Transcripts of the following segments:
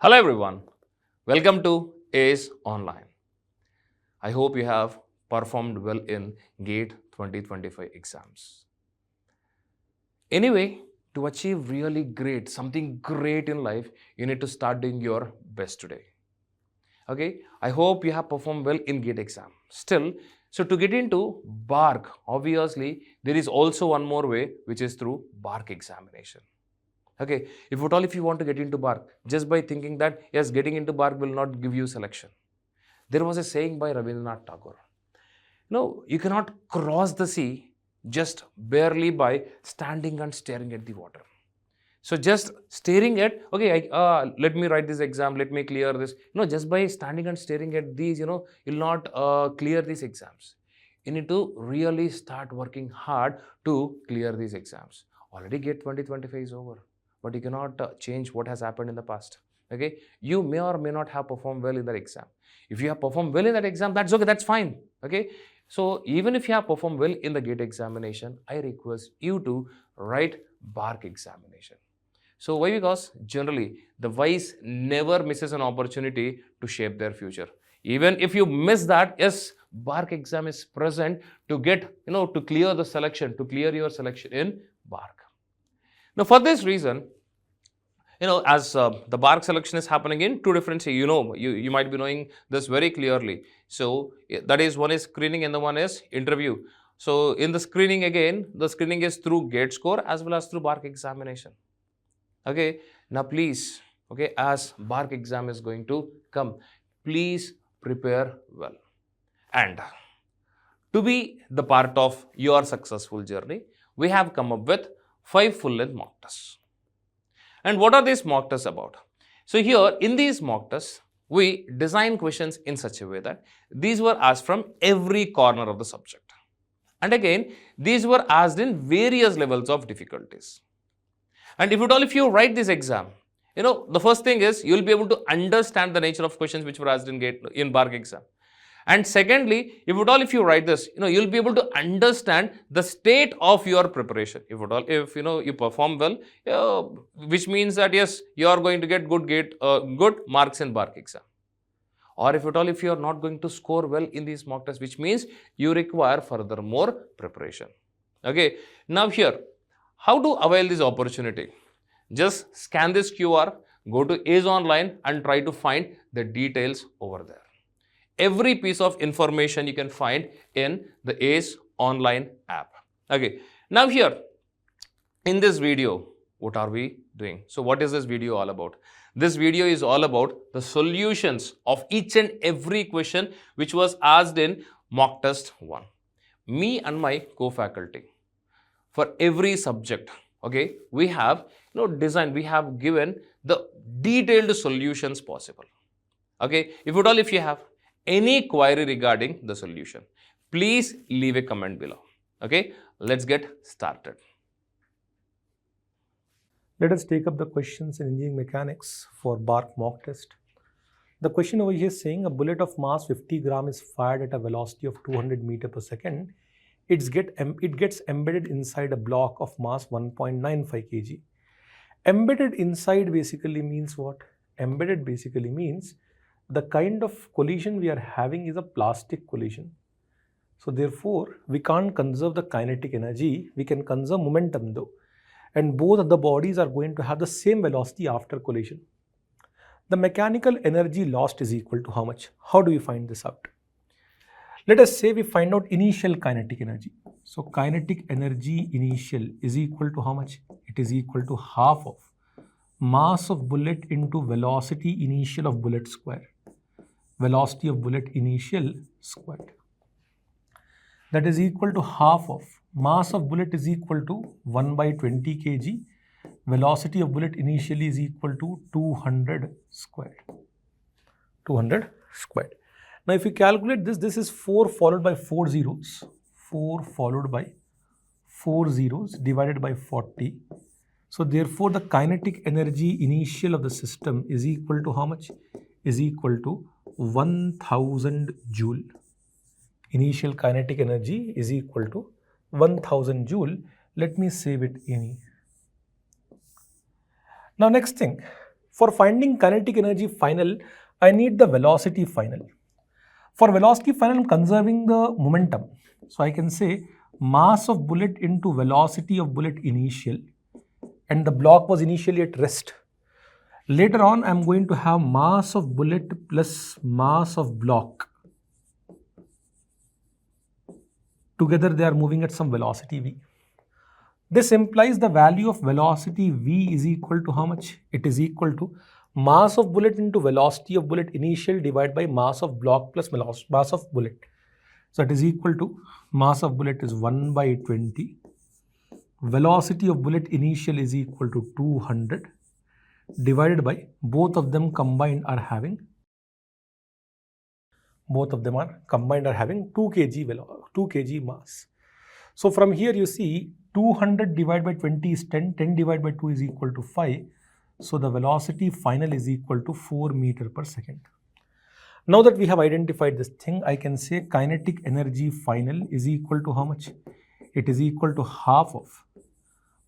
Hello everyone, welcome to ACE Online. I hope you have performed well in GATE 2025 exams. Anyway, to achieve really great, something great in life, you need to start doing your best today. Okay, I hope you have performed well in GATE exam. Still, so to get into BARC, obviously, there is also one more way, which is through BARC examination. Okay, if you want to get into BARC, just by thinking that, yes, getting into BARC will not give you selection. There was a saying by Rabindranath Tagore. No, you cannot cross the sea just barely by standing and staring at the water. So just staring at, okay, let me write this exam, let me clear this. No, just by standing and staring at these, you'll not clear these exams. You need to really start working hard to clear these exams. Already GATE 2025 is over, but you cannot change what has happened in the past. Okay, you may or may not have performed well in that exam. If you have performed well in that exam, that's okay, that's fine. Okay, so even if you have performed well in the GATE examination, I request you to write BARC examination. So why? Because generally the wise never misses an opportunity to shape their future. Even if you miss that, yes, BARC exam is present to get, to clear the selection, to clear your selection in BARC. Now for this reason, as the BARC selection is happening in two different, you might be knowing this very clearly. So that is, one is screening and the one is interview. So in the screening, again, the screening is through GATE score as well as through BARC examination. Okay, now please, okay, as BARC exam is going to come, please prepare well. And to be the part of your successful journey, we have come up with 5 full-length mock tests. And what are these mock tests about? So here in these mock tests, we design questions in such a way that these were asked from every corner of the subject. And again, these were asked in various levels of difficulties. And if you write this exam, the first thing is you'll be able to understand the nature of questions which were asked in BARC exam. And secondly, if you write this, you'll be able to understand the state of your preparation. If you perform well, which means that yes, you are going to get good marks in BARC exam. Or if you are not going to score well in these mock tests, which means you require further more preparation. Okay, now here, how to avail this opportunity? Just scan this QR, go to ACE Online and try to find the details over there. Every piece of information you can find in the ACE Online app. Okay, now here in this video, what are we doing? So what is this video all about? This video is all about the solutions of each and every question which was asked in mock test 1. Me and my co-faculty, for every subject, okay, we have we have given the detailed solutions possible. Okay, if you have any query regarding the solution, please leave a comment below. Okay, let's get started. Let us take up the questions in engineering mechanics for BARC mock test. The question over here is saying a bullet of mass 50 gram is fired at a velocity of 200 meter per second. It gets embedded inside a block of mass 1.95 kg. Embedded inside basically means what? Embedded basically means the kind of collision we are having is a plastic collision. So therefore, we can't conserve the kinetic energy, we can conserve momentum though. And both of the bodies are going to have the same velocity after collision. The mechanical energy lost is equal to how much? How do we find this out? Let us say we find out initial kinetic energy. So kinetic energy initial is equal to how much? It is equal to half of mass of bullet into velocity initial of bullet square. Velocity of bullet initial squared. That is equal to half of mass of bullet is equal to 1 by 20 kg. Velocity of bullet initially is equal to 200 squared. 200 squared. Now if you calculate this, this is 4 followed by 4 zeros. 4 followed by 4 zeros divided by 40. So therefore the kinetic energy initial of the system is equal to how much? Is equal to 1000 joule. Initial kinetic energy is equal to 1000 joule. Let me save it in. Now next thing, For finding kinetic energy final, I need the velocity final. For velocity final, I'm conserving the momentum. So I can say mass of bullet into velocity of bullet initial, and the block was initially at rest. Later on, I'm going to have mass of bullet plus mass of block. Together they are moving at some velocity v. This implies the value of velocity v is equal to how much? It is equal to mass of bullet into velocity of bullet initial divided by mass of block plus mass of bullet. So it is equal to mass of bullet is 1 by 20. Velocity of bullet initial is equal to 200 divided by both of them combined are having 2 kg mass. So from here you see 200 divided by 20 is 10, 10 divided by 2 is equal to 5. So the velocity final is equal to 4 meter per second. Now that we have identified this thing, I can say kinetic energy final is equal to how much? It is equal to half of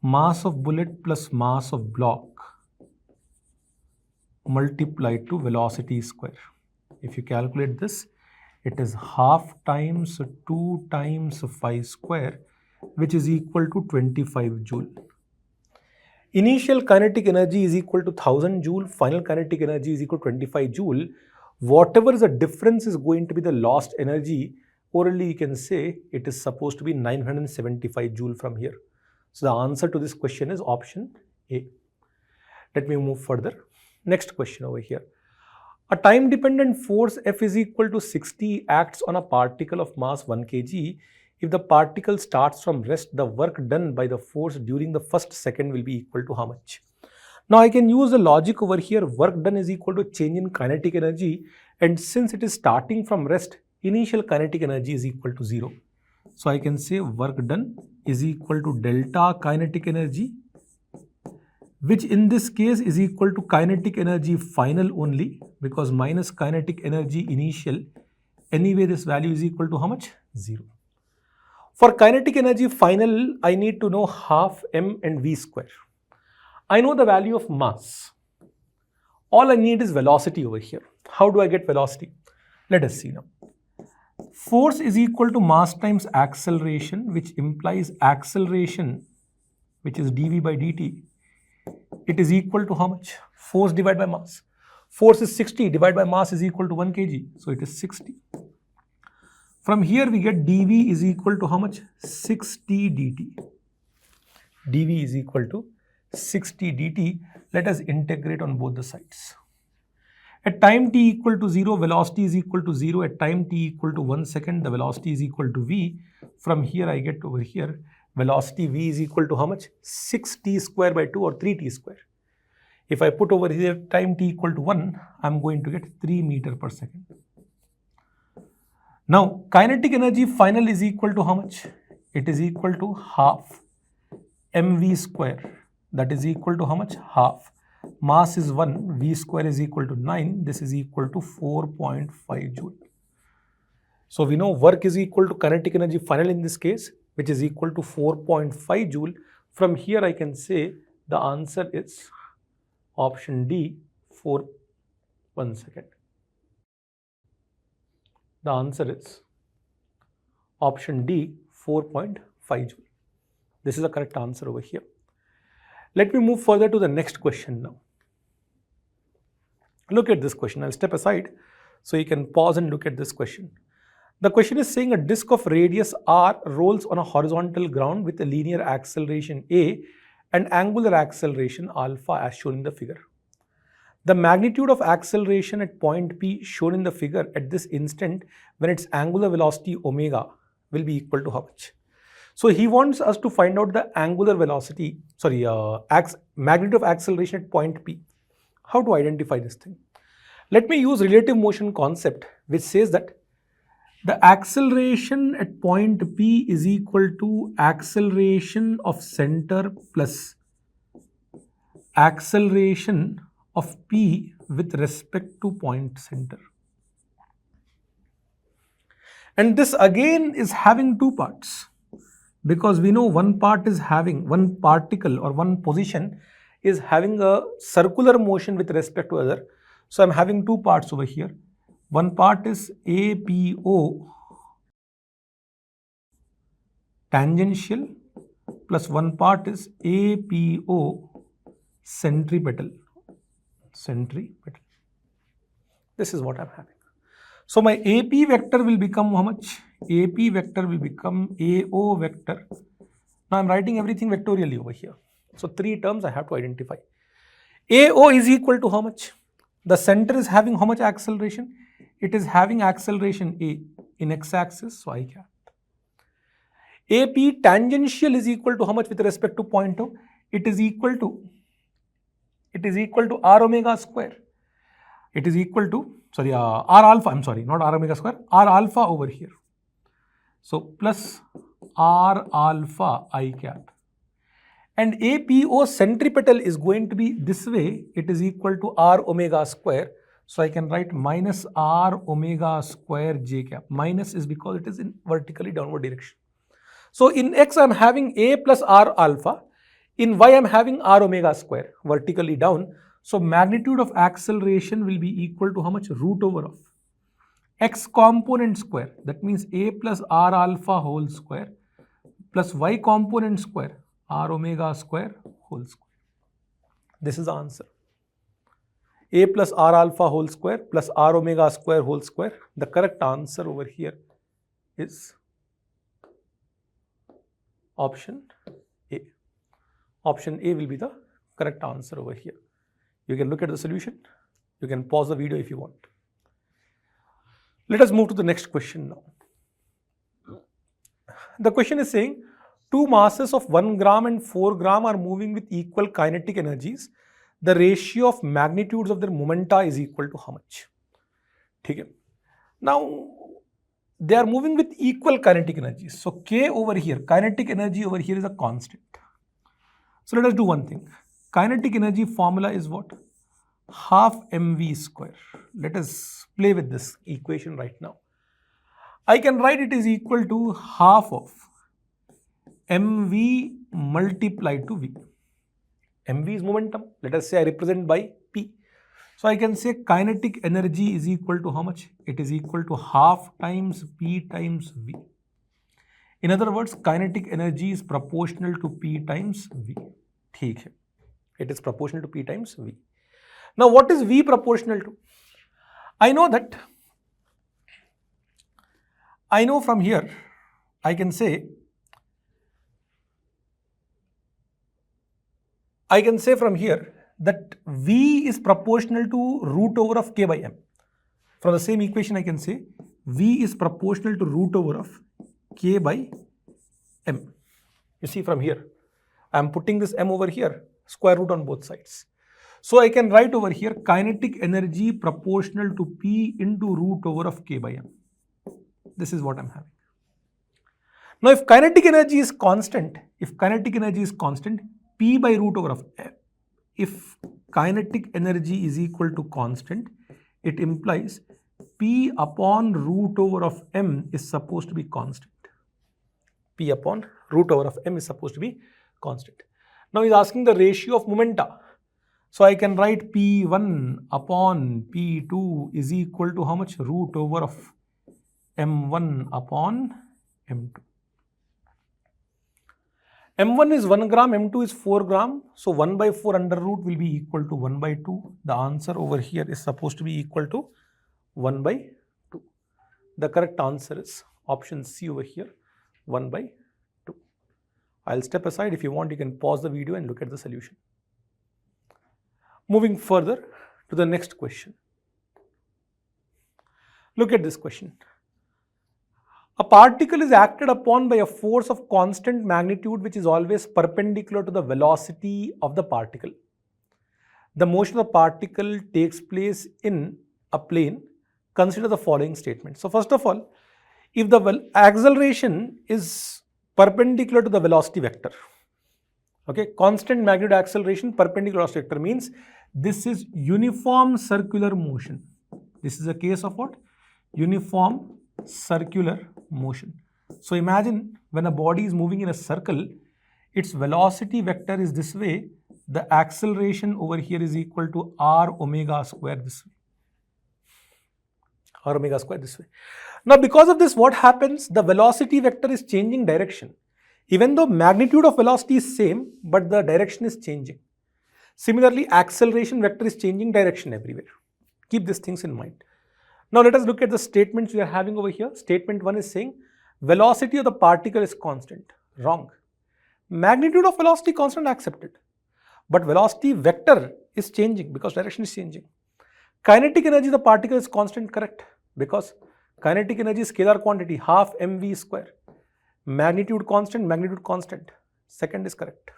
mass of bullet plus mass of block multiplied to velocity square. If you calculate this, it is half times 2 times 5 square, which is equal to 25 joule. Initial kinetic energy is equal to 1000 joule, final kinetic energy is equal to 25 joule. Whatever is the difference is going to be the lost energy. Orally you can say it is supposed to be 975 joule from here. So the answer to this question is option A. Let me move further. Next question over here. A time-dependent force F is equal to 60 acts on a particle of mass 1 kg. If the particle starts from rest, the work done by the force during the first second will be equal to how much? Now I can use the logic over here. Work done is equal to change in kinetic energy, and since it is starting from rest, initial kinetic energy is equal to 0. So I can say work done is equal to delta kinetic energy, which in this case is equal to kinetic energy final only, because minus kinetic energy initial. Anyway, this value is equal to how much? 0. For kinetic energy final, I need to know half m and v square. I know the value of mass. All I need is velocity over here. How do I get velocity? Let us see now. Force is equal to mass times acceleration, which implies acceleration, which is dv by dt. It is equal to how much? Force divided by mass. Force is 60 divided by mass is equal to 1 kg. So it is 60. From here we get dv is equal to how much? 60 dt. dv is equal to 60 dt. Let us integrate on both the sides. At time t equal to 0, velocity is equal to 0. At time t equal to 1 second, the velocity is equal to v. From here I get over here, velocity v is equal to how much? 6t square by 2 or 3t square. If I put over here time t equal to 1, I am going to get 3 meter per second. Now, kinetic energy final is equal to how much? It is equal to half mv square. That is equal to how much? Half. Mass is 1, v square is equal to 9. This is equal to 4.5 joule. So we know work is equal to kinetic energy final in this case, which is equal to 4.5 joule. From here I can say the answer is option D, 1 second. The answer is option D, 4.5 joule. This is the correct answer over here. Let me move further to the next question now. Look at this question. I'll step aside so you can pause and look at this question. The question is saying a disk of radius r rolls on a horizontal ground with a linear acceleration a and angular acceleration alpha as shown in the figure. The magnitude of acceleration at point P shown in the figure at this instant when its angular velocity omega will be equal to how much? So he wants us to find out the angular velocity, magnitude of acceleration at point P. How to identify this thing? Let me use relative motion concept, which says that the acceleration at point P is equal to acceleration of center plus acceleration of P with respect to point center. And this again is having two parts, because we know one part is having one particle or one position is having a circular motion with respect to other. So I'm having two parts over here. One part is APO tangential plus one part is APO centripetal. This is what I'm having. So my AP vector will become how much? AP vector will become AO vector. Now I'm writing everything vectorially over here. So three terms I have to identify. AO is equal to how much? The center is having how much acceleration? It is having acceleration A in x-axis, so I cap. AP tangential is equal to how much with respect to point O? It is equal to R omega square. It is equal to, R alpha, I'm sorry, not R omega square, R alpha over here. So plus R alpha I cap. And APO centripetal is going to be this way, it is equal to R omega square. So I can write minus R omega square J cap. Minus is because it is in vertically downward direction. So in X I am having A plus R alpha. In Y I am having R omega square vertically down. So magnitude of acceleration will be equal to how much? Root over of X component square. That means A plus R alpha whole square plus Y component square R omega square whole square. This is the answer. A plus R alpha whole square plus R omega square whole square. The correct answer over here is option A. Option A will be the correct answer over here. You can look at the solution. You can pause the video if you want. Let us move to the next question now. The question is saying two masses of 1 gram and 4 gram are moving with equal kinetic energies. The ratio of magnitudes of their momenta is equal to how much? Okay. Now, they are moving with equal kinetic energies. So, K over here, kinetic energy over here is a constant. So, let us do one thing. Kinetic energy formula is what? Half mv square. Let us play with this equation right now. I can write it is equal to half of mv multiplied to v. mv is momentum. Let us say I represent by p. So I can say kinetic energy is equal to how much? It is equal to half times p times v. In other words, kinetic energy is proportional to p times v. ठीक है. It is proportional to p times v. Now what is v proportional to? I know from here, I can say from here that v is proportional to root over of k by m. From the same equation I can say v is proportional to root over of k by m. You see from here, I am putting this m over here, square root on both sides. So I can write over here kinetic energy proportional to p into root over of k by m. This is what I am having. Now if kinetic energy is constant, p by root over of m. If kinetic energy is equal to constant, it implies p upon root over of m is supposed to be constant. P upon root over of m is supposed to be constant. Now he is asking the ratio of momenta. So I can write P1 upon P2 is equal to how much? Root over of M1 upon M2. M1 is 1 gram, M2 is 4 gram. So 1 by 4 under root will be equal to 1 by 2. The answer over here is supposed to be equal to 1 by 2. The correct answer is option C over here, 1 by 2. I'll step aside. If you want, you can pause the video and look at the solution. Moving further to the next question. Look at this question. A particle is acted upon by a force of constant magnitude which is always perpendicular to the velocity of the particle. The motion of the particle takes place in a plane. Consider the following statement. So first of all, if the acceleration is perpendicular to the velocity vector, okay, constant magnitude acceleration perpendicular to vector means this is uniform circular motion. This is a case of what? Uniform circular motion. So imagine when a body is moving in a circle, its velocity vector is this way, the acceleration over here is equal to r omega square this way. R omega square this way. Now because of this, what happens? The velocity vector is changing direction. Even though magnitude of velocity is same, but the direction is changing. Similarly, acceleration vector is changing direction everywhere. Keep these things in mind. Now let us look at the statements we are having over here. Statement 1 is saying velocity of the particle is constant. Wrong. Magnitude of velocity constant, accepted. But velocity vector is changing because direction is changing. Kinetic energy of the particle is constant, correct, because kinetic energy is scalar quantity, half mv square. Magnitude constant, second is correct.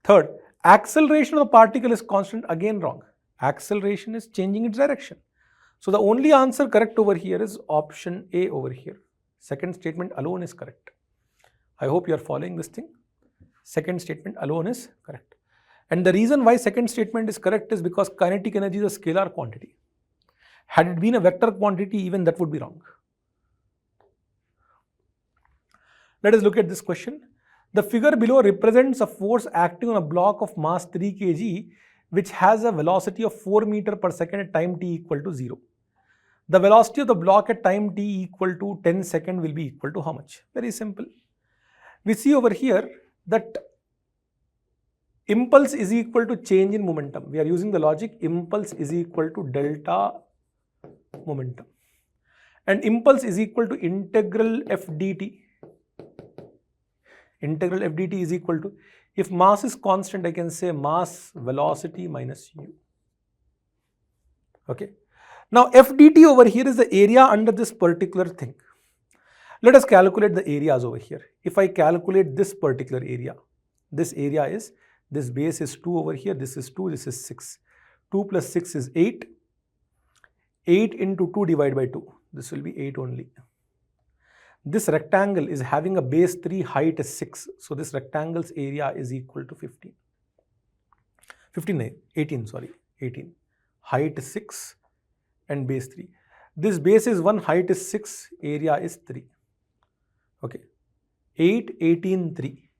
Third, acceleration of the particle is constant, again wrong. Acceleration is changing its direction. So the only answer correct over here is option A over here. Second statement alone is correct. I hope you are following this thing. Second statement alone is correct. And the reason why second statement is correct is because kinetic energy is a scalar quantity. Had it been a vector quantity, even that would be wrong. Let us look at this question. The figure below represents a force acting on a block of mass 3 kg which has a velocity of 4 meter per second at time t equal to 0. The velocity of the block at time t equal to 10 second will be equal to how much? Very simple. We see over here that impulse is equal to change in momentum. We are using the logic impulse is equal to delta momentum. And impulse is equal to integral f dt. Integral f dt is equal to, if mass is constant, I can say mass velocity minus u. Okay. Now f dt over here is the area under this particular thing. Let us calculate the areas over here. If I calculate this particular area, this area is, this base is 2 over here, this is 2, this is 6. 2 plus 6 is 8. 8 into 2 divided by 2. This will be 8 only. This rectangle is having a base 3, height is 6. So this rectangle's area is equal to 18. Height is 6 and base 3. This base is 1, height is 6, area is 3. Okay. 8, 18, 3.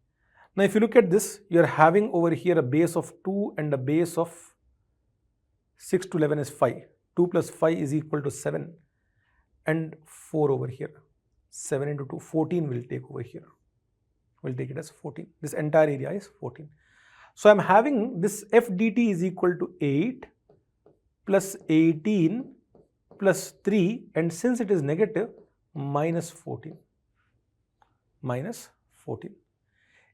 Now if you look at this, you are having over here a base of 2 and a base of 6 to 11 is 5. 2 plus 5 is equal to 7 and 4 over here. 7 into 2, 14 will take over here. We'll take it as 14. This entire area is 14. So I'm having this f dt is equal to 8 plus 18 plus 3, and since it is negative, minus 14. Minus 14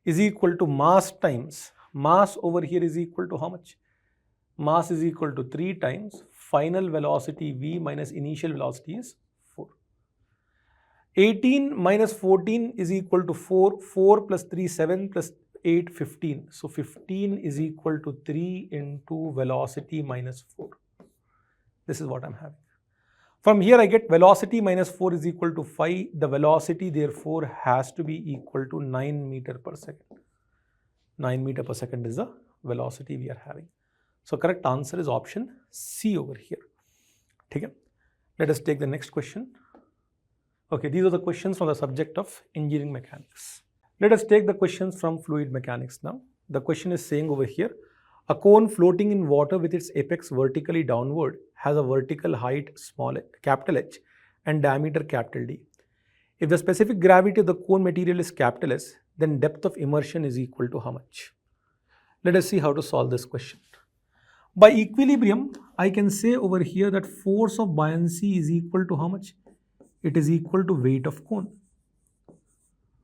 is equal to mass times, mass over here is equal to how much? Mass is equal to 3 times final velocity v minus initial velocity is 4. 18 minus 14 is equal to 4. 4 plus 3, 7 plus 8, 15. So 15 is equal to 3 into velocity minus 4. This is what I'm having. From here I get velocity minus 4 is equal to 5. The velocity therefore has to be equal to 9 meter per second. 9 meter per second is the velocity we are having. So correct answer is option C over here. Okay. Let us take the next question. Okay, these are the questions from the subject of engineering mechanics. Let us take the questions from fluid mechanics now. The question is saying over here, a cone floating in water with its apex vertically downward has a vertical height small h, capital H, and diameter capital D. If the specific gravity of the cone material is capital S, then depth of immersion is equal to how much? Let us see how to solve this question. By equilibrium, I can say over here that force of buoyancy is equal to how much? It is equal to weight of cone.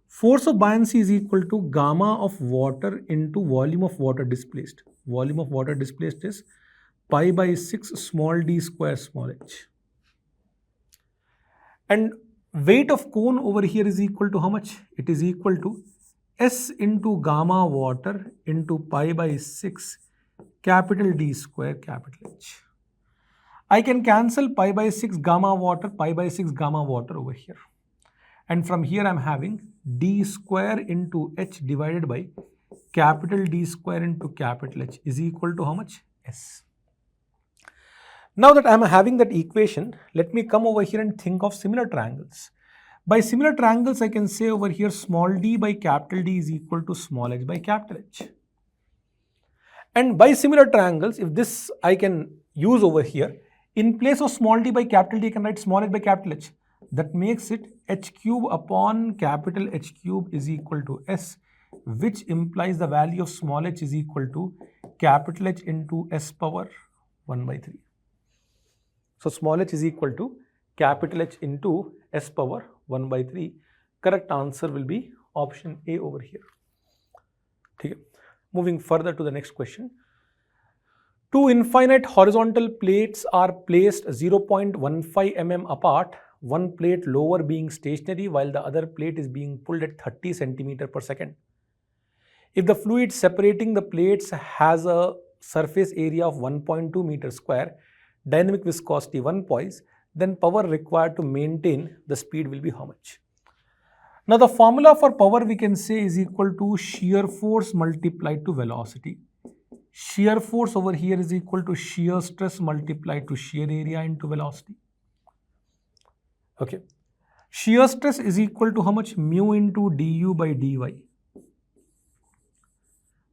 Force of buoyancy is equal to gamma of water into volume of water displaced. Volume of water displaced is pi by 6 small d square small h. And weight of cone over here is equal to how much? It is equal to S into gamma water into pi by 6 capital D square capital H. I can cancel pi by 6 gamma water over here. And from here I am having d square into h divided by capital D square into capital H is equal to how much? S. Now that I am having that equation, let me come over here and think of similar triangles. By similar triangles, I can say over here small d by capital D is equal to small h by capital H. And by similar triangles, if this I can use over here, in place of small d by capital D, I can write small h by capital H. That makes it h cube upon capital H cube is equal to S, which implies the value of small h is equal to capital H into S power 1 by 3. So small h is equal to capital H into S power 1 by 3. Correct answer will be option A over here. Okay. Moving further to the next question. Two infinite horizontal plates are placed 0.15 mm apart, one plate lower being stationary while the other plate is being pulled at 30 centimeter per second. If the fluid separating the plates has a surface area of 1.2 meter square, dynamic viscosity 1 poise, then power required to maintain the speed will be how much? Now the formula for power we can say is equal to shear force multiplied to velocity. Shear force over here is equal to shear stress multiplied to shear area into velocity. Okay. Shear stress is equal to how much? Mu into du by dy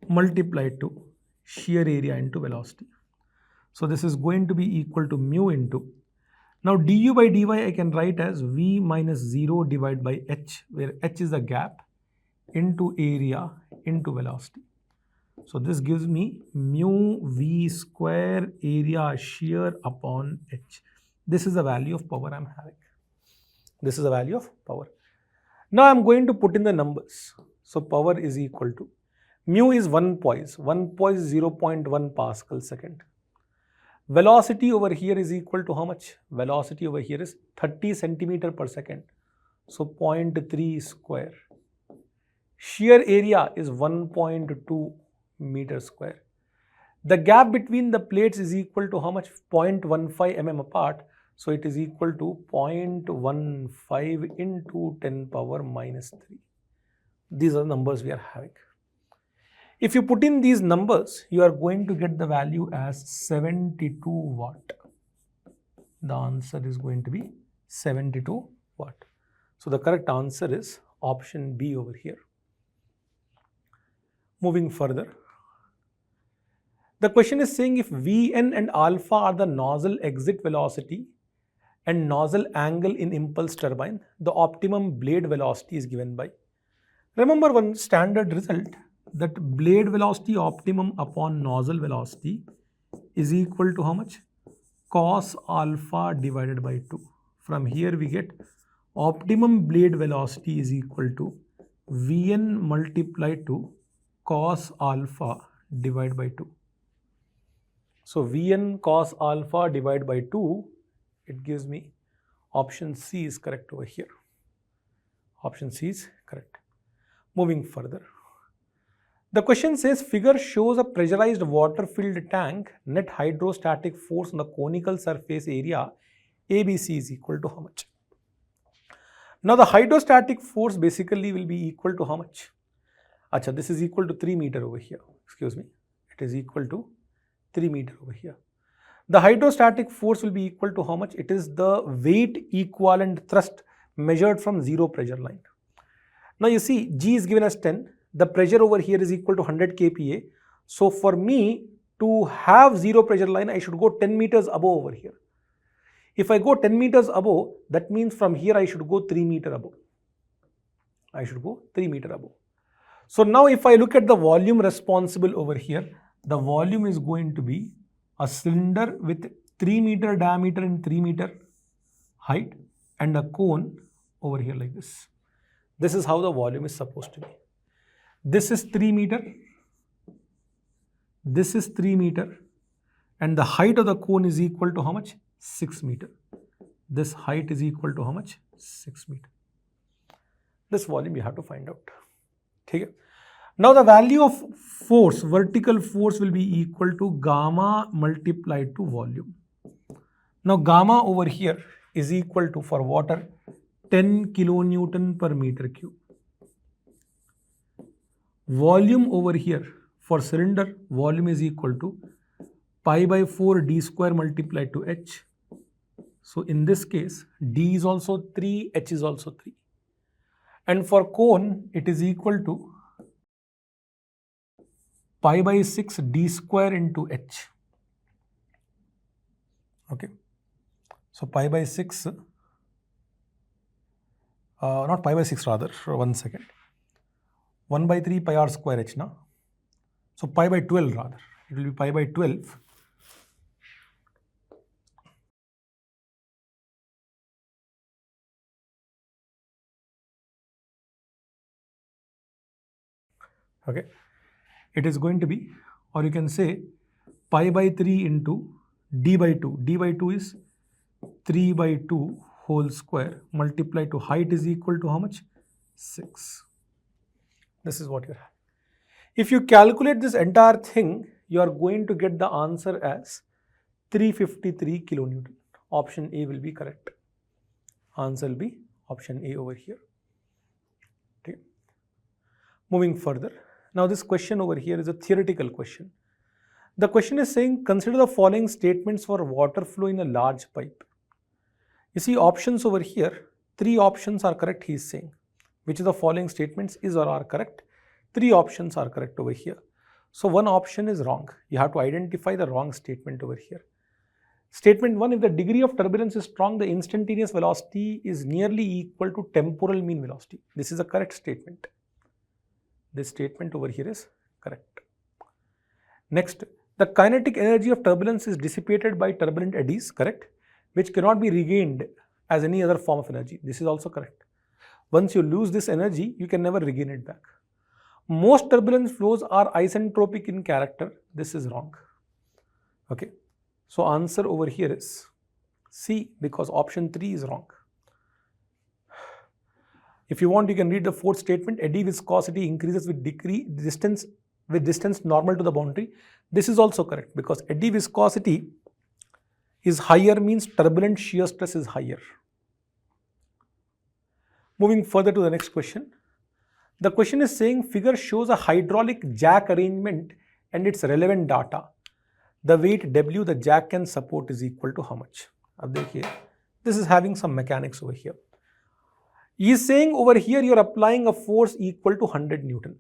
multiplied to shear area into velocity. So this is going to be equal to mu into, now du by dy I can write as v minus 0 divided by h, where h is the gap, into area into velocity. So this gives me mu v square area shear upon h. This is the value of power I'm having. This is the value of power. Now I'm going to put in the numbers. So power is equal to, mu is 1 poise. 1 poise is 0.1 Pascal second. Velocity over here is equal to how much? Velocity over here is 30 centimeter per second. So 0.3 square. Shear area is 1.2 meter square. The gap between the plates is equal to how much? 0.15 mm apart. So it is equal to 0.15 into 10 power minus 3. These are the numbers we are having. If you put in these numbers, you are going to get the value as 72 watt. The answer is going to be 72 watt. So the correct answer is option B over here. Moving further. The question is saying if Vn and alpha are the nozzle exit velocity and nozzle angle in impulse turbine, the optimum blade velocity is given by. Remember one standard result, that blade velocity optimum upon nozzle velocity is equal to how much? Cos alpha divided by 2. From here we get optimum blade velocity is equal to Vn multiplied to cos alpha divided by 2. So Vn cos alpha divided by 2, it gives me option C is correct over here. Option C is correct. Moving further. The question says figure shows a pressurized water filled tank, net hydrostatic force on the conical surface area ABC is equal to how much? Now the hydrostatic force basically will be equal to how much? Acha, this is equal to 3 meter over here. Excuse me. It is equal to 3 meter over here. The hydrostatic force will be equal to how much? It is the weight equivalent thrust measured from zero pressure line. Now you see G is given as 10. The pressure over here is equal to 100 kPa. So for me to have zero pressure line, I should go 10 meters above over here. If I go 10 meters above, that means from here I should go 3 meter above. I should go 3 meter above. So now if I look at the volume responsible over here, the volume is going to be a cylinder with 3 meter diameter and 3 meter height and a cone over here like this. This is how the volume is supposed to be. This is 3 meter, this is 3 meter, and the height of the cone is equal to how much? 6 meter. This height is equal to how much? 6 meter. This volume you have to find out. Okay. Now the value of force, vertical force will be equal to gamma multiplied to volume. Now gamma over here is equal to, for water, 10 kilonewton per meter cube. Volume over here for cylinder, volume is equal to pi by 4 d square multiplied to h. So in this case, d is also 3, h is also 3. And for cone, it is equal to pi by 6 d square into h. Okay. So pi by 6, not pi by 6 rather, 1 second. 1 by 3 pi r square h now. So pi by 12 rather. It will be pi by 12. Okay. It is going to be, or you can say pi by 3 into d by 2. D by 2 is 3 by 2 whole square multiplied to height is equal to how much? 6. This is what you have. If you calculate this entire thing, you are going to get the answer as 353 kilonewton. Option A will be correct. Answer will be option A over here. Okay. Moving further. Now this question over here is a theoretical question. The question is saying, consider the following statements for water flow in a large pipe. You see options over here, 3 options are correct, he is saying. Which of the following statements is or are correct? 3 options are correct over here. So one option is wrong. You have to identify the wrong statement over here. Statement 1, if the degree of turbulence is strong, the instantaneous velocity is nearly equal to temporal mean velocity. This is a correct statement. This statement over here is correct. Next, the kinetic energy of turbulence is dissipated by turbulent eddies, correct, which cannot be regained as any other form of energy. This is also correct. Once you lose this energy, you can never regain it back. Most turbulence flows are isentropic in character. This is wrong. Okay. So answer over here is C, because option 3 is wrong. If you want, you can read the 4th statement. Eddy viscosity increases with distance normal to the boundary. This is also correct, because eddy viscosity is higher means turbulent shear stress is higher. Moving further to the next question. The question is saying figure shows a hydraulic jack arrangement and its relevant data. The weight W the jack can support is equal to how much? This is having some mechanics over here. He is saying over here you are applying a force equal to 100 Newton.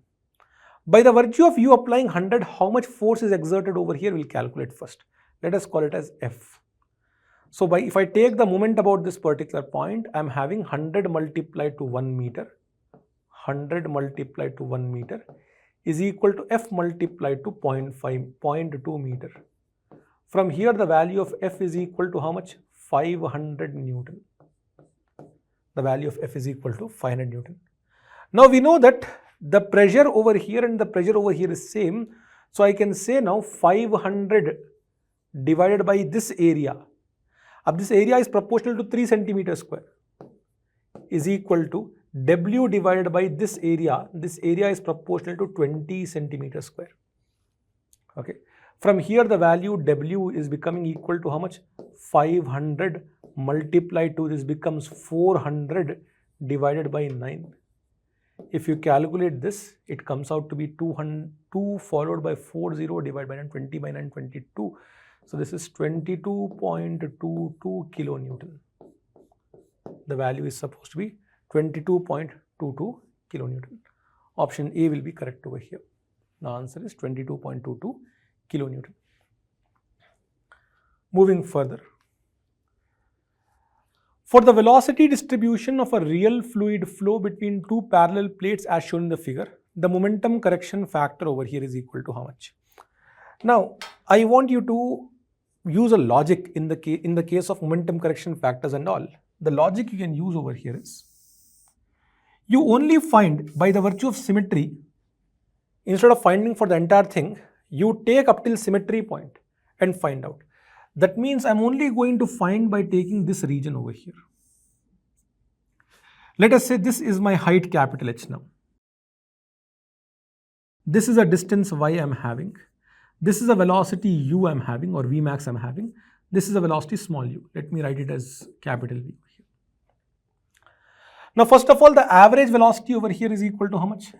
By the virtue of you applying 100, how much force is exerted over here, we'll calculate first. Let us call it as F. So if I take the moment about this particular point, I am having 100 multiplied to 1 meter. 100 multiplied to 1 meter is equal to F multiplied to 0.2 meter. From here, the value of F is equal to how much? 500 Newton. The value of F is equal to 500 Newton. Now we know that the pressure over here and the pressure over here is same. So I can say now 500 divided by this area. This area is proportional to 3 centimeter square is equal to W divided by this area. This area is proportional to 20 centimeter square. Okay. From here, the value W is becoming equal to how much? 500 multiplied to this becomes 400 divided by 9. If you calculate this, it comes out to be 2 followed by 40 divided by 9, 20 by 9, 22. So this is 22.22 kilonewton. The value is supposed to be 22.22 kilonewton. Option A will be correct over here. The answer is 22.22 kilonewton. Moving further. For the velocity distribution of a real fluid flow between 2 parallel plates as shown in the figure, the momentum correction factor over here is equal to how much? Now, I want you to use a logic in the case of momentum correction factors and all. The logic you can use over here is, you only find by the virtue of symmetry, instead of finding for the entire thing, you take up till symmetry point and find out. That means I'm only going to find by taking this region over here. Let us say this is my height capital H now. This is a distance y I'm having. This is a velocity u I'm having, or v max I'm having. This is a velocity small u. Let me write it as capital V here. Now first of all, the average velocity over here is equal to how much?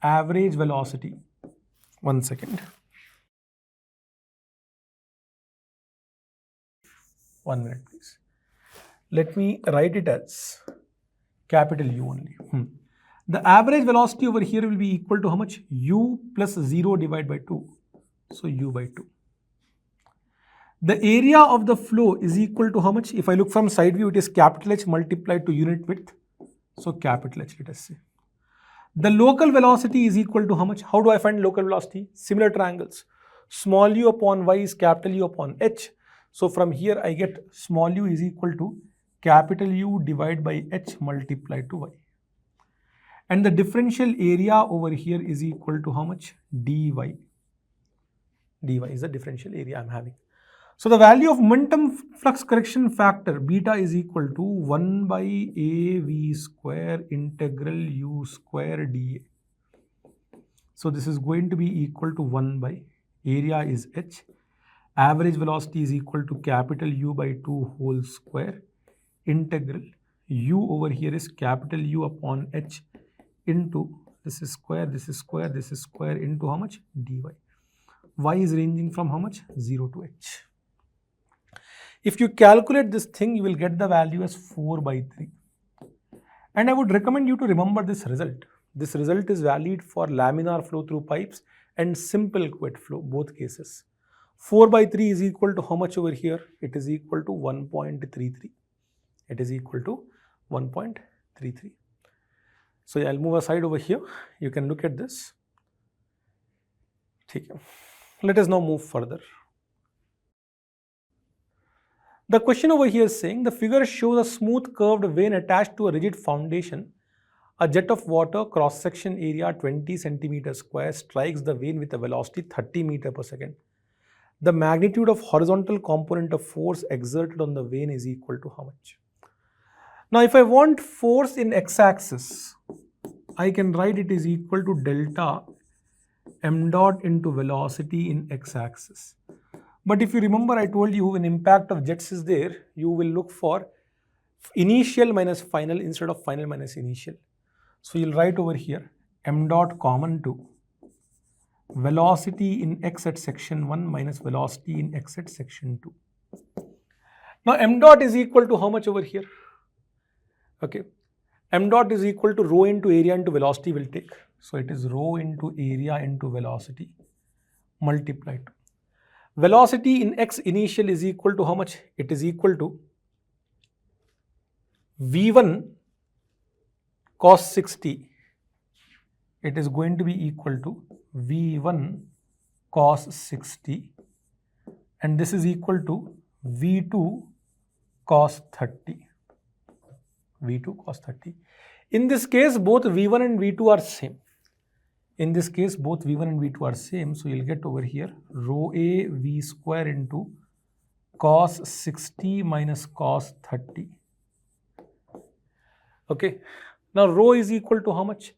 Average velocity. 1 second. 1 minute please. Let me write it as capital U only. The average velocity over here will be equal to how much? U plus 0 divided by 2. So U by 2. The area of the flow is equal to how much? If I look from side view, it is capital H multiplied to unit width. So capital H, let us say. The local velocity is equal to how much? How do I find local velocity? Similar triangles. Small u upon y is capital U upon h. So from here I get small u is equal to capital U divided by h multiplied to y. And the differential area over here is equal to how much? dy. dy is the differential area I'm having. So the value of momentum flux correction factor beta is equal to 1 by AV square integral U square dA. So this is going to be equal to 1 by area is h, average velocity is equal to capital U by 2 whole square integral U over here is capital U upon h into this is square, this is square, this is square into how much? dy. Y is ranging from how much? 0 to h. If you calculate this thing, you will get the value as 4 by 3. And I would recommend you to remember this result. This result is valid for laminar flow through pipes and simple quet flow, both cases. 4 by 3 is equal to how much over here? It is equal to 1.33. It is equal to 1.33. So I'll move aside over here. You can look at this. Let us now move further. The question over here is saying the figure shows a smooth curved vein attached to a rigid foundation. A jet of water cross section area 20 centimeters square strikes the vein with a velocity 30 meters per second. The magnitude of horizontal component of force exerted on the vein is equal to how much? Now if I want force in x-axis, I can write it is equal to delta m dot into velocity in x-axis. But if you remember, I told you when impact of jets is there, you will look for initial minus final instead of final minus initial. So you'll write over here m dot common to velocity in x at section 1 minus velocity in x at section 2. Now m dot is equal to how much over here? Okay, m dot is equal to rho into area into velocity will take. So it is rho into area into velocity multiplied. Velocity in x initial is equal to how much? It is equal to v1 cos 60. It is going to be equal to v1 cos 60 and this is equal to v2 cos 30. v2 cos 30. In this case, both v1 and v2 are same. In this case, both v1 and v2 are same. So you'll get over here rho a v square into cos 60 minus cos 30. Okay. Now rho is equal to how much?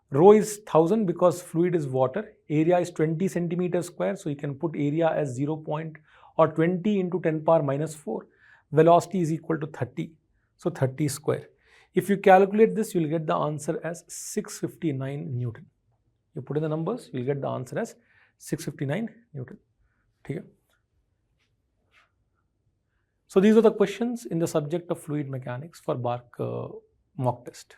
Rho is 1000 because fluid is water. Area is 20 centimeters square. So you can put area as 0. or 20 into 10 power minus 4. Velocity is equal to 30. So 30 square. If you calculate this, you will get the answer as 659 Newton. You put in the numbers, you will get the answer as 659 Newton. Okay. So these are the questions in the subject of fluid mechanics for BARC mock test.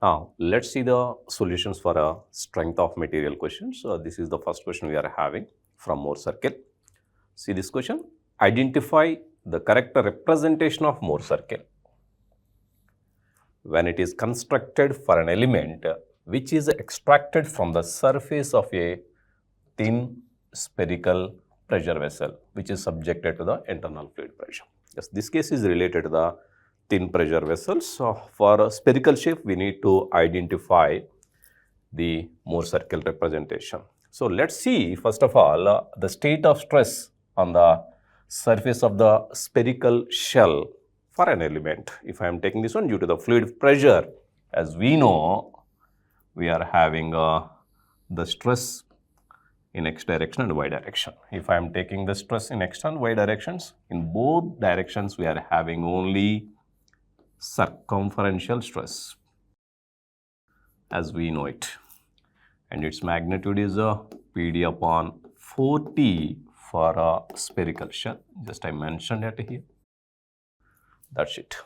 Now let's see the solutions for a strength of material questions. This is the first question we are having from Mohr circle. See this question. Identify the correct representation of Mohr circle when it is constructed for an element which is extracted from the surface of a thin spherical pressure vessel which is subjected to the internal fluid pressure. Yes, this case is related to the thin pressure vessels. So for a spherical shape, we need to identify the Mohr circle representation. So let's see first of all the state of stress on the surface of the spherical shell for an element. If I am taking this one due to the fluid pressure, as we know, we are having the stress in x direction and y direction. If I am taking the stress in x and y directions, in both directions we are having only circumferential stress as we know it, and its magnitude is PD upon 4T for a spherical shell. Just I mentioned it here. That's it.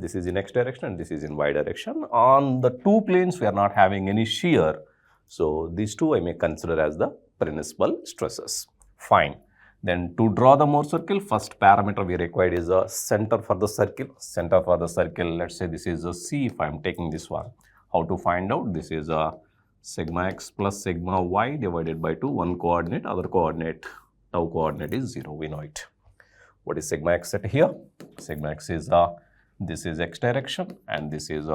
This is in x direction and this is in y direction. On the two planes, we are not having any shear. So these two I may consider as the principal stresses. Fine. Then to draw the Mohr circle, first parameter we required is a center for the circle. Center for the circle, let's say this is a C if I am taking this one. How to find out? This is a sigma x plus sigma y divided by 2, one coordinate, other coordinate, tau coordinate is 0, we know it. What is sigma x at here? Sigma x is this is x direction and this is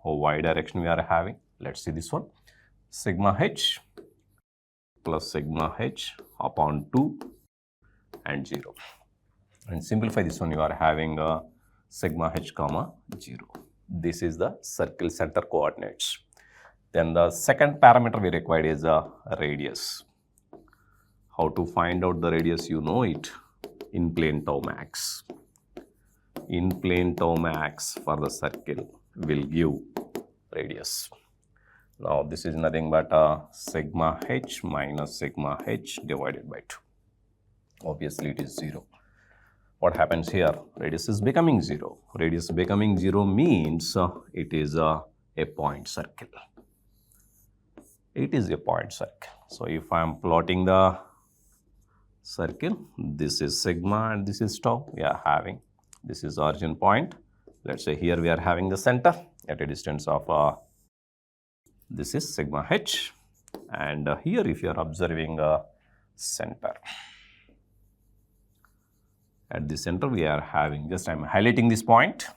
y direction we are having. Let's see this one. Sigma h plus sigma h upon 2 and 0. And simplify this one, you are having sigma h comma 0. This is the circle center coordinates. Then the second parameter we required is radius. How to find out the radius? You know it. In plane tau max. In plane tau max for the circle will give radius. Now this is nothing but sigma h minus sigma h divided by 2. Obviously it is 0. What happens here? Radius is becoming 0. Radius becoming 0 means it is a point circle. It is a point circle. So if I am plotting the circle, this is sigma and this is tau. We are having, this is origin point. Let's say here we are having the center at a distance of this is sigma h, and here if you are observing a center, at the center we are having, just I am highlighting this point,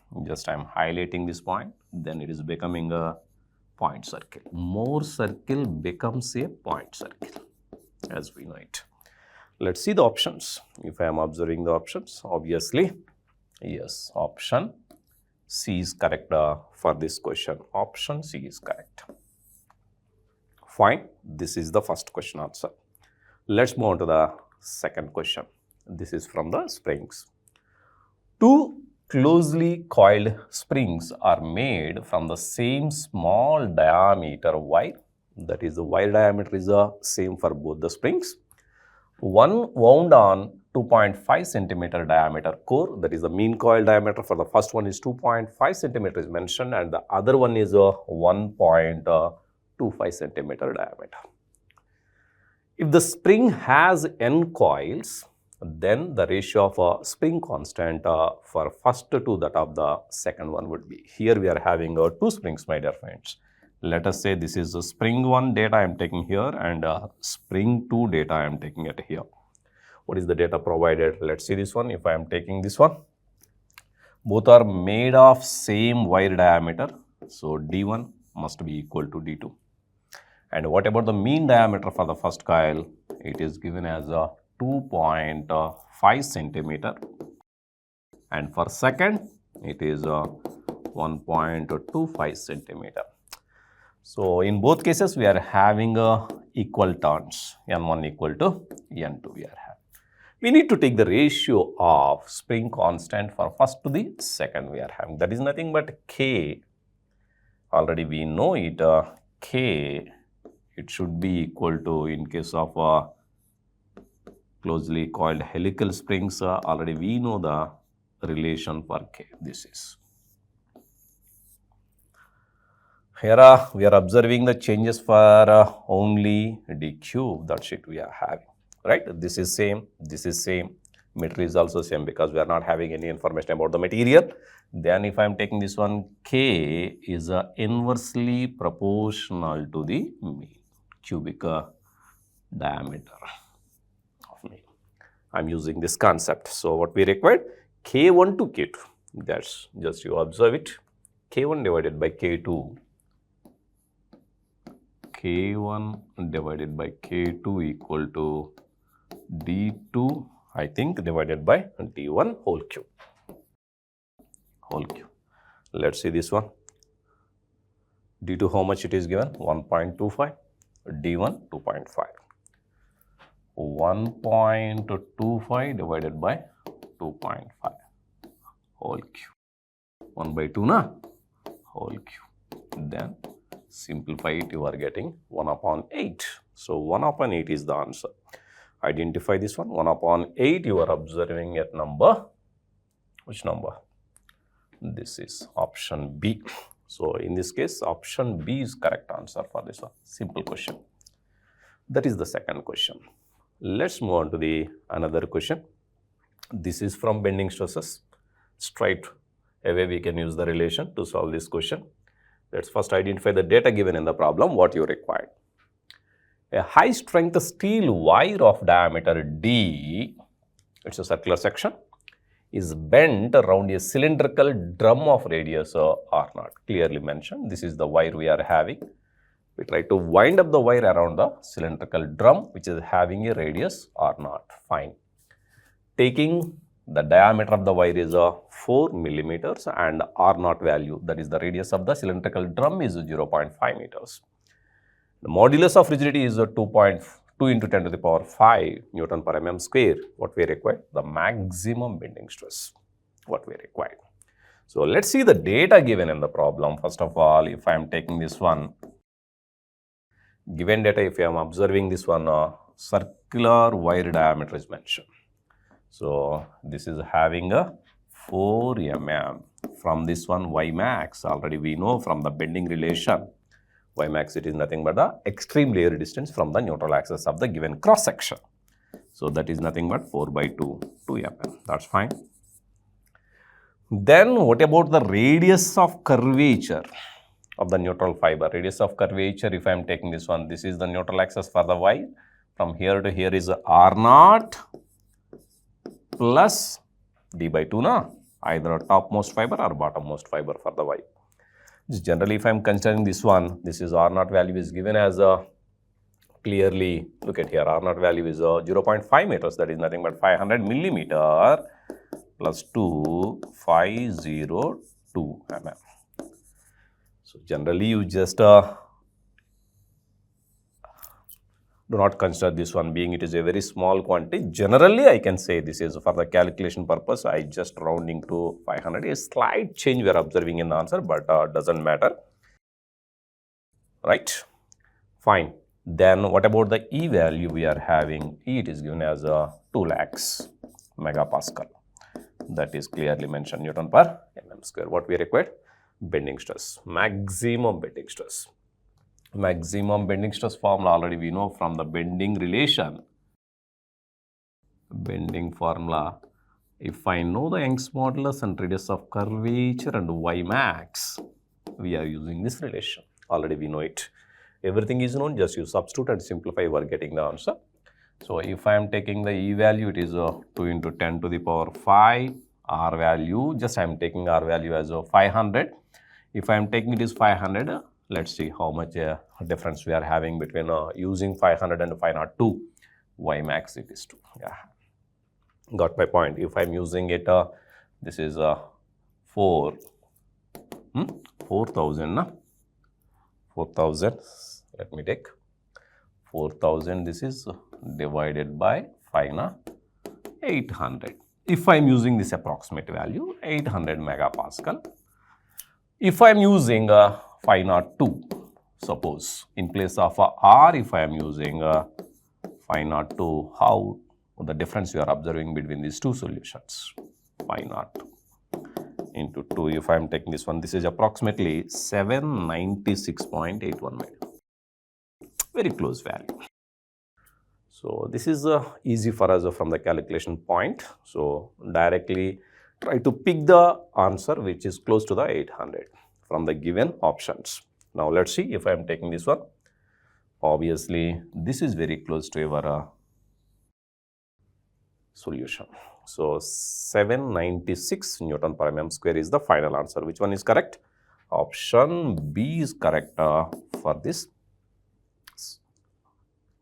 then it is becoming a point circle. Mohr circle becomes a point circle as we know it. Let's see the options. If I am observing the options, obviously, yes, option C is correct for this question. Option C is correct. Fine. This is the first question answer. Let's move on to the second question. This is from the springs. Two closely coiled springs are made from the same small diameter wire. That is, the wire diameter is the same for both the springs. One wound on 2.5 centimeter diameter core, that is the mean coil diameter for the first one is 2.5 centimeter is mentioned, and the other one is 1.25 centimeter diameter. If the spring has n coils, then the ratio of a spring constant for first to that of the second one would be. Here we are having two springs, my dear friends. Let us say this is the spring 1 data I am taking here and spring 2 data I am taking it here. What is the data provided? Let's see this one. If I am taking this one, both are made of same wire diameter. So D1 must be equal to D2. And what about the mean diameter for the first coil? It is given as 2.5 centimeter. And for second, it is 1.25 centimeter. So in both cases, we are having equal turns, N1 equal to N2 we are having. We need to take the ratio of spring constant for first to the second we are having. That is nothing but K. Already we know it, K, it should be equal to, in case of closely coiled helical springs, already we know the relation for K. This is. Here we are observing the changes for only d cube, that's it we are having, right? This is same, meter is also same because we are not having any information about the material. Then if I am taking this one, K is inversely proportional to the mean cubic diameter of mean. I am using this concept. So what we required, K1 to K2, that's just you observe it, K1 divided by K2. K1 divided by K2 equal to D2, I think, divided by D1 whole cube. Let's see this one. D2 how much it is given? 1.25. D1 2.5. 1.25 divided by 2.5 whole cube. 1 by 2 na? Whole cube. Then simplify it, you are getting 1 upon 8. So 1 upon 8 is the answer. Identify this one. 1 upon 8, you are observing at number, which number? This is option B. So in this case, option B is correct answer for this one. Simple question. That is the second question. Let's move on to the another question. This is from bending stresses. Straight away we can use the relation to solve this question. Let's first identify the data given in the problem, what you required. A high strength steel wire of diameter D, it's a circular section, is bent around a cylindrical drum of radius R0. Clearly mentioned, this is the wire we are having. We try to wind up the wire around the cylindrical drum which is having a radius R0. Fine. Taking the diameter of the wire is 4 millimeters and R0 value, that is the radius of the cylindrical drum, is 0.5 meters. The modulus of rigidity is 2.2 into 10 to the power 5 Newton per mm square. What we require? The maximum bending stress. What we require. So let's see the data given in the problem. First of all, if I am taking this one, given data, if I am observing this one, circular wire diameter is mentioned. So this is having a 4 mm. From this one, Y max, already we know from the bending relation, Y max, it is nothing but the extreme layer distance from the neutral axis of the given cross section. So that is nothing but 4 by 2 mm. That's fine. Then what about the radius of curvature of the neutral fiber? Radius of curvature, if I am taking this one, this is the neutral axis for the wire. From here to here is R0 plus D by 2, na? Either topmost fiber or bottommost fiber for the wire. Generally, if I am considering this one, this is R0 value is given as a, clearly, look at here, R0 value is 0.5 meters, that is nothing but 500 millimeter plus 2, 502 mm. So generally, you just do not consider this one, being it is a very small quantity. Generally, I can say this is for the calculation purpose, I just rounding to 500. A slight change we are observing in the answer, but doesn't matter. Right? Fine. Then what about the E value we are having? E, it is given as 2 lakhs megapascal. That is clearly mentioned, Newton per mm square. What we required? Bending stress, maximum bending stress. Maximum bending stress formula already we know from the bending relation. Bending formula, if I know the Young's modulus and radius of curvature and Y max, we are using this relation. Already we know it. Everything is known, just you substitute and simplify, you are getting the answer. So if I am taking the E value, it is 2 into 10 to the power 5. R value, just I am taking R value as 500. If I am taking it is 500, let's see how much difference we are having between using 500 and 502. Y max it is 2. Yeah, got my point. If I am using it, this is 4,000. 4,000. Let me take 4,000. This is divided by 5 na 800. If I am using this approximate value, 800 megapascal. If I am using 502, suppose in place of R, if I am using 502, how the difference you are observing between these two solutions? 502 into 2, if I am taking this one, this is approximately 796.81 meter. Very close value. So this is easy for us from the calculation point. So directly try to pick the answer which is close to the 800 from the given options. Now let's see if I am taking this one. Obviously, this is very close to our solution. So 796 Newton per mm square is the final answer. Which one is correct? Option B is correct for this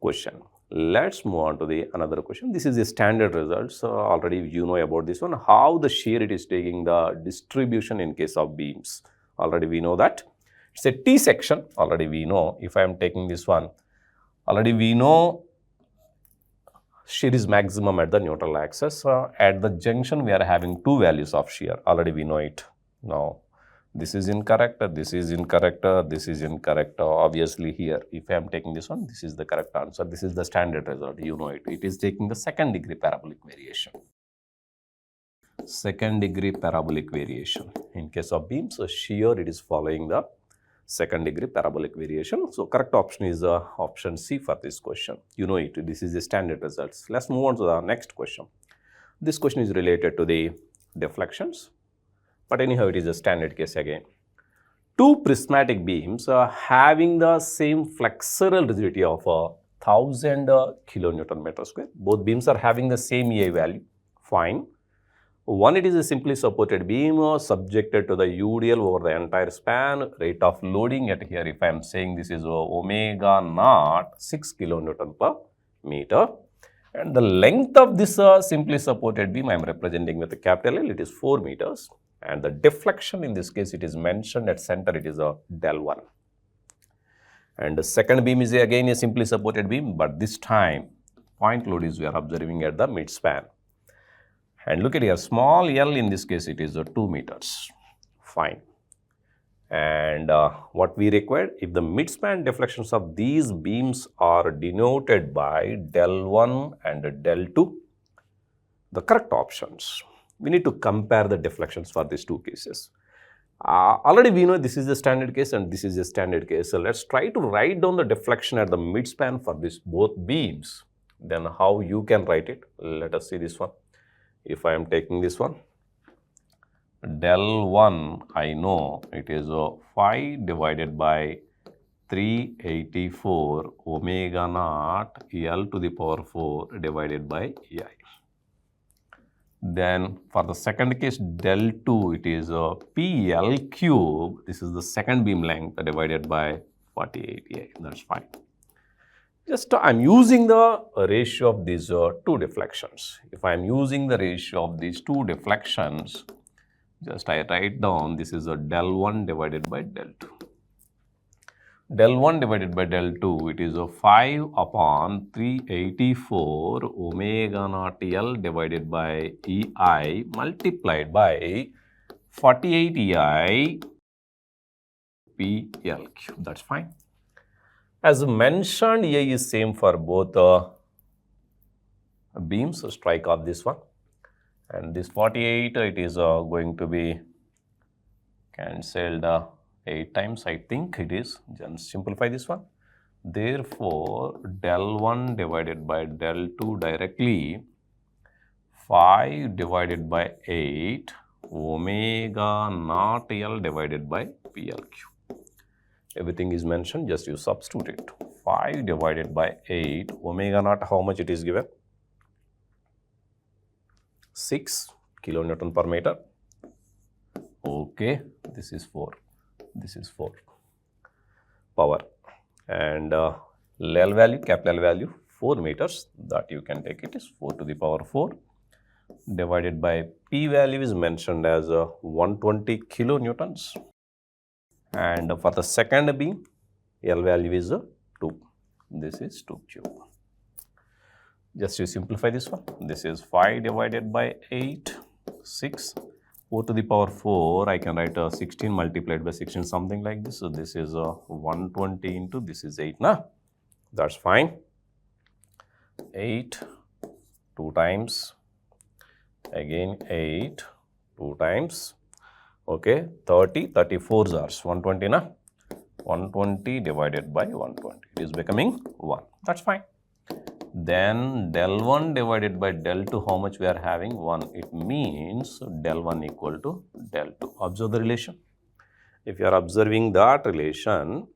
question. Let's move on to the another question. This is the standard results. Already you know about this one. How the shear it is taking the distribution in case of beams. Already we know that. It's a T section. Already we know. If I am taking this one, already we know shear is maximum at the neutral axis. At the junction we are having two values of shear. Already we know it. Now this is incorrect, this is incorrect, this is incorrect. Obviously here, if I am taking this one, this is the correct answer. This is the standard result, you know it. It is taking the second degree parabolic variation. second degree parabolic variation. In case of beams, shear, it is following the second degree parabolic variation. So correct option is option C for this question. You know it, this is the standard results. Let's move on to the next question. This question is related to the deflections, but anyhow it is a standard case again. Two prismatic beams having the same flexural rigidity of 1000 kilonewton meter square. Both beams are having the same EI value. Fine. One, it is a simply supported beam subjected to the UDL over the entire span. Rate of loading at here, if I am saying this is omega naught 6 kilonewton per meter. And the length of this simply supported beam I am representing with a capital L, it is 4 meters. And the deflection in this case, it is mentioned at center, it is a del 1. And the second beam is again a simply supported beam, but this time point load is we are observing at the mid span. And look at here, small L in this case, it is 2 meters. Fine. And what we required, if the midspan deflections of these beams are denoted by del 1 and del 2, the correct options, we need to compare the deflections for these two cases. Already we know this is the standard case and this is the standard case. So let's try to write down the deflection at the midspan for these both beams. Then how you can write it? Let us see this one. If I am taking this one, del 1, I know it is 5 divided by 384 omega naught L to the power 4 divided by EI. Then for the second case, del 2, it is PL cube. This is the second beam length divided by 48 EI. That's fine. Just I am using the ratio of these two deflections. If I am using the ratio of these two deflections, just I write down this is a del 1 divided by del 2. Del 1 divided by del 2, it is a 5 upon 384 omega naught L divided by EI multiplied by 48 EI PL cube. That's fine. As mentioned, EI is same for both beams. So strike off this one. And this 48, it is going to be cancelled 8 times, I think it is. Just simplify this one. Therefore, del 1 divided by del 2 directly 5 divided by 8 omega naught L divided by PL cube. Everything is mentioned, just you substitute it. 5 divided by 8 omega naught, how much it is given? 6 kilonewton per meter. Okay, this is 4. This is 4 power. And L value, capital L value, 4 meters. That you can take it is 4 to the power 4 divided by P value is mentioned as 120 kilonewtons. And for the second beam, L value is 2. This is 2 cube. Just you simplify this one. This is 5 divided by 8, 6. 4 to the power 4, I can write 16 multiplied by 16, something like this. So this is 120 into this is 8. Nah? That's fine. 8, 2 times. Again 8, 2 times. Okay, 30, 34 hours, 120 na? 120 divided by 120, it is becoming 1, that's fine. Then del 1 divided by del 2, how much we are having? 1, it means del 1 equal to del 2. Observe the relation. If you are observing that relation,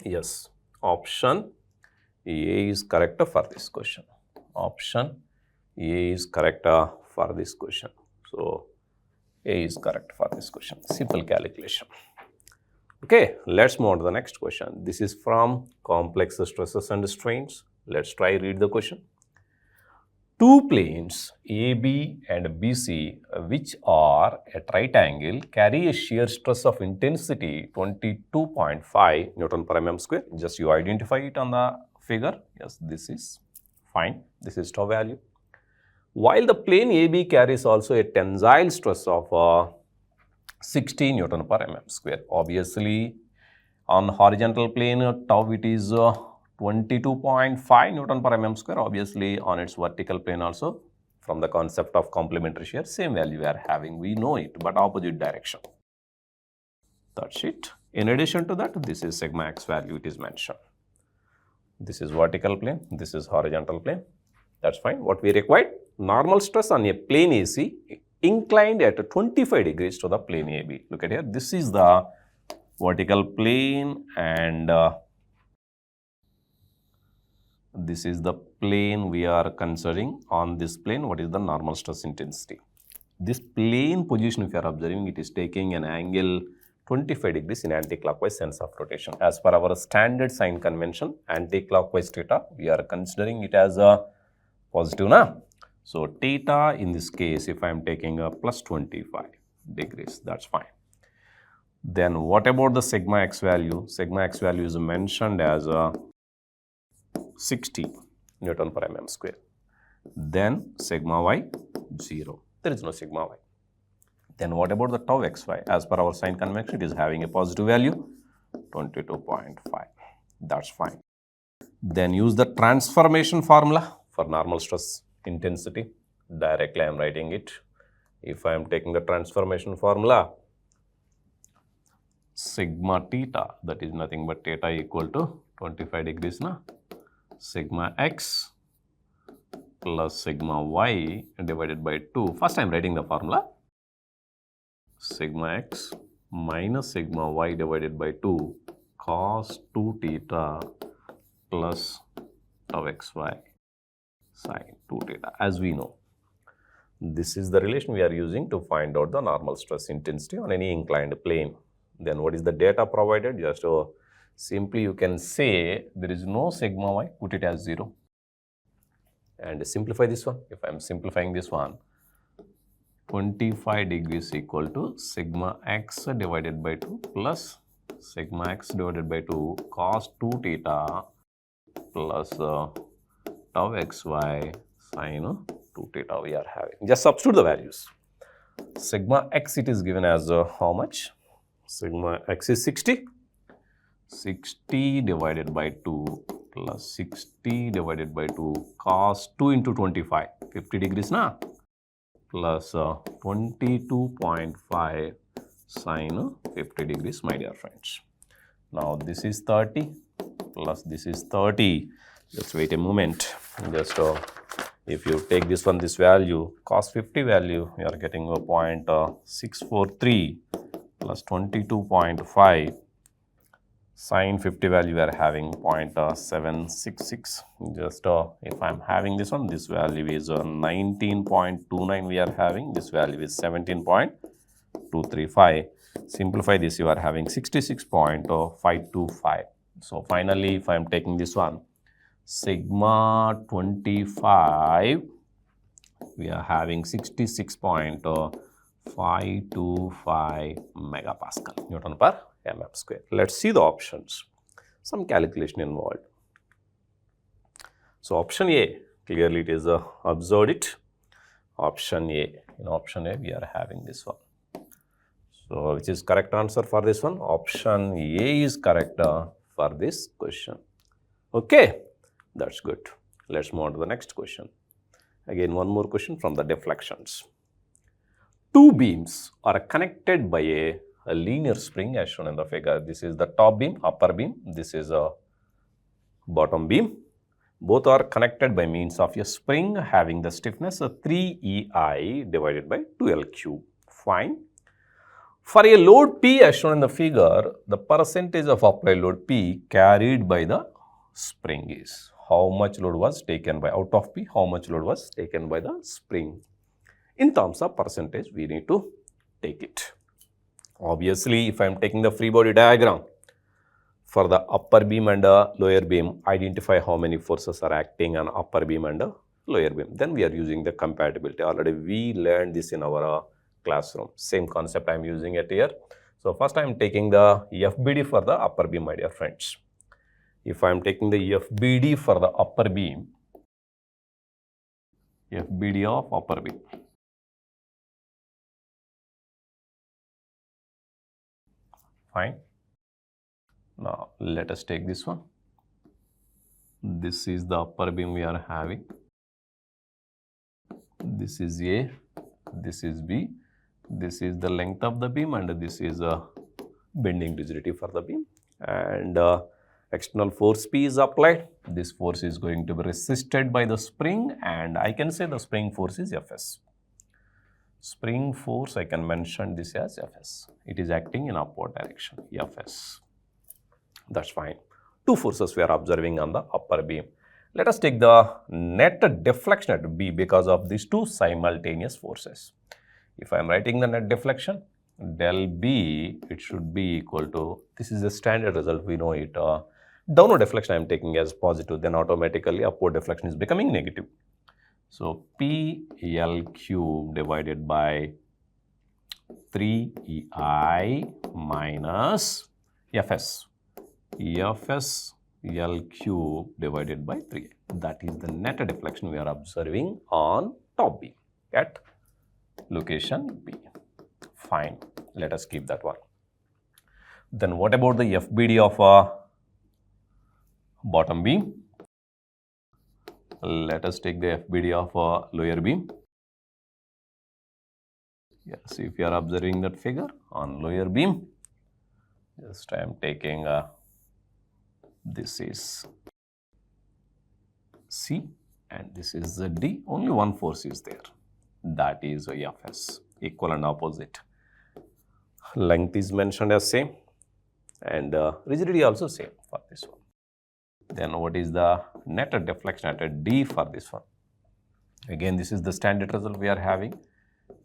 yes, option A is correct for this question. Option A is correct for this question. So, A is correct for this question. Simple calculation. Okay, let's move on to the next question. This is from complex stresses and strains. Let's try read the question. Two planes AB and BC, which are at right angle, carry a shear stress of intensity 22.5 Newton per mm square. Just you identify it on the figure. Yes, this is fine. This is tau value. While the plane AB carries also a tensile stress of 60 Newton per mm square. Obviously, on horizontal plane, tau it is 22.5 Newton per mm square. Obviously, on its vertical plane also From the concept of complementary shear, same value we are having. We know it, but opposite direction. That's it. In addition to that, this is sigma x value it is mentioned. This is vertical plane, this is horizontal plane. That's fine. What we required? Normal stress on a plane AC inclined at 25 degrees to the plane AB. Look at here. This is the vertical plane and this is the plane we are considering. On this plane, what is the normal stress intensity? This plane position, if you are observing, it is taking an angle 25 degrees in anti-clockwise sense of rotation. As per our standard sign convention, anti-clockwise theta, we are considering it as a positive, na? So, theta in this case, if I am taking a plus 25 degrees, that's fine. Then what about the sigma x value? Sigma x value is mentioned as 60 Newton per mm square. Then sigma y 0. There is no sigma y. Then what about the tau xy? As per our sign convention, it is having a positive value 22.5. That's fine. Then use the transformation formula for normal stress intensity. Directly I am writing it. If I am taking the transformation formula, sigma theta, that is nothing but theta equal to 25 degrees, na? Sigma x plus sigma y divided by 2. First I am writing the formula. Sigma x minus sigma y divided by 2 cos 2 theta plus tau xy sin 2 theta. As we know, this is the relation we are using to find out the normal stress intensity on any inclined plane. Then what is the data provided? Just simply you can say there is no sigma y, put it as 0 and simplify this one. If I am simplifying this one, 25 degrees equal to sigma x divided by 2 plus sigma x divided by 2 cos 2 theta plus tau xy sin 2 theta we are having. Just substitute the values. Sigma x it is given as how much? Sigma x is 60. 60 divided by 2 plus 60 divided by 2 cos 2 into 25, 50 degrees, na? Plus 22.5 sin 50 degrees, my dear friends. Now this is 30 plus this is 30. Just wait a moment. Just if you take this one, this value, cos 50 value, you are getting a 0.643 plus 22.5. Sin 50 value we are having 0.766. Just if I am having this one, this value is 19.29 we are having. This value is 17.235. Simplify this, you are having 66.525. So finally, if I am taking this one, sigma 25, we are having 66.525 megapascal Newton per mm square. Let's see the options. Some calculation involved. So option A, clearly it is observed it. Option A, in option A we are having this one. So which is correct answer for this one? Option A is correct for this question. Okay, that's good. Let's move on to the next question. Again, one more question from the deflections. Two beams are connected by a linear spring as shown in the figure. This is the top beam, upper beam. This is a bottom beam. Both are connected by means of a spring having the stiffness 3EI divided by 2L cube. Fine. For a load P as shown in the figure, the percentage of applied load P carried by the spring is how much load was taken by out of P, how much load was taken by the spring. In terms of percentage, we need to take it. Obviously, if I am taking the free body diagram, for the upper beam and lower beam, identify how many forces are acting on upper beam and lower beam. Then we are using the compatibility. Already we learned this in our classroom. Same concept I am using it here. So first I am taking the FBD for the upper beam, my dear friends. If I am taking the FBD for the upper beam, FBD of upper beam. Fine. Now let us take this one. This is the upper beam we are having. This is A, this is B, this is the length of the beam, and this is a bending rigidity for the beam, and external force P is applied. This force is going to be resisted by the spring, and I can say the spring force is Fs. Spring force, I can mention this as Fs. It is acting in upward direction, Fs. That's fine. Two forces we are observing on the upper beam. Let us take the net deflection at B because of these two simultaneous forces. If I am writing the net deflection, del B, it should be equal to, this is the standard result, we know it. Downward deflection I am taking as positive, then automatically upward deflection is becoming negative. So, PL cube divided by 3EI minus Fs. Fs L cube divided by 3. That is the net deflection we are observing on top beam at location B. Fine. Let us keep that one. Then what about the FBD of bottom beam? Let us take the FBD of lower beam. Yes, if you are observing that figure on lower beam, just I am taking this is C and this is the D. Only one force is there. That is Fs, equal and opposite. Length is mentioned as same and rigidity also same for this one. Then what is the net deflection at D for this one? Again, this is the standard result we are having.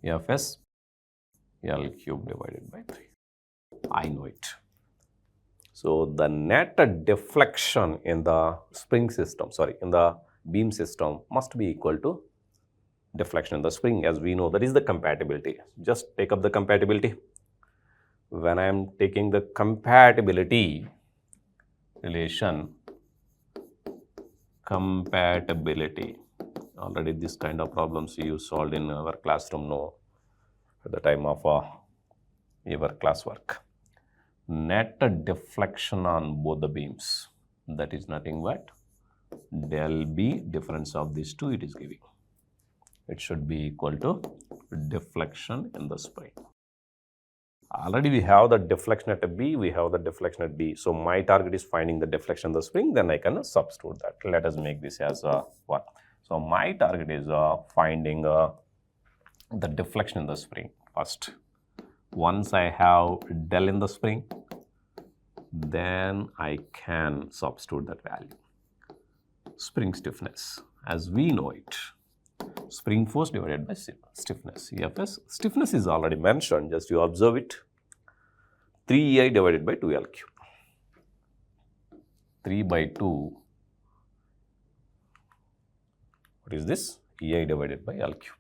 Fs L cube divided by 3. I know it. So, the net deflection in the spring system, in the beam system must be equal to deflection in the spring, as we know that is the compatibility. Just take up the compatibility. When I am taking the compatibility relation, already this kind of problems you solved in our classroom, no, at the time of your classwork. Net deflection on both the beams, that is nothing but del B, difference of these two it is giving. It should be equal to deflection in the spring. Already we have the deflection at B, we have the deflection at D. So, my target is finding the deflection in the spring, then I can substitute that. Let us make this as what? So, my target is finding the deflection in the spring first. Once I have del in the spring, then I can substitute that value. Spring stiffness, as we know it, spring force divided by stiffness. Fs, stiffness is already mentioned, just you observe it. 3EI divided by 2L cube. 3 by 2, what is this? EI divided by L cube.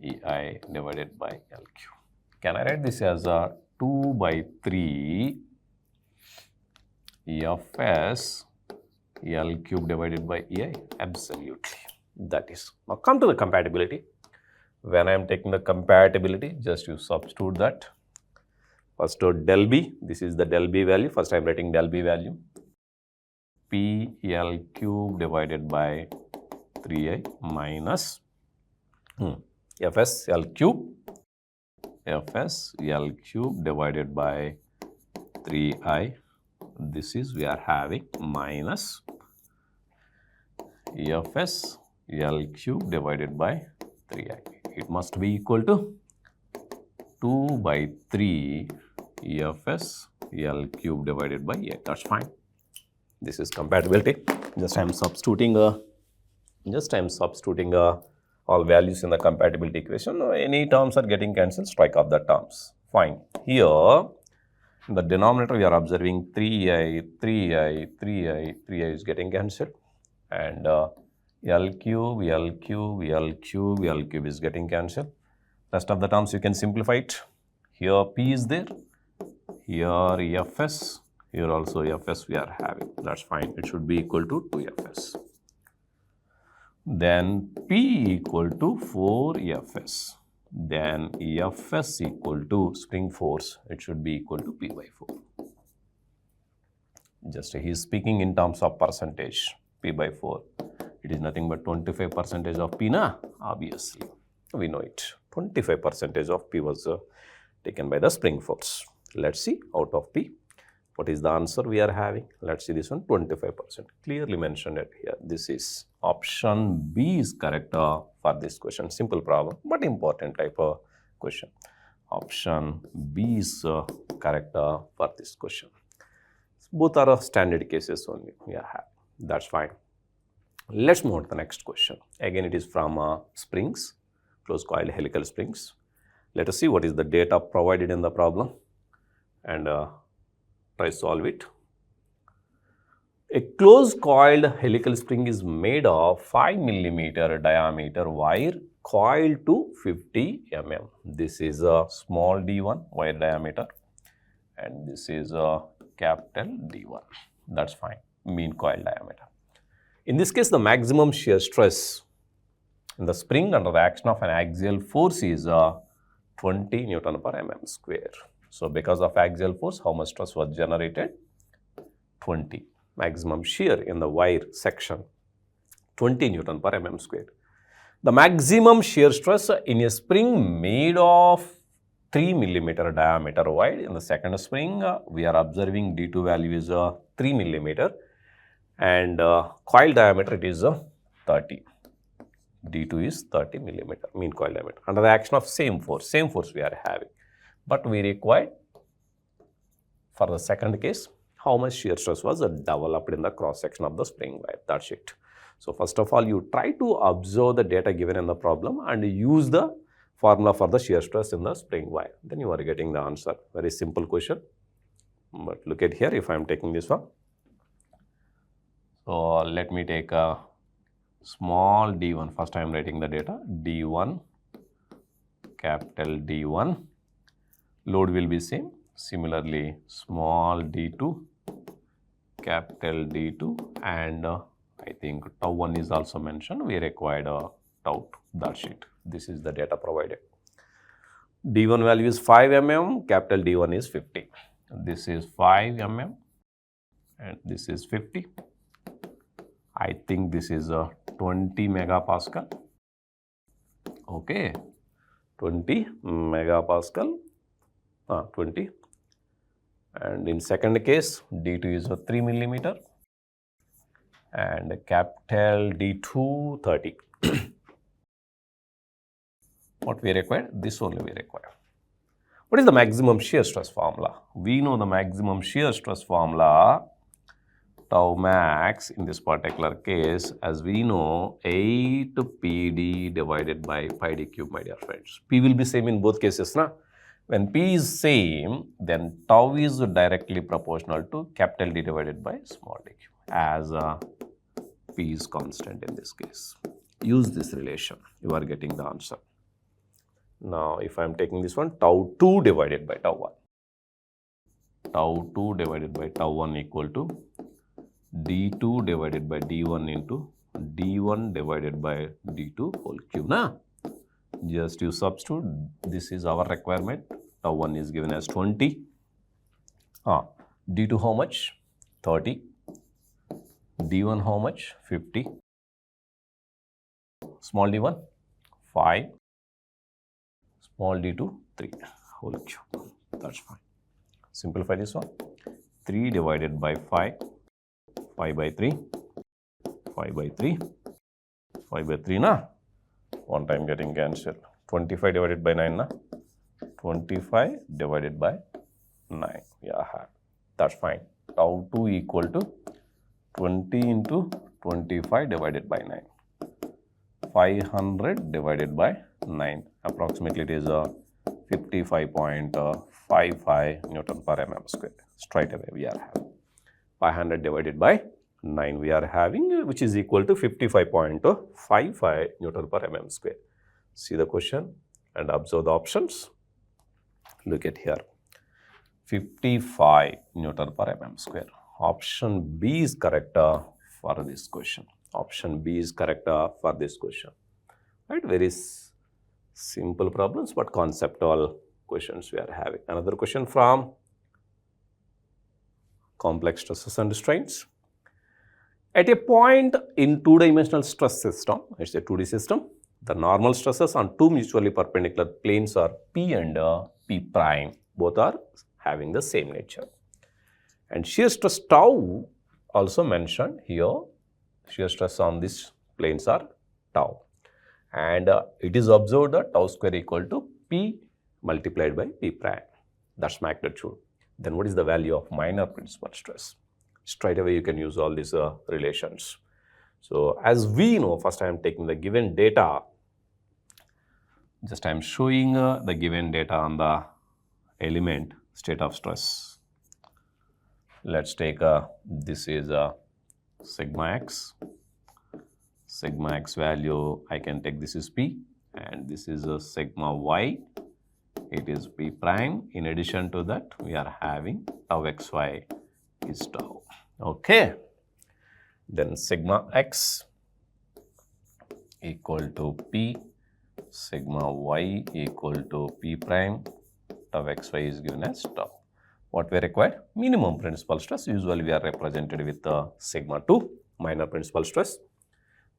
EI divided by L cube. Can I write this as 2 by 3 Fs L cube divided by EI? Absolutely. That is. Now come to the compatibility. When I am taking the compatibility, just you substitute that. First del B, this is the del B value. First I am writing del B value. PL cube divided by 3I minus Fs L cube. Fs L cube divided by 3I. This is we are having minus Fs L cube divided by 3I. It must be equal to 2 by 3 Fs L cube divided by 8. That's fine. This is compatibility. Just I am substituting all values in the compatibility equation. Any terms are getting cancelled, strike off the terms. Fine. Here, in the denominator we are observing 3i is getting cancelled, and L cube is getting cancelled. Rest of the terms you can simplify it. Here P is there, here Fs, here also Fs we are having. That's fine. It should be equal to 2Fs. Then P equal to 4Fs. Then Fs equal to spring force. It should be equal to P by 4. Just he is speaking in terms of percentage. P by 4. It is nothing but 25% of P, na? Obviously, we know it. 25% of P was taken by the spring force. Let's see out of P, what is the answer we are having? Let's see this one, 25%. Clearly mentioned it here. This is option B is correct for this question. Simple problem, but important type of question. Option B is correct for this question. Both are standard cases only. Yeah, that's fine. Let's move on to the next question. Again, it is from springs, closed coil helical springs. Let us see what is the data provided in the problem and try to solve it. A closed coiled helical spring is made of 5 mm diameter wire coiled to 50 mm. This is a small d1 wire diameter and this is a capital D1. That's fine, mean coil diameter. In this case, the maximum shear stress in the spring under the action of an axial force is 20 Newton per mm square. So, because of axial force, how much stress was generated? 20. Maximum shear in the wire section, 20 Newton per mm square. The maximum shear stress in a spring made of 3 mm diameter wide. In the second spring, we are observing D2 value is 3 mm and coil diameter it is 30. D2 is 30 mm mean coil diameter under the action of same force we are having. But we required for the second case, how much shear stress was developed in the cross section of the spring wire. That's it. So, first of all, you try to observe the data given in the problem and use the formula for the shear stress in the spring wire. Then you are getting the answer. Very simple question. But look at here, if I am taking this one. So, let me take a small d1. First I am writing the data. D1, capital D1. Load will be same. Similarly, small d2, capital D2 and I think tau 1 is also mentioned. We required a tau 2. That's it. This is the data provided. D1 value is 5 mm, capital D1 is 50. This is 5 mm and this is 50. I think this is a 20 megapascal. Okay, 20 megapascal. 20. And in second case, D2 is a 3 millimeter and capital D2 30. What we require? This only we require. What is the maximum shear stress formula? We know the maximum shear stress formula, tau max in this particular case, as we know 8 PD divided by pi d cube, my dear friends. P will be same in both cases, na? When P is same, then tau is directly proportional to capital D divided by small d cube, as P is constant in this case. Use this relation, you are getting the answer. Now, if I am taking this one, tau 2 divided by tau 1. Tau 2 divided by tau 1 equal to D2 divided by D1 into D1 divided by D2 whole cube. Na? Just you substitute, this is our requirement. Tau 1 is given as 20. D2 how much? 30. D1 how much? 50. Small d1, 5. Small d2, 3 whole cube. That's fine. Simplify this one. 3 divided by 5, 5 by 3, 5 by 3, 5 by 3, na? One time getting cancelled. 25 divided by 9, na? 25 divided by 9. Yeah, that's fine. Tau 2 equal to 20 into 25 divided by 9. 500 divided by 9. Approximately it is 55.55 Newton per mm square. Straight away we are having 500 divided by 9 we are having, which is equal to 55.55 Newton per mm square. See the question and observe the options. Look at here, 55 Newton per mm square. Option B is correct for this question. Option B is correct for this question. Right? Very simple problems, but conceptual questions we are having. Another question from complex stresses and strains. At a point in two-dimensional stress system, it's a 2D system, the normal stresses on two mutually perpendicular planes are P and P prime. Both are having the same nature. And shear stress tau also mentioned here. Shear stress on these planes are tau. And it is observed that tau square equal to P multiplied by P prime. That's magnitude. Then what is the value of minor principal stress? Straight away you can use all these relations. So as we know, first I am taking the given data. Just I am showing the given data on the element state of stress. Let's take this is sigma x. Sigma x value I can take, this is P, and this is a sigma y. It is P prime. In addition to that, we are having tau xy is tau. Okay. Then sigma x equal to P, sigma y equal to P prime, tau xy is given as tau. What we require? Minimum principal stress. Usually we are represented with sigma 2, minor principal stress.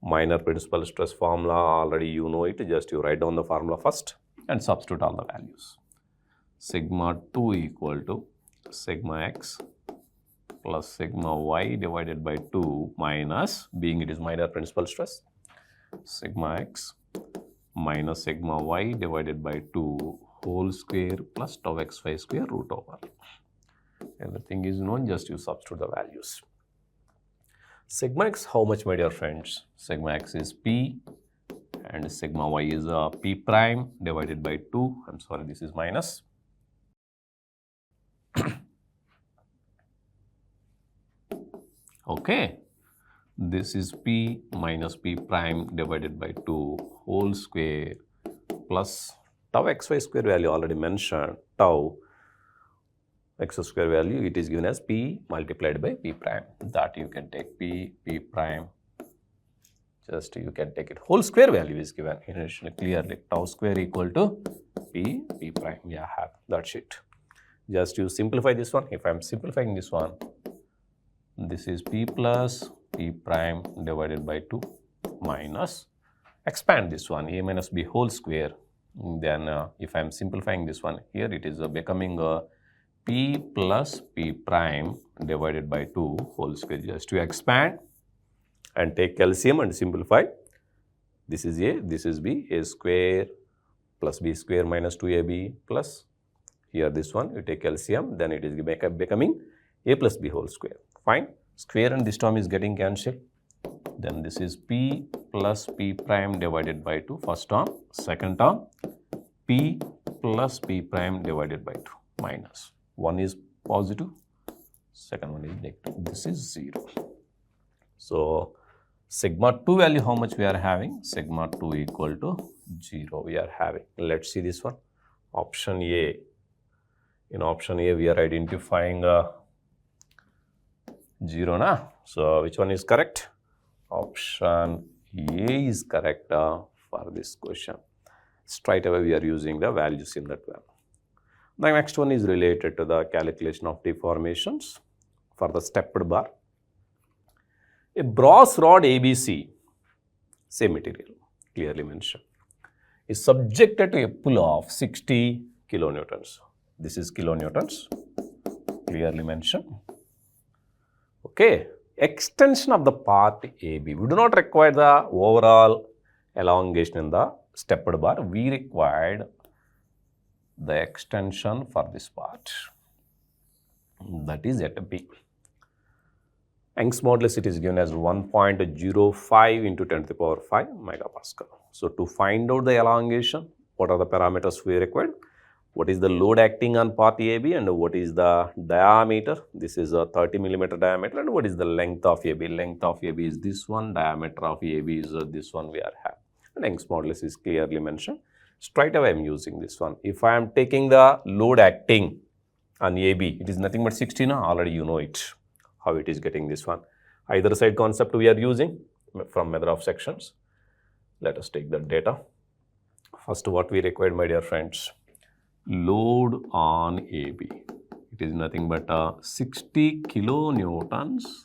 Minor principal stress formula, already you know it, just you write down the formula first and substitute all the values. Sigma 2 equal to sigma x plus sigma y divided by 2 minus, being it is minor principal stress, sigma x minus sigma y divided by 2 whole square plus tau xy square root over. Everything is known, just you substitute the values. Sigma x, how much, my dear friends? Sigma x is P and sigma y is P prime divided by 2. I'm sorry, this is minus. Okay, this is P minus P prime divided by 2 whole square plus tau xy square value already mentioned, tau x square value, it is given as P multiplied by P prime. That you can take P prime, just you can take it. Whole square value is given initially clearly. Tau square equal to P prime. Yeah, have. That's it. Just you simplify this one. If I am simplifying this one, this is P plus P prime divided by 2 minus, expand this one, A minus B whole square. Then if I am simplifying this one, here it is becoming P plus P prime divided by 2 whole square. Just to expand and take LCM and simplify. This is A, this is B, A square plus B square minus 2AB plus, here this one, you take LCM, then it is becoming A plus B whole square. Fine. Square and this term is getting cancelled. Then this is P plus P prime divided by 2, first term. Second term, P plus P prime divided by 2 minus. One is positive, second one is negative. This is 0. So, sigma 2 value, how much we are having? Sigma 2 equal to 0 we are having. Let's see this one. Option A. In option A, we are identifying 0 na. So, which one is correct? Option A is correct for this question. Straight away, we are using the values in that one. The next one is related to the calculation of deformations for the stepped bar. A brass rod ABC, same material, clearly mentioned, is subjected to a pull of 60 kilonewtons. This is kilonewtons, clearly mentioned. Okay, extension of the part AB. We do not require the overall elongation in the stepped bar. We required the extension for this part, that is at B. Young's modulus, it is given as 1.05 into 10 to the power 5 megapascal. So, to find out the elongation, what are the parameters we required? What is the load acting on part AB and what is the diameter? This is a 30 millimeter diameter, and what is the length of AB? Length of AB is this one, diameter of AB is this one we are having. And Young's modulus is clearly mentioned. Straight away I am using this one. If I am taking the load acting on AB, it is nothing but 60 now, already you know it, how it is getting this one. Either side concept we are using from method of sections. Let us take the data. First, what we required, my dear friends, load on AB. It is nothing but 60 kilonewtons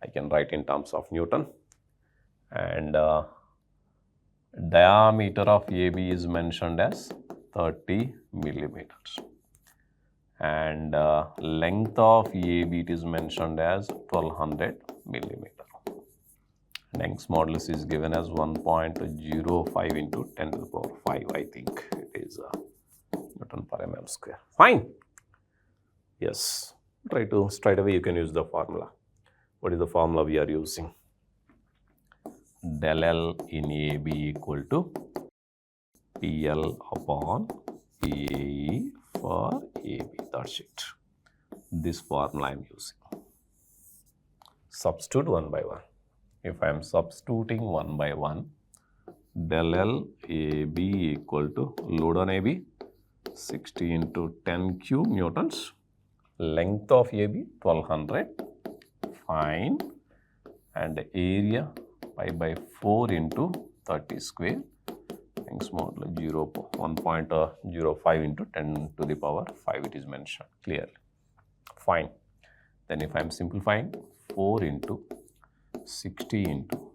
I can write in terms of Newton. And diameter of AB is mentioned as 30 millimeters. And length of AB it is mentioned as 1200 millimeter. And Young's modulus is given as 1.05 into 10 to the power 5, I think it is Newton per mm square. Fine. Yes. Try to straight away you can use the formula. What is the formula we are using? Del L in AB equal to PL upon PAE for AB. That's it. This formula I am using. Substitute one by one. If I am substituting one by one, del L AB equal to load on AB 60 into 10 cube newtons. Length of AB 1200. Fine. And area pi by 4 into 30 square. Young's modulus 1.05 into 10 to the power 5 it is mentioned clearly. Fine. Then if I am simplifying 4 into 60 into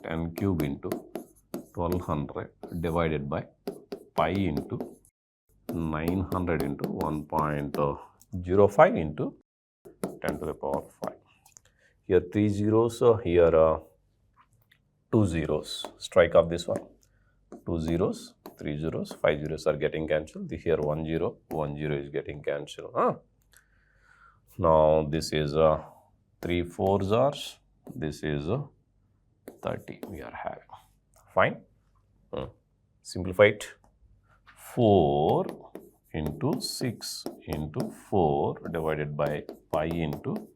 10 cube into 1200 divided by pi into 900 into 1.05 into 10 to the power 5. Here 3 zeros, here 2 zeros. Strike off this one. 2 zeros, 3 zeros, 5 zeros are getting cancelled. Here 1 0, 1 0 is getting cancelled. Now this is 3 4s are, this is 30 we are having. Fine. Simplify it. 4 into 6 into 4 divided by pi into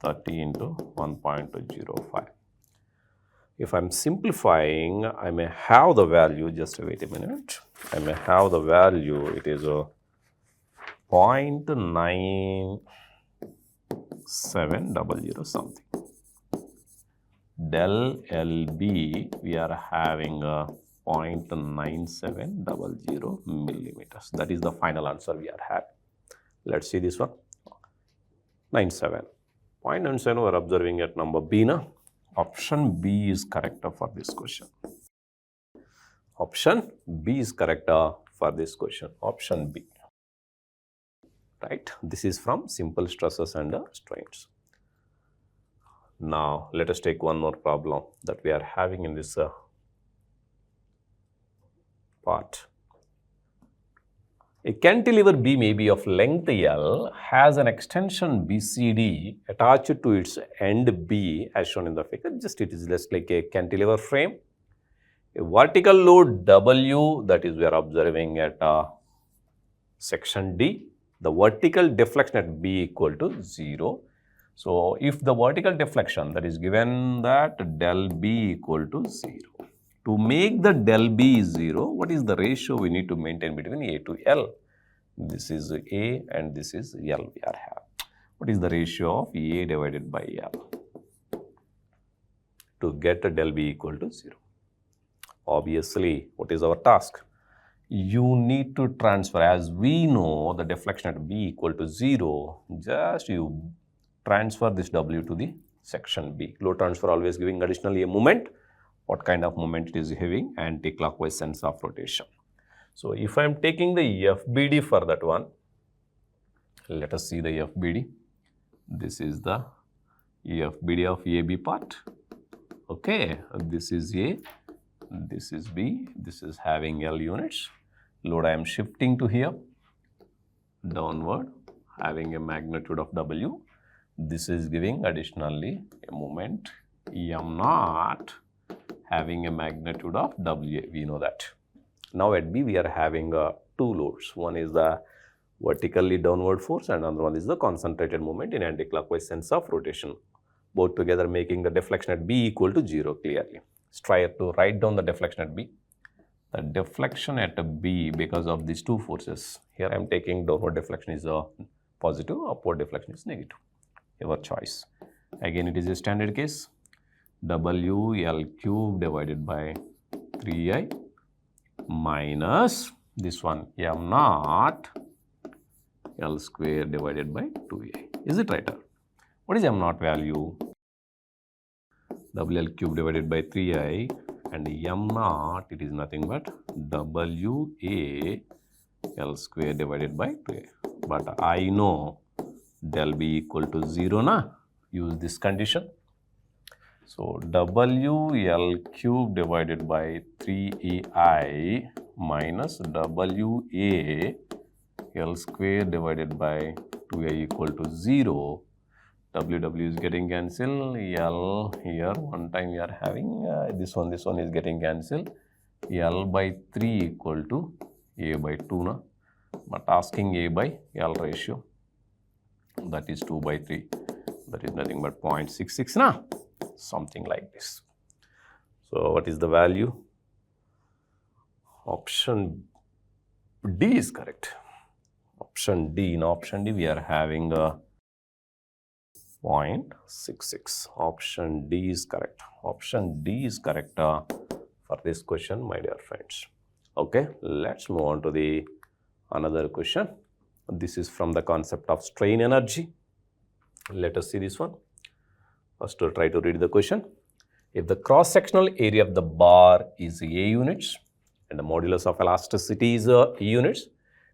30 into 1.05. If I am simplifying, I may have the value, just wait a minute, I may have the value, it is a 0.9700 something. Del LB, we are having a 0.9700 millimeters. That is the final answer we are having. Let's see this one. 97. 0.97 we are observing at number B na. Option B is correct for this question. Option B is correct for this question. Option B. Right. This is from simple stresses and strains. Now, let us take one more problem that we are having in this part. A cantilever beam AB of length L has an extension BCD attached to its end B as shown in the figure. Just it is just like a cantilever frame. A vertical load W, that is we are observing at section D. The vertical deflection at B equal to 0. So, if the vertical deflection, that is given that del B equal to 0. To make the del B 0, what is the ratio we need to maintain between A to L? This is A and this is L we are having. What is the ratio of A divided by L? To get a del B equal to 0. Obviously, what is our task? You need to transfer, as we know the deflection at B equal to 0, just you transfer this W to the section B. Load transfer always giving additionally a moment. What kind of moment it is having? Anti-clockwise sense of rotation. So, if I am taking the FBD for that one, let us see the FBD. This is the FBD of AB part. Okay, this is A, this is B, this is having L units. Load I am shifting to here, downward, having a magnitude of W. This is giving additionally a moment M0 having a magnitude of WA, we know that. Now at B we are having two loads. One is the vertically downward force and another one is the concentrated moment in anti-clockwise sense of rotation. Both together making the deflection at B equal to 0 clearly. Let's try to write down the deflection at B. The deflection at B because of these two forces. Here I am taking downward deflection is positive, upward deflection is negative. Your choice. Again it is a standard case. WL cube divided by 3I minus this one M0 L square divided by 2A. Is it right? What is M0 value? WL cube divided by 3I, and M naught, it is nothing but WA L square divided by 2A. But I know del B equal to 0 na, use this condition. So WL cube divided by 3EI minus WA L square divided by 2A equal to 0. W is getting cancelled. L here one time we are having this one is getting cancelled. L by 3 equal to A by 2 na, but asking A by L ratio, that is 2 by 3, that is nothing but 0.66 na, something like this. So what is the value? Option D is correct. Option D. In option D we are having a 0.66. Option D is correct. Option D is correct for this question, my dear friends. Okay, let's move on to the another question. This is from the concept of strain energy. Let us see this one. First, we'll try to read the question. If the cross-sectional area of the bar is A units and the modulus of elasticity is units,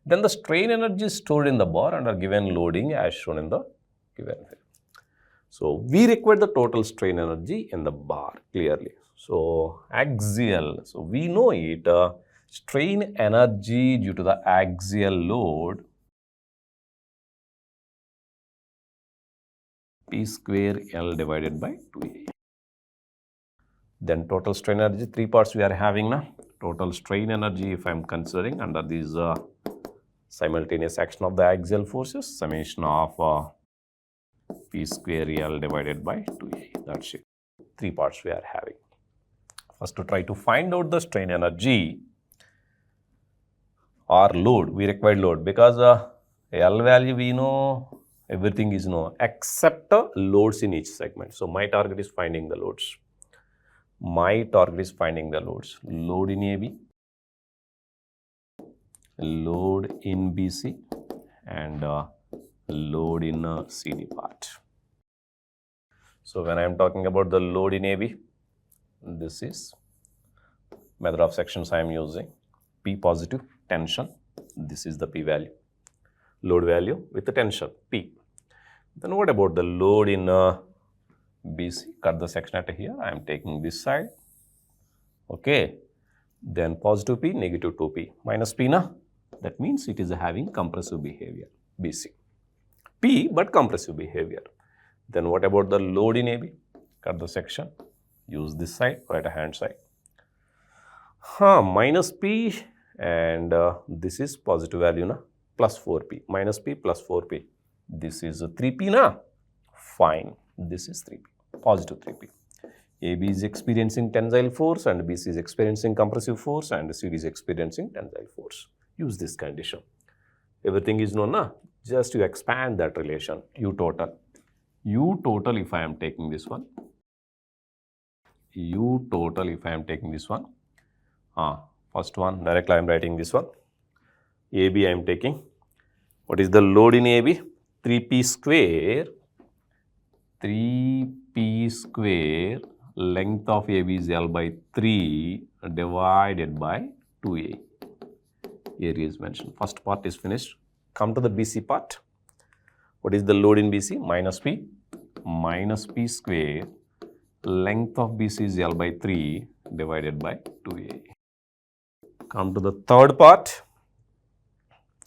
then the strain energy is stored in the bar under given loading as shown in the given figure. So we require the total strain energy in the bar clearly. So axial, so we know it, strain energy due to the axial load P square L divided by 2A. Then total strain energy, three parts we are having now. Total strain energy, if I am considering under these simultaneous action of the axial forces, summation of P square L divided by 2A. That's it. Three parts we are having. First, to try to find out the strain energy or load, we require load because L value we know, everything is known except loads in each segment. So my target is finding the loads. My target is finding the loads. Load in AB, load in BC, and load in CD part. So when I am talking about the load in AB, this is method of sections I am using. P positive, tension. This is the P value. Load value with the tension, P. Then what about the load in BC? Cut the section at here. I am taking this side. Okay. Then positive P, negative 2P. Minus P na? That means it is having compressive behavior, BC. P but compressive behavior. Then what about the load in AB? Cut the section. Use this side, right hand side. Minus P and this is positive value na? Plus 4P. Minus P plus 4P. This is 3P na? Fine. This is 3P. Positive 3P. AB is experiencing tensile force and BC is experiencing compressive force and CD is experiencing tensile force. Use this condition. Everything is known na? Just to expand that relation. U total. U total if I am taking this one. U total if I am taking this one. First one, directly I am writing this one. AB I am taking. What is the load in AB? 3P square. 3P square. Length of AB is L by 3 divided by 2A. Area is mentioned. First part is finished. Come to the BC part. What is the load in BC? Minus P. Minus P square. Length of BC is L by 3 divided by 2A. Come to the third part.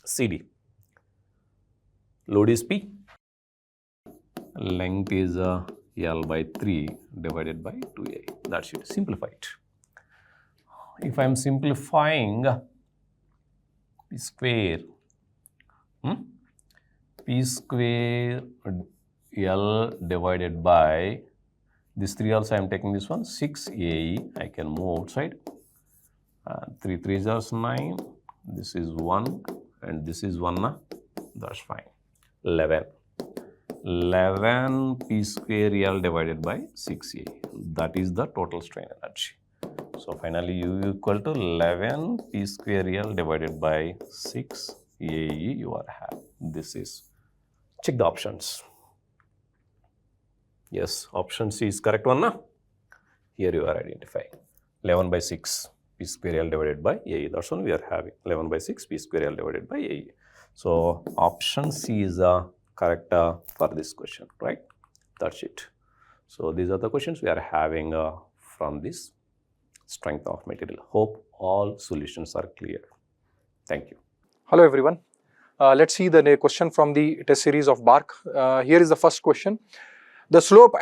CD. Load is P. Length is L by 3 divided by 2A. That's it. Simplify it. If I am simplifying P square, P square L divided by this 3 also I am taking this one 6AE. I can move outside. 3 3s are 9. This is 1 and this is 1 na? That's fine. 11. 11 P square L divided by 6A. That is the total strain energy. So finally U equal to 11 P square L divided by 6AE you are having. This is, check the options. Yes, option C is correct one na? Here you are identifying 11 by 6 p square L divided by AE. That's one we are having 11 by 6 p square L divided by AE. So option C is the correct for this question, right? That's it. So these are the questions we are having from this strength of material. Hope all solutions are clear. Thank you. Hello everyone. Let's see the question from the test series of BARC. Here is the first question. The slope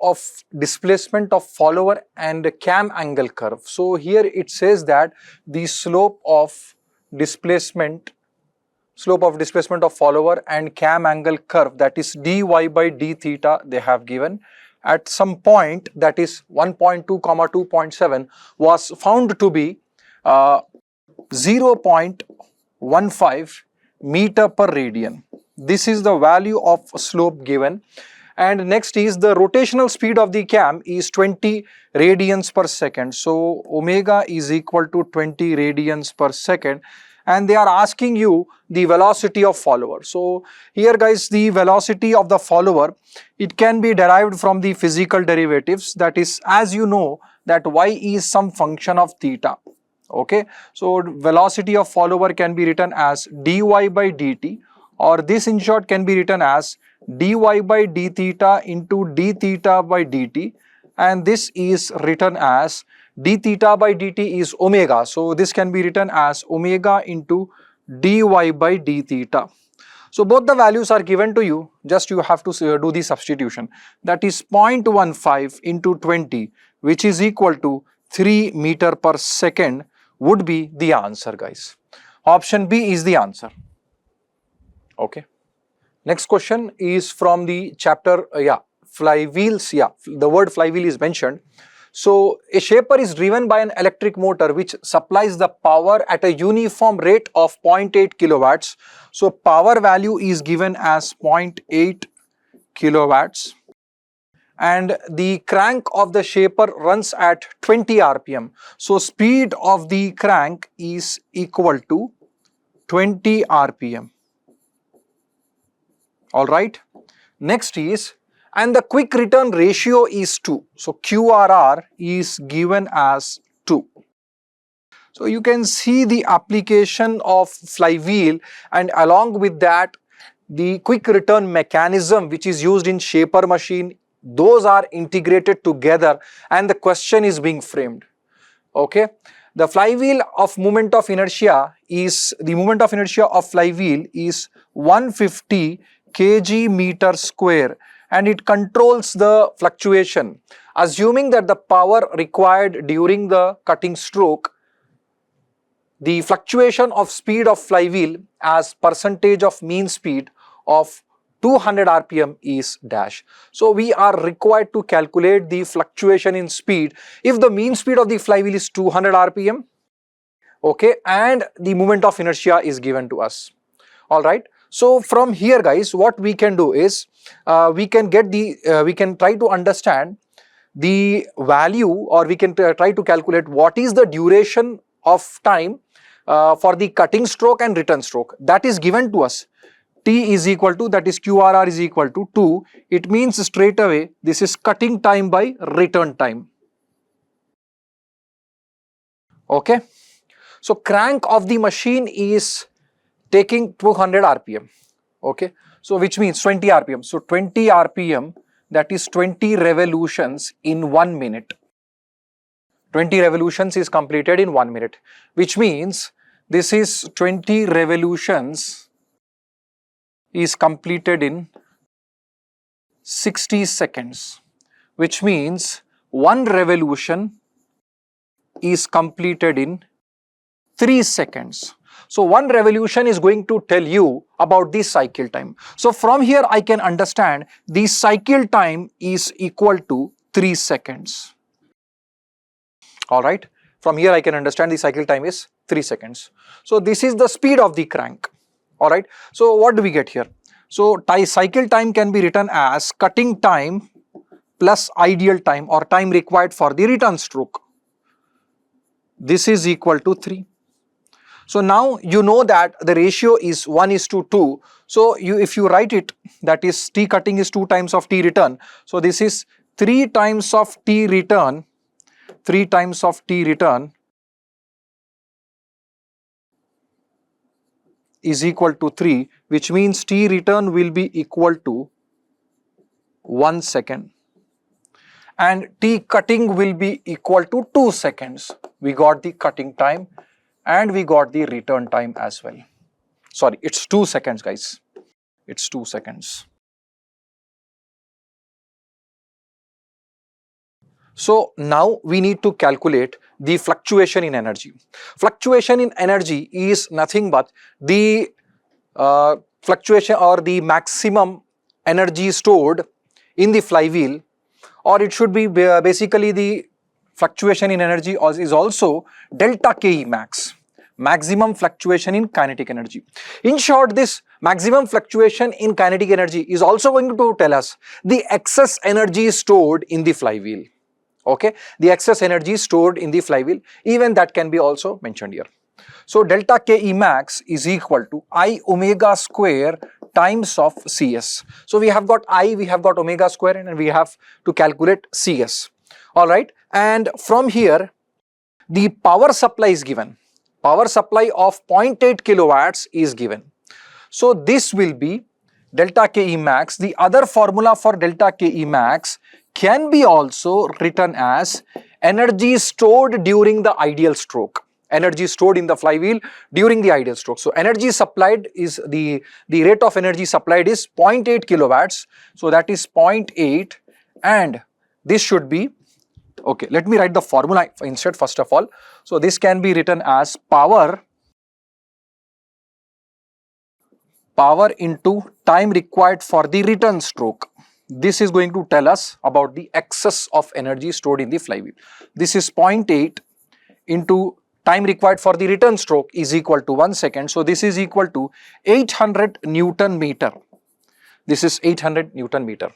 of displacement of follower and cam angle curve. So here it says that the slope of displacement of follower and cam angle curve, that is dy by d theta, they have given at some point, that is 1.2, 2.7, was found to be 0.15 meter per radian. This is the value of slope given. And next is the rotational speed of the cam is 20 radians per second. So omega is equal to 20 radians per second. And they are asking you the velocity of follower. So here guys, the velocity of the follower, it can be derived from the physical derivatives. That is, as you know, that y is some function of theta. Okay, so velocity of follower can be written as dy by dt, or this in short can be written as dy by d theta into d theta by dt, and this is written as d theta by dt is omega, so this can be written as omega into dy by d theta. So both the values are given to you, just you have to do the substitution. That is 0.15 into 20, which is equal to 3 meter per second would be the answer, guys. Option B is the answer. Okay. Next question is from the chapter, flywheels. The word flywheel is mentioned. So a shaper is driven by an electric motor which supplies the power at a uniform rate of 0.8 kilowatts. So power value is given as 0.8 kilowatts. And the crank of the shaper runs at 20 rpm. So speed of the crank is equal to 20 rpm. Alright. Next is, and the quick return ratio is 2. So QRR is given as 2. So you can see the application of flywheel, and along with that the quick return mechanism which is used in shaper machine, those are integrated together and the question is being framed. Okay. The flywheel of moment of inertia is, the moment of inertia of flywheel is 150 kg meter square, and it controls the fluctuation. Assuming that the power required during the cutting stroke, the fluctuation of speed of flywheel as percentage of mean speed of 200 rpm is dash. So we are required to calculate the fluctuation in speed if the mean speed of the flywheel is 200 rpm, okay, and the moment of inertia is given to us. Alright. So from here guys, what we can do is we can try to understand the value, or we can try to calculate what is the duration of time for the cutting stroke and return stroke. That is given to us. T is equal to, that is QRR is equal to 2. It means straight away this is cutting time by return time. Okay. So crank of the machine is taking 200 rpm. Okay. So which means 20 rpm. So 20 rpm, that is 20 revolutions in 1 minute. 20 revolutions is completed in 1 minute, which means this is 20 revolutions is completed in 60 seconds, which means 1 revolution is completed in 3 seconds. So 1 revolution is going to tell you about the cycle time. So from here I can understand the cycle time is equal to 3 seconds. Alright, from here I can understand the cycle time is 3 seconds. So this is the speed of the crank. Alright, so what do we get here? So cycle time can be written as cutting time plus ideal time, or time required for the return stroke. This is equal to 3. So now you know that the ratio is 1:2. So if you write it, that is T cutting is 2 times of T return. So this is 3 times of T return 3 times of T return is equal to 3, which means T return will be equal to 1 second. And T cutting will be equal to 2 seconds. We got the cutting time and we got the return time as well. Sorry, it's 2 seconds, guys. It's 2 seconds. So now we need to calculate the fluctuation in energy. Fluctuation in energy is nothing but the fluctuation or the maximum energy stored in the flywheel, or it should be basically the fluctuation in energy is also delta Ke max, maximum fluctuation in kinetic energy. In short, this maximum fluctuation in kinetic energy is also going to tell us the excess energy stored in the flywheel. Okay, the excess energy stored in the flywheel, even that can be also mentioned here. So delta Ke max is equal to I omega square times of Cs. So we have got I, we have got omega square, and we have to calculate Cs. Alright, and from here the power supply is given. Power supply of 0.8 kilowatts is given. So this will be delta Ke max. The other formula for delta Ke max can be also written as energy stored during the ideal stroke. Energy stored in the flywheel during the ideal stroke. So energy supplied is the rate of energy supplied is 0.8 kilowatts. So that is 0.8, and this should be, okay, let me write the formula instead first of all. So this can be written as power into time required for the return stroke. This is going to tell us about the excess of energy stored in the flywheel. This is 0.8 into time required for the return stroke is equal to 1 second. So this is equal to 800 Newton meter. This is 800 Newton meter.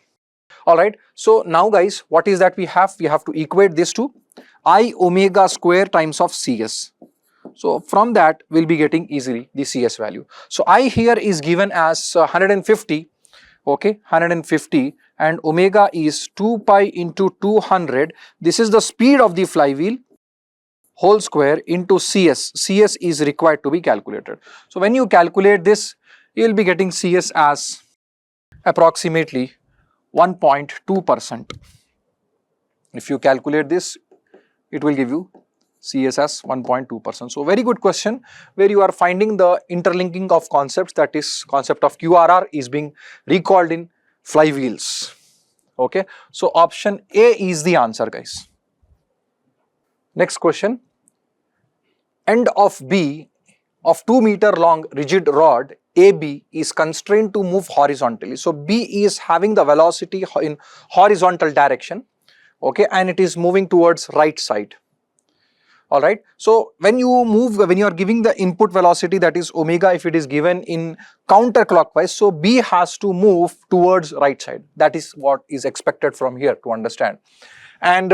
Alright, so now guys, what is that we have? We have to equate this to I omega square times of Cs. So from that we'll be getting easily the Cs value. So I here is given as 150, okay, 150, and omega is 2 pi into 200. This is the speed of the flywheel whole square into Cs. Cs is required to be calculated. So when you calculate this, you will be getting Cs as approximately 1.2%. If you calculate this, it will give you CS as 1.2%. So very good question, where you are finding the interlinking of concepts, that is concept of QRR is being recalled in flywheels. Okay, so option A is the answer, guys. Next question. End of B of 2 meter long rigid rod AB is constrained to move horizontally. So B is having the velocity in horizontal direction, okay, and it is moving towards right side. Alright, so when you move, when you are giving the input velocity, that is omega, if it is given in counterclockwise, so B has to move towards right side. That is what is expected from here to understand. And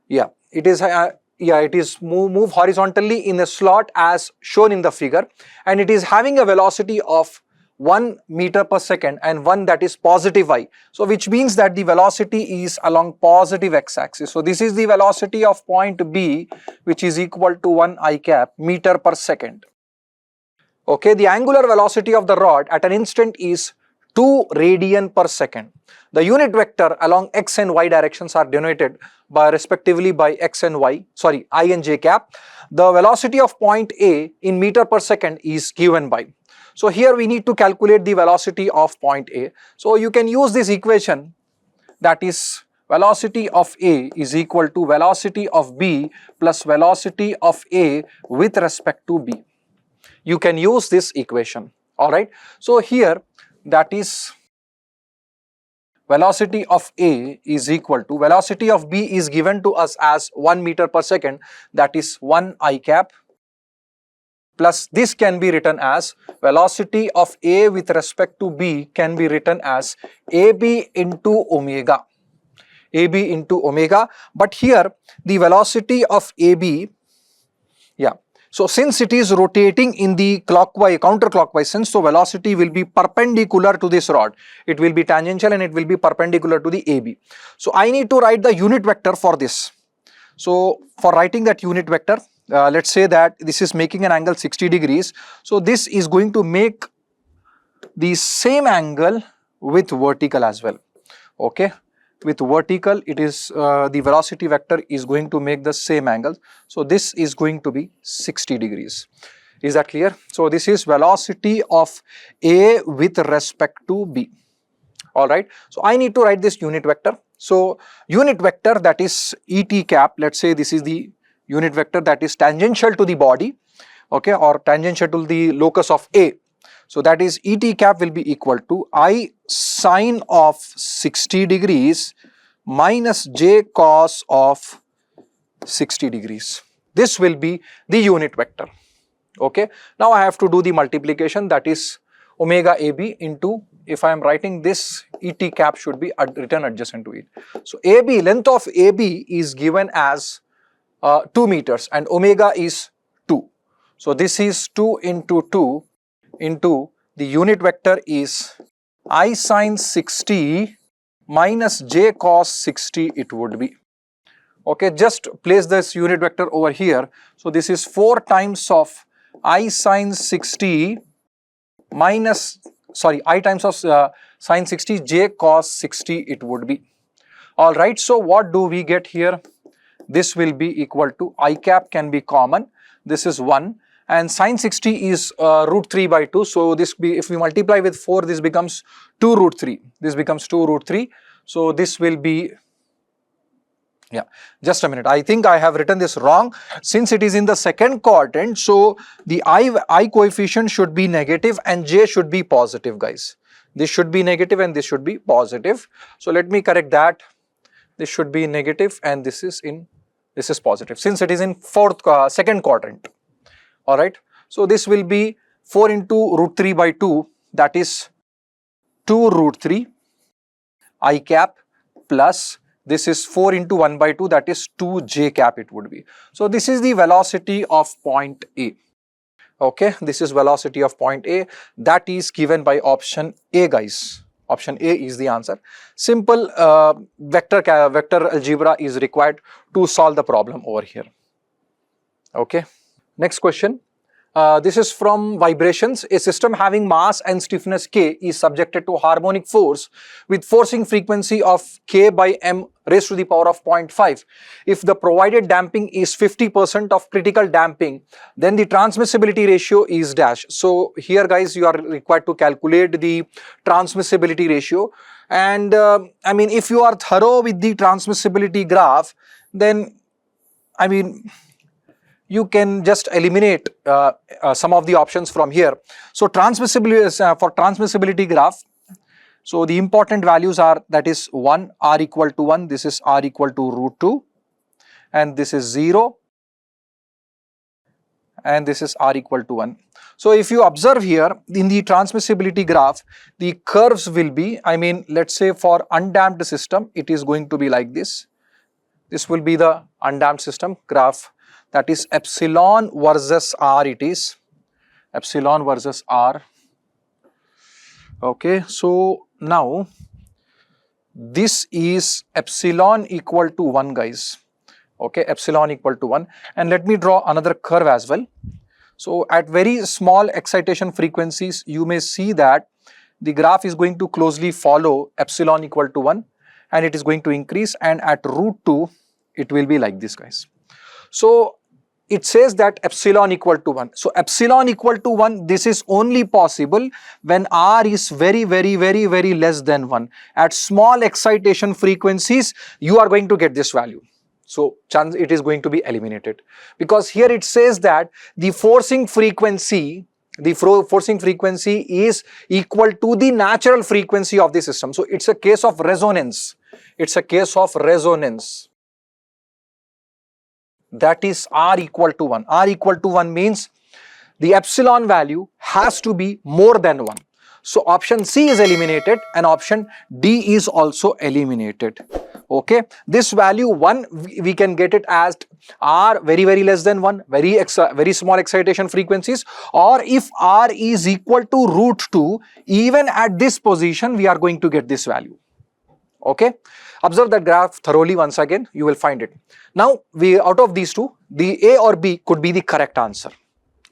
yeah, it is move horizontally in a slot as shown in the figure, and it is having a velocity of 1 meter per second and one that is positive I. So which means that the velocity is along positive x-axis. So this is the velocity of point B, which is equal to 1 I cap meter per second. Okay, the angular velocity of the rod at an instant is 2 radian per second. The unit vector along x and y directions are denoted by respectively by x and y, sorry, I and j cap. The velocity of point A in meter per second is given by. So here we need to calculate the velocity of point A. So you can use this equation, that is velocity of A is equal to velocity of B plus velocity of A with respect to B. You can use this equation, alright. So here that is velocity of A is equal to velocity of B is given to us as 1 meter per second, that is 1 I cap, plus this can be written as velocity of A with respect to B can be written as AB into omega. AB into omega, but here the velocity of AB, yeah, so since it is rotating in the clockwise, counterclockwise sense, so velocity will be perpendicular to this rod. It will be tangential and it will be perpendicular to the AB. So I need to write the unit vector for this. So for writing that unit vector, let's say that this is making an angle 60 degrees. So this is going to make the same angle with vertical as well. Okay, with vertical it is the velocity vector is going to make the same angle. So this is going to be 60 degrees. Is that clear? So this is velocity of A with respect to B. Alright, so I need to write this unit vector. So unit vector, that is ET cap, let's say this is the unit vector that is tangential to the body, okay, or tangential to the locus of A. So that is ET cap will be equal to I sine of 60 degrees minus J cos of 60 degrees. This will be the unit vector. Okay, now I have to do the multiplication, that is omega AB into, if I am writing this, ET cap should be written adjacent to it. So AB, length of AB is given as 2 meters and omega is 2. So this is 2 into 2 into the unit vector is I sine 60 minus J cos 60 it would be. Okay, just place this unit vector over here. So this is 4 times of I sine 60 minus, sorry, I times of sine 60 J cos 60 it would be. Alright, so what do we get here? This will be equal to I cap can be common, this is 1 and sine 60 is root 3 by 2. So this be, if we multiply with 4, this becomes 2 root 3. This becomes 2 root 3. So this will be, yeah, just a minute. I think I have written this wrong. Since it is in the second quadrant, so the I coefficient should be negative and J should be positive, guys. This should be negative and this should be positive. So let me correct that. This should be negative and this is positive, since it is in second quadrant. Alright, so this will be 4 into root 3 by 2, that is 2 root 3 I cap plus this is 4 into 1 by 2, that is 2 J cap it would be. So this is the velocity of point A. Okay, this is velocity of point A, that is given by option A, guys. Option A is the answer. Simple vector algebra is required to solve the problem over here. Okay. Next question. This is from vibrations. A system having mass and stiffness K is subjected to harmonic force with forcing frequency of K by M raised to the power of 0.5. If the provided damping is 50% of critical damping, then the transmissibility ratio is dash. So here, guys, you are required to calculate the transmissibility ratio. And I mean, if you are thorough with the transmissibility graph, then I mean, you can just eliminate some of the options from here. So transmissibility, for transmissibility graph, so the important values are, that is 1, R equal to 1, this is R equal to root 2 and this is 0 and this is R equal to 1. So if you observe here in the transmissibility graph, the curves will be, I mean, let's say for undamped system, it is going to be like this. This will be the undamped system graph. That is epsilon versus R, it is epsilon versus R. Okay, so now this is epsilon equal to 1, guys. Okay, epsilon equal to 1, and let me draw another curve as well. So at very small excitation frequencies, you may see that the graph is going to closely follow epsilon equal to 1 and it is going to increase, and at root 2 it will be like this, guys. So it says that epsilon equal to 1. So epsilon equal to 1, this is only possible when R is very less than 1. At small excitation frequencies, you are going to get this value. So chance it is going to be eliminated, because here it says that the forcing frequency is equal to the natural frequency of the system. So it's a case of resonance. It's a case of resonance. That is R equal to 1. R equal to 1 means the epsilon value has to be more than 1. So option C is eliminated and option D is also eliminated. Okay, this value 1 we can get it as R very less than 1, very small excitation frequencies, or if R is equal to root 2, even at this position we are going to get this value. Okay, observe that graph thoroughly once again, you will find it. Now, out of these two, the A or B could be the correct answer.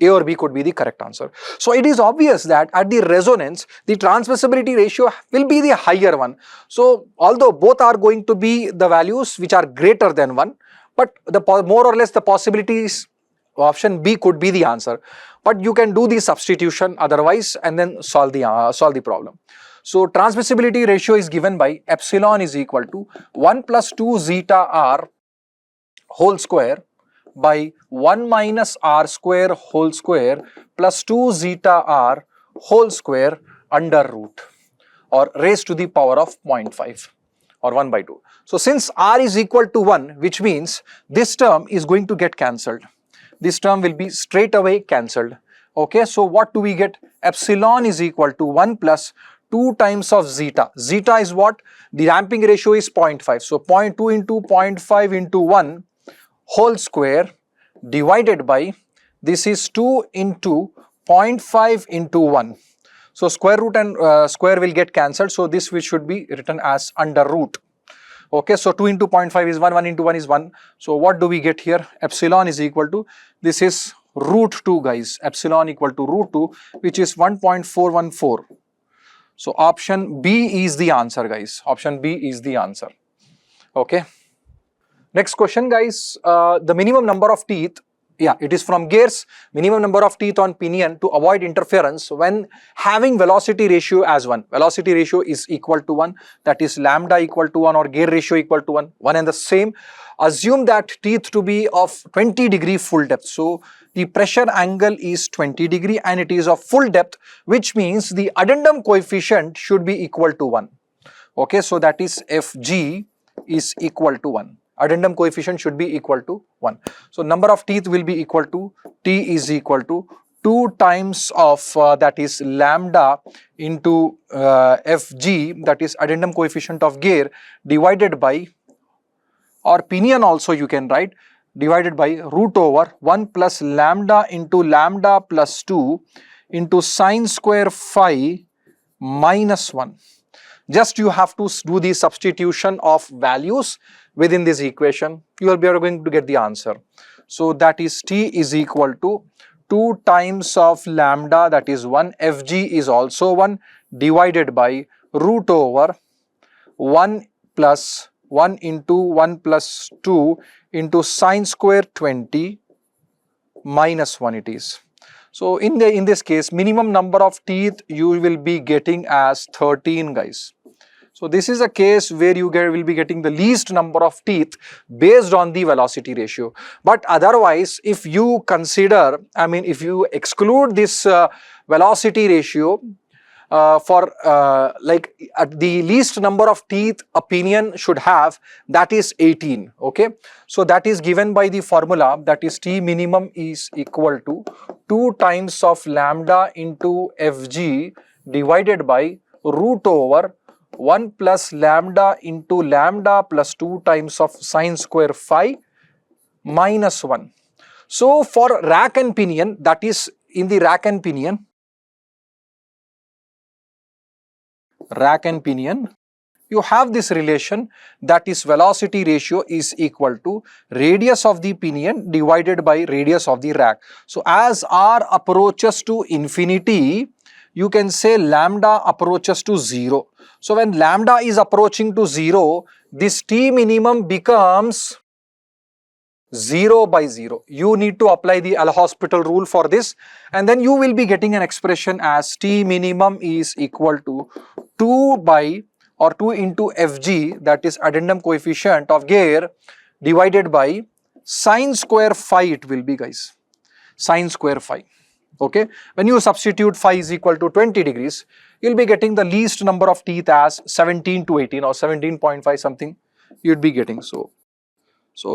A or B could be the correct answer. So it is obvious that at the resonance, the transmissibility ratio will be the higher one. So although both are going to be the values which are greater than 1, but the more or less the possibilities, option B could be the answer. But you can do the substitution otherwise and then solve the problem. So transmissibility ratio is given by epsilon is equal to 1 plus 2 zeta r whole square by 1 minus r square whole square plus 2 zeta r whole square under root, or raised to the power of 0.5 or 1 by 2. So since r is equal to 1, which means this term is going to get cancelled. This term will be straight away cancelled. Okay, so what do we get? Epsilon is equal to 1 plus 2 times of zeta. Zeta is what? The damping ratio is 0.5. So 0.2 into 0.5 into 1 whole square divided by, this is 2 into 0.5 into 1. So square root and square will get cancelled. So this which should be written as under root. Okay, so 2 into 0.5 is 1, 1 into 1 is 1. So what do we get here? Epsilon is equal to, this is root 2 guys, epsilon equal to root 2, which is 1.414. So option B is the answer guys, option B is the answer. Okay. Next question guys, the minimum number of teeth, yeah, it is from gears, minimum number of teeth on pinion to avoid interference when having velocity ratio as 1. Velocity ratio is equal to 1, that is lambda equal to 1 or gear ratio equal to 1, one and the same. Assume that teeth to be of 20 degree full depth. So the pressure angle is 20 degree and it is of full depth, which means the addendum coefficient should be equal to 1. Okay, so that is Fg is equal to 1. Addendum coefficient should be equal to 1. So number of teeth will be equal to, T is equal to 2 times of that is lambda into Fg, that is addendum coefficient of gear, divided by, or pinion also you can write, divided by root over 1 plus lambda into lambda plus 2 into sine square phi minus 1. Just you have to do the substitution of values within this equation, you will be going to get the answer. So that is T is equal to 2 times of lambda, that is 1, Fg is also 1, divided by root over 1 plus 1 into 1 plus 2 into sine square 20 minus 1 it is. So in this case, minimum number of teeth you will be getting as 13 guys. So this is a case where you will be getting the least number of teeth based on the velocity ratio. But otherwise, if you consider, I mean, if you exclude this velocity ratio for like the least number of teeth a pinion should have, that is 18. Okay, so that is given by the formula, that is T minimum is equal to 2 times of lambda into Fg divided by root over 1 plus lambda into lambda plus 2 times of sine square phi minus 1. So for rack and pinion, that is in the rack and pinion, you have this relation, that is velocity ratio is equal to radius of the pinion divided by radius of the rack. So as r approaches to infinity, you can say lambda approaches to 0. So when lambda is approaching to 0, this T minimum becomes 0 by 0. You need to apply the L'Hospital rule for this, and then you will be getting an expression as T minimum is equal to 2 by or 2 into Fg, that is addendum coefficient of gear, divided by sine square phi it will be guys, sine square phi. Okay, when you substitute phi is equal to 20 degrees, you will be getting the least number of teeth as 17 to 18 or 17.5 something you would be getting. So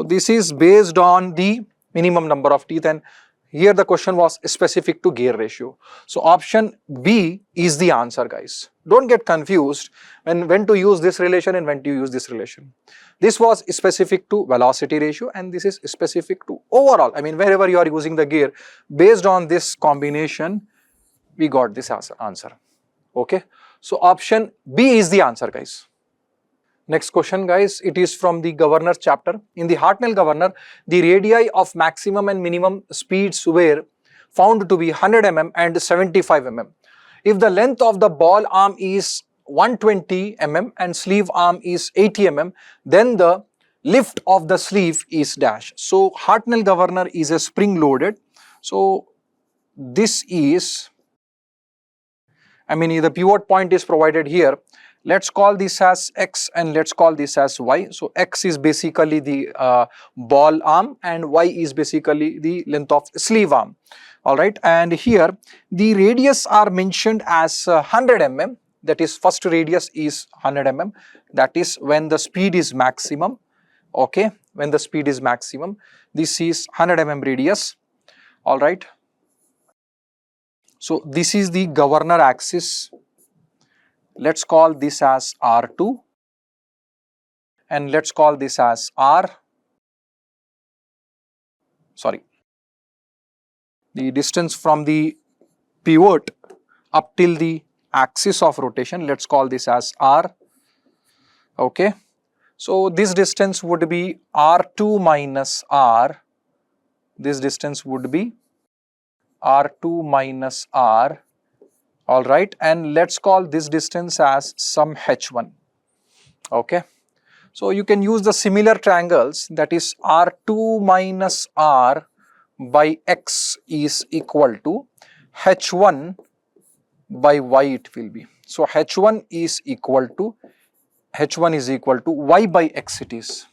this is based on the minimum number of teeth, and here the question was specific to gear ratio. So option B is the answer guys. Don't get confused when to use this relation and when to use this relation. This was specific to velocity ratio and this is specific to overall. I mean, wherever you are using the gear, based on this combination, we got this answer. Okay, so option B is the answer guys. Next question guys, it is from the governor chapter. In the Hartnell governor, the radii of maximum and minimum speeds were found to be 100 mm and 75 mm. If the length of the ball arm is 120 mm and sleeve arm is 80 mm, then the lift of the sleeve is dash. So Hartnell governor is a spring loaded. So this is, the pivot point is provided here. Let's call this as X and let's call this as Y. So X is basically the ball arm and Y is basically the length of sleeve arm. Alright, and here the radius are mentioned as 100 mm, that is first radius is 100 mm, that is when the speed is maximum, okay, when the speed is maximum, this is 100 mm radius, alright. So this is the governor axis, let's call this as R2 and let's call this as the distance from the pivot up till the axis of rotation, let's call this as R, okay. So this distance would be R2 minus R, this distance would be R2 minus R, alright, and let's call this distance as some H1, okay. So you can use the similar triangles, that is R2 minus R by X is equal to H1 by Y it will be. So H1 is equal to Y by X it is.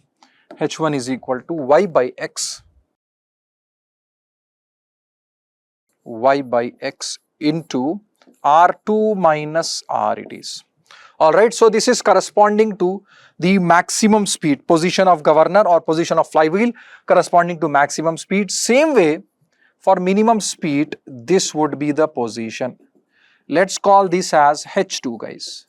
H1 is equal to Y by X into R2 minus R it is. Alright, so this is corresponding to the maximum speed, position of governor or position of flywheel corresponding to maximum speed. Same way for minimum speed, this would be the position. Let's call this as H2 guys,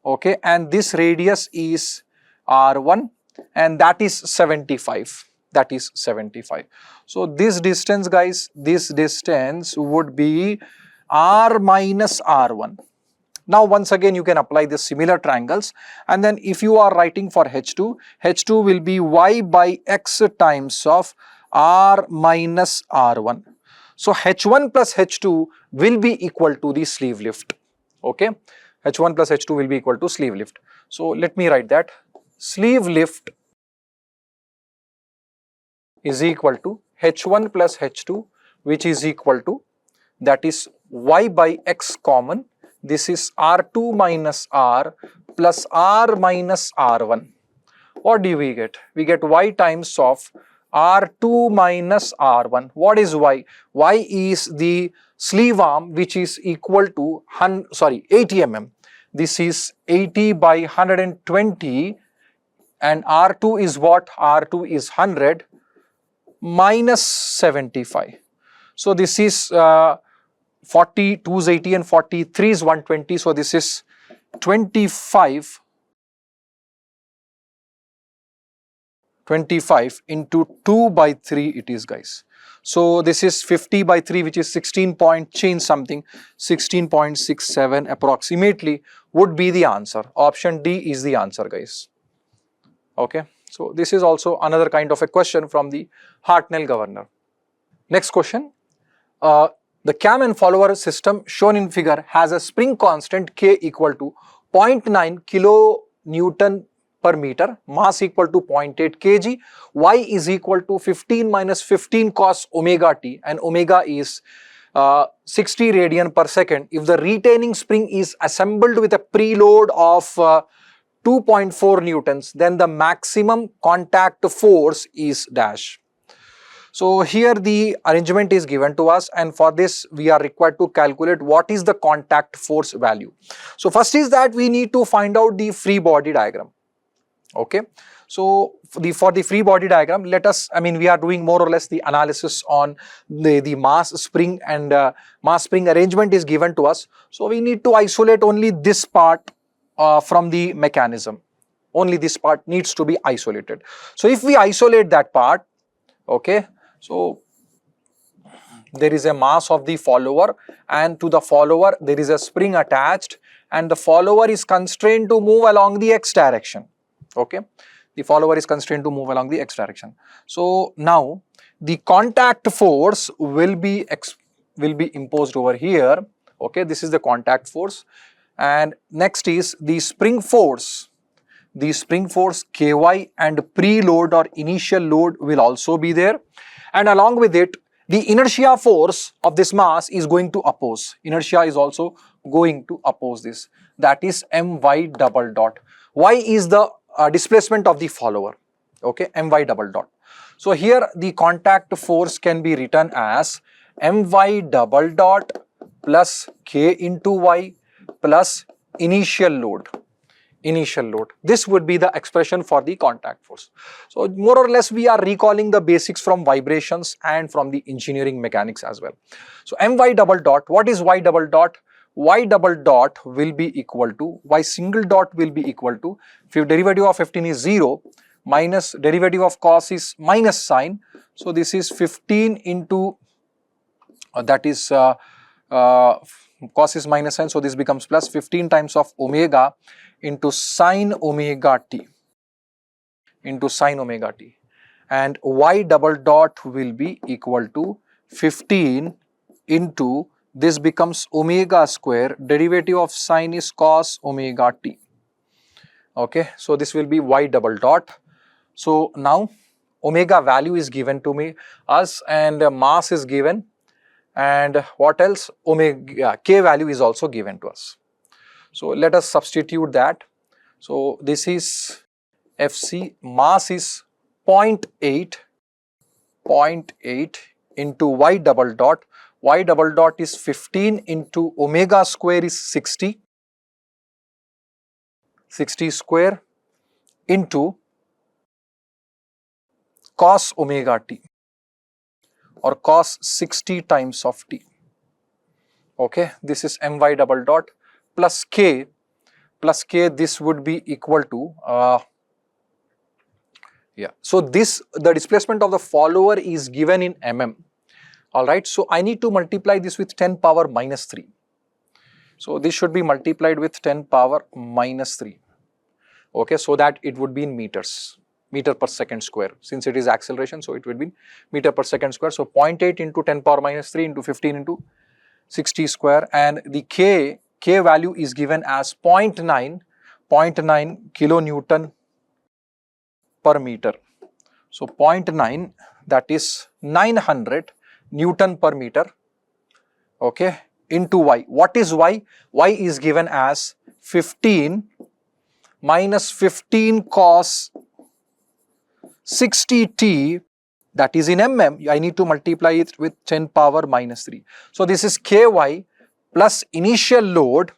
okay, and this radius is R1 and that is 75, that is 75. So this distance guys, this distance would be R minus R1. Now once again you can apply the similar triangles, and then if you are writing for H2, H2 will be Y by X times of R minus R1. So H1 plus H2 will be equal to the sleeve lift, okay. H1 plus H2 will be equal to sleeve lift. So let me write that. Sleeve lift is equal to H1 plus H2, which is equal to, that is Y by X common. This is R2 minus R plus R minus R1. What do we get? We get Y times of R2 minus R1. What is Y? Y is the sleeve arm which is equal to 80 mm. This is 80 by 120 and R2 is what? R2 is 100 minus 75. So this is 42 is 80 and 43 is 120. So this is 25 into 2 by 3 it is guys. So this is 50 by 3 which is 16 point change something, 16.67 approximately would be the answer. Option D is the answer guys, okay. So this is also another kind of a question from the Hartnell governor. Next question. The cam and follower system shown in figure has a spring constant K equal to 0.9 kilonewton per meter, mass equal to 0.8 kg, Y is equal to 15 minus 15 cos omega t, and omega is 60 radian per second. If the retaining spring is assembled with a preload of 2.4 newtons, then the maximum contact force is dash. So here the arrangement is given to us, and for this we are required to calculate what is the contact force value. So first is that we need to find out the free body diagram, okay. So for the free body diagram, let us, we are doing more or less the analysis on the mass spring, and mass spring arrangement is given to us. So we need to isolate only this part from the mechanism. Only this part needs to be isolated. So if we isolate that part, okay, so there is a mass of the follower, and to the follower there is a spring attached, and the follower is constrained to move along the x direction. Okay, the follower is constrained to move along the x direction. So now the contact force will be imposed over here. Okay, this is the contact force, and next is the spring force. The spring force Ky and preload or initial load will also be there, and along with it the inertia force of this mass is going to oppose. Inertia is also going to oppose this, that is my double dot. Y is the displacement of the follower. Okay, my double dot. So here the contact force can be written as my double dot plus K into Y plus initial load. This would be the expression for the contact force. So more or less we are recalling the basics from vibrations and from the engineering mechanics as well. So my double dot, what is Y double dot? Y double dot will be equal to, Y single dot will be equal to, if derivative of 15 is 0, minus derivative of cos is minus sine. So this is 15 into, cos is minus sine, so this becomes plus 15 times of omega into sine omega t, and Y double dot will be equal to 15 into, this becomes omega square, derivative of sine is cos omega t. Okay, so this will be Y double dot. So now omega value is given to us, and mass is given, and what else? Omega K value is also given to us. So let us substitute that. So this is Fc, mass is 0.8 into Y double dot. Y double dot is 15 into omega square is 60 square into cos omega t, or cos 60 times of t. Okay, this is my double dot plus k, this would be equal to, so this, the displacement of the follower is given in mm. Alright, so I need to multiply this with 10 power minus 3. So this should be multiplied with 10 power minus 3. Okay, so that it would be in meters, meter per second square. Since it is acceleration, so it would be meter per second square. So 0.8 into 10 power minus 3 into 15 into 60 square, and the K value is given as 0.9 kilonewton per meter. So 0.9, that is 900 Newton per meter. Okay, into Y. What is Y? Y is given as 15 minus 15 cos 60t, that is in mm. I need to multiply it with 10 power minus 3. So this is Ky plus initial load.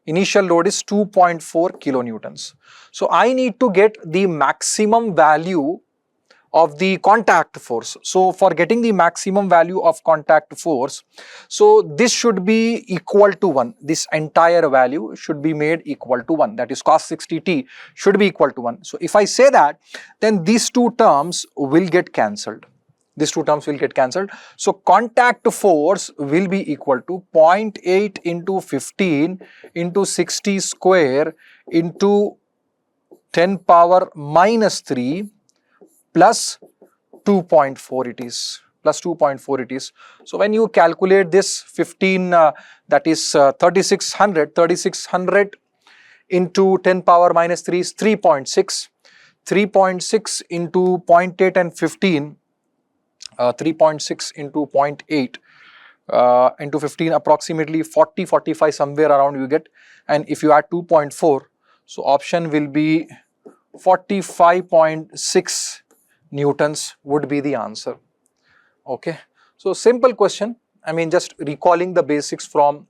Initial load is 2.4 kilonewtons. So I need to get the maximum value of the contact force. So for getting the maximum value of contact force, so this should be equal to 1. This entire value should be made equal to 1. That is cos 60t should be equal to 1. So if I say that, then these two terms will get cancelled. So contact force will be equal to 0.8 into 15 into 60 square into 10 power minus 3 plus 2.4 it is, So when you calculate this 15, that is 3600 into 10 power minus 3 is 3.6. 3.6 into 0.8 and 15, 3.6 into 0.8 into 15, approximately 40-45 somewhere around you get, and if you add 2.4, so option will be 45.6 newtons would be the answer. Okay, so simple question. I mean, just recalling the basics from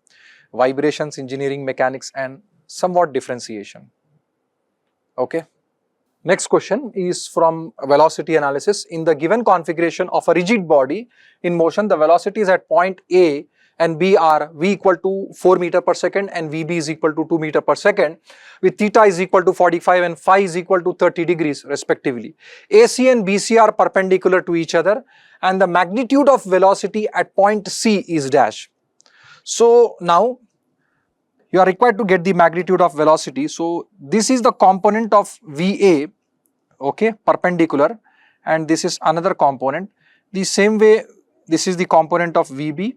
vibrations, engineering, mechanics, and somewhat differentiation. Okay. Next question is from velocity analysis. In the given configuration of a rigid body in motion, the velocities at point A and B are V equal to 4 meter per second and VB is equal to 2 meter per second, with theta is equal to 45 and phi is equal to 30 degrees respectively. AC and BC are perpendicular to each other and the magnitude of velocity at point C is dash. So now you are required to get the magnitude of velocity. So this is the component of VA, okay, perpendicular, and this is another component. The same way, this is the component of VB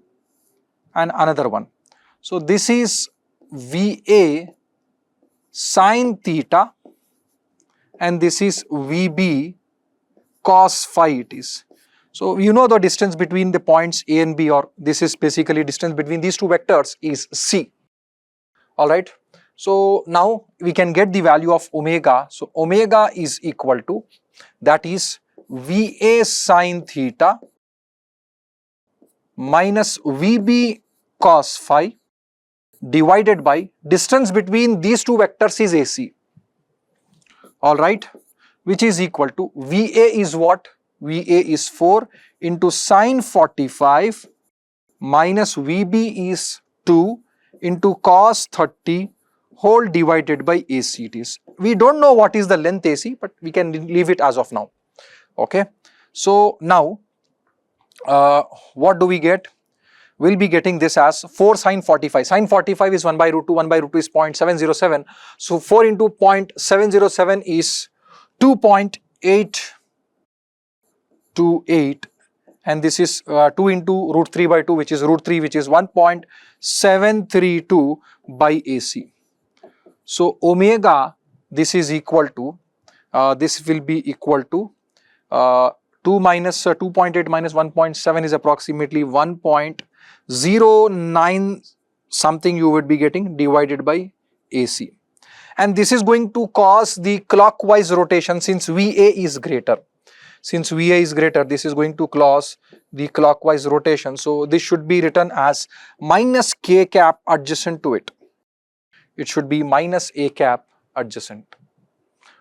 and another one. So this is VA sine theta and this is VB cos phi it is. So you know the distance between the points A and B, or this is basically distance between these two vectors is C. Alright. So now we can get the value of omega. So omega is equal to, that is VA sine theta minus VB cos phi divided by distance between these two vectors is AC. Alright, which is equal to VA is what? VA is 4 into sine 45 minus VB is 2 into cos 30 whole divided by AC it is. We don't know what is the length AC, but we can leave it as of now. Okay. So now what do we get? We'll be getting this as 4 sine 45. Sine 45 is 1 by root 2, 1 by root 2 is 0.707. So 4 into 0.707 is 2.828, and this is 2 into root 3 by 2, which is root 3, which is 1.732 by AC. So omega, this is equal to, this will be equal to 2 minus 2.8 minus 1.7 is approximately 1.09 something you would be getting divided by AC. And this is going to cause the clockwise rotation since VA is greater. Since VA is greater, this is going to cause the clockwise rotation. So this should be written as minus K cap adjacent to it. It should be minus A cap adjacent.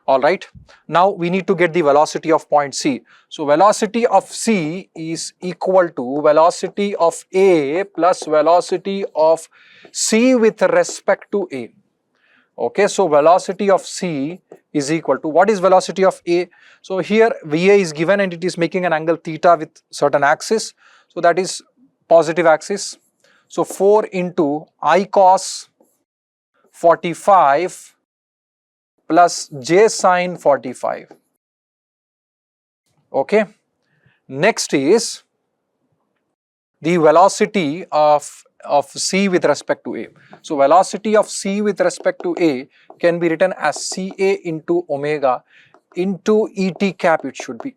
Alright. Now we need to get the velocity of point C. So velocity of C is equal to velocity of A plus velocity of C with respect to A. Okay, so velocity of C is equal to, what is velocity of A? So here VA is given and it is making an angle theta with certain axis. So that is positive axis. So 4 into I cos 45 plus J sin 45. Okay. Next is the velocity of C with respect to A. So velocity of C with respect to A can be written as CA into omega into ET cap, it should be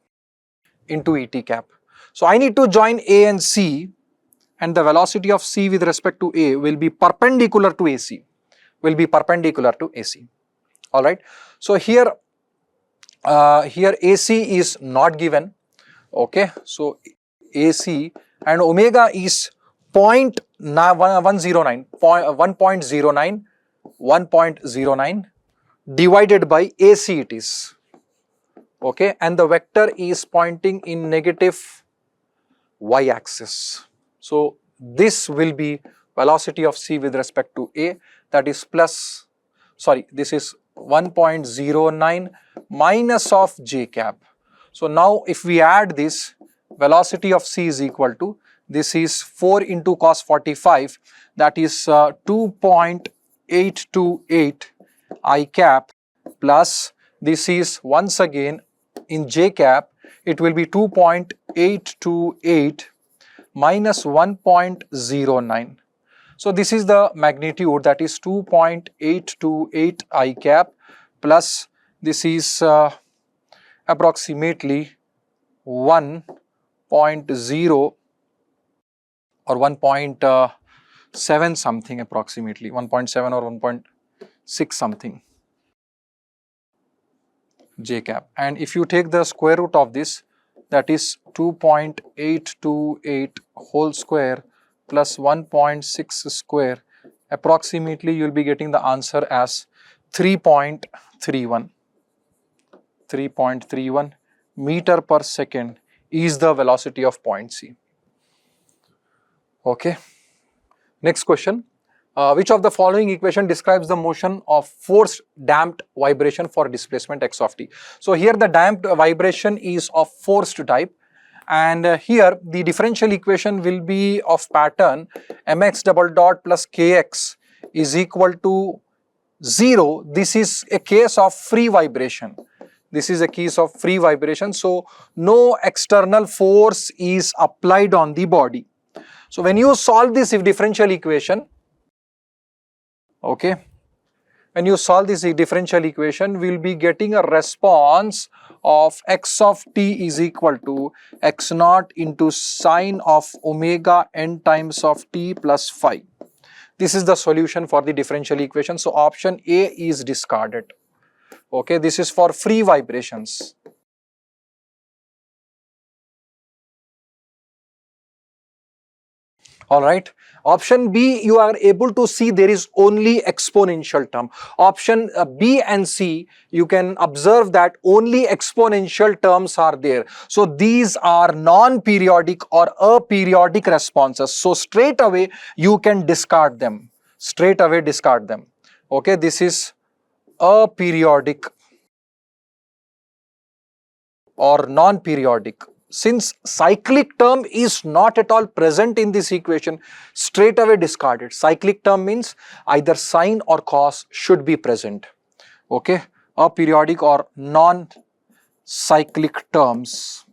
into ET cap. So I need to join A and C, and the velocity of C with respect to A will be perpendicular to AC, Alright. So here, here AC is not given, okay. So AC and omega is 1.09 divided by AC it is, okay, and the vector is pointing in negative y axis. So this will be velocity of C with respect to A, that is plus, sorry, this is 1.09 minus of J cap. So now if we add this, velocity of C is equal to, this is 4 into cos 45, that is 2.828 I cap, plus this is once again in J cap, it will be 2.828 minus 1.09. So this is the magnitude, that is 2.828 I cap, plus this is approximately 1.0 or 1.7 something, approximately 1.7 or 1.6 something J cap. And if you take the square root of this, that is 2.828 whole square plus 1.6 square, approximately you will be getting the answer as 3.31 meter per second is the velocity of point C. Okay. Next question. Which of the following equation describes the motion of forced damped vibration for displacement x of t? So here the damped vibration is of forced type, and here the differential equation will be of pattern mx double dot plus kx is equal to 0, this is a case of free vibration. This is a case of free vibration. So no external force is applied on the body. So when you solve this differential equation, okay, when you solve this differential equation, we will be getting a response of x of t is equal to x naught into sine of omega n times of t plus phi. This is the solution for the differential equation. So option A is discarded. Okay, this is for free vibrations. Alright, option B, you are able to see there is only exponential term. Option B and C, you can observe that only exponential terms are there. So these are non-periodic or aperiodic responses. So straight away you can discard them. Straight away discard them. Okay, this is aperiodic or non-periodic. Since cyclic term is not at all present in this equation, straight away discarded. Cyclic term means either sine or cos should be present. Okay, aperiodic or non-cyclic terms.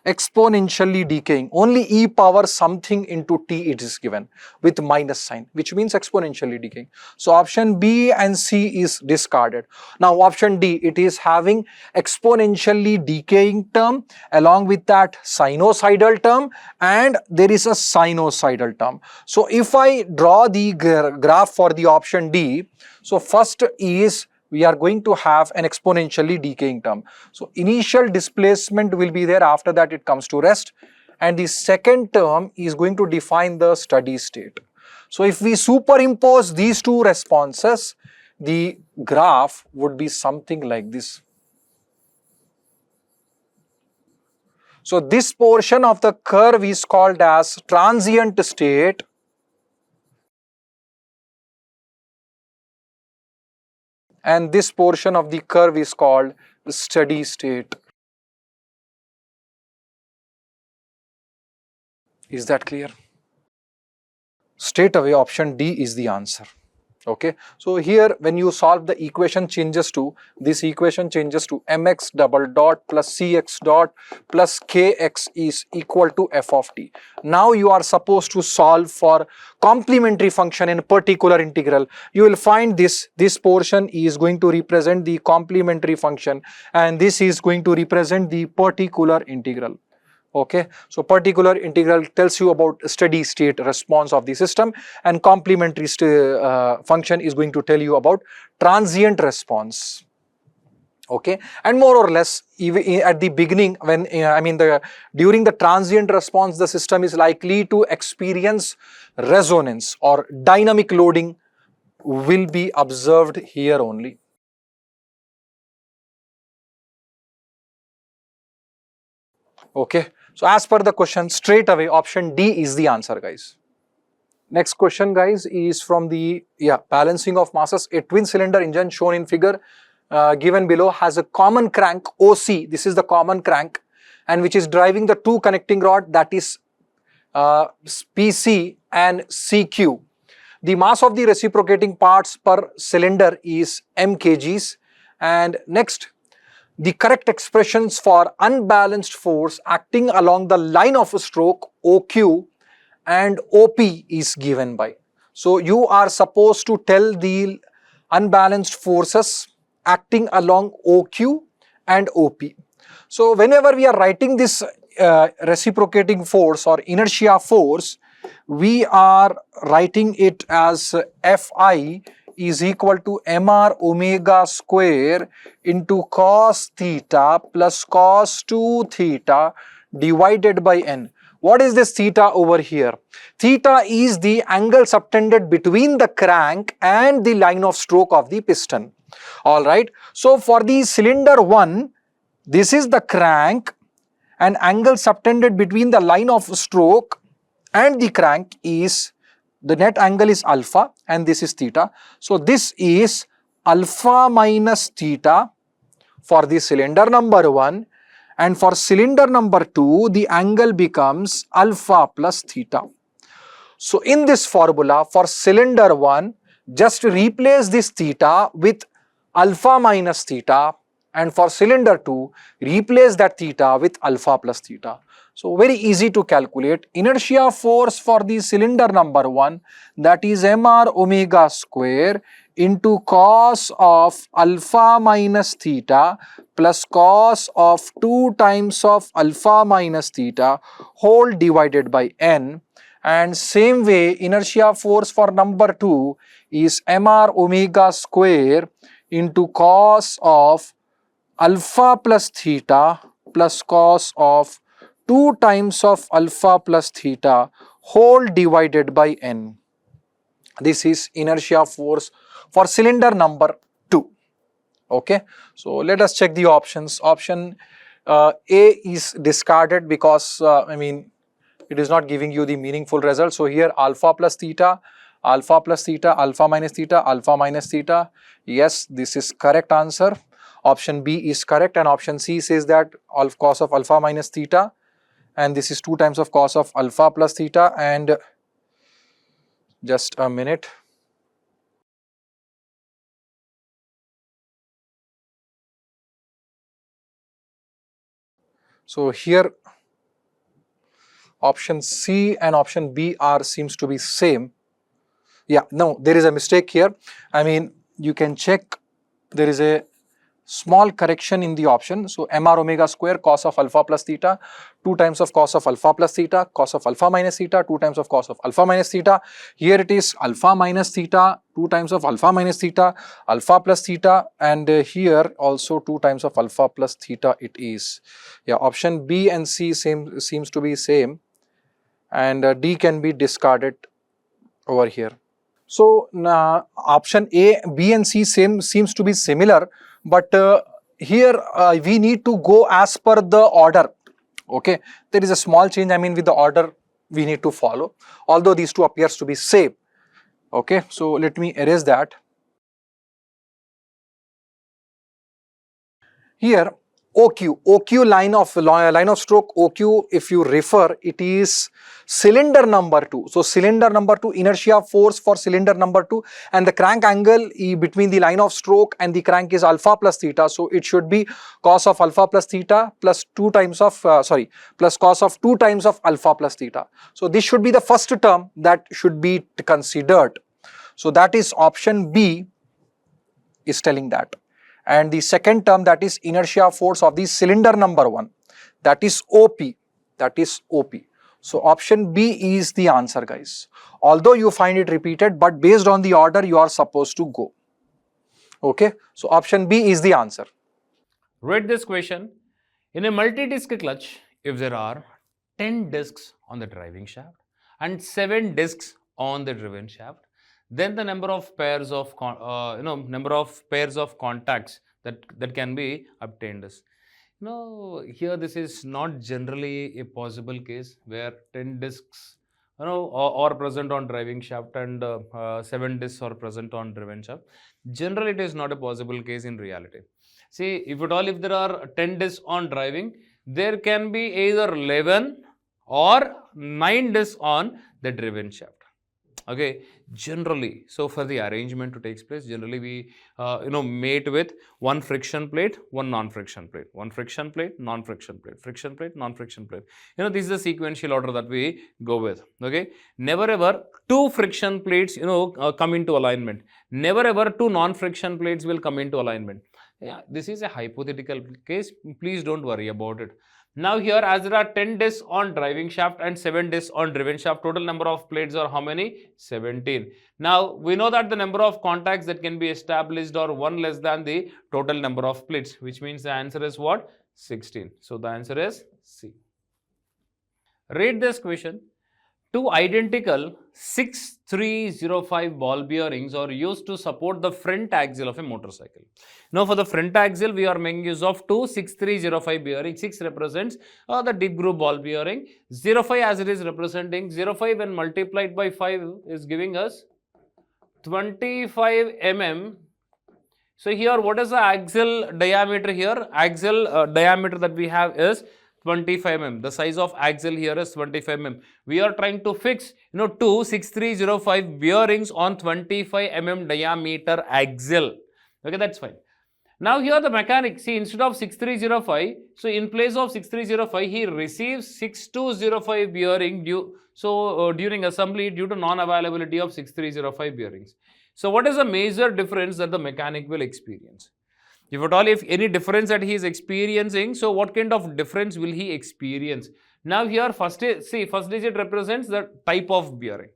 Exponentially decaying, only e power something into t it is given with minus sign, which means exponentially decaying. So option B and C is discarded. Now option D, it is having exponentially decaying term, along with that sinusoidal term, and there is a sinusoidal term. So if I draw the graph for the option D, so first is we are going to have an exponentially decaying term. So initial displacement will be there, after that it comes to rest, and the second term is going to define the steady state. So if we superimpose these two responses, the graph would be something like this. So this portion of the curve is called as transient state, and this portion of the curve is called steady state. Is that clear? Straight away option D is the answer. Okay, so here when you solve, the equation changes to, this equation changes to mx double dot plus cx dot plus kx is equal to f of t. Now you are supposed to solve for complementary function in particular integral. You will find this portion is going to represent the complementary function, and this is going to represent the particular integral. Okay, so particular integral tells you about steady state response of the system, and complementary function is going to tell you about transient response. Okay, and more or less even at the beginning, when during the transient response, the system is likely to experience resonance or dynamic loading will be observed here only. Okay, so as per the question, straight away option D is the answer, guys. Next question, guys, is from the balancing of masses. A twin cylinder engine shown in figure given below has a common crank OC. This is the common crank, and which is driving the two connecting rod, that is PC and CQ. The mass of the reciprocating parts per cylinder is m kgs. And next, the correct expressions for unbalanced force acting along the line of a stroke OQ and OP is given by. So you are supposed to tell the unbalanced forces acting along OQ and OP. So whenever we are writing this reciprocating force or inertia force, we are writing it as Fi is equal to mr omega square into cos theta plus cos 2 theta divided by n. What is this theta over here? Theta is the angle subtended between the crank and the line of stroke of the piston. Alright, so for the cylinder 1, this is the crank, and angle subtended between the line of stroke and the crank is, the net angle is alpha, and this is theta. So this is alpha minus theta for the cylinder number 1, and for cylinder number 2 the angle becomes alpha plus theta. So in this formula for cylinder 1, just replace this theta with alpha minus theta, and for cylinder 2, replace that theta with alpha plus theta. So very easy to calculate. Inertia force for the cylinder number 1, that is mr omega square into cos of alpha minus theta plus cos of 2 times of alpha minus theta whole divided by n. And same way, inertia force for number 2 is mr omega square into cos of alpha plus theta plus cos of 2 times of alpha plus theta whole divided by n. This is inertia force for cylinder number 2. Okay, so let us check the options. Option A is discarded because it is not giving you the meaningful result. So here alpha plus theta, alpha plus theta, alpha minus theta, alpha minus theta. Yes, this is correct answer. Option B is correct, and option C says that cos of alpha minus theta, and this is 2 times of cos of alpha plus theta. And just a minute. So here option C and option B are seems to be same. Yeah, no, there is a mistake here. You can check, there is a small correction in the option. So mr omega square cos of alpha plus theta, 2 times of cos of alpha plus theta, cos of alpha minus theta, 2 times of cos of alpha minus theta. Here it is alpha minus theta, 2 times of alpha minus theta, alpha plus theta, and here also 2 times of alpha plus theta it is. Yeah, option B and C seems to be same, and D can be discarded over here. So option A, B and C seems to be similar, but here we need to go as per the order. Okay, there is a small change, with the order we need to follow, although these two appears to be same. Okay, so let me erase that. Here OQ line of stroke OQ, if you refer, it is cylinder number 2. So cylinder number 2, inertia force for cylinder number 2, and the crank angle between the line of stroke and the crank is alpha plus theta. So it should be cos of alpha plus theta plus 2 times of plus cos of 2 times of alpha plus theta. So this should be the first term that should be considered. So that is option B is telling that. And the second term, that is inertia force of the cylinder number 1, that is OP, So option B is the answer, guys. Although you find it repeated, but based on the order you are supposed to go. Okay, so option B is the answer. Read this question. In a multi-disc clutch, if there are 10 discs on the driving shaft and 7 discs on the driven shaft, then the number of pairs of contacts that can be obtained is. Here this is not generally a possible case where 10 discs are present on driving shaft and 7 discs are present on driven shaft. Generally, it is not a possible case in reality. See, if there are 10 discs on driving, there can be either 11 or 9 discs on the driven shaft. Okay, generally, so for the arrangement to take place, generally we mate with one friction plate, one non-friction plate, one friction plate, non-friction plate, friction plate, non-friction plate. This is the sequential order that we go with. Okay, never ever 2 friction plates come into alignment. Never ever 2 non-friction plates will come into alignment. Yeah, this is a hypothetical case. Please don't worry about it. Now here, as there are 10 discs on driving shaft and 7 discs on driven shaft, total number of plates are how many? 17. Now we know that the number of contacts that can be established are 1 less than the total number of plates, which means the answer is what? 16. So the answer is C. Read this question. 2 identical 6305 ball bearings are used to support the front axle of a motorcycle. Now for the front axle, we are making use of 2 6305 bearings. 6 represents the deep groove ball bearing. 05 as it is representing, 05 when multiplied by 5 is giving us 25 mm. So here what is the axle diameter here? Axle diameter that we have is 25 mm. The size of axle here is 25 mm. We are trying to fix, two 6305 bearings on 25 mm diameter axle. Okay, that's fine. Now here the mechanic, see, instead of 6305, so in place of 6305, he receives 6205 bearing during assembly due to non-availability of 6305 bearings. So what is the major difference that the mechanic will experience? If at all, if any difference that he is experiencing, so what kind of difference will he experience? Now here first digit represents the type of bearing.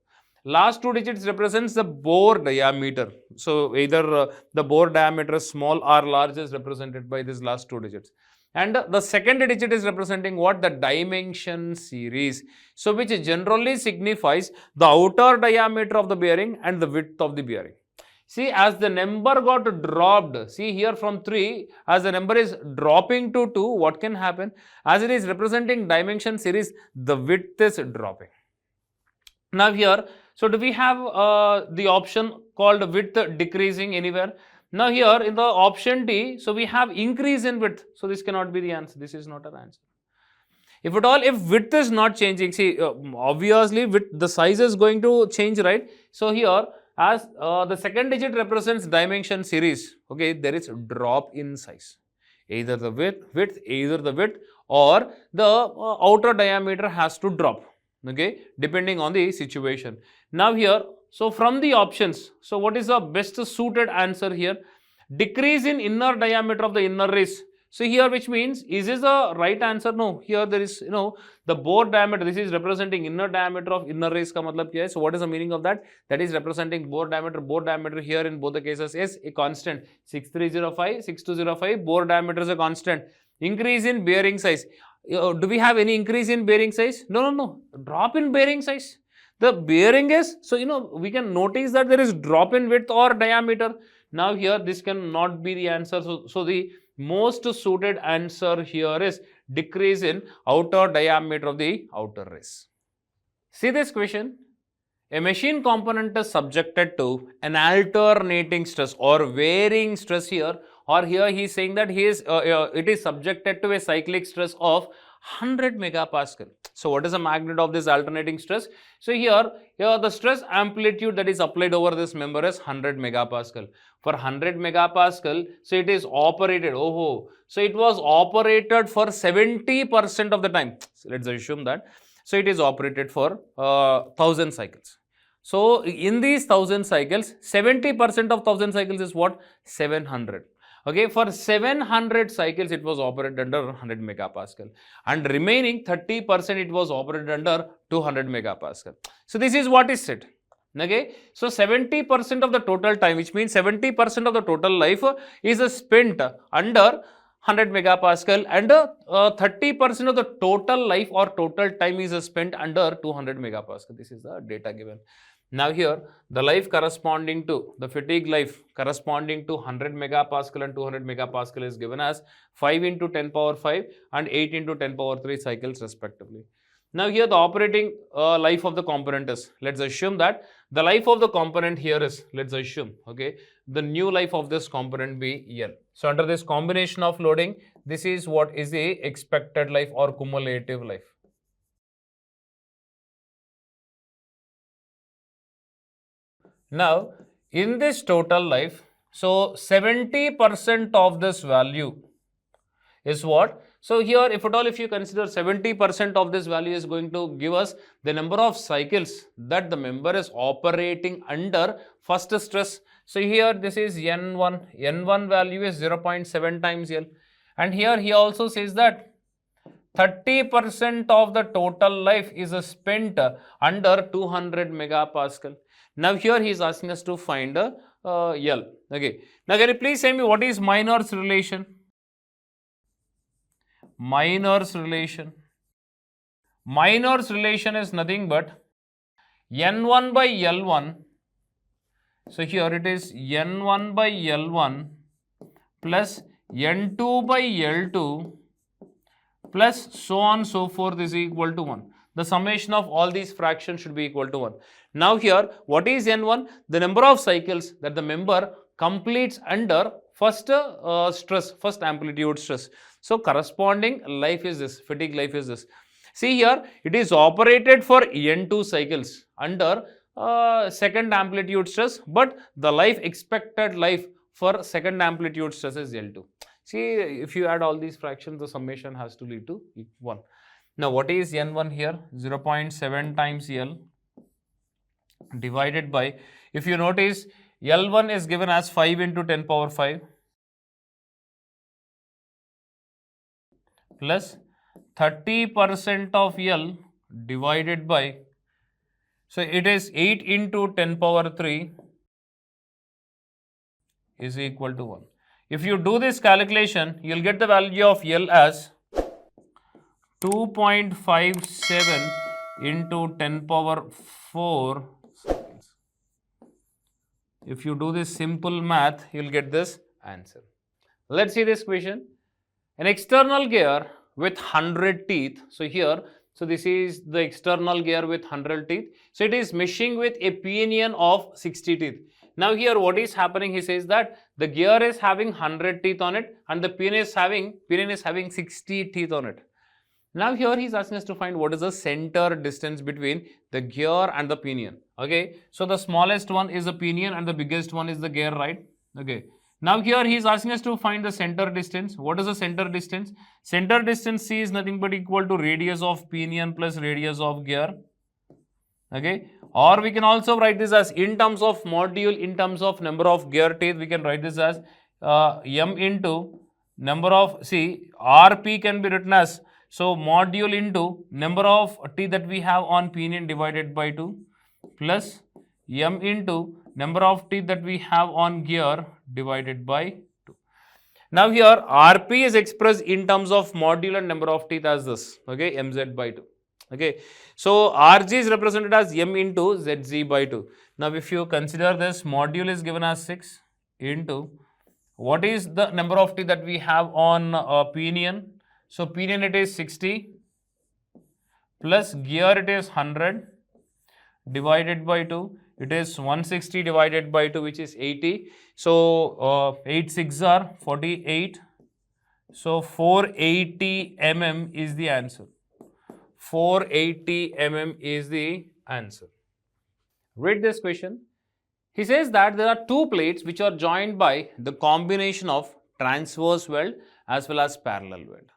Last two digits represents the bore diameter. So either the bore diameter small or large is represented by these last two digits. And the second digit is representing what? The dimension series. So which generally signifies the outer diameter of the bearing and the width of the bearing. See, as the number got dropped, see here from 3, as the number is dropping to 2, what can happen? As it is representing dimension series, the width is dropping. Now here, so do we have the option called width decreasing anywhere? Now here in the option D, so we have increase in width. So this cannot be the answer. This is not an answer. If at all, if width is not changing, see, obviously width, the size is going to change, right? So here, as the second digit represents dimension series, okay, there is a drop in size. Either the width or the outer diameter has to drop, okay, depending on the situation. Now here, so from the options, so what is the best suited answer here? Decrease in inner diameter of the inner race. So here, which means, is this the right answer? No. Here there is, the bore diameter. This is representing inner diameter of inner race. Ka matlab kya hai? So what is the meaning of that? That is representing bore diameter. Bore diameter here in both the cases is a constant. 6305, 6205. Bore diameter is a constant. Increase in bearing size. Do we have any increase in bearing size? No. Drop in bearing size. The bearing is, so we can notice that there is drop in width or diameter. Now here this cannot be the answer. So the most suited answer here is decrease in outer diameter of the outer race. See this question. A machine component is subjected to an alternating stress or varying stress here, or here he is saying that it is subjected to a cyclic stress of 100 megapascal. So what is the magnitude of this alternating stress? So here the stress amplitude that is applied over this member is 100 megapascal. For 100 megapascal, so it is operated, so it was operated for 70% of the time. So let's assume that. So it is operated for 1000 cycles. So in these 1000 cycles, 70% of 1000 cycles is what? 700. Okay, for 700 cycles it was operated under 100 megapascal, and remaining 30% it was operated under 200 megapascal. So this is what is said. Okay, so 70% of the total time, which means 70% of the total life is spent under 100 megapascal, and 30% of the total life or total time is spent under 200 megapascal. This is the data given. Now here, the life corresponding to, the fatigue life corresponding to 100 megapascal and 200 megapascal is given as 5 into 10 power 5 and 8 into 10 power 3 cycles respectively. Now here the operating life of the component is, let's assume that the life of the component here is, let's assume, okay, the new life of this component be L. So under this combination of loading, this is what is the expected life or cumulative life. Now, in this total life, so 70% of this value is what? So here, if at all, if you consider 70% of this value is going to give us the number of cycles that the member is operating under first stress. So here, this is N1. N1 value is 0.7 times L. And here, he also says that 30% of the total life is spent under 200 megapascal. Now here he is asking us to find L. Okay. Now can you please say me what is Minor's relation? Minor's relation. Minor's relation is nothing but N1 by L1. So here it is N1 by L1 plus N2 by L2 plus so on so forth is equal to 1. The summation of all these fractions should be equal to 1. Now here, what is N1? The number of cycles that the member completes under first stress, first amplitude stress. So corresponding life is this, fatigue life is this. See here, it is operated for N2 cycles under second amplitude stress, but the expected life for second amplitude stress is L2. See, if you add all these fractions, the summation has to lead to 1. Now, what is N1 here? 0.7 times L divided by, if you notice, L1 is given as 5 into 10 power 5 plus 30% of L divided by, so it is 8 into 10 power 3 is equal to 1. If you do this calculation, you will get the value of L as 2.57 into 10 power 4 seconds. If you do this simple math, you will get this answer. Let's see this question. An external gear with 100 teeth. So here, so this is the external gear with 100 teeth. So it is meshing with a pinion of 60 teeth. Now here what is happening, he says that the gear is having 100 teeth on it and the pinion is having 60 teeth on it. Now here he is asking us to find what is the center distance between the gear and the pinion. Okay, so the smallest one is the pinion and the biggest one is the gear, right? Okay. Now here he is asking us to find the center distance. What is the center distance? Center distance C is nothing but equal to radius of pinion plus radius of gear. Okay, or we can also write this as in terms of module, in terms of number of gear teeth, we can write this as m into number of, see, RP can be written as, so module into number of teeth that we have on pinion divided by 2 plus m into number of teeth that we have on gear divided by 2. Now here RP is expressed in terms of module and number of teeth as this, okay, mz by 2. Okay, so RG is represented as m into zz by 2. Now if you consider this, module is given as 6 into, what is the number of teeth that we have on pinion? So pinion it is 60 plus gear it is 100 divided by 2. It is 160 divided by 2, which is 80. So 8 6 are 48. So 480 mm is the answer. 480 mm is the answer. Read this question. He says that there are two plates which are joined by the combination of transverse weld as well as parallel weld.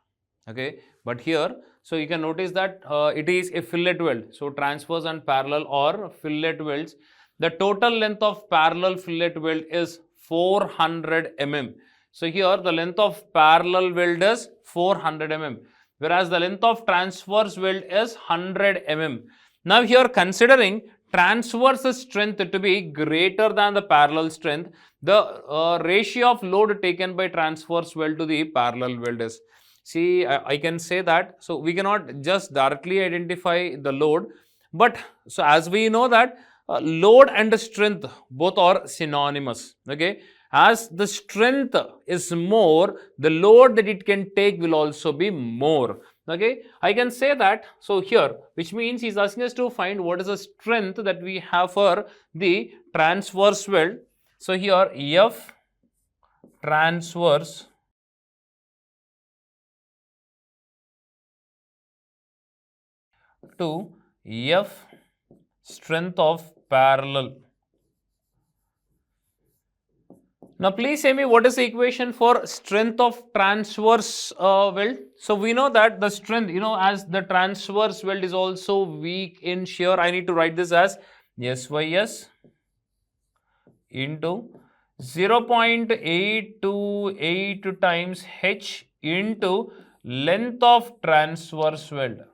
Okay, but here, so you can notice that it is a fillet weld. So transverse and parallel or fillet welds. The total length of parallel fillet weld is 400 mm. So here the length of parallel weld is 400 mm. Whereas the length of transverse weld is 100 mm. Now here, considering transverse strength to be greater than the parallel strength, the ratio of load taken by transverse weld to the parallel weld is, see, I can say that, so we cannot just directly identify the load, but so as we know that load and strength both are synonymous, okay. As the strength is more, the load that it can take will also be more. Okay, I can say that. So here, which means he is asking us to find what is the strength that we have for the transverse weld. So here, F transverse to F strength of parallel. Now, please say me what is the equation for strength of transverse weld. So, we know that the strength, as the transverse weld is also weak in shear, I need to write this as SYS into 0.828 times H into length of transverse weld.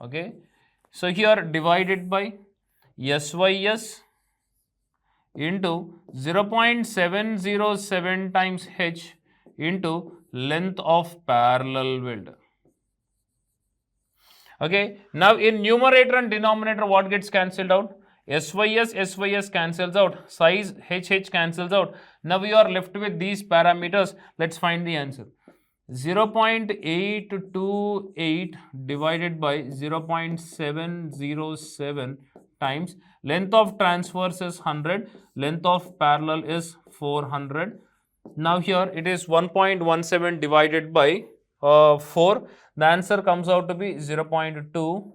Okay. So, here divided by SYS into 0.707 times H into length of parallel weld. Okay. Now, in numerator and denominator, what gets cancelled out? SYS cancels out. Size HH cancels out. Now, we are left with these parameters. Let's find the answer. 0.828 divided by 0.707 times length of transverse is 100, length of parallel is 400. Now here it is 1.17 divided by 4. The answer comes out to be 0.2.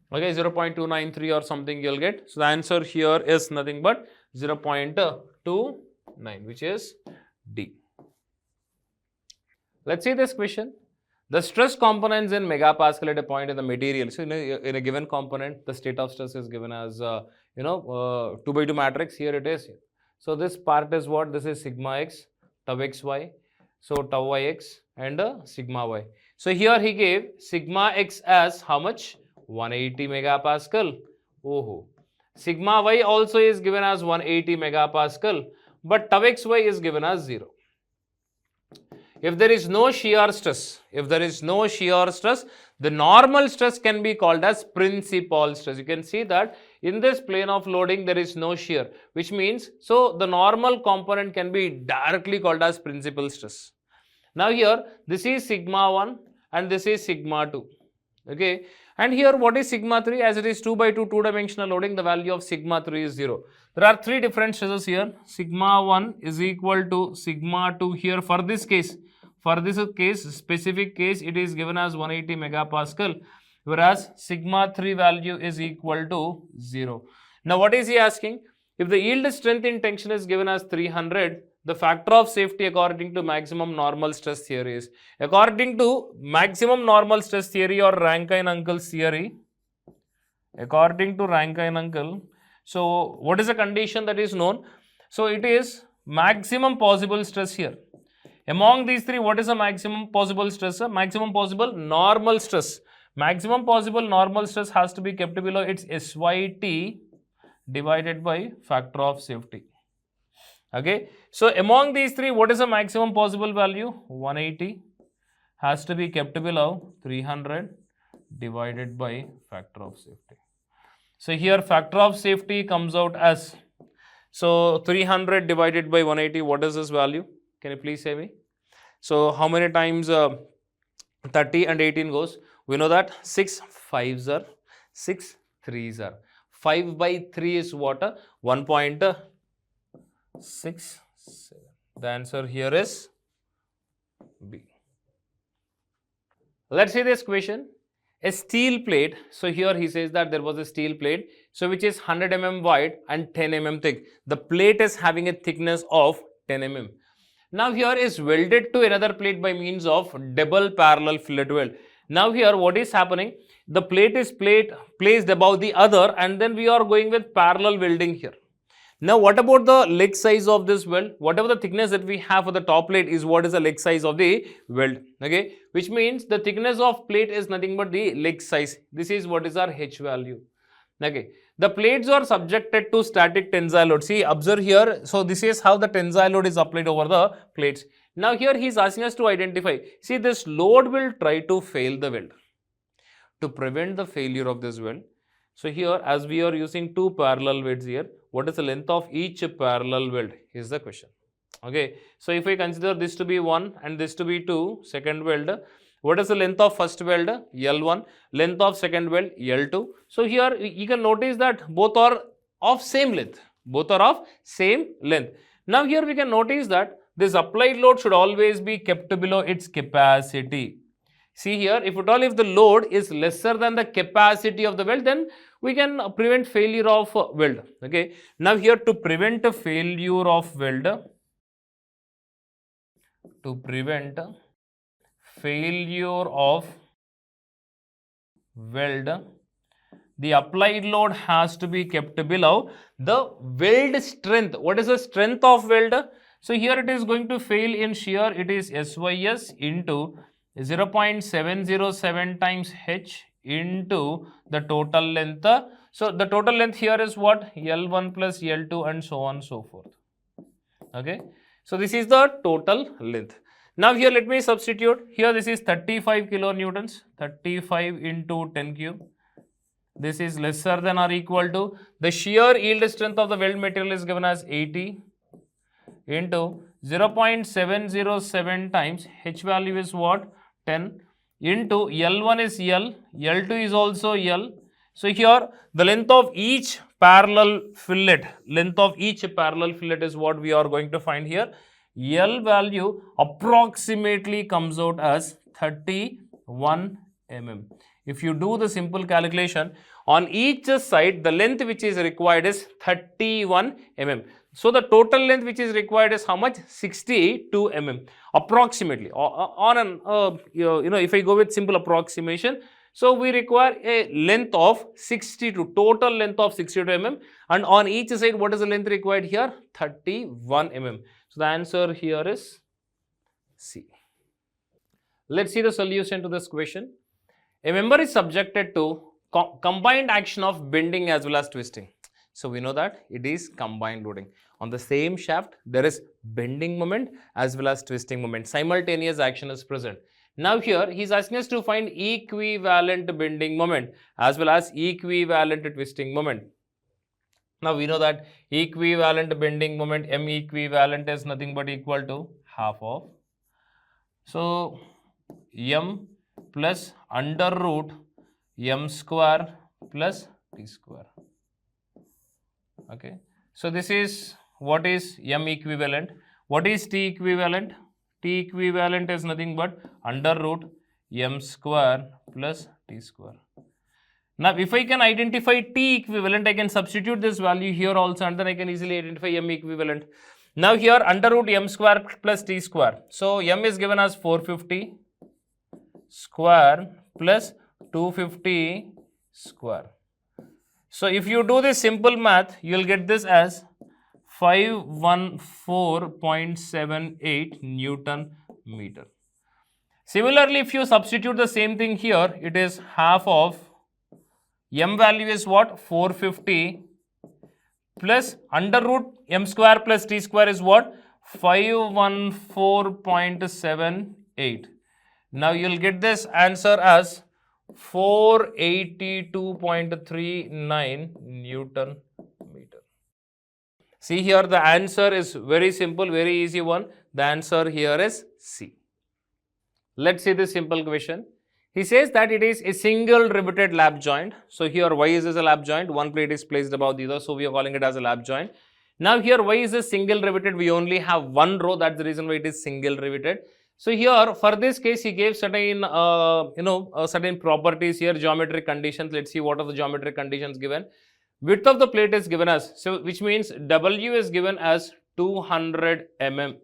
Okay, 0.293 or something you'll get. So the answer here is nothing but 0.29, which is D. Let's see this question. The stress components in megapascal at a point in the material. So in a given component, the state of stress is given as 2 by 2 matrix. Here it is. So this part is what? This is sigma x, tau xy. So tau yx and sigma y. So here he gave sigma x as how much? 180 megapascal. Oh, sigma y also is given as 180 megapascal, but tau xy is given as 0. If there is no shear stress, the normal stress can be called as principal stress. You can see that in this plane of loading there is no shear, which means so the normal component can be directly called as principal stress. Now here this is sigma 1 and this is sigma 2. Okay, and here what is sigma 3? As it is 2 by 2 two-dimensional loading, the value of sigma 3 is 0. There are three different stresses here. Sigma 1 is equal to sigma 2 here for this case. For this case, specific case, it is given as 180 megapascal, whereas sigma 3 value is equal to 0. Now what is he asking? If the yield strength in tension is given as 300, the factor of safety according to maximum normal stress theory is, according to maximum normal stress theory or Rankine-Uncle's theory, according to Rankine-Uncle, so what is the condition that is known? So it is maximum possible stress here. Among these three, what is the maximum possible stress? Maximum possible normal stress. Maximum possible normal stress has to be kept below its SYT divided by factor of safety. Okay, so among these three, what is the maximum possible value? 180 has to be kept below 300 divided by factor of safety. So here factor of safety comes out as, so 300 divided by 180, what is this value? Can you please say me? So how many times 30 and 18 goes? We know that 6 5s are, 6 3s are. 5 by 3 is what? 1.67. The answer here is B. Let's see this question. A steel plate. So here he says that there was a steel plate, so which is 100 mm wide and 10 mm thick. The plate is having a thickness of 10 mm. Now here is welded to another plate by means of double parallel fillet weld. Now here what is happening? The plate is placed above the other, and then we are going with parallel welding here. Now what about the leg size of this weld? Whatever the thickness that we have for the top plate is what is the leg size of the weld. Okay, which means the thickness of plate is nothing but the leg size. This is what is our H value. Okay, the plates are subjected to static tensile load. See, observe here. So this is how the tensile load is applied over the plates. Now here he is asking us to identify. See, this load will try to fail the weld. To prevent the failure of this weld, so here as we are using two parallel welds here, what is the length of each parallel weld is the question. Okay, so if we consider this to be 1 and this to be 2, second weld, what is the length of first weld? L1, length of second weld L2. So here you can notice that both are of same length. Now here we can notice that this applied load should always be kept below its capacity. See here, if at all if the load is lesser than the capacity of the weld, then we can prevent failure of weld. Okay. Now here to prevent a failure of weld, the applied load has to be kept below the weld strength. What is the strength of weld? So here it is going to fail in shear. It is SYS into 0.707 times H into the total length. So the total length here is what? L1 plus L2 and so on and so forth. Okay. So this is the total length. Now here let me substitute. Here this is 35 kilonewtons. 35 into 10 cube. This is lesser than or equal to the shear yield strength of the weld material is given as 80 into 0.707 times H value is what? 10 into L1 is L, L2 is also L. So here the length of each parallel fillet, length of each parallel fillet is what we are going to find here. L value approximately comes out as 31 mm. If you do the simple calculation, on each side, the length which is required is 31 mm. So the total length which is required is how much? 62 mm approximately. On an if I go with simple approximation, so we require a length of 62, total length of 62 mm, and on each side, what is the length required here? 31 mm. So the answer here is C. Let's see the solution to this question. A member is subjected to combined action of bending as well as twisting. So we know that it is combined loading. On the same shaft, there is bending moment as well as twisting moment. Simultaneous action is present. Now here, he is asking us to find equivalent bending moment as well as equivalent twisting moment. Now we know that equivalent bending moment, M equivalent is nothing but equal to half of. So M plus under root M square plus T square. Okay. So this is what is M equivalent. What is T equivalent? T equivalent is nothing but under root M square plus T square. Now, if I can identify T equivalent, I can substitute this value here also, and then I can easily identify M equivalent. Now, here under root M square plus T square. So, M is given as 450 square plus 250 square. So, if you do this simple math, you will get this as 514.78 Newton meter. Similarly, if you substitute the same thing here, it is half of M value is what? 450 plus under root M square plus T square is what? 514.78. Now you will get this answer as 482.39 Newton meter. See here, the answer is very simple, very easy one. The answer here is C. Let's see this simple question. He says that it is a single riveted lap joint. So here Y is a lap joint, one plate is placed above the other, so we are calling it as a lap joint. Now here Y is a single riveted, we only have one row, that's the reason why it is single riveted. So here for this case he gave certain certain properties here, geometric conditions. Let's see what are the geometric conditions given. Width of the plate is given as, so which means W is given as 200 mm.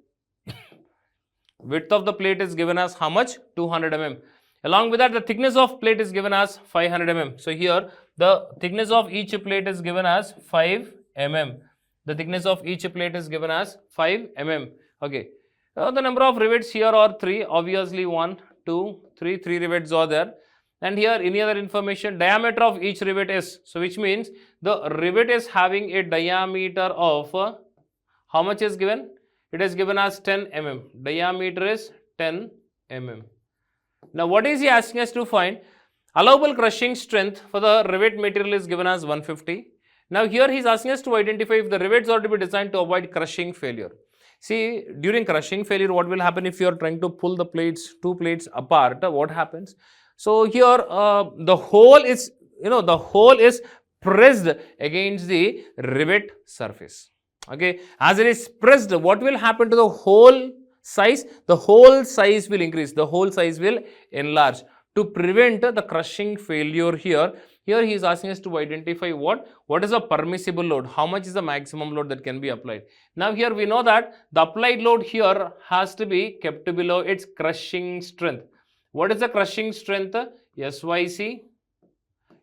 Width of the plate is given as how much? 200 mm. Along with that, the thickness of plate is given as 500 mm. So here the thickness of each plate is given as 5 mm. The thickness of each plate is given as 5 mm. Okay. The number of rivets here are 3. Obviously 1, 2, 3. 3 rivets are there. And here any other information, diameter of each rivet is, so which means the rivet is having a diameter of how much is given? It is given as 10 mm. Diameter is 10 mm. Now what is he asking us to find? Allowable crushing strength for the rivet material is given as 150. Now here he is asking us to identify if the rivets are to be designed to avoid crushing failure. See, during crushing failure, what will happen if you are trying to pull the plates, two plates apart? What happens? So here the hole is, the hole is pressed against the rivet surface. Okay, as it is pressed, what will happen to the hole size? The hole size will increase, the hole size will enlarge. To prevent the crushing failure here he is asking us to identify what is a permissible load, how much is the maximum load that can be applied. Now here we know that the applied load here has to be kept below its crushing strength. What is the crushing strength? SYC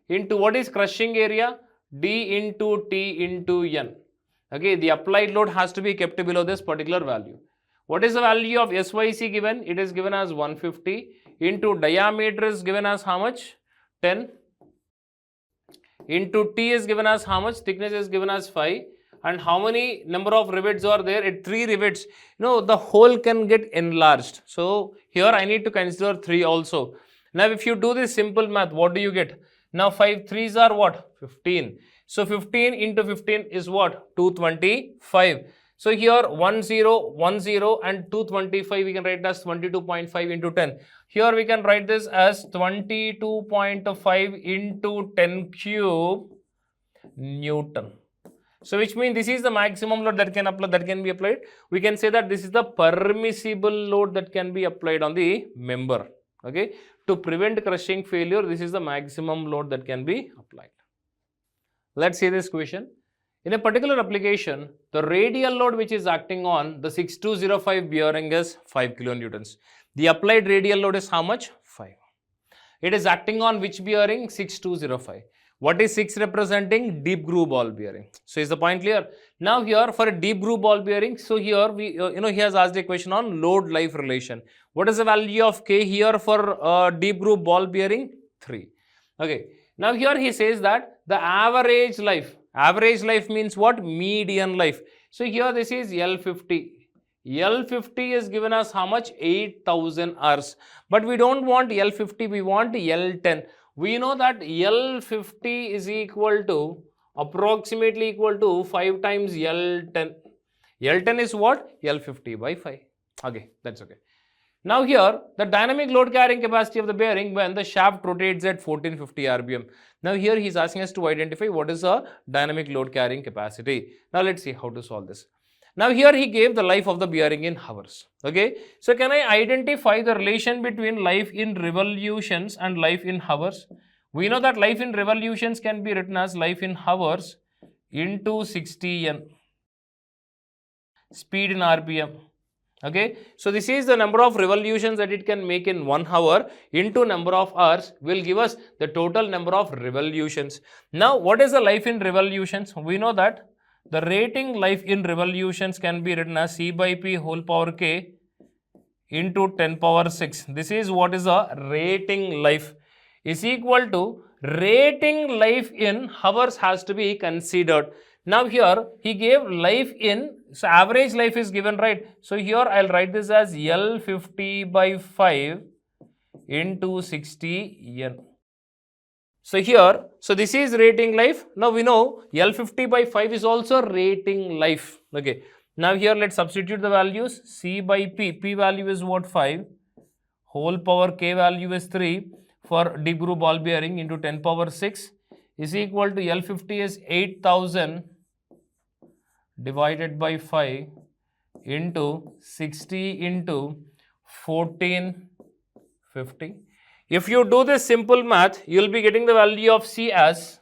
into what is crushing area? D into T into N. Okay, the applied load has to be kept below this particular value. What is the value of SYC given? It is given as 150 into diameter is given as how much? 10 into T is given as how much? Thickness is given as 5. And how many number of rivets are there? At 3 rivets, the hole can get enlarged. So here I need to consider 3 also. Now if you do this simple math, what do you get? Now 5 3s are what? 15. So 15 into 15 is what? 225. So here 10, 10 and 225 we can write as 22.5 into 10. Here we can write this as 22.5 into 10 cube Newton. So which means this is the maximum load that can be applied. We can say that this is the permissible load that can be applied on the member. Okay, to prevent crushing failure, this is the maximum load that can be applied. Let's see this question. In a particular application, the radial load which is acting on the 6205 bearing is 5 kilonewtons. The applied radial load is how much? 5. It is acting on which bearing? 6205. What is 6 representing? Deep groove ball bearing. So is the point clear? Now here for a deep groove ball bearing, so here we he has asked a question on load life relation. What is the value of K here for deep groove ball bearing? 3. Okay. Now here he says that the average life means what? Median life. So here this is L50. L50 is given as how much? 8000 hours. But we don't want L50, we want L10. We know that L50 is approximately equal to 5 times L10. L10 is what? L50 by 5. Okay, that's okay. Now here, the dynamic load carrying capacity of the bearing when the shaft rotates at 1450 RPM. Now here he is asking us to identify what is the dynamic load carrying capacity. Now let's see how to solve this. Now here he gave the life of the bearing in hours. Okay, so can I identify the relation between life in revolutions and life in hours? We know that life in revolutions can be written as life in hours into 60N, speed in RPM. Okay, so this is the number of revolutions that it can make in 1 hour into number of hours will give us the total number of revolutions. Now, what is the life in revolutions? We know that the rating life in revolutions can be written as C by P whole power K into 10 power 6. This is what is a rating life is equal to rating life in hours has to be considered. Now here he gave life in, so average life is given, right? So here I'll write this as L50 by 5 into 60N. So here, so this is rating life. Now we know L50 by 5 is also rating life. Okay. Now here let's substitute the values. C by P. P value is what? 5. Whole power K value is 3 for deep groove ball bearing into 10 power 6 is equal to L50 is 8000 divided by 5 into 60 into 1450. If you do this simple math, you will be getting the value of C as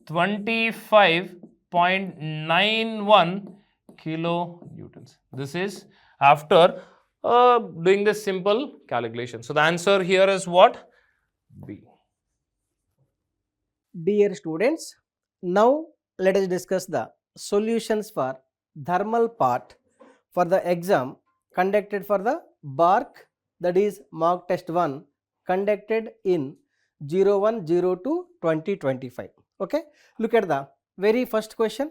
25.91 kilonewtons. This is after doing this simple calculation. So the answer here is what? B. Dear students, now let us discuss the solutions for thermal part for the exam conducted for the BARC, that is mock test 1, conducted in 01/02/2025. Okay, look at the very first question.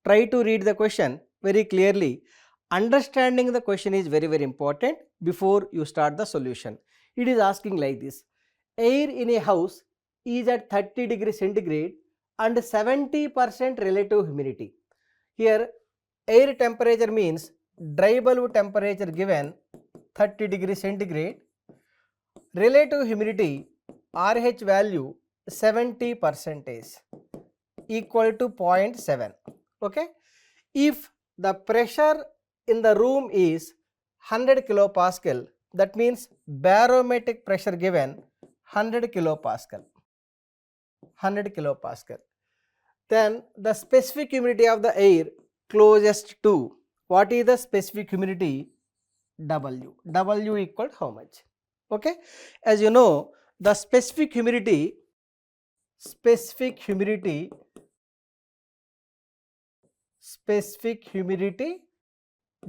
Try to read the question very clearly. Understanding the question is very important before you start the solution. It is asking like this: air in a house is at 30 degrees centigrade and 70% relative humidity. Here air temperature means dry bulb temperature given 30 degrees centigrade, relative humidity RH value 70% equal to 0.7. Okay, if the pressure in the room is 100 kilopascal, that means barometric pressure given 100 kilopascal. Then the specific humidity of the air closest to, what is the specific humidity? W. W equal to how much? Okay, as you know, the specific humidity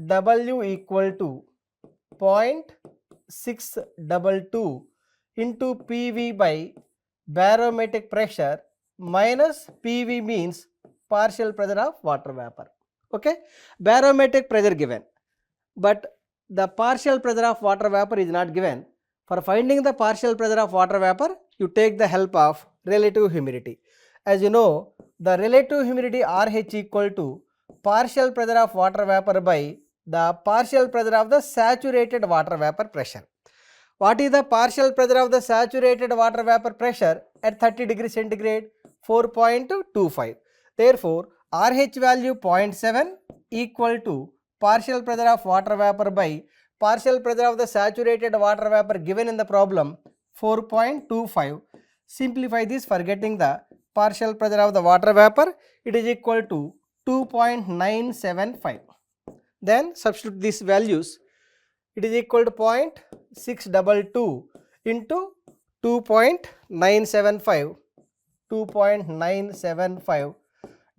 W equal to 0.622 into PV by barometric pressure minus PV means partial pressure of water vapor. Okay, barometric pressure given, but the partial pressure of water vapor is not given. For finding the partial pressure of water vapor, you take the help of relative humidity. As you know, the relative humidity RH equal to partial pressure of water vapor by the partial pressure of the saturated water vapor pressure. What is the partial pressure of the saturated water vapor pressure at 30 degrees centigrade? 4.25. Therefore, RH value 0.7 equal to partial pressure of water vapor by partial pressure of the saturated water vapor given in the problem 4.25. Simplify this for getting the partial pressure of the water vapor, it is equal to 2.975. Then substitute these values, it is equal to 0.622 into 2.975, 2.975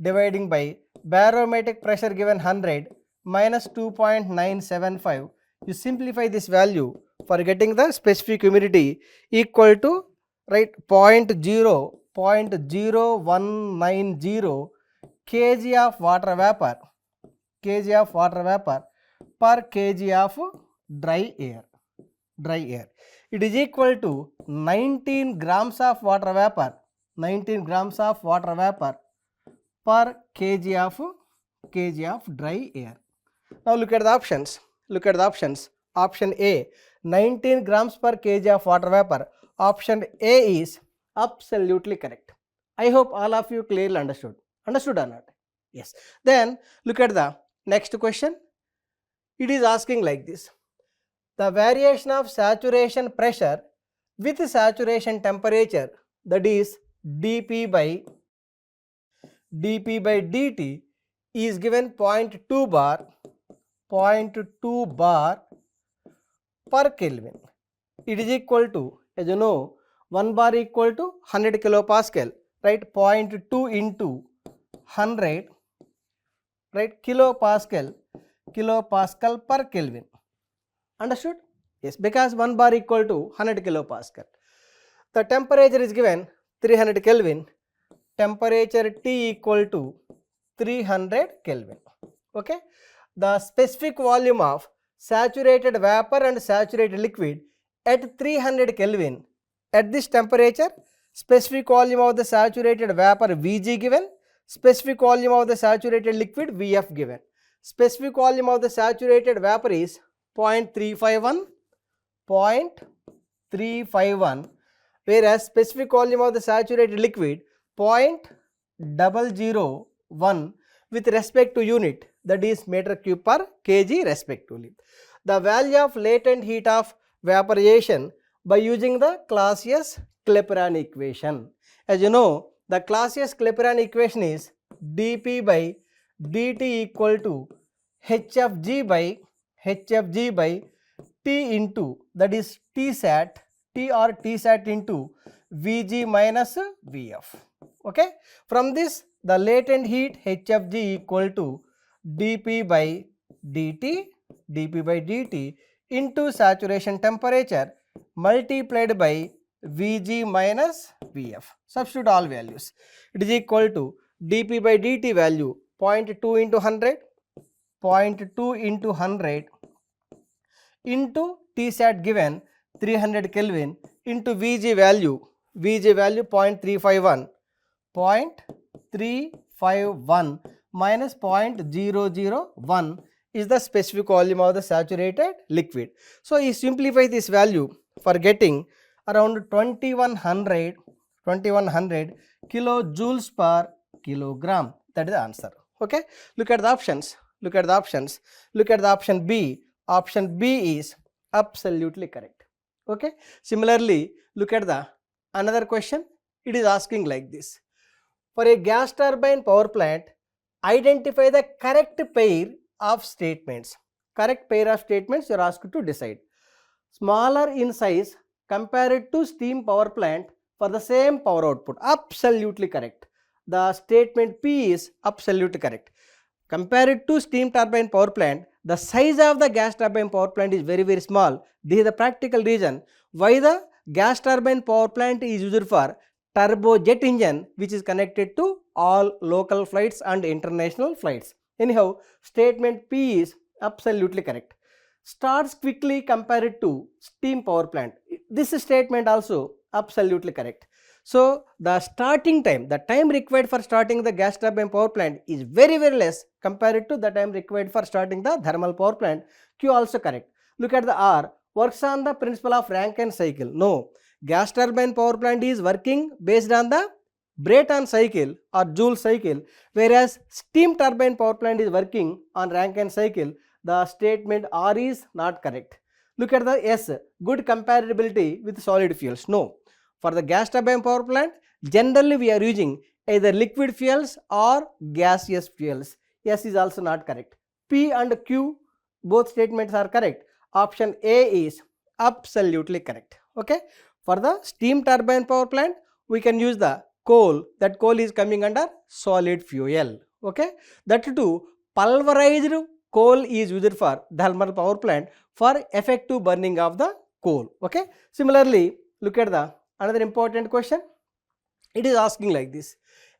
dividing by barometric pressure given 100 minus 2.975. You simplify this value for getting the specific humidity equal to, right, 0.0190 kg of water vapor, kg of water vapor per kg of dry air, dry air. It is equal to 19 grams of water vapor, 19 grams of water vapor per kg of dry air. Now look at the options. Look at the options. Option A, 19 grams per kg of water vapor. Option A is absolutely correct. I hope all of you clearly understood. Understood or not? Yes. Then look at the next question. It is asking like this. The variation of saturation pressure with saturation temperature, that is dP by dt is given 0.2 bar, 0.2 bar per Kelvin. It is equal to, as you know, 1 bar equal to 100 kilopascal, right? 0.2 into 100, right? Kilopascal per Kelvin. Understood? Yes, because 1 bar equal to 100 kilopascal. The temperature is given 300 Kelvin. Temperature T equal to 300 Kelvin. Okay. The specific volume of saturated vapor and saturated liquid at 300 Kelvin. At this temperature, specific volume of the saturated vapor Vg given, specific volume of the saturated liquid Vf given. Specific volume of the saturated vapor is 0.351, whereas specific volume of the saturated liquid 0.001 with respect to unit, that is meter cube per kg respectively. The value of latent heat of vaporization by using the Clausius-Clapeyron equation. As you know, the Clausius-Clapeyron equation is dP by dt equal to hfg by T into, that is Tsat, T or Tsat into Vg minus Vf. Okay. From this, the latent heat hfg equal to dP by dt into saturation temperature multiplied by Vg minus Vf. Substitute all values. It is equal to dP by dt value 0.2 into 100, 0.2 into 100 into Tsat given 300 Kelvin into Vg value 0.351, 0.351 minus 0.001 is the specific volume of the saturated liquid. So, you simplify this value for getting around 2100 kilojoules per kilogram. That is the answer. Okay. Look at the options. Look at the options. Look at the option B. Option B is absolutely correct. Okay. Similarly, look at the another question. It is asking like this. For a gas turbine power plant, identify the correct pair of statements. Correct pair of statements you are asked to decide. Smaller in size compared to steam power plant for the same power output. Absolutely correct. The statement P is absolutely correct. Compared to steam turbine power plant, the size of the gas turbine power plant is very, very small. This is the practical reason why the gas turbine power plant is used for turbojet engine, which is connected to all local flights and international flights. Anyhow, statement P is absolutely correct. Starts quickly compared to steam power plant. This statement also absolutely correct. So, the starting time, the time required for starting the gas turbine power plant is very, very less compared to the time required for starting the thermal power plant. Q also correct. Look at the R, works on the principle of Rankine cycle. No, gas turbine power plant is working based on the Brayton cycle or Joule cycle, whereas steam turbine power plant is working on Rankine cycle, the statement R is not correct. Look at the S, good compatibility with solid fuels. No. For the gas turbine power plant, generally we are using either liquid fuels or gaseous fuels. S is also not correct. P and Q, both statements are correct. Option A is absolutely correct. Okay. For the steam turbine power plant, we can use the coal. That coal is coming under solid fuel. Okay. That too, pulverized coal is used for thermal power plant for effective burning of the coal. Okay. Similarly, look at the another important question. It is asking like this.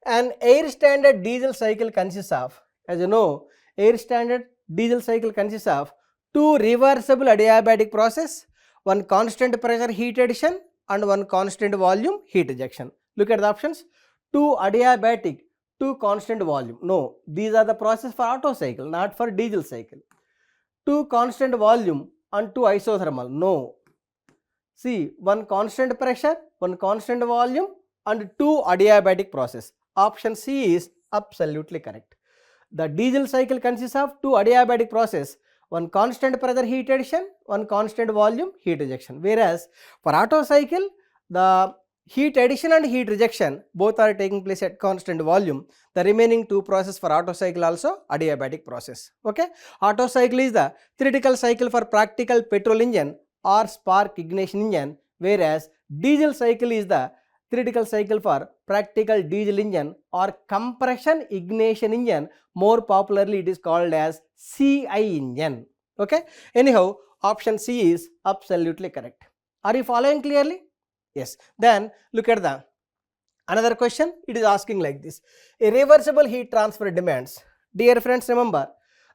An air standard diesel cycle consists of, as you know, air standard diesel cycle consists of two reversible adiabatic process, one constant pressure heat addition and one constant volume heat rejection. Look at the options. Two adiabatic, two constant volume. No, these are the process for Otto cycle, not for diesel cycle. Two constant volume and two isothermal. No. See, one constant pressure, one constant volume and two adiabatic process. Option C is absolutely correct. The diesel cycle consists of two adiabatic process, one constant pressure heat addition, one constant volume heat rejection. Whereas for Otto cycle, the heat addition and heat rejection both are taking place at constant volume. The remaining two process for Otto cycle also adiabatic process. Okay. Otto cycle is the theoretical cycle for practical petrol engine or spark ignition engine, whereas diesel cycle is the theoretical cycle for practical diesel engine or compression ignition engine. More popularly it is called as CI engine. Okay. Anyhow, option C is absolutely correct. Are you following clearly? Yes. Then look at the another question. It is asking like this. A reversible heat transfer demands. Dear friends, remember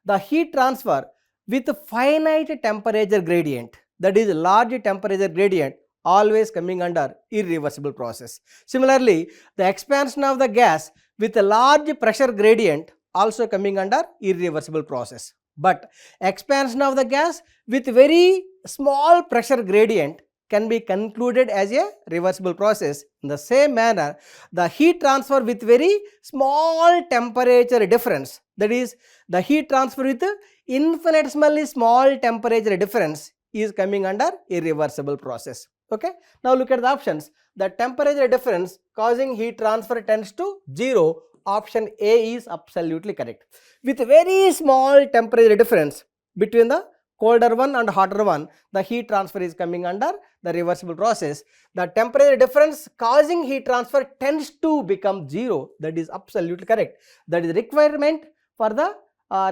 the heat transfer with finite temperature gradient, that is large temperature gradient, always coming under irreversible process. Similarly, the expansion of the gas with a large pressure gradient also coming under irreversible process. But expansion of the gas with very small pressure gradient can be concluded as a reversible process. In the same manner, the heat transfer with very small temperature difference, that is the heat transfer with infinitesimally small temperature difference, is coming under irreversible process. Okay. Now look at the options. The temperature difference causing heat transfer tends to 0. Option A is absolutely correct. With very small temperature difference between the colder one and hotter one, the heat transfer is coming under the reversible process. The temperature difference causing heat transfer tends to become 0. That is absolutely correct. That is requirement for the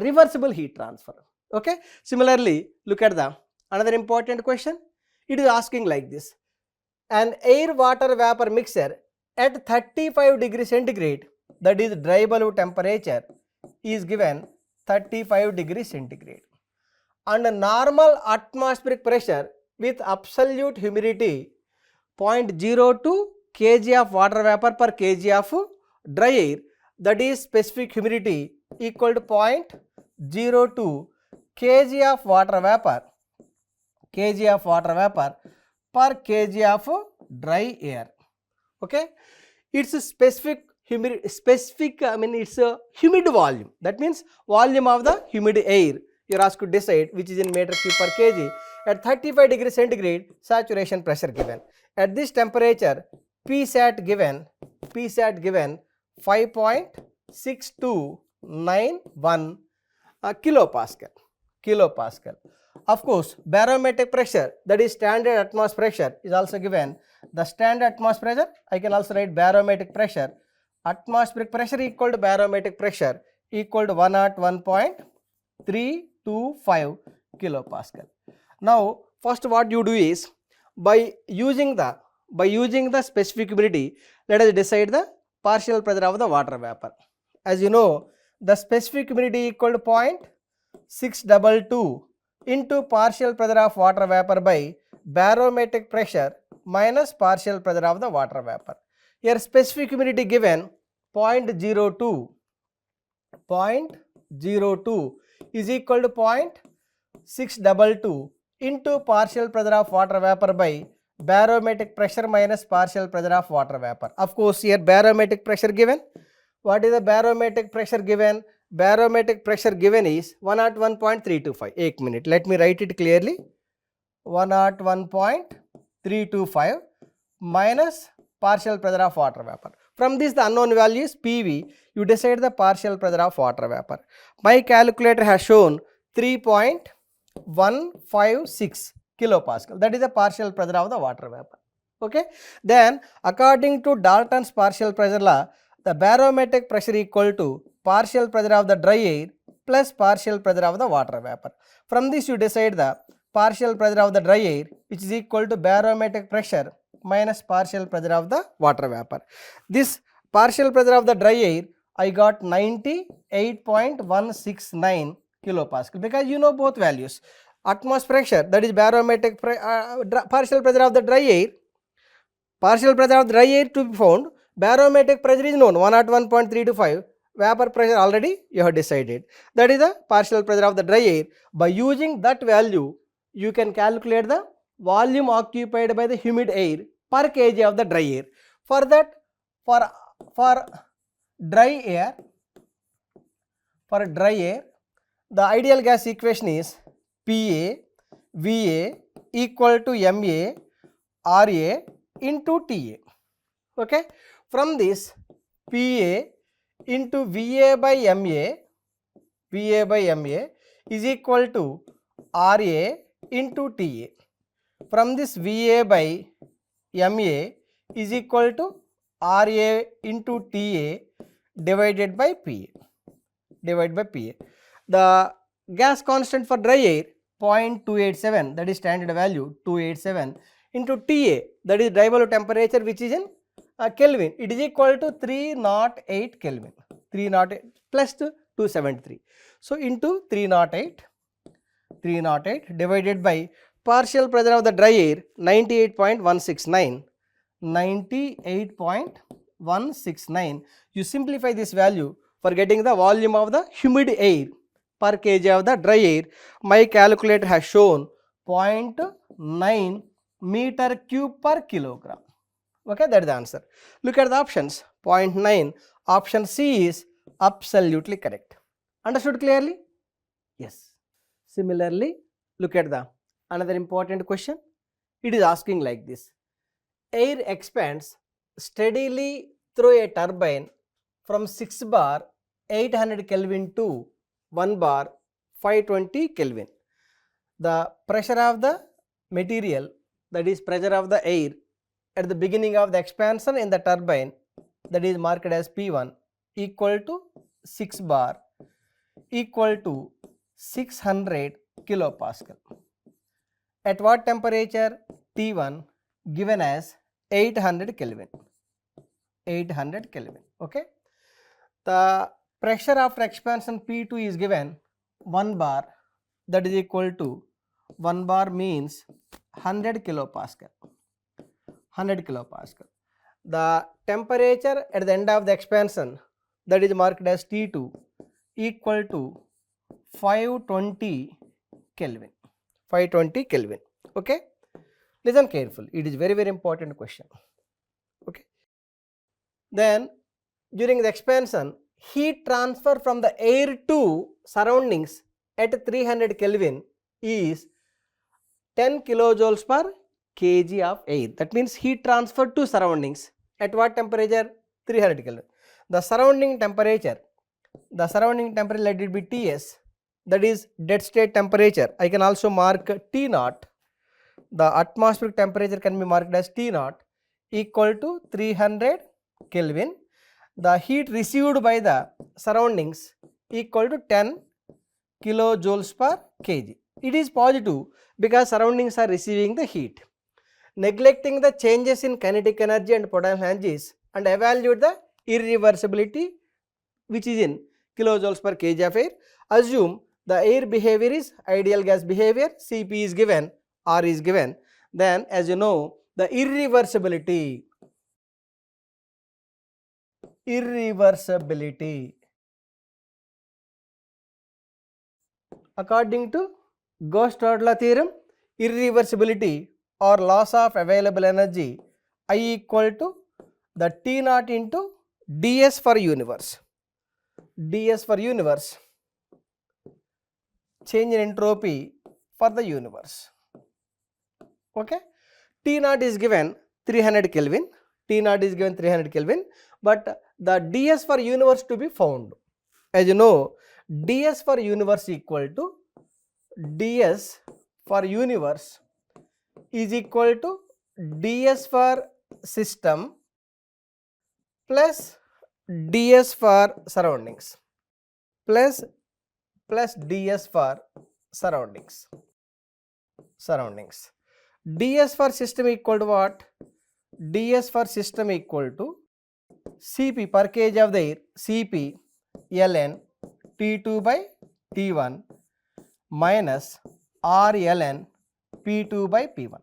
reversible heat transfer. Okay. Similarly, look at the another important question. It is asking like this. An air water vapor mixture at 35 degrees centigrade, that is dry bulb temperature, is given 35 degrees centigrade, and a normal atmospheric pressure with absolute humidity 0.02 kg of water vapor per kg of dry air, that is specific humidity equal to 0.02 kg of water vapor per kg of dry air. Okay. It's a specific humid, it's a humid volume. That means volume of the humid air. You are asked to decide which is in meter cube per kg. At 35 degrees centigrade, saturation pressure given. At this temperature, Psat given 5.6291 kilopascal. Of course, barometric pressure, that is standard atmospheric pressure, is also given. The standard atmospheric pressure, I can also write barometric pressure. Atmospheric pressure equal to barometric pressure equal to 101.325 kilopascal. Now, first what you do is, by using the specific humidity, let us decide the partial pressure of the water vapor. As you know, the specific humidity equal to 0.622 into partial pressure of water vapor by barometric pressure minus partial pressure of the water vapor. Here specific humidity given 0.02 is equal to 0.622 into partial pressure of water vapor by barometric pressure minus partial pressure of water vapor. Of course, here barometric pressure given. What is the barometric pressure given? Barometric pressure given is 101.325. 1 minute. Let me write it clearly. 101.325 minus partial pressure of water vapor. From this, the unknown value is PV. You decide the partial pressure of water vapor. My calculator has shown 3.156 kilopascal. That is the partial pressure of the water vapor. Okay. Then, according to Dalton's partial pressure law, the barometric pressure equal to partial pressure of the dry air plus partial pressure of the water vapor. From this, you decide the partial pressure of the dry air, which is equal to barometric pressure minus partial pressure of the water vapor. This partial pressure of the dry air, I got 98.169 kilopascal, because you know both values. Atmospheric pressure, that is barometric partial pressure of the dry air, partial pressure of the dry air to be found, barometric pressure is known 101.325, vapor pressure already you have decided. That is the partial pressure of the dry air. By using that value, you can calculate the volume occupied by the humid air per kg of the dry air. For that, for dry air, the ideal gas equation is PA VA equal to MA RA into TA. Okay. From this, PA into VA by MA is equal to RA into TA. From this, VA by MA is equal to RA into TA divided by PA. The gas constant for dry air 0.287, that is standard value 287, into TA, that is dry bulb temperature, which is in Kelvin. It is equal to 308 Kelvin. 308 plus 273. So into 308 divided by partial pressure of the dry air 98.169. You simplify this value for getting the volume of the humid air per kg of the dry air. My calculator has shown 0.9 meter cube per kilogram. Okay, that is the answer. Look at the options. 0.9, option C is absolutely correct. Understood clearly? Yes. Similarly, look at the another important question. It is asking like this. Air expands steadily through a turbine from 6 bar 800 Kelvin to 1 bar 520 Kelvin. The pressure of the material, that is pressure of the air at the beginning of the expansion in the turbine, that is marked as P1, equal to 6 bar equal to 600 kilopascal. At what temperature? T1 given as 800 Kelvin. Okay. The pressure after expansion P2 is given 1 bar, that is equal to 1 bar means 100 kilopascal. The temperature at the end of the expansion, that is marked as T2, equal to 520 Kelvin. Okay. Listen carefully. It is very important question. Okay. Then during the expansion, heat transfer from the air to surroundings at 300 Kelvin is 10 kilojoules per kg of air. That means heat transfer to surroundings at what temperature? 300 Kelvin. The surrounding temperature, let it be Ts, that is dead state temperature. I can also mark T0. The atmospheric temperature can be marked as T0 equal to 300 Kelvin. The heat received by the surroundings equal to 10 kilojoules per kg. It is positive because surroundings are receiving the heat. Neglecting the changes in kinetic energy and potential energies and evaluate the irreversibility, which is in kilojoules per kg of air. Assume the air behavior is ideal gas behavior, Cp is given, R is given. Then as you know, the irreversibility according to Gauss-Stadler theorem, irreversibility or loss of available energy I equal to the T naught into ds for universe. ds for universe, change in entropy for the universe. Okay. T naught is given 300 Kelvin, T naught is given 300 Kelvin, but the ds for universe to be found. As you know, ds for universe equal to ds for universe is equal to ds for system plus ds for surroundings plus ds for surroundings. ds for system equal to what? ds for system equal to Cp per kg of the air, Cp ln T2 by T1 minus R ln P2 by P1.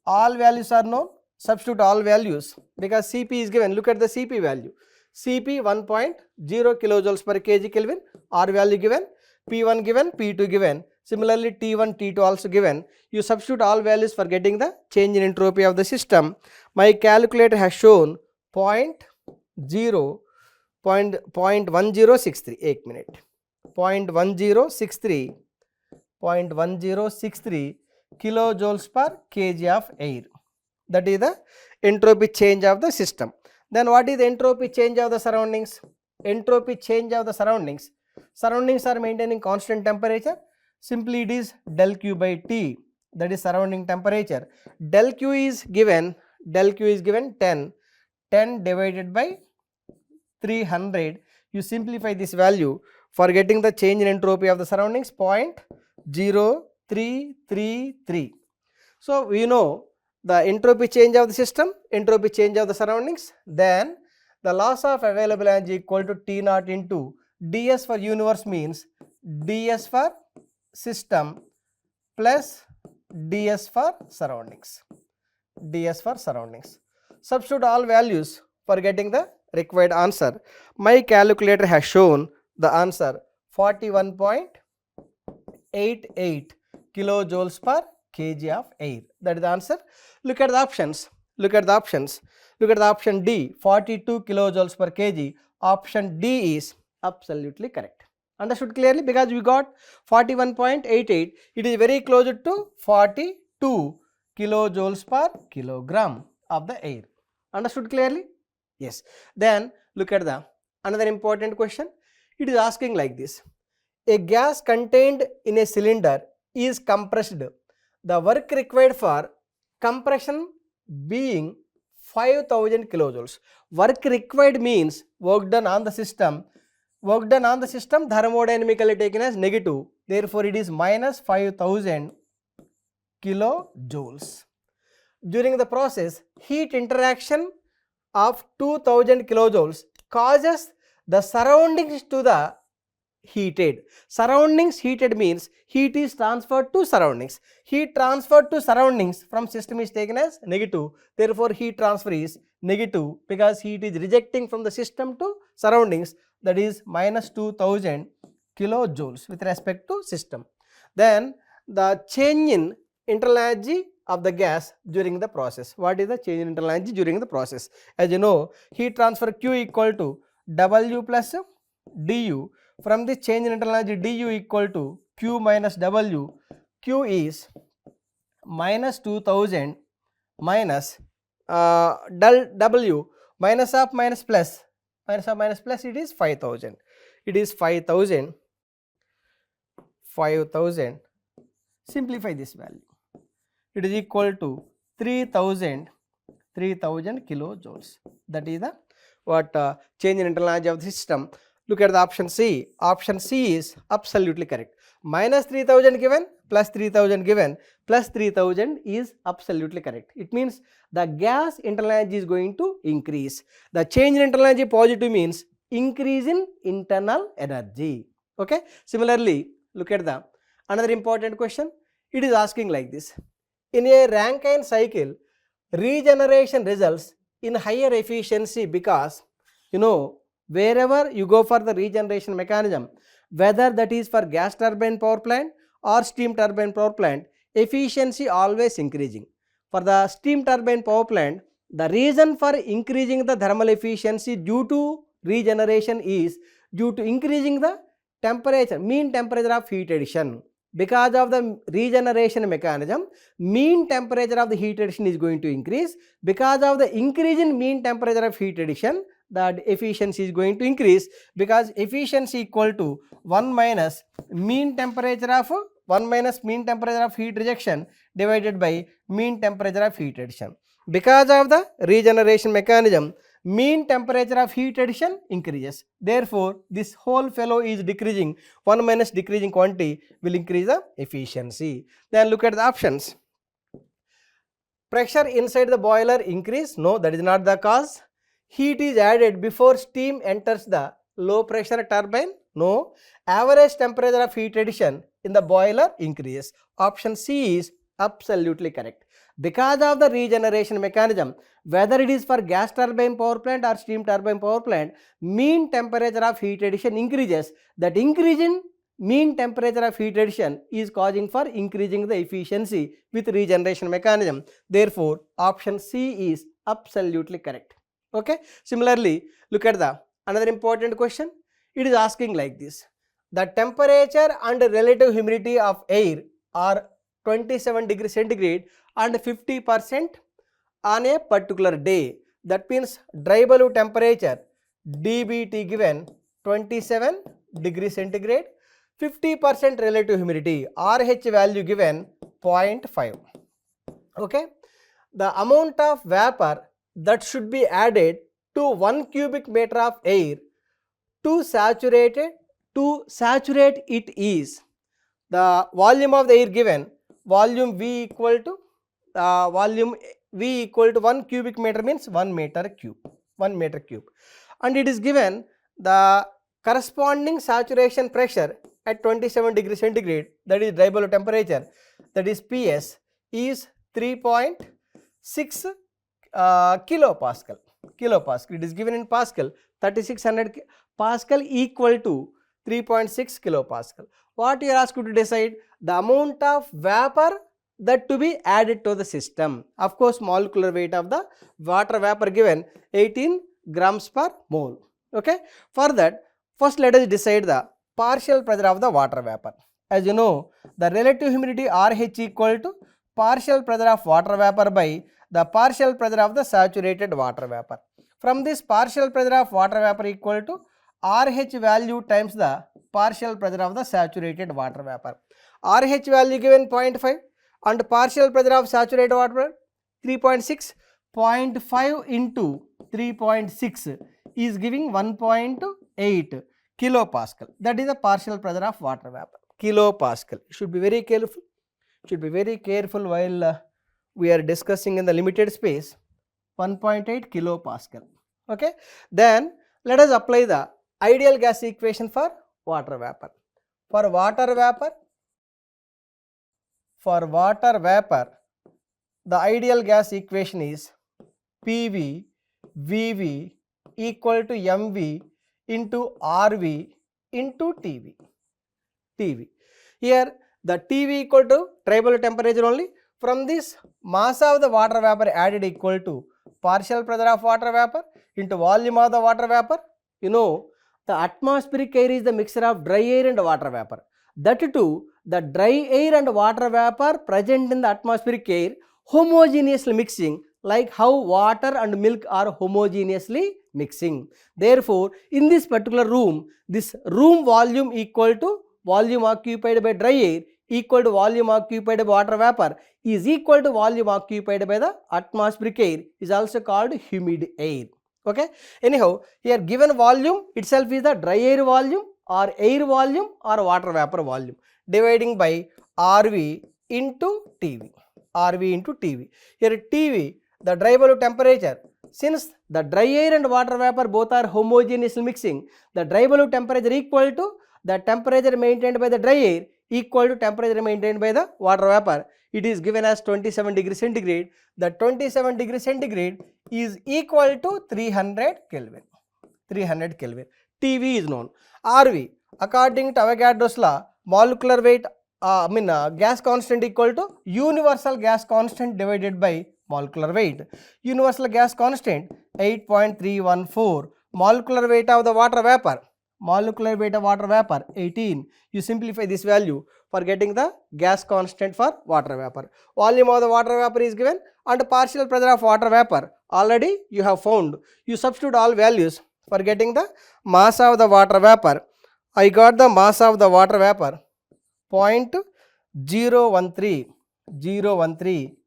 All values are known, substitute all values because Cp is given. Look at the Cp value. Cp 1.0 kilojoules per kg Kelvin, R value given, P1 given, P2 given. Similarly, T1, T2 also given. You substitute all values for getting the change in entropy of the system. My calculator has shown 0.1063. 1 minute. 0.1063 kilojoules per kg of air. That is the entropy change of the system. Then what is the entropy change of the surroundings? Entropy change of the surroundings. Surroundings are maintaining constant temperature. Simply it is del Q by T, that is surrounding temperature. Del Q is given 10 divided by 300. You simplify this value for getting the change in entropy of the surroundings, 0.0333. So we know the entropy change of the system, entropy change of the surroundings, then the loss of available energy equal to T naught into ds for universe means ds for system plus ds for surroundings. Substitute all values for getting the required answer. My calculator has shown the answer 41.88 kilojoules per kg of air. That is the answer. Look at the options. Look at the option D, 42 kilojoules per kg. Option D is absolutely correct. Understood clearly? Because we got 41.88. It is very close to 42 kilojoules per kilogram of the air. Understood clearly? Yes. Then look at the another important question. It is asking like this. A gas contained in a cylinder is compressed. The work required for compression being 5000 kilojoules. Work required means work done on the system. Work done on the system thermodynamically taken as negative. Therefore, it is minus 5000 kilojoules. During the process, heat interaction of 2000 kilojoules causes the surroundings to the heated. Surroundings heated means heat is transferred to surroundings. Heat transferred to surroundings from system is taken as negative. Therefore, heat transfer is negative because heat is rejecting from the system to surroundings, that is minus 2000 kilojoules with respect to system. Then the change in internal energy of the gas during the process. What is the change in internal energy during the process? As you know, heat transfer Q equal to W plus du. From the change in internal energy, du equal to Q minus W. Q is minus 2000 minus del W minus of minus plus. Minus of minus plus, it is 5000. It is 5000. Simplify this value. It is equal to 3000 kilojoules. That is the change in internal energy of the system. Look at the option C. Option C is absolutely correct. Minus 3000 given, plus 3000 given, plus 3000 is absolutely correct. It means the gas internal energy is going to increase. The change in internal energy positive means increase in internal energy. Okay. Similarly, look at the another important question. It is asking like this. In a Rankine cycle, regeneration results in higher efficiency because, you know, wherever you go for the regeneration mechanism, whether that is for gas turbine power plant or steam turbine power plant, efficiency always increasing. for the steam turbine power plant, the reason for increasing the thermal efficiency due to regeneration is due to increasing the temperature, mean temperature of heat addition. Because of the regeneration mechanism, mean temperature of the heat addition is going to increase. Because of the increase in mean temperature of heat addition, the efficiency is going to increase, because efficiency equal to 1 minus mean temperature of heat rejection divided by mean temperature of heat addition. Because of the regeneration mechanism, mean temperature of heat addition increases. Therefore, this whole fellow is decreasing. 1 minus decreasing quantity will increase the efficiency. Then look at the options. Pressure inside the boiler increase? No, that is not the cause. Heat is added before steam enters the low pressure turbine? No. Average temperature of heat addition in the boiler increases. Option C is absolutely correct. Because of the regeneration mechanism, whether it is for gas turbine power plant or steam turbine power plant, mean temperature of heat addition increases. That increase in mean temperature of heat addition is causing for increasing the efficiency with regeneration mechanism. Therefore, option C is absolutely correct. Okay. Similarly, look at the another important question. It is asking like this: the temperature and relative humidity of air are 27 degrees centigrade and 50% on a particular day. That means dry bulb temperature dBT given 27 degrees centigrade, 50% relative humidity, RH value given 0.5. Okay. The amount of vapor that should be added to 1 cubic meter of air to saturate it is the volume of the air given, volume V equal to 1 cubic meter means 1 meter cube, and it is given the corresponding saturation pressure at 27 degrees centigrade, that is dry bulb temperature, that is PS, is 3.6 kilopascal. It is given in Pascal, 3600 Pascal equal to 3.6 kilopascal. What you are asked to decide? The amount of vapor that to be added to the system. Of course, molecular weight of the water vapor given 18 grams per mole. Okay. For that, first let us decide the partial pressure of the water vapor. As you know, the relative humidity RH equal to partial pressure of water vapor by the partial pressure of the saturated water vapor. From this partial pressure of water vapor equal to RH value times the partial pressure of the saturated water vapor. RH value given 0.5 and partial pressure of saturated water 3.6. 0.5 into 3.6 is giving 1.8 kilopascal. That is the partial pressure of water vapor. Kilopascal. Should be very careful. While we are discussing in the limited space. 1.8 kilopascal. Okay. Then let us apply the ideal gas equation for water vapor. For water vapor, the ideal gas equation is PV VV equal to MV into RV into TV. Here the TV equal to dry bulb temperature only. From this, mass of the water vapor added equal to partial pressure of water vapor into volume of the water vapor. You know, the atmospheric air is the mixture of dry air and water vapor. That too, the dry air and water vapor present in the atmospheric air homogeneously mixing, like how water and milk are homogeneously mixing. Therefore, in this particular room, this room volume equal to volume occupied by dry air equal to volume occupied by water vapor is equal to volume occupied by the atmospheric air, is also called humid air. Okay. Anyhow, here given volume itself is the dry air volume or air volume or water vapor volume, dividing by RV into TV. Here TV, the dry bulb temperature. Since the dry air and water vapor both are homogeneously mixing, the dry bulb temperature equal to the temperature maintained by the dry air equal to temperature maintained by the water vapor. It is given as 27 degrees centigrade. The 27 degrees centigrade is equal to 300 Kelvin. TV is known. RV, according to Avogadro's law, molecular weight gas constant equal to universal gas constant divided by molecular weight. Universal gas constant 8.314, molecular weight of the water vapor, 18. You simplify this value for getting the gas constant for water vapor. Volume of the water vapor is given and partial pressure of water vapor already you have found. You substitute all values for getting the mass of the water vapor. I got the mass of the water vapor 0.013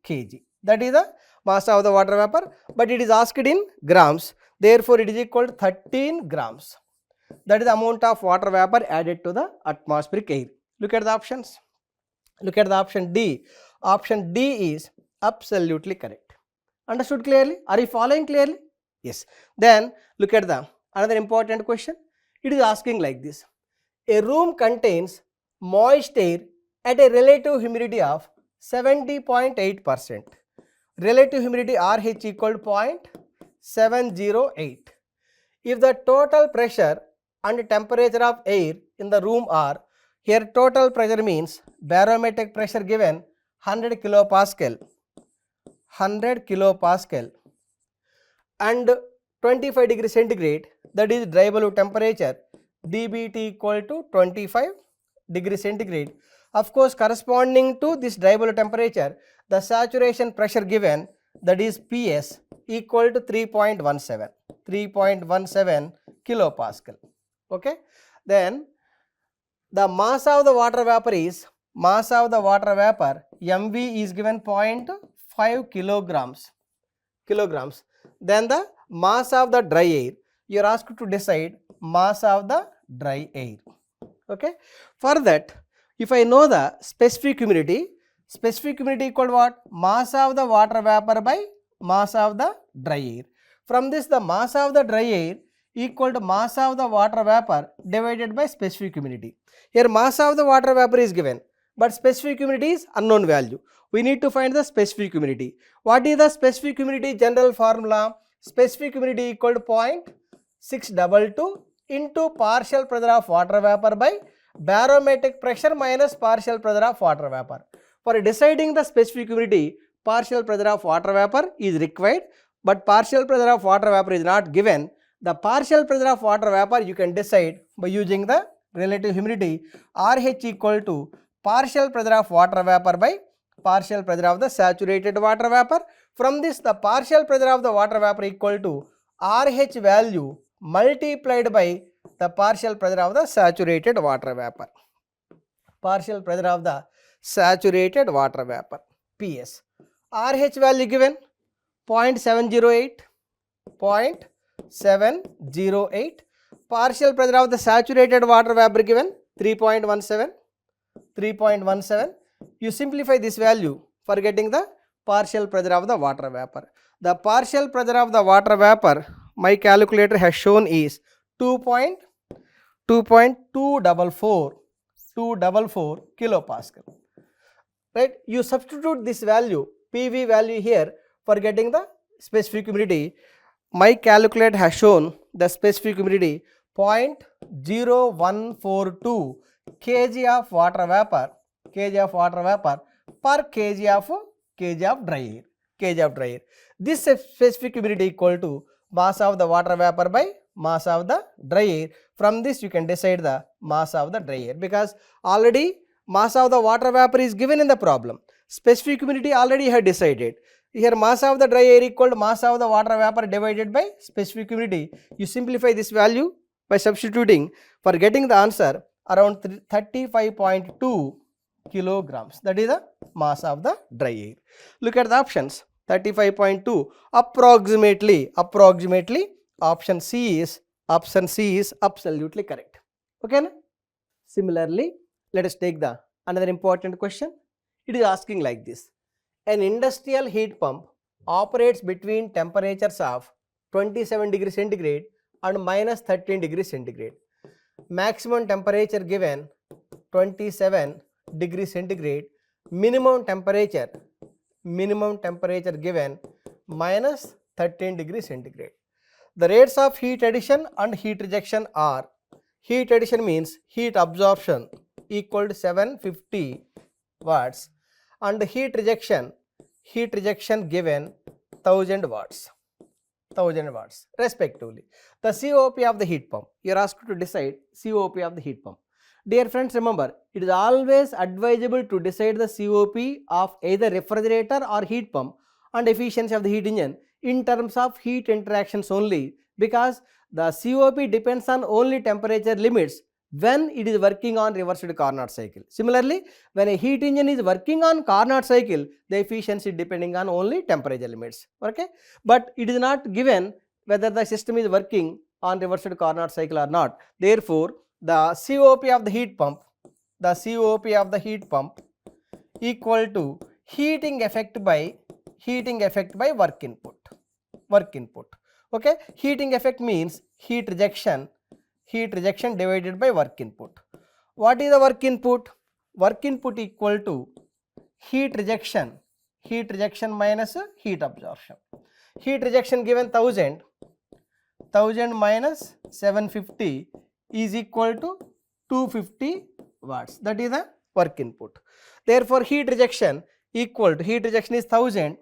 kg. That is the mass of the water vapor, but it is asked in grams. Therefore, it is equal to 13 grams. That is the amount of water vapor added to the atmospheric air. Look at the options. Look at the option D. Option D is absolutely correct. Understood clearly? Are you following clearly? Yes. Then look at the another important question. It is asking like this. A room contains moist air at a relative humidity of 70.8%. Relative humidity RH equal to 0.708. If the total pressure and temperature of air in the room are, here total pressure means barometric pressure given 100 kilopascal, and 25 degree centigrade, that is dry bulb temperature dBT equal to 25 degree centigrade. Of course, corresponding to this dry bulb temperature, the saturation pressure given, that is PS equal to 3.17 kilopascal. Okay. Then the mass of the water vapor is, MV is given 0.5 kilograms. Then the mass of the dry air, you are asked to decide mass of the dry air. Okay. For that, if I know the specific humidity equal to what? Mass of the water vapor by mass of the dry air. From this, the mass of the dry air equal to mass of the water vapor divided by specific humidity. Here mass of the water vapor is given, but specific humidity is unknown value. We need to find the specific humidity. What is the specific humidity general formula? Specific humidity equal to 0.622 into partial pressure of water vapor by barometric pressure minus partial pressure of water vapor. For deciding the specific humidity, partial pressure of water vapor is required, but partial pressure of water vapor is not given. The partial pressure of water vapor you can decide by using the relative humidity RH equal to partial pressure of water vapor by partial pressure of the saturated water vapor. From this, the partial pressure of the water vapor equal to RH value multiplied by the partial pressure of the saturated water vapor. Partial pressure of the saturated water vapor, PS. RH value given 0.708. Partial pressure of the saturated water vapor given 3.17. You simplify this value for getting the partial pressure of the water vapor. The partial pressure of the water vapor, my calculator has shown is 2.244 kilopascal. Right? You substitute this value, PV value here for getting the specific humidity. My calculator has shown the specific humidity 0.0142 kg of water vapor per kg of dry air. This specific humidity equal to mass of the water vapor by mass of the dry air. From this you can decide the mass of the dry air, because already mass of the water vapor is given in the problem. Specific humidity already had decided. Here mass of the dry air equal to mass of the water vapor divided by specific humidity. You simplify this value by substituting for getting the answer around 35.2 kilograms. That is the mass of the dry air. Look at the options. 35.2 approximately. Option C is absolutely correct. Okay na? Similarly, let us take the another important question. It is asking like this. An industrial heat pump operates between temperatures of 27 degrees centigrade and minus 13 degrees centigrade. Maximum temperature given 27 degrees centigrade. Minimum temperature given minus 13 degrees centigrade. The rates of heat addition and heat rejection are, heat addition means heat absorption equal to 750 watts and heat rejection given 1000 watts respectively. The COP of the heat pump, you are asked to decide COP of the heat pump. Dear friends, remember, it is always advisable to decide the COP of either refrigerator or heat pump and efficiency of the heat engine in terms of heat interactions only, because the COP depends on only temperature limits when it is working on reversed Carnot cycle. Similarly, when a heat engine is working on Carnot cycle, the efficiency depending on only temperature limits. Okay, but it is not given whether the system is working on reversed Carnot cycle or not. Therefore, the COP of the heat pump equal to heating effect by work input. Okay, heating effect means heat rejection divided by work input. What is the work input? Work input equal to heat rejection minus heat absorption. Heat rejection given 1000 minus 750 is equal to 250 watts. That is the work input. Therefore, heat rejection is 1000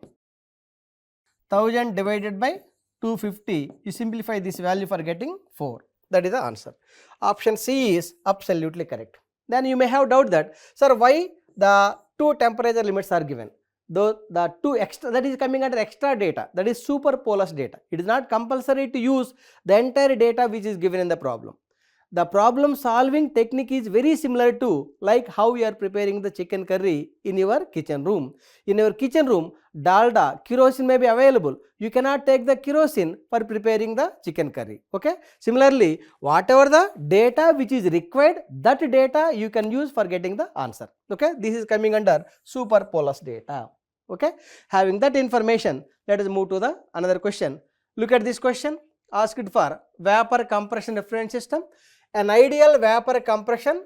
divided by 250. You simplify this value for getting 4. That is the answer. Option C is absolutely correct. Then you may have doubt that, sir, why the 2 temperature limits are given? Though the 2 extra, that is coming under extra data, that is super polar data. It is not compulsory to use the entire data which is given in the problem. The problem solving technique is very similar to like how you are preparing the chicken curry in your kitchen room. In your kitchen room, dalda, kerosene may be available. You cannot take the kerosene for preparing the chicken curry. Okay. Similarly, whatever the data which is required, that data you can use for getting the answer. Okay. This is coming under super polar data. Okay. Having that information, let us move to the another question. Look at this question asked for vapor compression reference system. An ideal vapor compression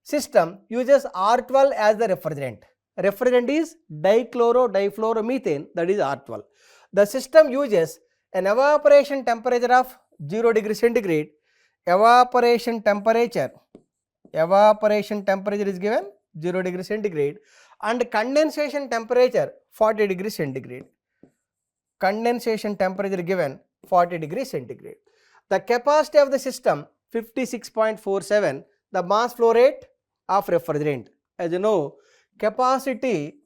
system uses R12 as the refrigerant. Refrigerant is dichloro-difluoromethane, that is R12. The system uses an evaporation temperature of 0 degree centigrade. Evaporation temperature is given 0 degree centigrade and condensation temperature 40 degree centigrade. Condensation temperature given 40 degree centigrade. The capacity of the system 56.47, the mass flow rate of refrigerant. As you know, capacity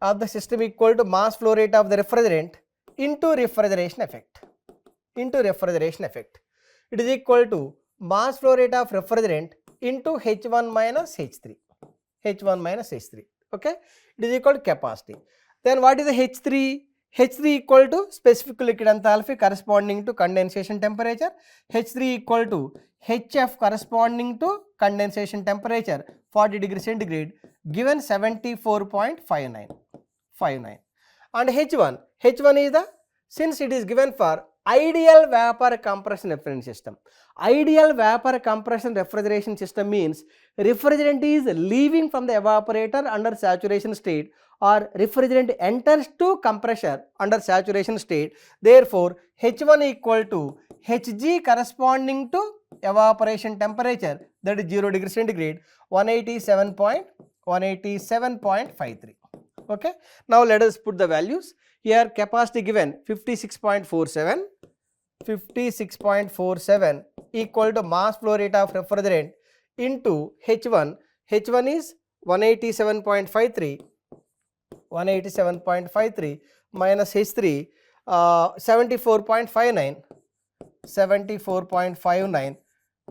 of the system equal to mass flow rate of the refrigerant into refrigeration effect. It is equal to mass flow rate of refrigerant into H1 minus H3. Okay, it is equal to capacity. Then what is the H3? H3 equal to specific liquid enthalpy corresponding to condensation temperature. H3 equal to HF corresponding to condensation temperature 40 degree centigrade given 74.59. And H1 is the, since it is given for ideal vapor compression reference system. Ideal vapor compression refrigeration system means refrigerant is leaving from the evaporator under saturation state or refrigerant enters to compressor under saturation state. Therefore, H1 equal to Hg corresponding to evaporation temperature, that is 0 degree centigrade 187.53. Okay. Now let us put the values. Here capacity given 56.47 equal to mass flow rate of refrigerant into H1. H1 is 187.53 minus H3 74.59.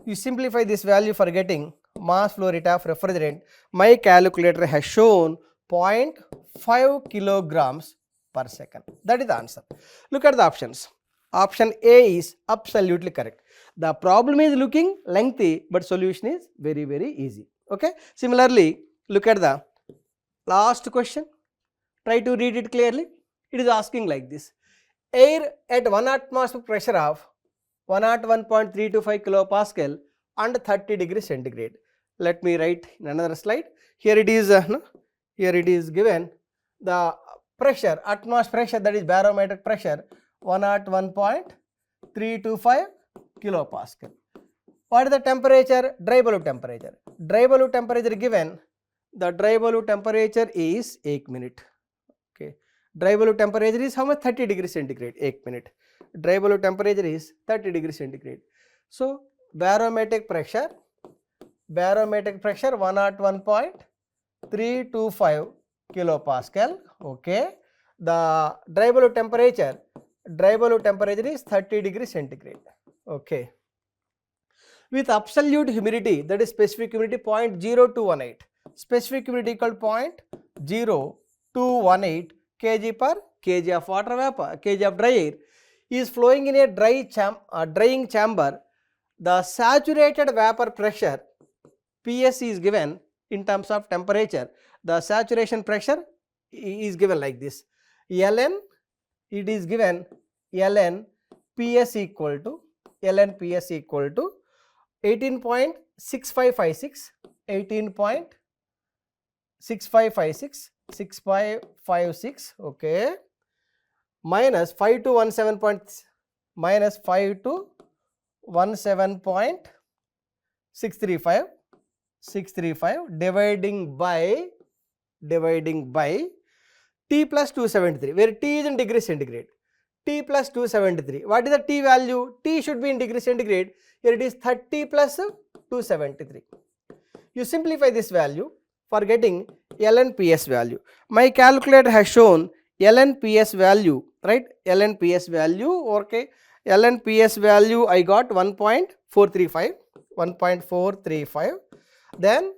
You simplify this value for getting mass flow rate of refrigerant. My calculator has shown 0.5 kilograms per second. That is the answer. Look at the options. Option A is absolutely correct. The problem is looking lengthy, but solution is very, very easy. Okay. Similarly, look at the last question. Try to read it clearly. It is asking like this. Air at 1 atmospheric pressure of 101.325 kilopascal and 30 degree centigrade. Let me write in another slide. Here it is given the pressure, atmospheric pressure, that is barometric pressure 101.325 kilopascal. What is the temperature? Dry bulb temperature. Dry bulb temperature given, the dry bulb temperature is 1 minute. Okay. Dry bulb temperature is how much? 30 degrees centigrade, 1 minute. Dry bulb temperature is 30 degrees centigrade. So, barometric pressure 101.325 kilopascal. Okay. The dry bulb temperature is 30 degrees centigrade. Okay. With absolute humidity, that is specific humidity 0.0218. Specific humidity equal to 0.0218 kg per kg of water vapor, kg of dry air is flowing in a drying chamber. The saturated vapor pressure PS is given in terms of temperature. The saturation pressure is given like this. Ln, it is given Ln PS equal to 18.6556, 6556, okay, minus 517.635 dividing by T plus 273, where T is in degree centigrade. T plus 273. What is the T value? T should be in degree centigrade. Here it is 30 plus 273. You simplify this value for getting Ln PS value. My calculator has shown Ln PS value, right? Ln PS value, okay. Ln PS value I got 1.435. Then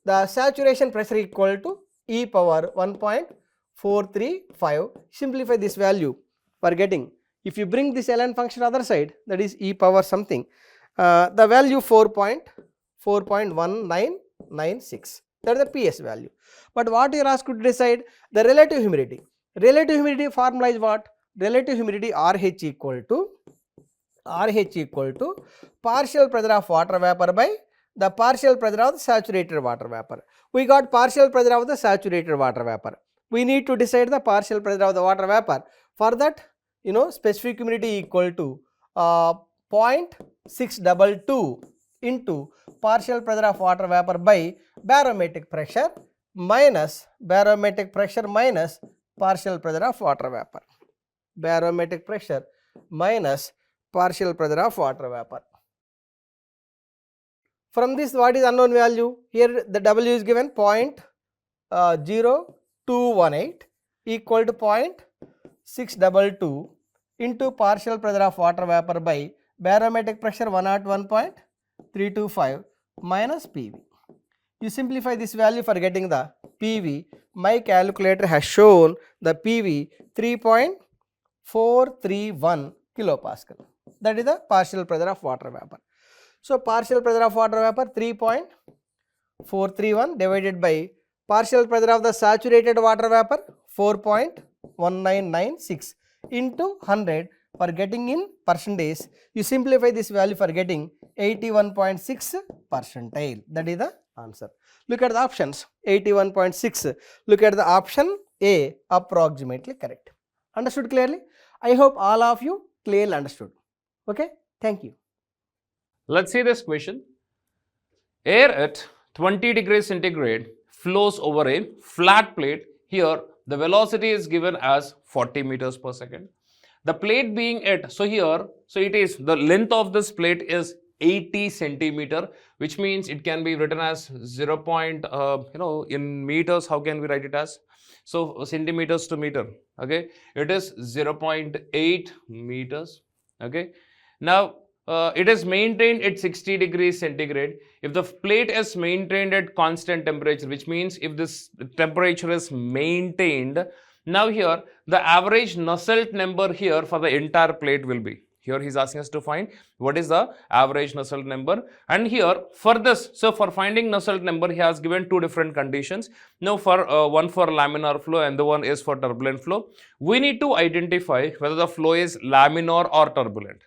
the saturation pressure equal to e power 1.435. Simplify this value for getting. If you bring this Ln function other side, that is e power something, the value 4.1996. That is the PS value. But what you are asked to decide? The relative humidity. Relative humidity formula is what? Relative humidity RH equal to partial pressure of water vapor by the partial pressure of the saturated water vapor. We got partial pressure of the saturated water vapor. We need to decide the partial pressure of the water vapor. For that, specific humidity equal to 0.622 into partial pressure of water vapor by barometric pressure minus partial pressure of water vapor. Barometric pressure minus partial pressure of water vapor. From this, what is unknown value? Here the W is given 0.0218 equal to 0.622 into partial pressure of water vapor by barometric pressure 101.325 minus PV. You simplify this value for getting the PV. My calculator has shown the PV 3.431 kilopascal. That is the partial pressure of water vapor. So, partial pressure of water vapor 3.431 divided by partial pressure of the saturated water vapor 4.1996 into 100 for getting in percentage. You simplify this value for getting 81.6 percentile. That is the answer. Look at the options. 81.6. Look at the option A, approximately correct. Understood clearly? I hope all of you clearly understood. Okay, thank you. Let's see this question. Air at 20 degrees centigrade flows over a flat plate. Here the velocity is given as 40 meters per second. The plate being at, the length of this plate is 80 centimeter, which means it can be written as 0. In meters, how can we write it as? So centimeters to meter, okay, it is 0.8 meters, okay. Now it is maintained at 60 degrees centigrade. If the plate is maintained at constant temperature, which means if this temperature is maintained, now here the average Nusselt number here for the entire plate will be. Here he is asking us to find what is the average Nusselt number, and here for this, so for finding Nusselt number he has given two different conditions. Now for one for laminar flow and the one is for turbulent flow. We need to identify whether the flow is laminar or turbulent,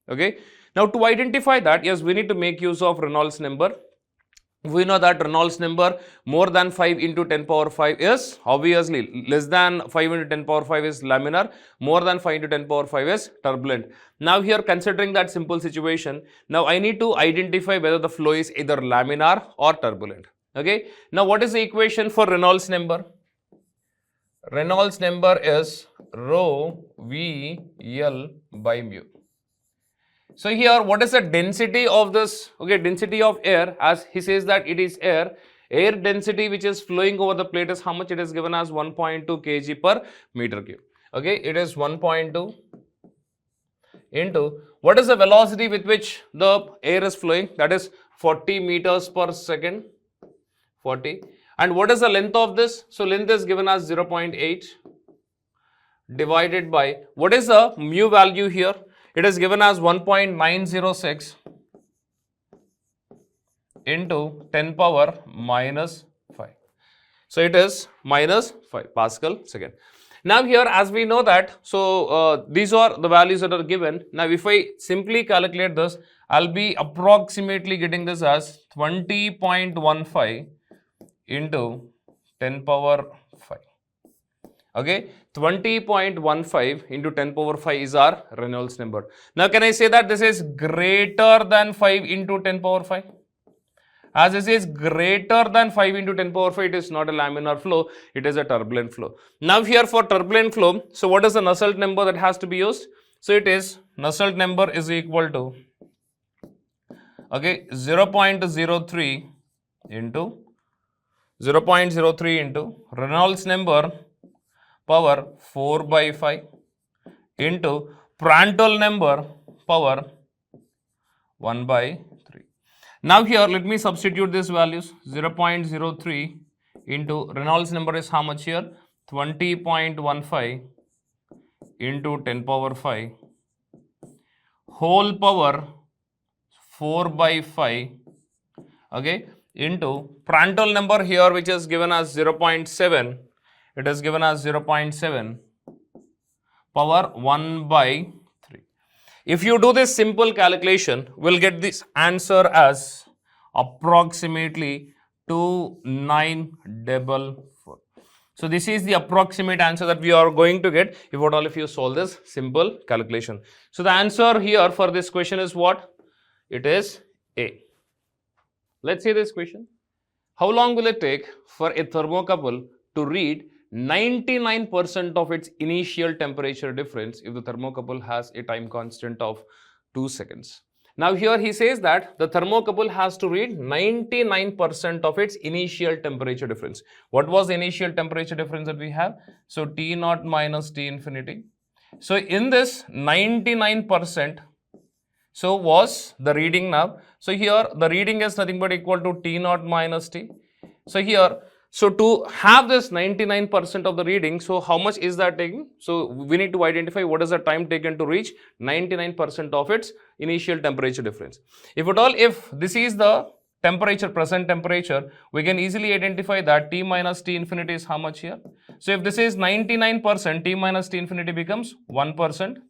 okay. Now to identify that, yes, we need to make use of Reynolds number. We know that Reynolds number more than 5 into 10 power 5 is obviously less than 5 into 10 power 5 is laminar, more than 5 into 10 power 5 is turbulent. Now here considering that simple situation, now I need to identify whether the flow is either laminar or turbulent. Okay. Now what is the equation for Reynolds number? Reynolds number is rho V L by mu. So here what is the density of this? Okay, density of air, as he says that it is air. Air density which is flowing over the plate is how much? It is given as 1.2 kg per meter cube. Okay, it is 1.2 into what is the velocity with which the air is flowing? That is 40 meters per second. 40. And what is the length of this? So length is given as 0.8 divided by, what is the mu value here? It is given as 1.906 into 10 power minus 5. So it is minus 5 Pascal second. Now here as we know that, so these are the values that are given. Now if I simply calculate this, I'll be approximately getting this as 20.15 into 10 power 5. Okay, 20.15 into 10 power 5 is our Reynolds number. Now can I say that this is greater than 5 into 10 power 5? As this is greater than 5 into 10 power 5, it is not a laminar flow, it is a turbulent flow. Now here for turbulent flow, so what is the Nusselt number that has to be used? So it is Nusselt number is equal to, okay, 0.03 into Reynolds number power 4 by 5 into Prandtl number power 1 by 3. Now here let me substitute these values. 0.03 into Reynolds number is how much here? 20.15 into 10 power 5 whole power 4 by 5, okay, into Prandtl number here which is given as 0.7. It is given as 0.7 power 1 by 3. If you do this simple calculation, we'll get this answer as approximately 2944. So this is the approximate answer that we are going to get if at all if you solve this simple calculation. So the answer here for this question is what? It is A. Let's see this question. How long will it take for a thermocouple to read 99% of its initial temperature difference if the thermocouple has a time constant of 2 seconds? Now here he says that the thermocouple has to read 99% of its initial temperature difference. What was the initial temperature difference that we have? So T0 minus T infinity. So in this 99%, so was the reading now. So here the reading is nothing but equal to T0 minus T. So here, so to have this 99% of the reading, so how much is that taking? So we need to identify what is the time taken to reach 99% of its initial temperature difference. If at all, if this is the temperature, present temperature, we can easily identify that T minus T infinity is how much here? So if this is 99%, T minus T infinity becomes 1%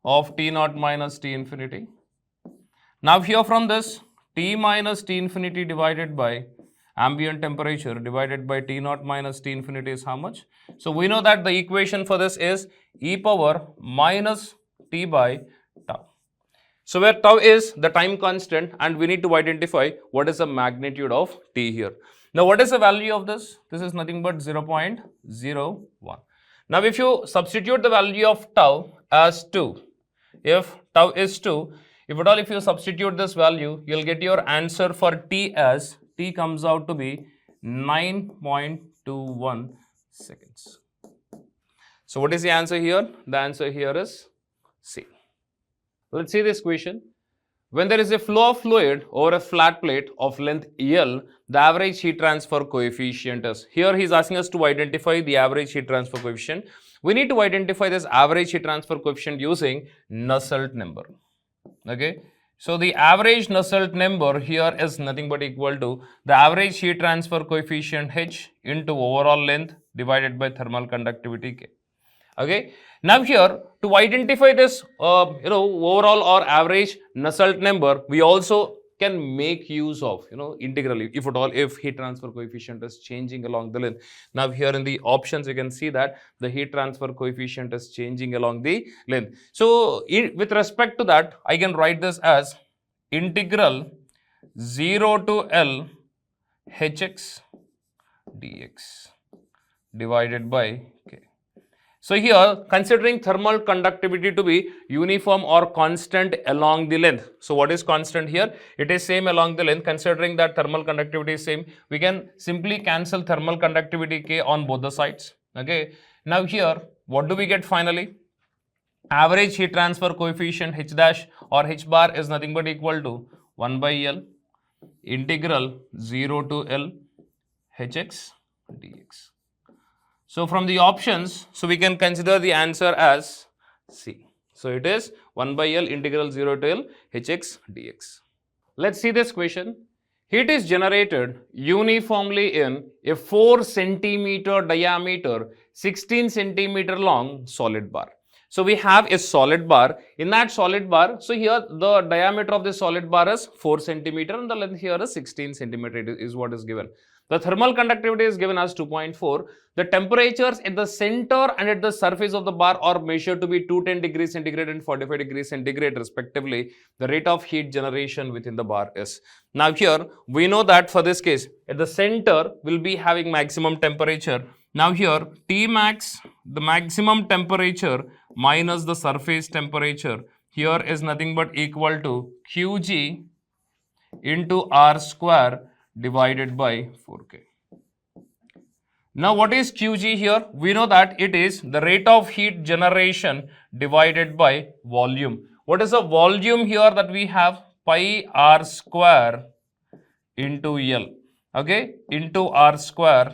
of T0 minus T infinity. Now here from this, T minus T infinity divided by ambient temperature divided by T0 minus T infinity is how much? So we know that the equation for this is e power minus T by tau. So where tau is the time constant and we need to identify what is the magnitude of T here. Now what is the value of this? This is nothing but 0.01. Now if you substitute the value of tau as 2, if tau is 2, if at all if you substitute this value, you'll get your answer for T as T comes out to be 9.21 seconds. So what is the answer here? The answer here is C. Let's see this question. When there is a flow of fluid over a flat plate of length L, the average heat transfer coefficient is. Here he is asking us to identify the average heat transfer coefficient. We need to identify this average heat transfer coefficient using Nusselt number. Okay. So the average Nusselt number here is nothing but equal to the average heat transfer coefficient H into overall length divided by thermal conductivity K. Okay. Now here to identify this overall or average Nusselt number, we also can make use of, integral, if at all, if heat transfer coefficient is changing along the length. Now here in the options, you can see that the heat transfer coefficient is changing along the length. So with respect to that, I can write this as integral 0 to L Hx dx divided by K. So here, considering thermal conductivity to be uniform or constant along the length. So what is constant here? It is same along the length. Considering that thermal conductivity is same, we can simply cancel thermal conductivity K on both the sides. Okay. Now here, what do we get finally? Average heat transfer coefficient H dash or H bar is nothing but equal to 1 by L integral 0 to L Hx dx. So from the options, so we can consider the answer as C. So it is 1 by L integral 0 to L Hx dx. Let's see this question. Heat is generated uniformly in a 4 centimeter diameter, 16 centimeter long solid bar. So we have a solid bar. In that solid bar, so here the diameter of the solid bar is 4 centimeter and the length here is 16 centimeter is what is given. The thermal conductivity is given as 2.4. The temperatures at the center and at the surface of the bar are measured to be 210 degrees centigrade and 45 degrees centigrade respectively. The rate of heat generation within the bar is. Now here, we know that for this case, at the center will be having maximum temperature. Now here, T max, the maximum temperature minus the surface temperature, here is nothing but equal to Qg into R square divided by 4K. Now what is Qg here? We know that it is the rate of heat generation divided by volume. What is the volume here that we have? Pi R square into L, okay, into R square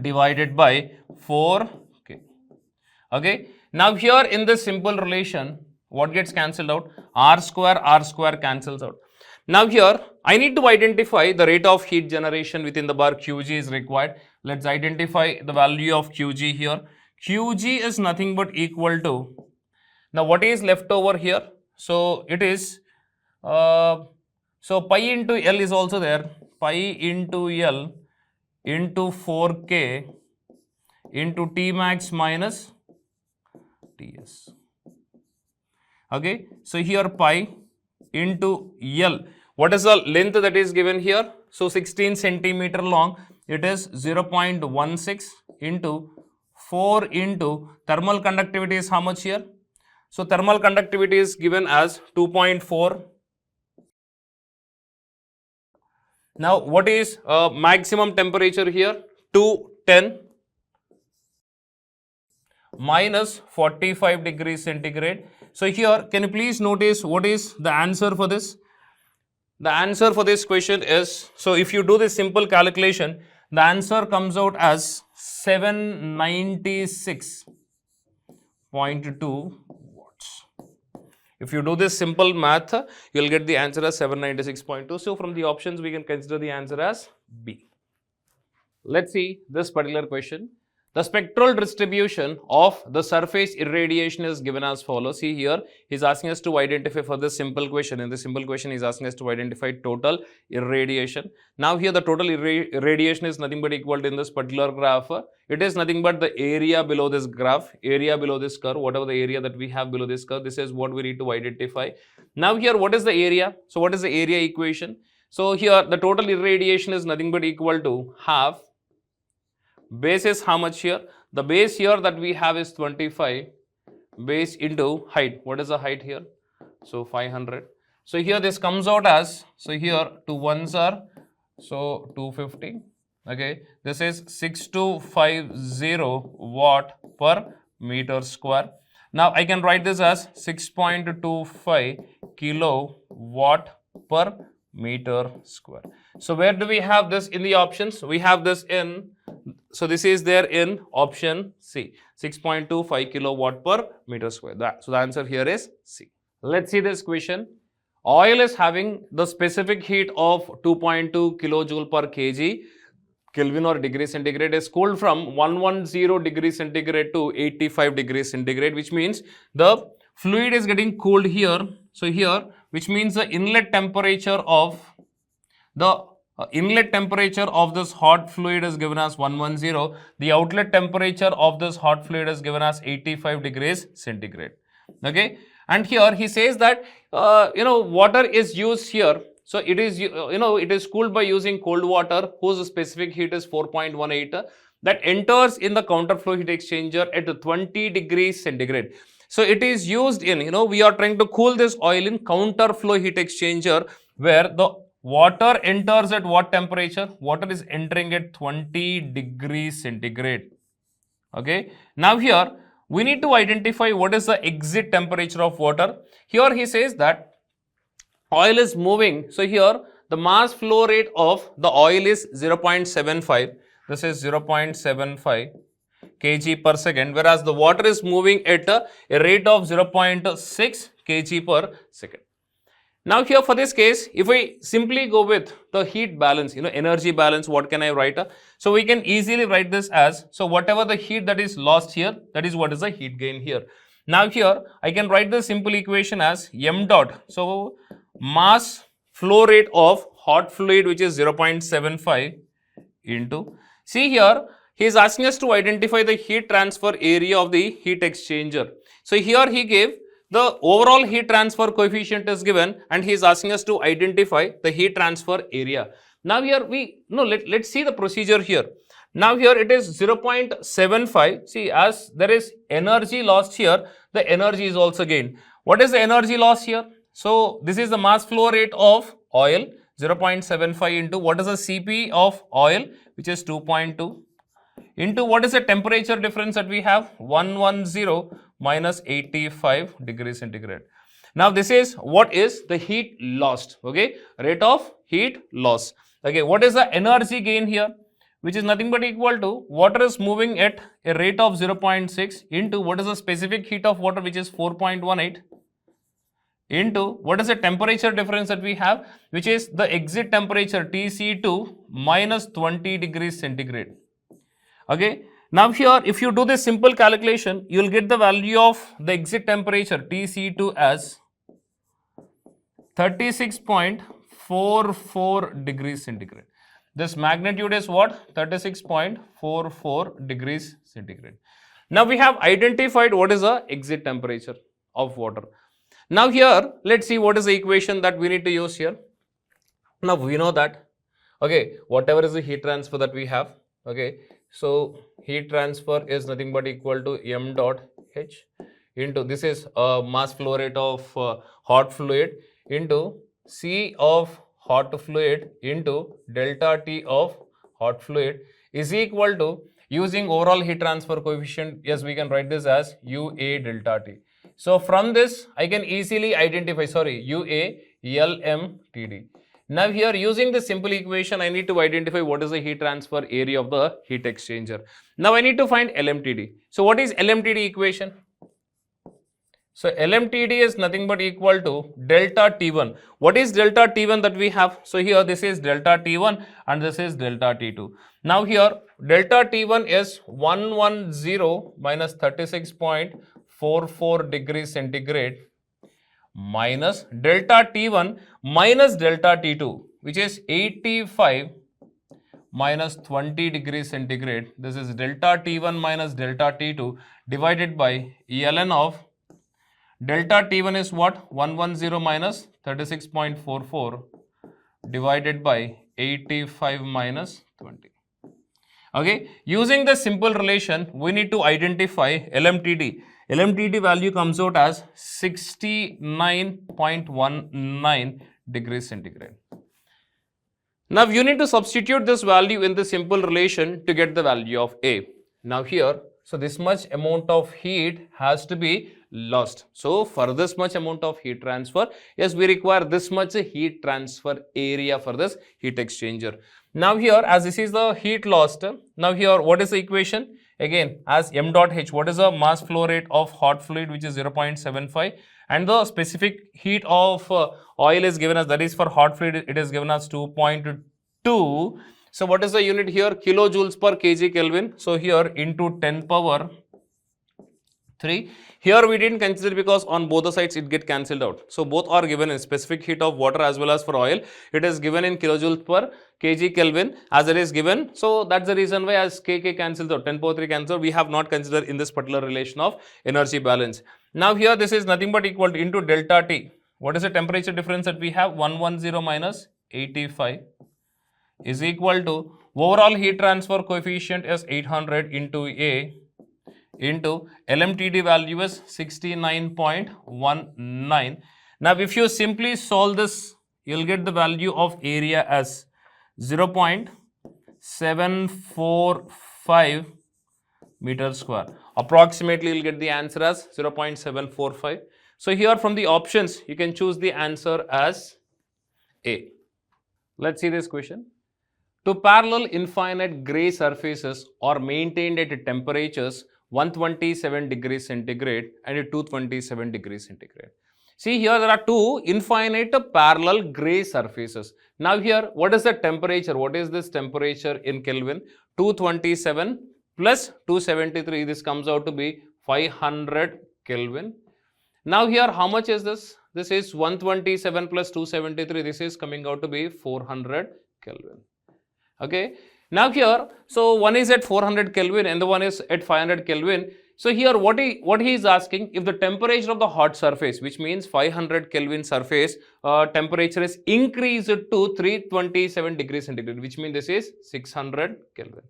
divided by 4K. Okay. Now here in this simple relation, what gets cancelled out? R square cancels out. Now here, I need to identify the rate of heat generation within the bar. Qg is required. Let's identify the value of Qg here. Qg is nothing but equal to, now what is left over here? So it is, so pi into L is also there. Pi into L into 4K into T max minus Ts. Okay, so here pi into L. What is the length that is given here? So 16 centimeter long. It is 0.16 into 4 into thermal conductivity is how much here? So thermal conductivity is given as 2.4. Now what is maximum temperature here? 210 minus 45 degrees centigrade. So here, can you please notice what is the answer for this? The answer for this question is, so if you do this simple calculation, the answer comes out as 796.2 watts. If you do this simple math, you will get the answer as 796.2. So from the options, we can consider the answer as B. Let's see this particular question. The spectral distribution of the surface irradiation is given as follows. See here, he is asking us to identify for this simple question. In this simple question, he is asking us to identify total irradiation. Now here the total irradiation is nothing but equal to, in this particular graph, it is nothing but the area below this graph, area below this curve, whatever the area that we have below this curve, this is what we need to identify. Now here, what is the area? So what is the area equation? So here the total irradiation is nothing but equal to half. Base is how much here? The base here that we have is 25, base into height. What is the height here? So 500. So here this comes out as, so here 2 ones are, so 250. Okay, this is 6250 watt per meter square. Now I can write this as 6.25 kilowatt per meter square. So where do we have this in the options? We have this in, so this is there in option C, 6.25 kilowatt per meter square. So the answer here is C. Let's see this question. Oil is having the specific heat of 2.2 kilojoule per kg Kelvin or degree centigrade, is cooled from 110 degree centigrade to 85 degree centigrade, which means the fluid is getting cooled here. So here, which means the inlet temperature of this hot fluid is given as 110. The outlet temperature of this hot fluid is given as 85 degrees centigrade. Okay, and here he says that water is used here. So it is it is cooled by using cold water whose specific heat is 4.18 that enters in the counterflow heat exchanger at 20 degrees centigrade. So it is used in, we are trying to cool this oil in counterflow heat exchanger where the water enters at what temperature? Water is entering at 20 degrees centigrade. Okay. Now here we need to identify what is the exit temperature of water. Here he says that oil is moving. So here the mass flow rate of the oil is 0.75. This is 0.75 kg per second, whereas the water is moving at a rate of 0.6 kg per second. Now here for this case, if I simply go with the heat balance, energy balance, what can I write? So we can easily write this as, so whatever the heat that is lost here, that is what is the heat gain here. Now here I can write the simple equation as m dot. So mass flow rate of hot fluid, which is 0.75 into, see here, he is asking us to identify the heat transfer area of the heat exchanger. So here he gave the overall heat transfer coefficient is given and he is asking us to identify the heat transfer area. Now here let's see the procedure here. Now here it is 0.75. See, as there is energy lost here, the energy is also gained. What is the energy loss here? So this is the mass flow rate of oil, 0.75 into what is the Cp of oil, which is 2.2, into what is the temperature difference that we have? 110 minus 85 degrees centigrade. Now this is what is the heat lost, okay, rate of heat loss. Okay, what is the energy gain here? Which is nothing but equal to water is moving at a rate of 0.6 into what is the specific heat of water, which is 4.18, into what is the temperature difference that we have, which is the exit temperature Tc2 minus 20 degrees centigrade. Okay. Now here if you do this simple calculation, you will get the value of the exit temperature Tc2 as 36.44 degrees centigrade. This magnitude is what? 36.44 degrees centigrade. Now we have identified what is the exit temperature of water. Now here let's see what is the equation that we need to use here. Now we know that, okay, whatever is the heat transfer that we have, okay, so heat transfer is nothing but equal to m dot h into, this is mass flow rate of hot fluid into C of hot fluid into delta T of hot fluid is equal to, using overall heat transfer coefficient, yes, we can write this as UA delta T. So from this I can easily identify, UA LMTD. Now here using this simple equation, I need to identify what is the heat transfer area of the heat exchanger. Now I need to find LMTD. So what is LMTD equation? So LMTD is nothing but equal to delta T1. What is delta T1 that we have? So here this is delta T1 and this is delta T2. Now here delta T1 is 110 minus 36.44 degrees centigrade minus delta T1 minus delta T2, which is 85 minus 20 degrees centigrade. This is delta T1 minus delta T2 divided by ln of delta T1 is what? 110 minus 36.44 divided by 85 minus 20. Okay, using the simple relation, we need to identify LMTD. LMTD value comes out as 69.19 degrees centigrade. Now you need to substitute this value in the simple relation to get the value of A. Now here, so this much amount of heat has to be lost. So for this much amount of heat transfer, yes, we require this much heat transfer area for this heat exchanger. Now here, as this is the heat lost, now here what is the equation? Again, as m dot h, what is the mass flow rate of hot fluid, which is 0.75, and the specific heat of oil is given as, that is for hot fluid, it is given as 2.2. So what is the unit here? Kilojoules per kg Kelvin. So here into 10 power 3. Here we didn't consider because on both the sides it get cancelled out. So both are given in specific heat of water as well as for oil. It is given in kilojoules per kg Kelvin as it is given. So that's the reason why as Kk cancels out, 10 power 3 cancels out, we have not considered in this particular relation of energy balance. Now here this is nothing but equal to into delta T. What is the temperature difference that we have? 110 minus 85 is equal to overall heat transfer coefficient is 800 into A into LMTD value is 69.19. Now if you simply solve this, you'll get the value of area as 0.745 meter square. Approximately you'll get the answer as 0.745. So here from the options you can choose the answer as A. Let's see this question. Two parallel infinite gray surfaces are maintained at temperatures 127 degrees centigrade and 227 degrees centigrade. See here there are two infinite parallel gray surfaces. Now here what is the temperature? What is this temperature in Kelvin? 227 plus 273, this comes out to be 500 Kelvin. Now here how much is this? This is 127 plus 273, this is coming out to be 400 Kelvin. Okay. Now here, so one is at 400 Kelvin and the one is at 500 Kelvin. So here what he is asking, if the temperature of the hot surface, which means 500 Kelvin surface, temperature is increased to 327 degrees centigrade, which means this is 600 Kelvin.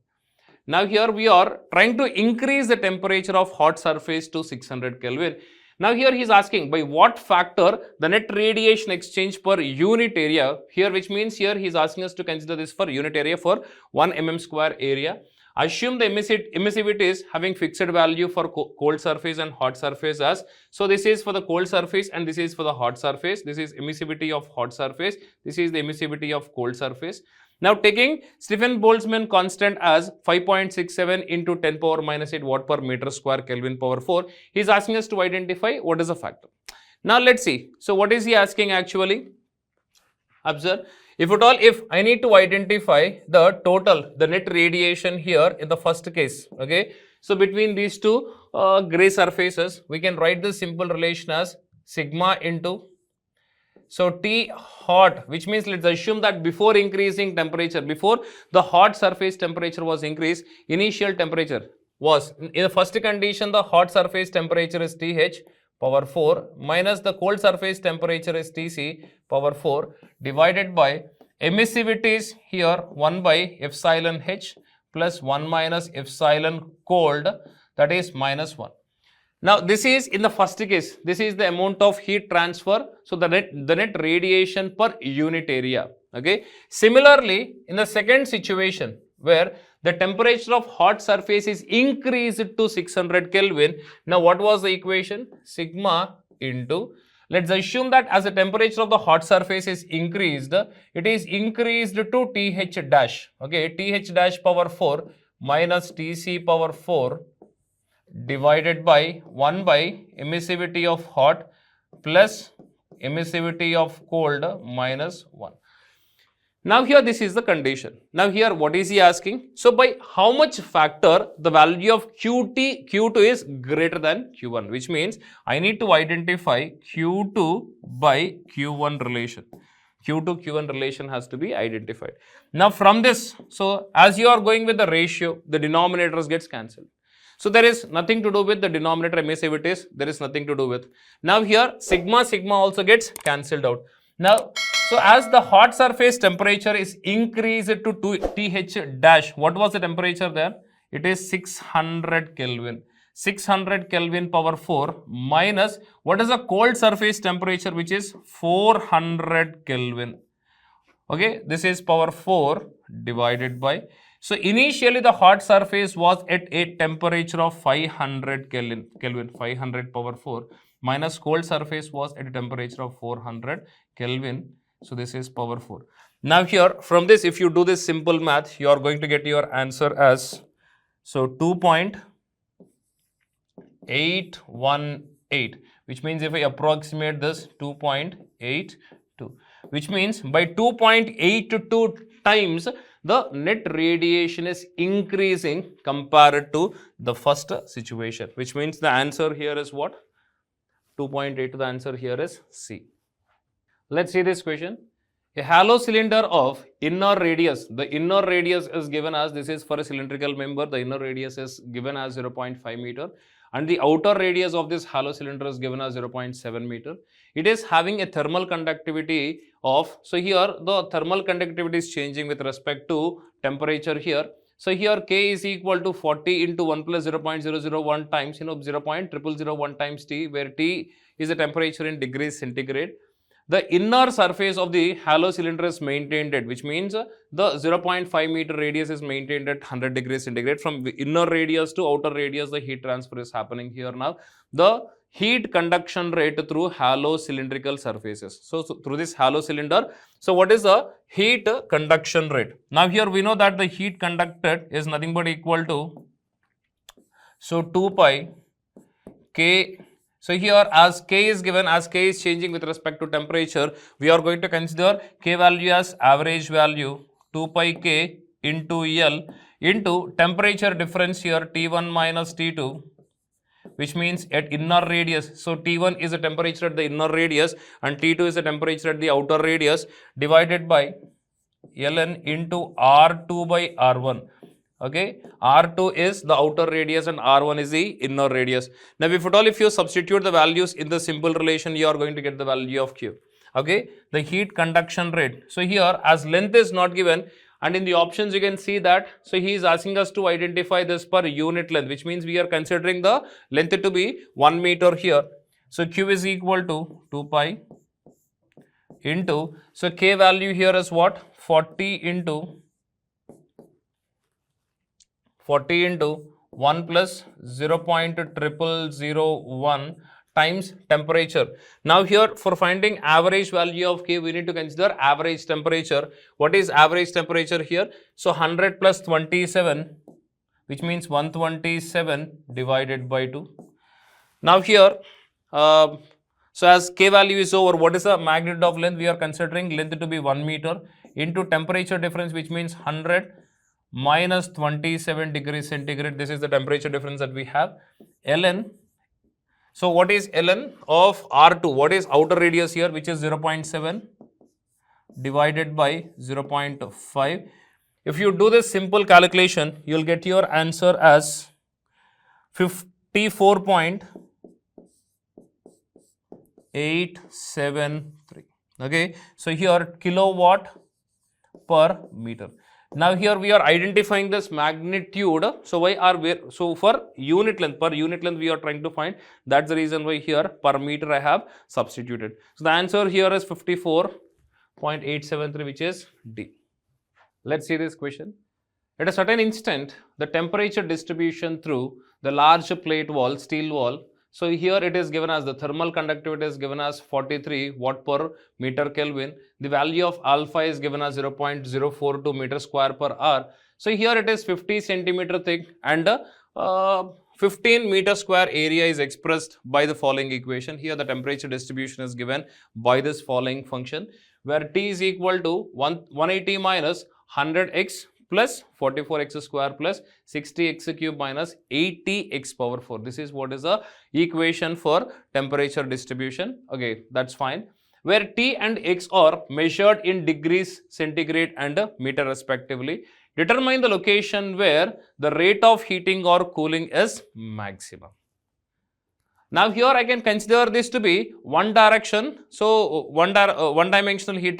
Now here we are trying to increase the temperature of hot surface to 600 Kelvin. Now here he is asking by what factor the net radiation exchange per unit area here, which means here he is asking us to consider this for unit area for 1 mm square area. Assume the emissivity is having fixed value for cold surface and hot surface as. So this is for the cold surface and this is for the hot surface. This is emissivity of hot surface. This is the emissivity of cold surface. Now taking Stephen Boltzmann constant as 5.67 into 10 power minus 8 watt per meter square Kelvin power 4, he is asking us to identify what is the factor. Now let's see. So what is he asking actually? Observe, if at all, if I need to identify the total, the net radiation here in the first case, okay. So between these two gray surfaces, we can write this simple relation as sigma into, so T hot, which means let's assume that before increasing temperature, before the hot surface temperature was increased, initial temperature was, in the first condition, the hot surface temperature is TH power 4 minus the cold surface temperature is TC power 4 divided by emissivity is here 1 by epsilon H plus 1 minus epsilon cold, that is minus 1. Now this is in the first case, this is the amount of heat transfer, so the net radiation per unit area, okay. Similarly, in the second situation where the temperature of hot surface is increased to 600 Kelvin, now what was the equation? Sigma into, let's assume that as the temperature of the hot surface is increased, it is increased to TH dash, okay, TH dash power 4 minus TC power 4 divided by 1 by emissivity of hot plus emissivity of cold minus 1. Now here this is the condition. Now here what is he asking? So by how much factor the value of Q2 is greater than Q1, which means I need to identify Q2 by Q1 relation. Q2 Q1 relation has to be identified. Now from this, so as you are going with the ratio, the denominators gets cancelled. So there is nothing to do with the denominator emissivities, there is nothing to do with. Now here sigma also gets cancelled out. Now, so as the hot surface temperature is increased to TH dash, what was the temperature there? It is 600 Kelvin. 600 Kelvin power 4 minus, what is the cold surface temperature, which is 400 Kelvin. Okay, this is power 4 divided by, so initially the hot surface was at a temperature of 500 Kelvin, 500 power 4 minus cold surface was at a temperature of 400 Kelvin. So this is power 4. Now here from this, if you do this simple math, you are going to get your answer as, so 2.818, which means if I approximate this 2.82, which means by 2.82 times the net radiation is increasing compared to the first situation, which means the answer here is what? 2.8. The answer here is C. Let's see this question. A hollow cylinder of inner radius, the inner radius is given as, this is for a cylindrical member, the inner radius is given as 0.5 meter, and the outer radius of this hollow cylinder is given as 0.7 meter. It is having a thermal conductivity of, so here the thermal conductivity is changing with respect to temperature here. So here K is equal to 40 into 1 plus 0.001 times, 0.0001 times T, where T is the temperature in degrees centigrade. The inner surface of the hollow cylinder is maintained at, which means the 0.5 meter radius is maintained at 100 degrees centigrade. From the inner radius to outer radius, the heat transfer is happening here now. The heat conduction rate through hollow cylindrical surfaces. So through this hollow cylinder, so what is the heat conduction rate? Now here we know that the heat conducted is nothing but equal to, so 2 pi K. So here as K is given, as K is changing with respect to temperature, we are going to consider K value as average value 2 pi K into L into temperature difference here T1 minus T2, which means at inner radius. So T1 is the temperature at the inner radius and T2 is the temperature at the outer radius, divided by Ln into R2 by R1. Okay, R2 is the outer radius and R1 is the inner radius. Now if you substitute the values in the simple relation, you are going to get the value of Q. Okay, the heat conduction rate. So here as length is not given, and in the options you can see that, so he is asking us to identify this per unit length, which means we are considering the length to be 1 meter here. So Q is equal to 2 pi into, so K value here is what? 40 into 1 plus 0.0001 times temperature. Now here for finding average value of K, we need to consider average temperature. What is average temperature here? So 100 plus 27, which means 127 divided by 2. Now here, so as K value is over, what is the magnitude of length? We are considering length to be 1 meter into temperature difference, which means 100 minus 27 degrees centigrade. This is the temperature difference that we have. Ln, so what is Ln of R2? What is outer radius here, which is 0.7 divided by 0.5. If you do this simple calculation, you will get your answer as 54.873. Okay, so here kilowatt per meter. Now here we are identifying this magnitude. So why are we, so for unit length, per unit length we are trying to find. That's the reason why here per meter I have substituted. So the answer here is 54.873, which is D. Let's see this question. At a certain instant, the temperature distribution through the large plate wall, steel wall. So here it is given as the thermal conductivity is given as 43 watt per meter Kelvin. The value of alpha is given as 0.042 meter square per hour. So here it is 50 centimeter thick and 15 meter square area is expressed by the following equation. Here the temperature distribution is given by this following function, where T is equal to 180 minus 100x plus 44x square plus 60x cube minus 80x power 4. This is what is the equation for temperature distribution. Okay, that's fine. Where T and X are measured in degrees centigrade and meter respectively. Determine the location where the rate of heating or cooling is maximum. Now here I can consider this to be one direction, so one dimensional heat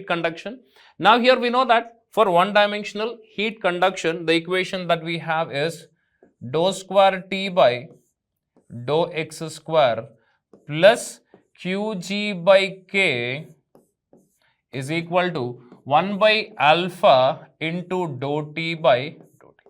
conduction. Now here we know that for one dimensional heat conduction, the equation that we have is dou square T by dou X square plus Qg by K is equal to 1 by alpha into dou T by dou T.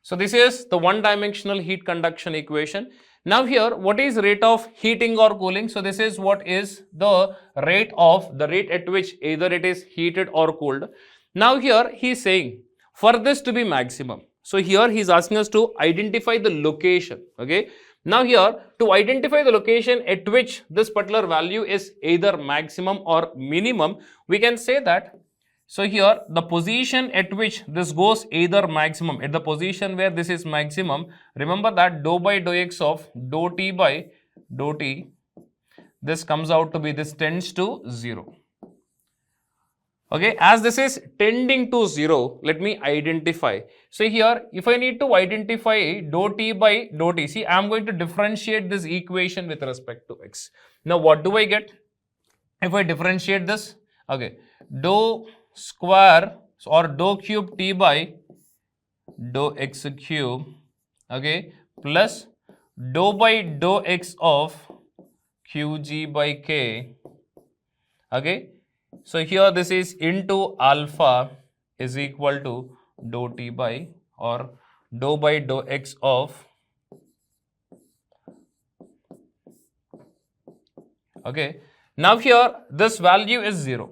So this is the one dimensional heat conduction equation. Now here, what is rate of heating or cooling? So this is what is the rate at which either it is heated or cooled. Now here he is saying for this to be maximum. So here he is asking us to identify the location. Okay. Now here to identify the location at which this particular value is either maximum or minimum, we can say that, So here the position at which this goes either maximum, at the position where this is maximum, remember that dou by dou x of dou t by dou t, this comes out to be, this tends to 0. Okay, as this is tending to 0, let me identify. So here, if I need to identify dou t by dou t, see, I am going to differentiate this equation with respect to x. Now, what do I get? If I differentiate this, okay, dou square or dou cube t by dou x cube, okay, plus dou by dou x of qg by k, okay. So here this is into alpha is equal to dou t by or dou by dou x of, okay. Now here this value is 0.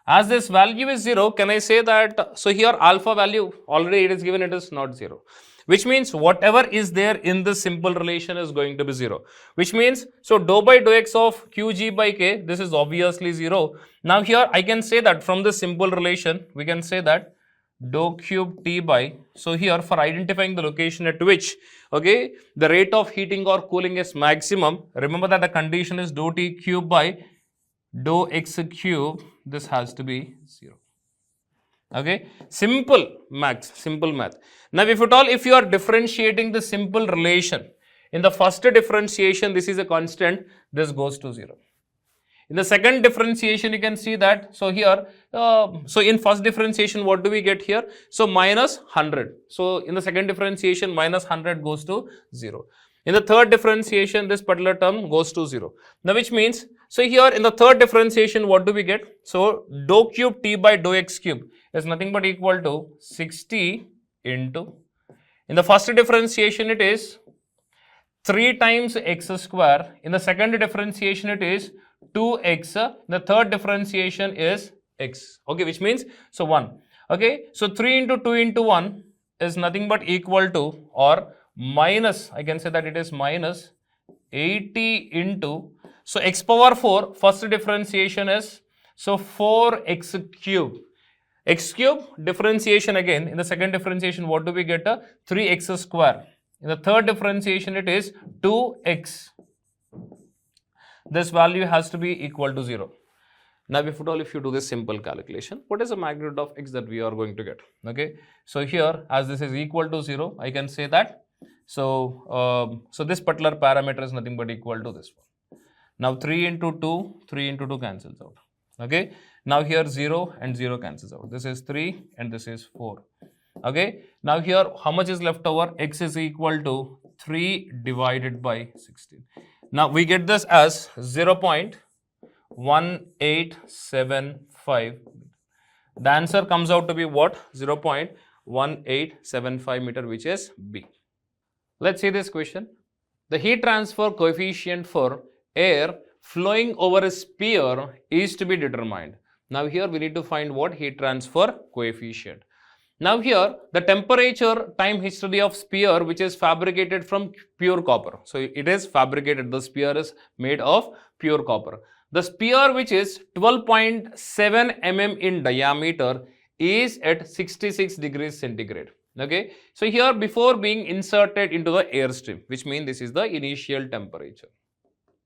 As this value is 0, can I say that, so here alpha value already it is given, it is not 0. Which means whatever is there in this simple relation is going to be 0. Which means, so dou by dou x of qg by k, this is obviously 0. Now here I can say that from this simple relation, we can say that dou cube t by, so here for identifying the location at which, okay, the rate of heating or cooling is maximum, remember that the condition is dou t cube by dou x cube, this has to be 0. Okay, simple math. Now, if at all, if you are differentiating the simple relation, in the first differentiation, this is a constant, this goes to 0. In the second differentiation, you can see that, so here, so in first differentiation, what do we get here? So, minus 100. So, in the second differentiation, minus 100 goes to 0. In the third differentiation, this particular term goes to 0. Now, which means, so here in the third differentiation, what do we get? So, dou cube t by dou x cube is nothing but equal to 60 into, in the first differentiation, it is 3 times x square. In the second differentiation, it is 2x. The third differentiation is x. Okay, which means, so 1. Okay, so 3 into 2 into 1 is nothing but equal to or minus, I can say that it is minus 80 into, so x power 4, first differentiation is, so 4x cube. X cube differentiation again, in the second differentiation, what do we get? 3x square. In the third differentiation, it is 2x. This value has to be equal to 0. Now, if at all, if you do this simple calculation, what is the magnitude of x that we are going to get? Okay, so here, as this is equal to 0, I can say that, so, so this particular parameter is nothing but equal to this one. Now, 3 into 2 cancels out. Okay, now here 0 and 0 cancels out. This is 3 and this is 4. Okay, now here how much is left over? X is equal to 3 divided by 16. Now, we get this as 0.1875. The answer comes out to be what? 0.1875 meter, which is B. Let's see this question. The heat transfer coefficient for air flowing over a sphere is to be determined. Now, here we need to find what? Heat transfer coefficient. Now, here the temperature time history of sphere which is fabricated from pure copper. So, it is fabricated, the sphere is made of pure copper. The sphere which is 12.7 mm in diameter is at 66 degrees centigrade. Okay, so here before being inserted into the airstream, which means this is the initial temperature.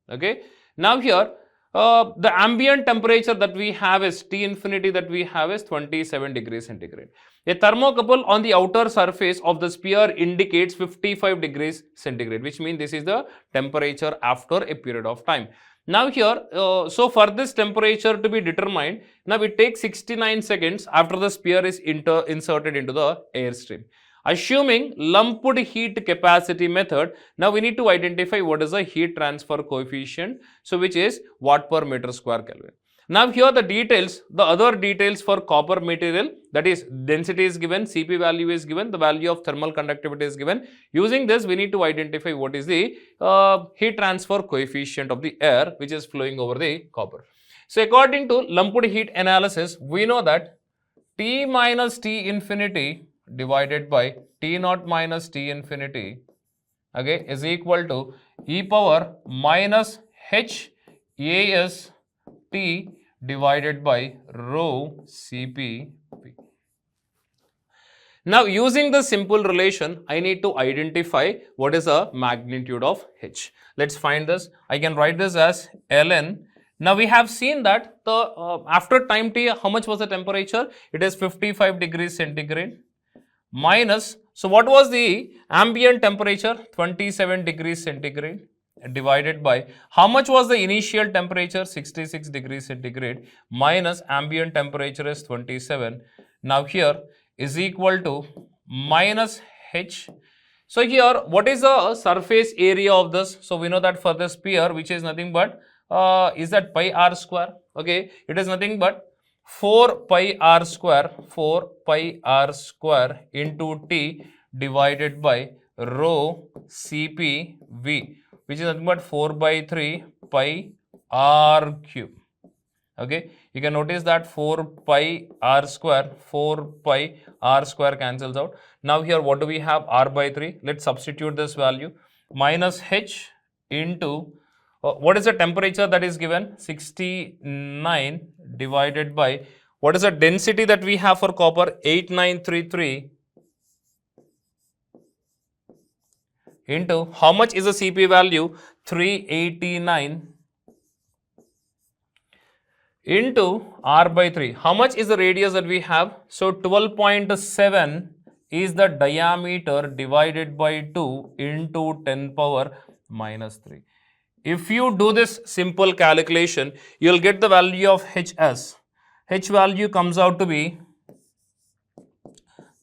Okay, now here the ambient temperature that we have is T infinity that we have is 27 degrees centigrade. A thermocouple on the outer surface of the sphere indicates 55 degrees centigrade, which means this is the temperature after a period of time. Now here, so for this temperature to be determined, now it takes 69 seconds after the sphere is inserted into the airstream. Assuming lumped heat capacity method, now we need to identify what is the heat transfer coefficient, so which is watt per meter square Kelvin. Now here the details, the other details for copper material, that is density is given, Cp value is given, the value of thermal conductivity is given. Using this, we need to identify what is the heat transfer coefficient of the air which is flowing over the copper. So according to lumped heat analysis, we know that T minus T infinity divided by T naught minus T infinity, okay, is equal to e power minus H AS T divided by rho CP V. Now using the simple relation, I need to identify what is the magnitude of H. Let's find this. I can write this as ln. Now we have seen that the after time t, how much was the temperature? It is 55 degrees centigrade minus, so what was the ambient temperature? 27 degrees centigrade divided by how much was the initial temperature? 66 degrees centigrade minus ambient temperature is 27. Now here is equal to minus H. So here what is the surface area of this? So we know that for the sphere, which is nothing but is that pi r square, okay, it is nothing but 4 pi r square into t divided by rho Cp V, which is nothing but 4 by 3 pi r cube. Okay, you can notice that 4 pi r square cancels out. Now here what do we have? R by 3. Let's substitute this value, minus H into what is the temperature that is given? 69 divided by what is the density that we have for copper? 8933 into how much is the Cp value? 389 into r by 3. How much is the radius that we have? So 12.7 is the diameter divided by 2 into 10 power minus 3. If you do this simple calculation, you will get the value of Hs. H value comes out to be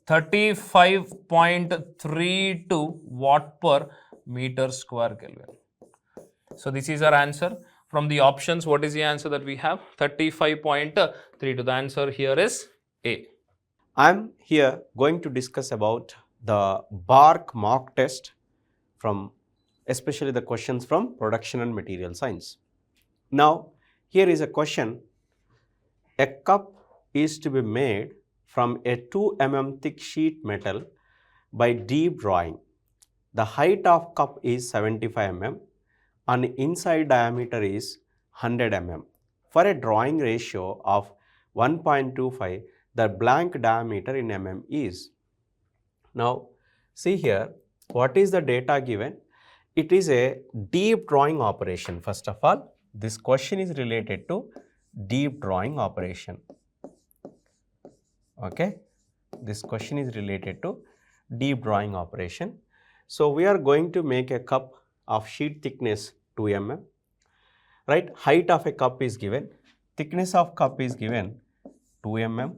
35.32 watt per meter square Kelvin. So this is our answer. From the options, what is the answer that we have? 35.32. The answer here is A. I am here going to discuss about the BARC mock test, from especially the questions from production and material science. Now here is a question. A cup is to be made from a 2 mm thick sheet metal by deep drawing. The height of cup is 75 mm and inside diameter is 100 mm. For a drawing ratio of 1.25, the blank diameter in mm is. Now see here, what is the data given? It is a deep drawing operation. First of all, this question is related to deep drawing operation. Okay, this question is related to deep drawing operation. So we are going to make a cup of sheet thickness 2 mm, right? Height of a cup is given, thickness of cup is given 2 mm,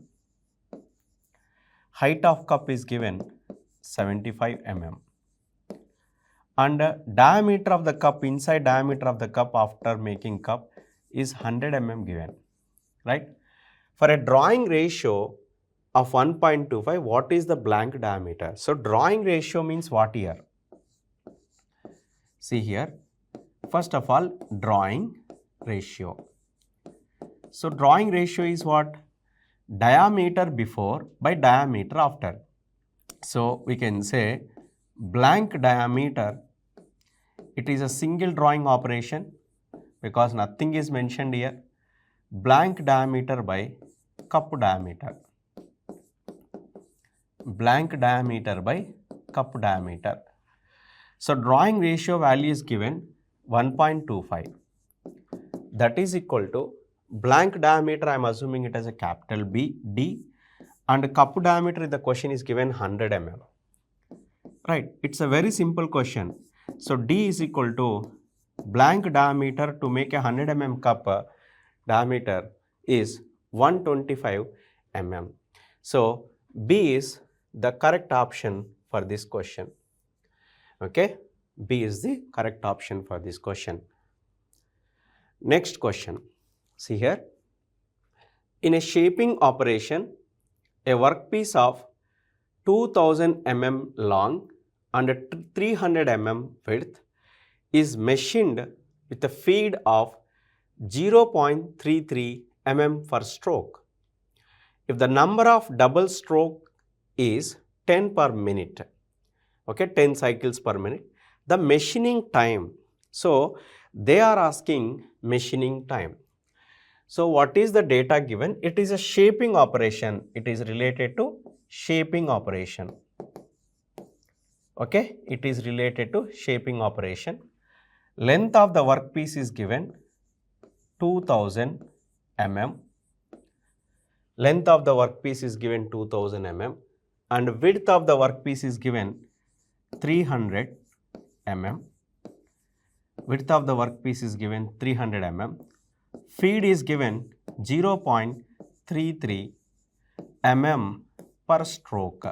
height of cup is given 75 mm, and diameter of the cup, inside diameter of the cup after making cup is 100 mm given, right? For a drawing ratio of 1.25, what is the blank diameter? So drawing ratio means what here? See here, first of all, drawing ratio. So drawing ratio is what? Diameter before by diameter after. So we can say blank diameter, it is a single drawing operation because nothing is mentioned here. Blank diameter by cup diameter. Blank diameter by cup diameter. So drawing ratio value is given 1.25. That is equal to blank diameter, I am assuming it as a capital B, D, and cup diameter, the question is given 100 mm. Right, it's a very simple question. So D is equal to blank diameter to make a 100 mm cup diameter is 125 mm. So B is the correct option for this question. Okay, B is the correct option for this question. Next question, see here. In a shaping operation, a workpiece of 2000 mm long and 300 mm width is machined with a feed of 0.33 mm per stroke. If the number of double stroke is 10 per minute, okay, 10 cycles per minute, the machining time. So they are asking machining time. So what is the data given? It is a shaping operation. It is related to shaping operation. Okay, it is related to shaping operation. Length of the workpiece is given 2000 mm. Length of the workpiece is given 2000 mm and width of the workpiece is given 300 mm. Width of the workpiece is given 300 mm. Feed is given 0.33 mm per stroke.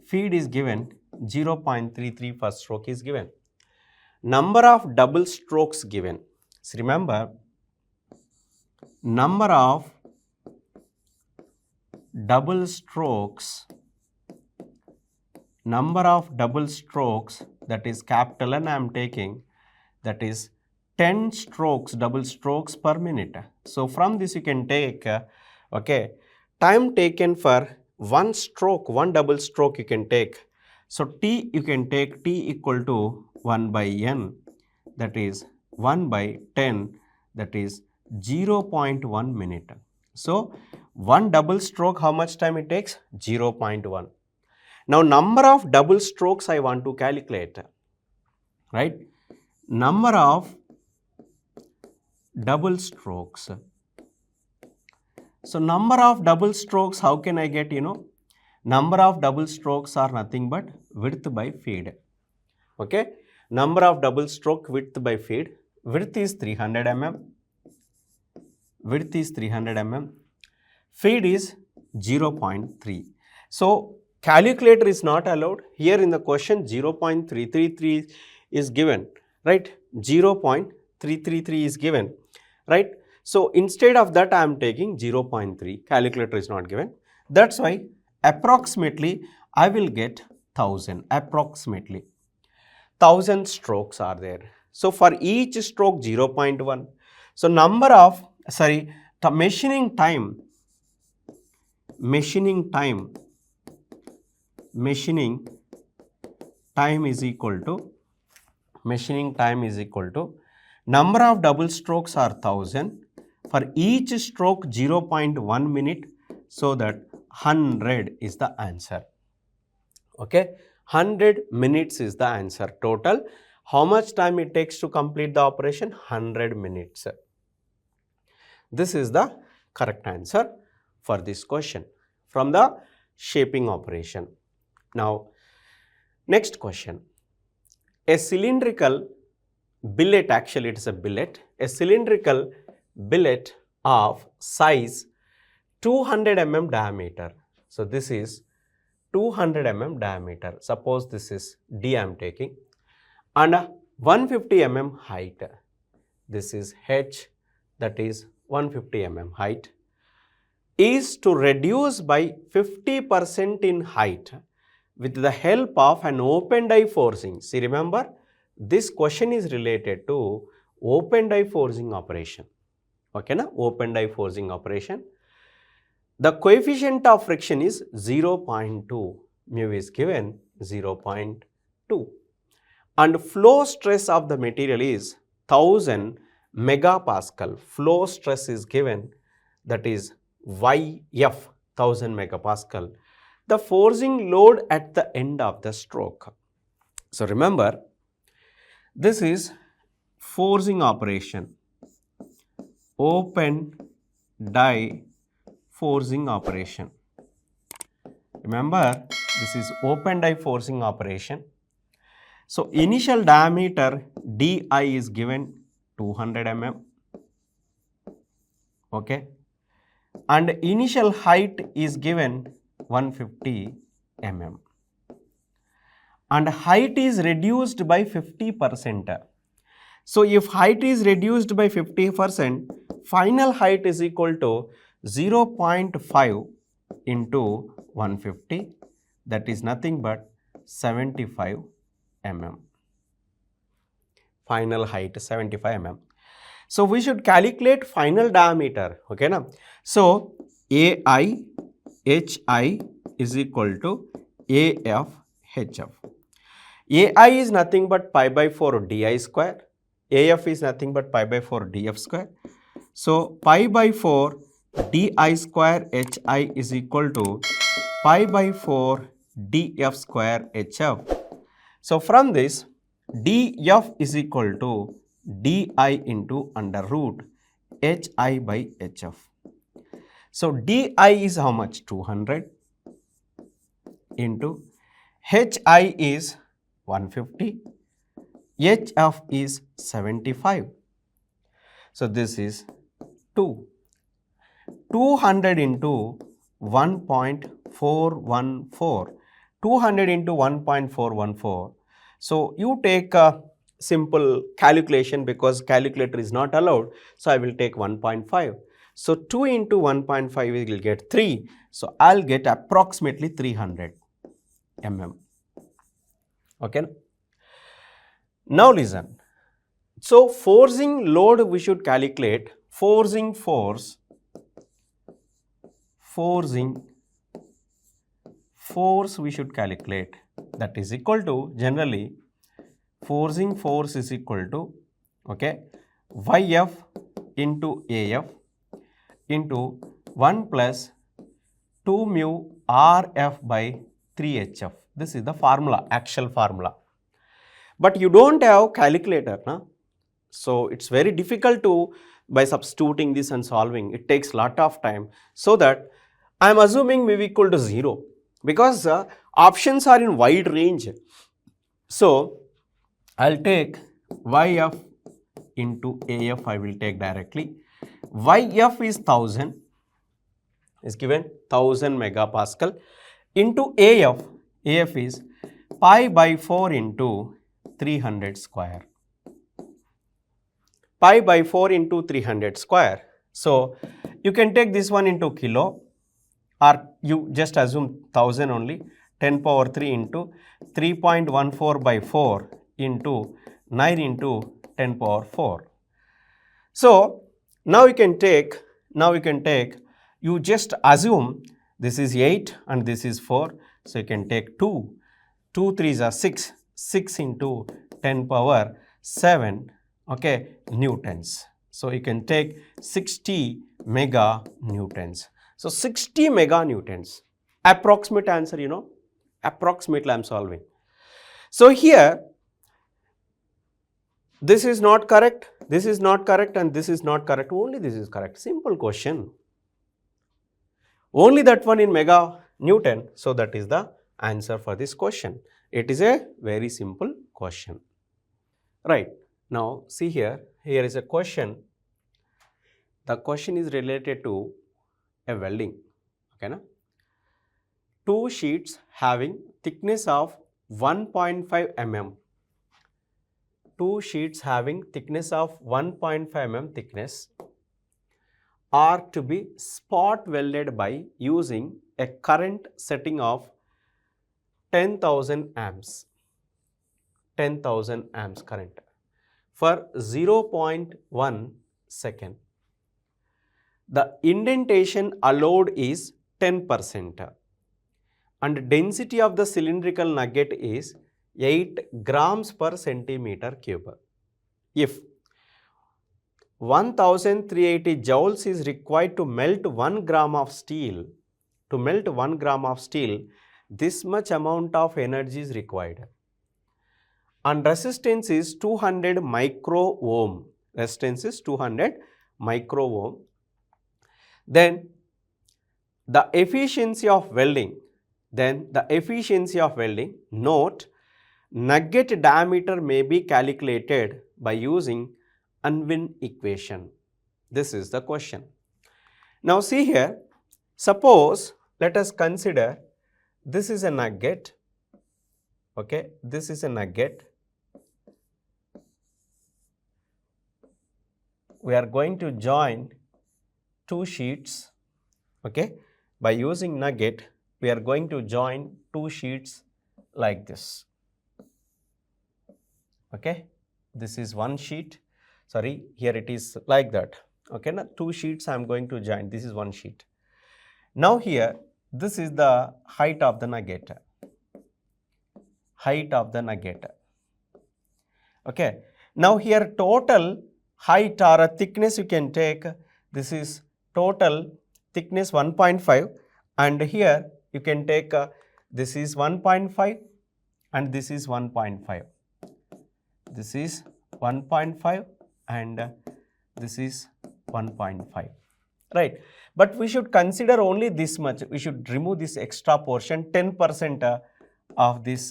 Feed is given 0.33 per stroke is given. Number of double strokes given. So remember, number of double strokes, that is capital N I am taking, that is 10 strokes, double strokes per minute. So from this you can take, okay, time taken for one stroke, one double stroke you can take. So T you can take T equal to 1 by N, that is 1 by 10, that is 0.1 minute. So one double stroke, how much time it takes? 0.1. Now number of double strokes I want to calculate, right? Number of double strokes. So number of double strokes, how can I get, number of double strokes are nothing but width by feed. Okay, number of double stroke width by feed. Width is 300 mm. Width is 300 mm. Feed is 0.3. So calculator is not allowed. Here in the question 0.333 is given, right? 0.333 is given, right? So instead of that I am taking 0.3, calculator is not given. That's why approximately I will get 1000, approximately 1000 strokes are there. So for each stroke 0.1. So the machining time is equal to number of double strokes are 1000. For each stroke 0.1 minute, so that 100 is the answer. Okay, 100 minutes is the answer total. How much time it takes to complete the operation? 100 minutes. This is the correct answer for this question from the shaping operation. Now, next question. A cylindrical billet, actually it is a billet, a cylindrical billet of size 200 mm diameter. So this is 200 mm diameter. Suppose this is D I am taking, and 150 mm height. This is H, that is 150 mm height, is to reduce by 50% in height with the help of an open die forging. See, remember, this question is related to open die forging operation. Okay, na? Open die forging operation. The coefficient of friction is 0.2, mu is given 0.2, and flow stress of the material is 1000 megapascal. Flow stress is given, that is YF, 1000 megapascal. The forging load at the end of the stroke. So remember, this is forging operation, open die forging operation. Remember, this is open die forging operation. So initial diameter DI is given 200 mm. Okay, and initial height is given 150 mm, and height is reduced by 50%. So if height is reduced by 50%, final height is equal to 0.5 into 150, that is nothing but 75 mm. Final height 75 mm. So we should calculate final diameter. Okay, na? So AI HI is equal to AF HF. AI is nothing but pi by 4 DI square. AF is nothing but pi by 4 DF square. So pi by 4 di square hi is equal to pi by 4 df square hf. So from this, df is equal to di into under root hi by hf. So di is how much? 200 into hi is 150, hf is 75. So this is 2. 200 into 1.414. 200 into 1.414. So you take a simple calculation because calculator is not allowed. So I will take 1.5. So 2 into 1.5 will get 3. So I'll get approximately 300 mm. Okay. Now listen. So forcing load we should calculate. Forcing force we should calculate, that is equal to, generally forcing force is equal to, okay, yf into af into 1 plus 2 mu rf by 3hf. This is the formula, actual formula. But you don't have calculator, na? So it's very difficult to, by substituting this and solving, it takes lot of time. So that I am assuming mu equal to 0 because options are in wide range. So I'll take yf into af, I will take directly. Yf is 1000, is given 1000 megapascal into af is pi by 4 into 300 square. Pi by 4 into 300 square. So you can take this one into kilo, or you just assume 1000 only, 10 power 3 into 3.14 by 4 into 9 into 10 power 4. So now you can take, you just assume this is 8 and this is 4. So you can take 2, 2 3s are 6, 6 into 10 power 7, okay, newtons. So you can take 60 mega newtons. So 60 mega newtons, approximate answer, you know, approximately I am solving. So here, this is not correct, this is not correct, and this is not correct, only this is correct. Simple question. Only that one in mega newton, so that is the answer for this question. It is a very simple question. Right. Now see here, here is a question. The question is related to a welding. Okay, na? Two sheets having thickness of 1.5 mm. Two sheets having thickness of 1.5 mm thickness are to be spot welded by using a current setting of 10,000 amps. 10,000 amps current for 0.1 second. The indentation allowed is 10% and density of the cylindrical nugget is 8 grams per centimeter cube. If 1380 joules is required to melt 1 gram of steel, this much amount of energy is required. And resistance is 200 micro ohm. Resistance is 200 micro ohm. Then the efficiency of welding. Note, nugget diameter may be calculated by using Unwin equation. This is the question. Now see here, suppose let us consider this is a nugget. Okay, this is a nugget. We are going to join two sheets. Okay, by using nugget, we are going to join two sheets like this. Okay, this is one sheet. Sorry, here it is like that. Okay, now two sheets I am going to join. This is one sheet. Now here, this is the height of the nugget. Height of the nugget. Okay, now here total height or a thickness you can take this is total thickness 1.5, and here you can take this is 1.5 and this is 1.5. This is 1.5 and this is 1.5, right? But we should consider only this much. We should remove this extra portion. 10% of this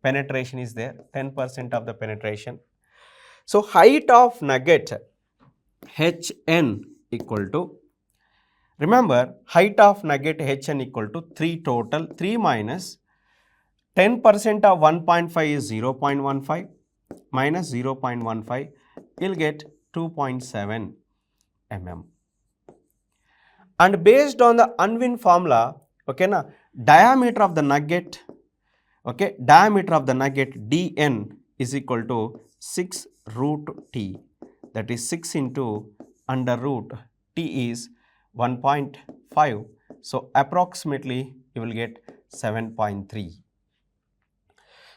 penetration is there, 10% of the penetration. So height of nugget Hn equal to, remember height of nugget Hn equal to 3 total, 3 minus 10% of 1.5 is 0.15 minus 0.15, you'll get 2.7 mm. And based on the unwind formula, okay, na, diameter of the nugget, okay, diameter of the nugget dn is equal to 6 root t, that is 6 into under root t is 1.5. So approximately you will get 7.3.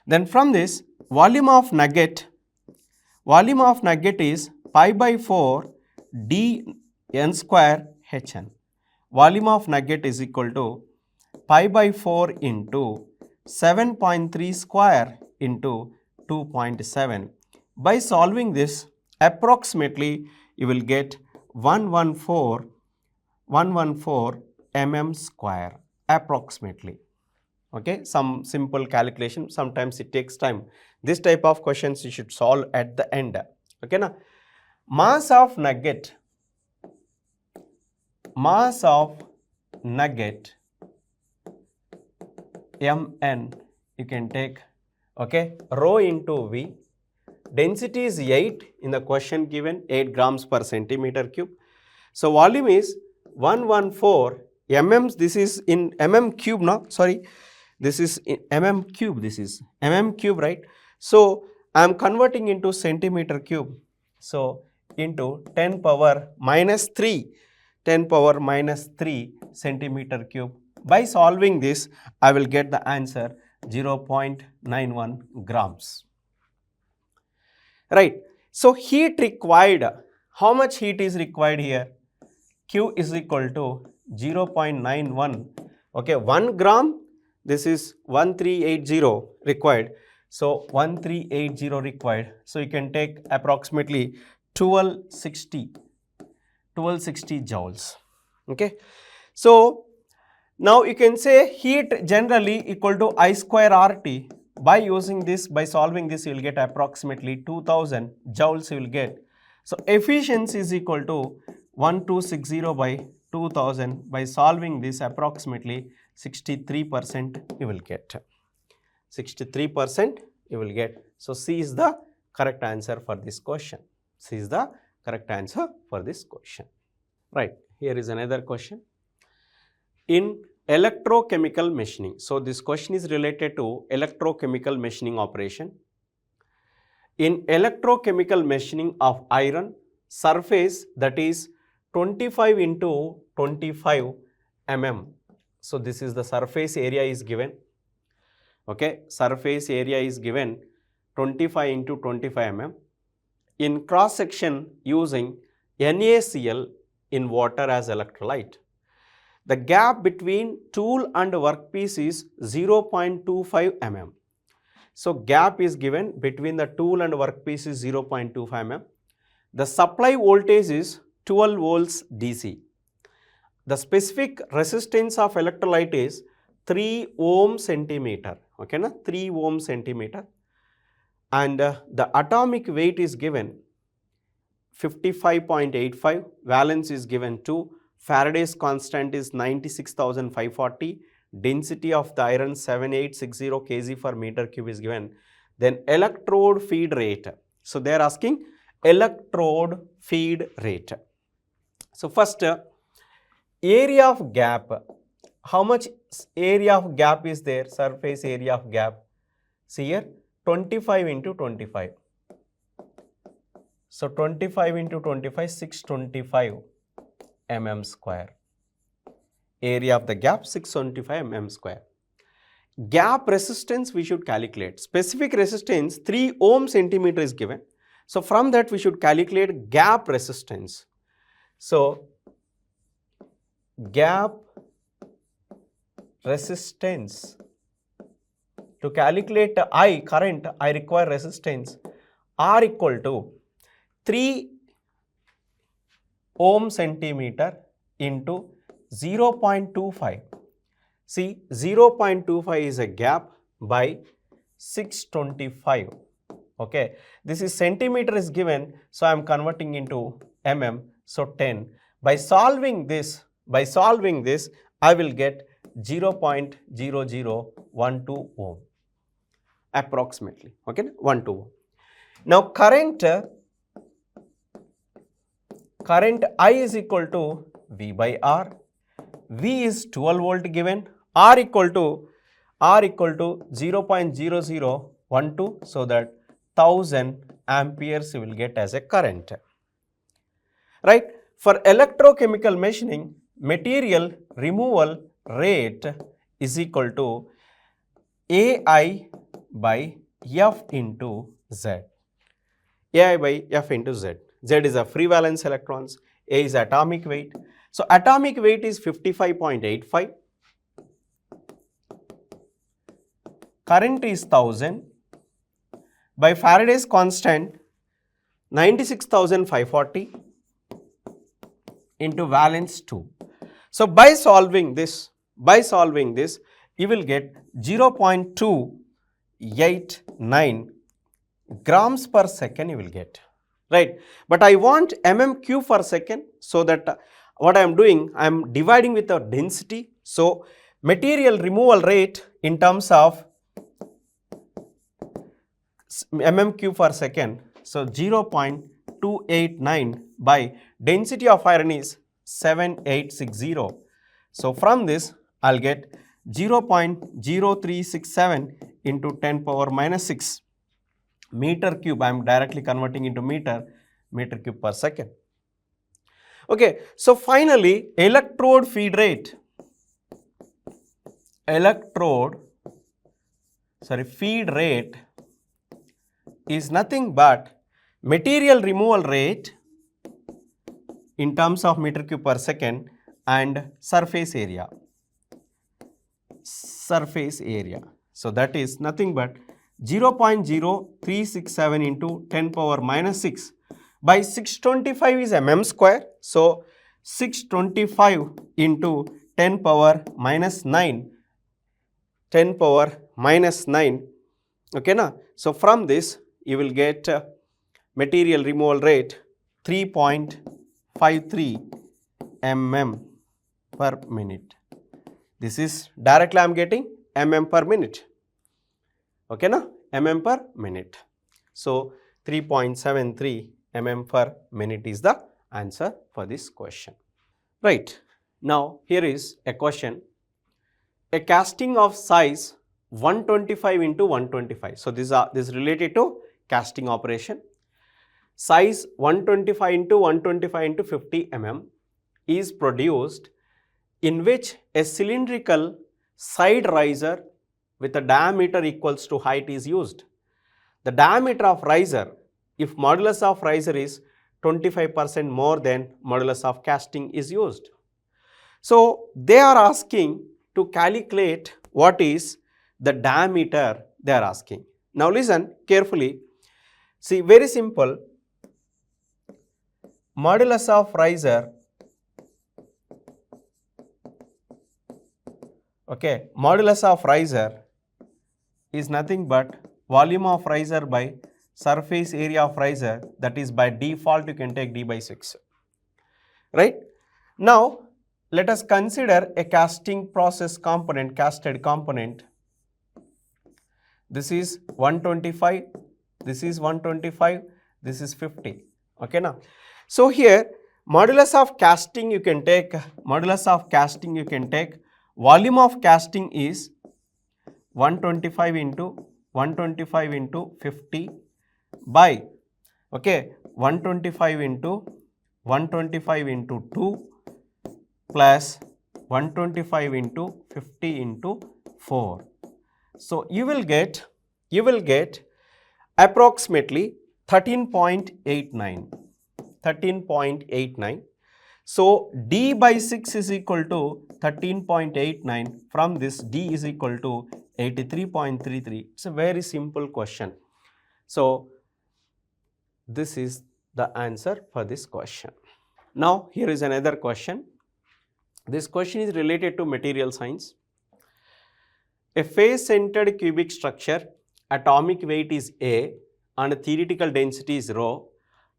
Then from this, volume of nugget is pi by 4 d n square Hn. Volume of nugget is equal to pi by 4 into 7.3 square into 2.7. By solving this, approximately you will get 114 mm square approximately. Okay, some simple calculation, sometimes it takes time. This type of questions you should solve at the end. Okay, na? Mass of nugget Mn, you can take, okay, rho into V. Density is 8 in the question given, 8 grams per centimeter cube. So volume is 114 mm, this is in mm cube now, sorry, this is in mm cube, this is mm cube, right? So I am converting into centimeter cube. So into 10 power minus 3 centimeter cube. By solving this, I will get the answer 0.91 grams. Right. So heat required, how much heat is required here? Q is equal to 0.91. Okay, 1 gram, this is 1380 required. So 1380 required. So you can take approximately 1260 joules. Okay. So now you can say heat generally equal to I square RT. By using this, by solving this, you will get approximately 2000 joules you will get. So efficiency is equal to 1260 by 2000. By solving this, approximately 63% you will get. 63% you will get. So C is the correct answer for this question. C is the correct answer for this question. Right. Here is another question. In electrochemical machining. So this question is related to electrochemical machining operation. In electrochemical machining of iron, surface that is 25 into 25 mm. So this is the surface area is given. Okay, surface area is given 25 into 25 mm. In cross section using NaCl in water as electrolyte. The gap between tool and workpiece is 0.25 mm. So gap is given between the tool and workpiece is 0.25 mm. The supply voltage is 12 volts DC. The specific resistance of electrolyte is 3 ohm centimeter. Okay, na? 3 ohm centimeter. And the atomic weight is given 55.85. Valence is given 2. Faraday's constant is 96,540. Density of the iron 7860 kg per meter cube is given. Then electrode feed rate. So they are asking electrode feed rate. So first area of gap. How much area of gap is there? Surface area of gap. See here 25 into 25. So 25 into 25, 625 mm square. Area of the gap 625 mm square. Gap resistance we should calculate. Specific resistance 3 ohm centimeter is given. So from that we should calculate gap resistance. So gap resistance. To calculate I current, I require resistance R equal to 3 ohm centimeter into 0.25. See, 0.25 is a gap by 625. Okay, this is centimeter is given, so I am converting into mm, so 10. By solving this, I will get 0.0012 ohm approximately. Okay, 12 ohm. Now current I is equal to V by R. V is 12 volt given, R equal to 0.0012, so that 1000 amperes you will get as a current. Right? For electrochemical machining, material removal rate is equal to AI by F into Z. AI by F into Z. Z is a free valence electrons, A is atomic weight. So atomic weight is 55.85. Current is 1000 by Faraday's constant 96,540 into valence 2. So by solving this, you will get 0.289 grams per second you will get, right? But I want mm cube per second, so that what I am doing, I am dividing with the density. So material removal rate in terms of mm cube per second, so 0.289 by density of iron is 7860. So from this I will get 0.0367 into 10 power minus 6 meter cube. I am directly converting into meter cube per second. Okay, so finally electrode feed rate is nothing but material removal rate in terms of meter cube per second and surface area. So that is nothing but 0.0367 into 10 power minus 6 by 625 is mm square. So 625 into 10 power minus 9, okay na? So from this you will get material removal rate 3.53 mm per minute. This is directly I am getting mm per minute, okay na, mm per minute. So 3.73 mm per minute is the answer for this question. Right, now here is a question. A casting of size 125 into 125. So this is related to casting operation. Size 125 into 125 into 50 mm is produced, in which a cylindrical side riser with a diameter equals to height is used. The diameter of riser, if modulus of riser is 25% more than modulus of casting, is used. So they are asking to calculate what is the diameter they are asking. Now listen carefully. See, very simple. Modulus of riser, okay, modulus of riser is nothing but volume of riser by surface area of riser, that is by default you can take d by 6, right? Now let us consider a casting process component, casted component. This is 125, this is 125, this is 50, okay now. So here modulus of casting you can take, volume of casting is 125 into 50 by, okay, 125 into 2 plus 125 into 50 into 4. So you will get approximately 13.89. So D by 6 is equal to 13.89. From this, D is equal to 83.33. It's a very simple question. So this is the answer for this question. Now here is another question. This question is related to material science. A face-centered cubic structure, atomic weight is A and theoretical density is rho.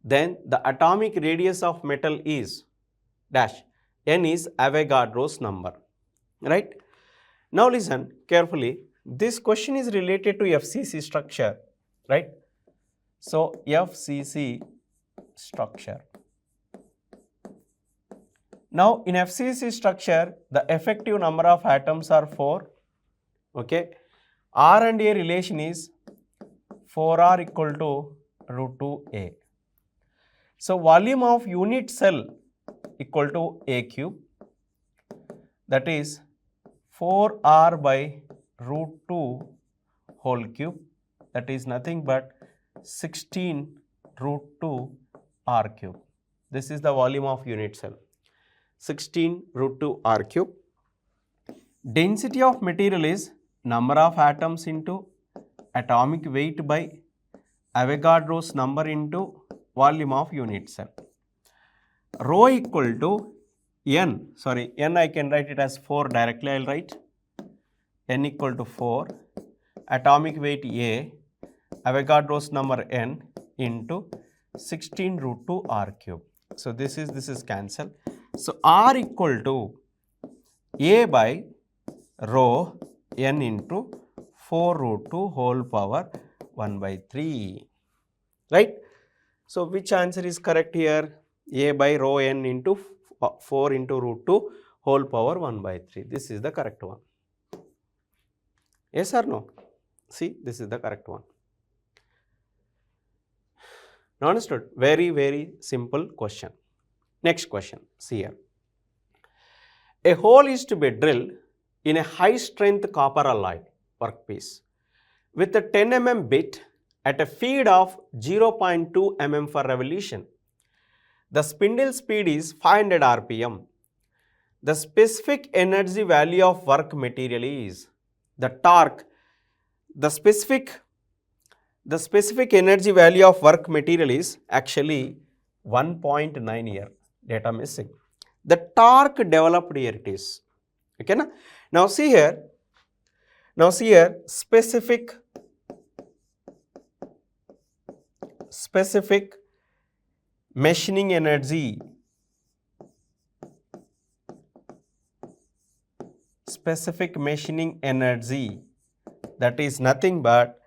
Then the atomic radius of metal is dash. N is Avogadro's number, right? Now listen carefully. This question is related to FCC structure, right? So FCC structure. Now in FCC structure, the effective number of atoms are 4. Okay. R and A relation is 4R equal to root 2A. So volume of unit cell equal to A cube, that is 4R by root 2 whole cube, that is nothing but 16 root 2 R cube. This is the volume of unit cell, 16 root 2 R cube. Density of material is number of atoms into atomic weight by Avogadro's number into volume of unit cell. Rho equal to N I can write it as 4 directly, I will write N equal to 4, atomic weight A, Avogadro's number N into 16 root 2 R cube. So this is cancel. So R equal to A by rho N into 4 root 2 whole power 1 by 3, right? So which answer is correct here? A by rho N into 4 into root 2 whole power 1 by 3. This is the correct one. Yes or no? See, this is the correct one. Now understood? Very, very simple question. Next question, see here. A hole is to be drilled in a high strength copper alloy workpiece with a 10 mm bit at a feed of 0.2 mm for revolution. The spindle speed is 500 rpm. The specific energy value of work material is the torque. The specific energy value of work material is actually 1.9 here. Data missing. The torque developed here it is. Okay, na? Now see here. Specific machining energy. Specific machining energy, that is nothing but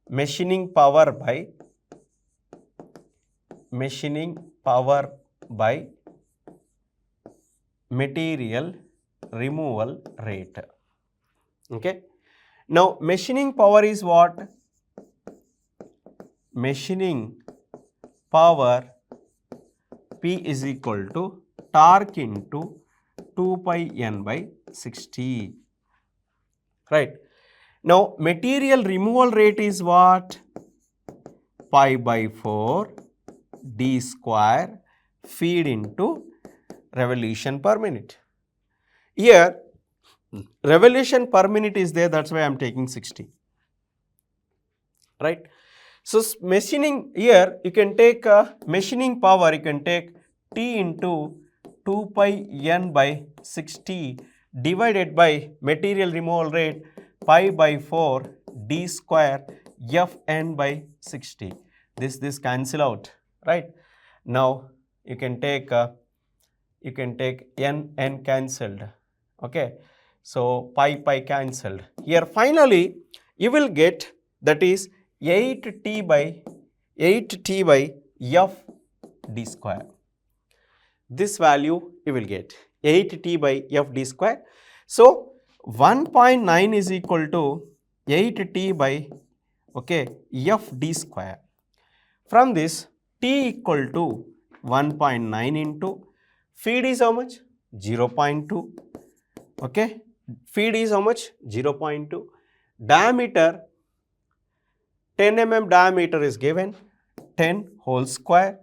machining power by material removal rate. Okay. Now machining power is what? Machining power P is equal to torque into 2 pi n by 60, right? Now material removal rate is what? Pi by 4 d square feed into revolution per minute. Here revolution per minute is there, that's why I am taking 60, right? So machining, here you can take machining power, you can take T into 2 pi n by 60 divided by material removal rate pi by 4 d square f n by 60. This cancel out, right? Now you can take n cancelled. Okay, so pi cancelled. Here finally you will get, that is 8t by f d square. This value you will get 8t by f d square. So 1.9 is equal to 8t by f d square. From this t equal to 1.9 into feed is how much? 0.2. Okay, feed is how much? 0.2. Diameter 10 mm diameter is given, 10 whole square.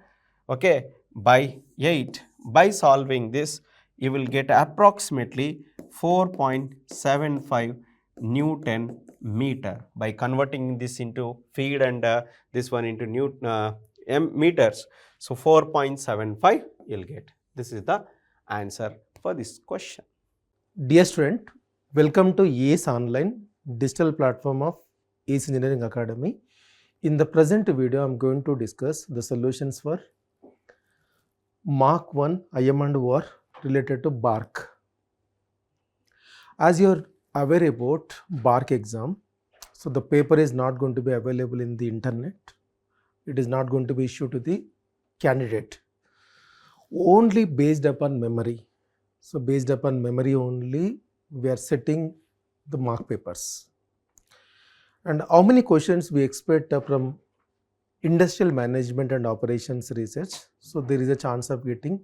Okay, by 8. By solving this, you will get approximately 4.75 Newton meter. By converting this into feet and this one into meters, so 4.75 you will get. This is the answer for this question. Dear student, welcome to ACE Online digital platform of ACE Engineering Academy. In the present video, I am going to discuss the solutions for Mark 1 IM and OR related to BARC. As you are aware about BARC exam, so the paper is not going to be available in the internet. It is not going to be issued to the candidate. Only based upon memory. So based upon memory only, we are setting the mark papers. And how many questions we expect from industrial management and operations research? So there is a chance of getting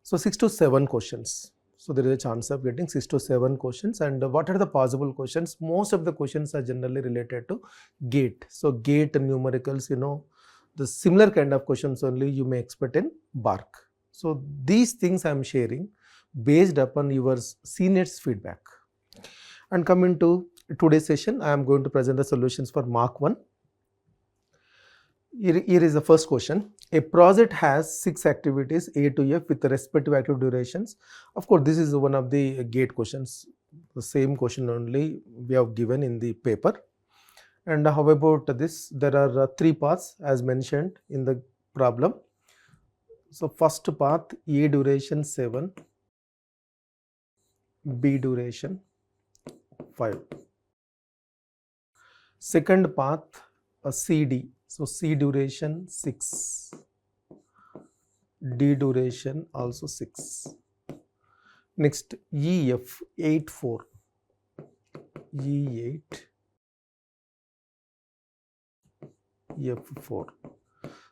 6 to 7 questions. So there is a chance of getting 6 to 7 questions. And what are the possible questions? Most of the questions are generally related to gate. So gate numericals, the similar kind of questions only you may expect in BARC. So these things I am sharing based upon your seniors' feedback. And coming to today's session, I am going to present the solutions for Mark 1. Here is the first question. A project has 6 activities A to F with the respective active durations. Of course, this is one of the gate questions. The same question only we have given in the paper. And how about this? There are 3 paths as mentioned in the problem. So first path, A duration 7, B duration 5. Second path, a CD. So C duration 6, D duration also 6. Next EF 8, 4, E8, F4.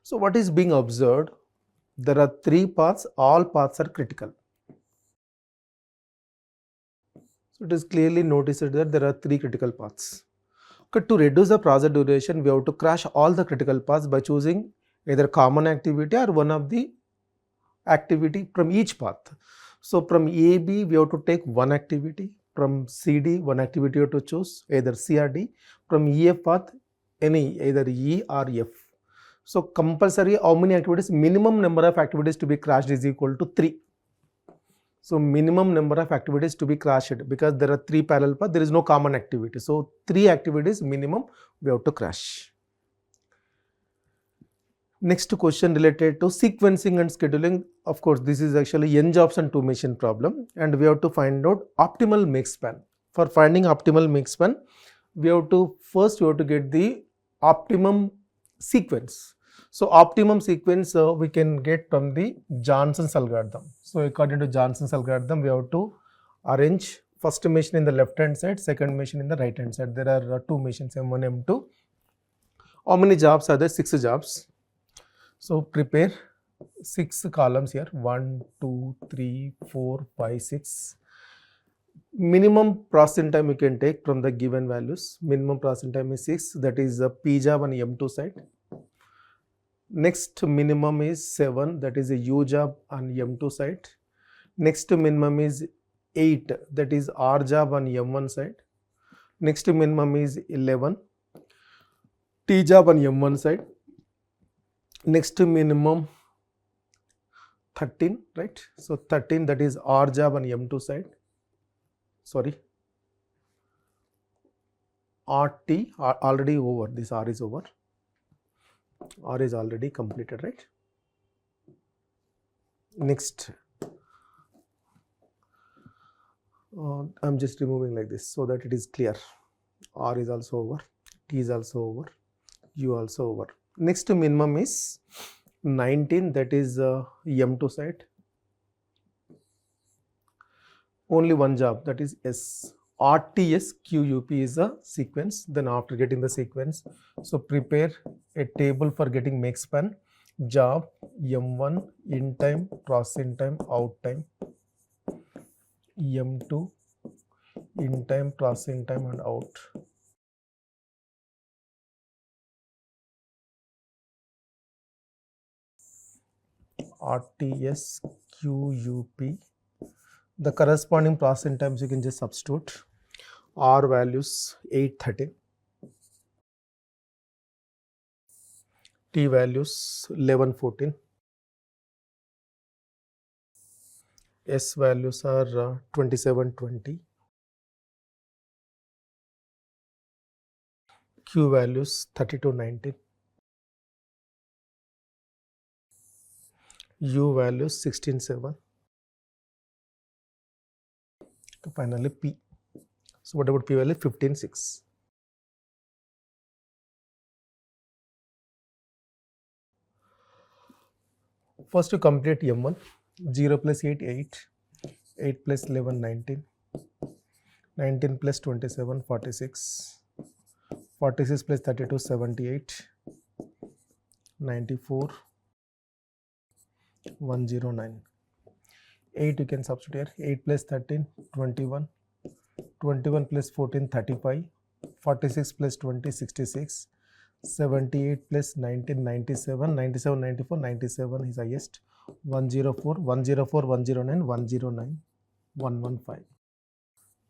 So what is being observed? There are 3 paths, all paths are critical. So it is clearly noticed that there are 3 critical paths. Okay, to reduce the project duration, we have to crash all the critical paths by choosing either common activity or one of the activity from each path. So from AB, we have to take one activity. From CD, one activity you have to choose, either C or D. From EF path, any, either E or F. So compulsory, how many activities? Minimum number of activities to be crashed is equal to 3. So minimum number of activities to be crashed, because there are 3 parallel paths, there is no common activity. So 3 activities minimum we have to crash. Next question related to sequencing and scheduling. Of course, this is actually n jobs and 2 machine problem, and we have to find out optimal make span. For finding optimal make span, we have to get the optimum sequence. So optimum sequence we can get from the Johnson's algorithm. So according to Johnson's algorithm, we have to arrange first machine in the left hand side, second machine in the right hand side. There are 2 machines, M1, M2. How many jobs are there? 6 jobs. So prepare 6 columns here, 1, 2, 3, 4, 5, 6. Minimum processing time you can take from the given values. Minimum processing time is 6, that is a P job on M2 side. Next minimum is 7, that is a U job on M2 side. Next minimum is 8, that is R job on M1 side. Next minimum is 11, T job on M1 side. Next minimum 13, right? So 13, that is R job on M2 side. Sorry, RT already over, this R is over. R is already completed, right? Next, I'm just removing like this so that it is clear. R is also over, T is also over, U also over. Next minimum is 19, that is M2 side. Only one job, that is S. RTS QUP is a sequence. Then after getting the sequence, so prepare a table for getting make span, job, M1, in time, processing time, out time, M2, in time, processing time and out. RTS QUP. The corresponding processing times you can just substitute. R values 813. T values 1114. S values are 2720. Q values 3219. U values 167. Finally P. So what about P value? 156. First you complete M1. 0 plus 8 8. 8 plus 11 19. 19 plus 27 46. 46 plus 32 78. 94. 109. 8 you can substitute here. 8 plus 13 21. 21 plus 14 35. 46 plus 20 66. 78 plus 19 97. 97 94 97 is highest. 104 104 109 109 115.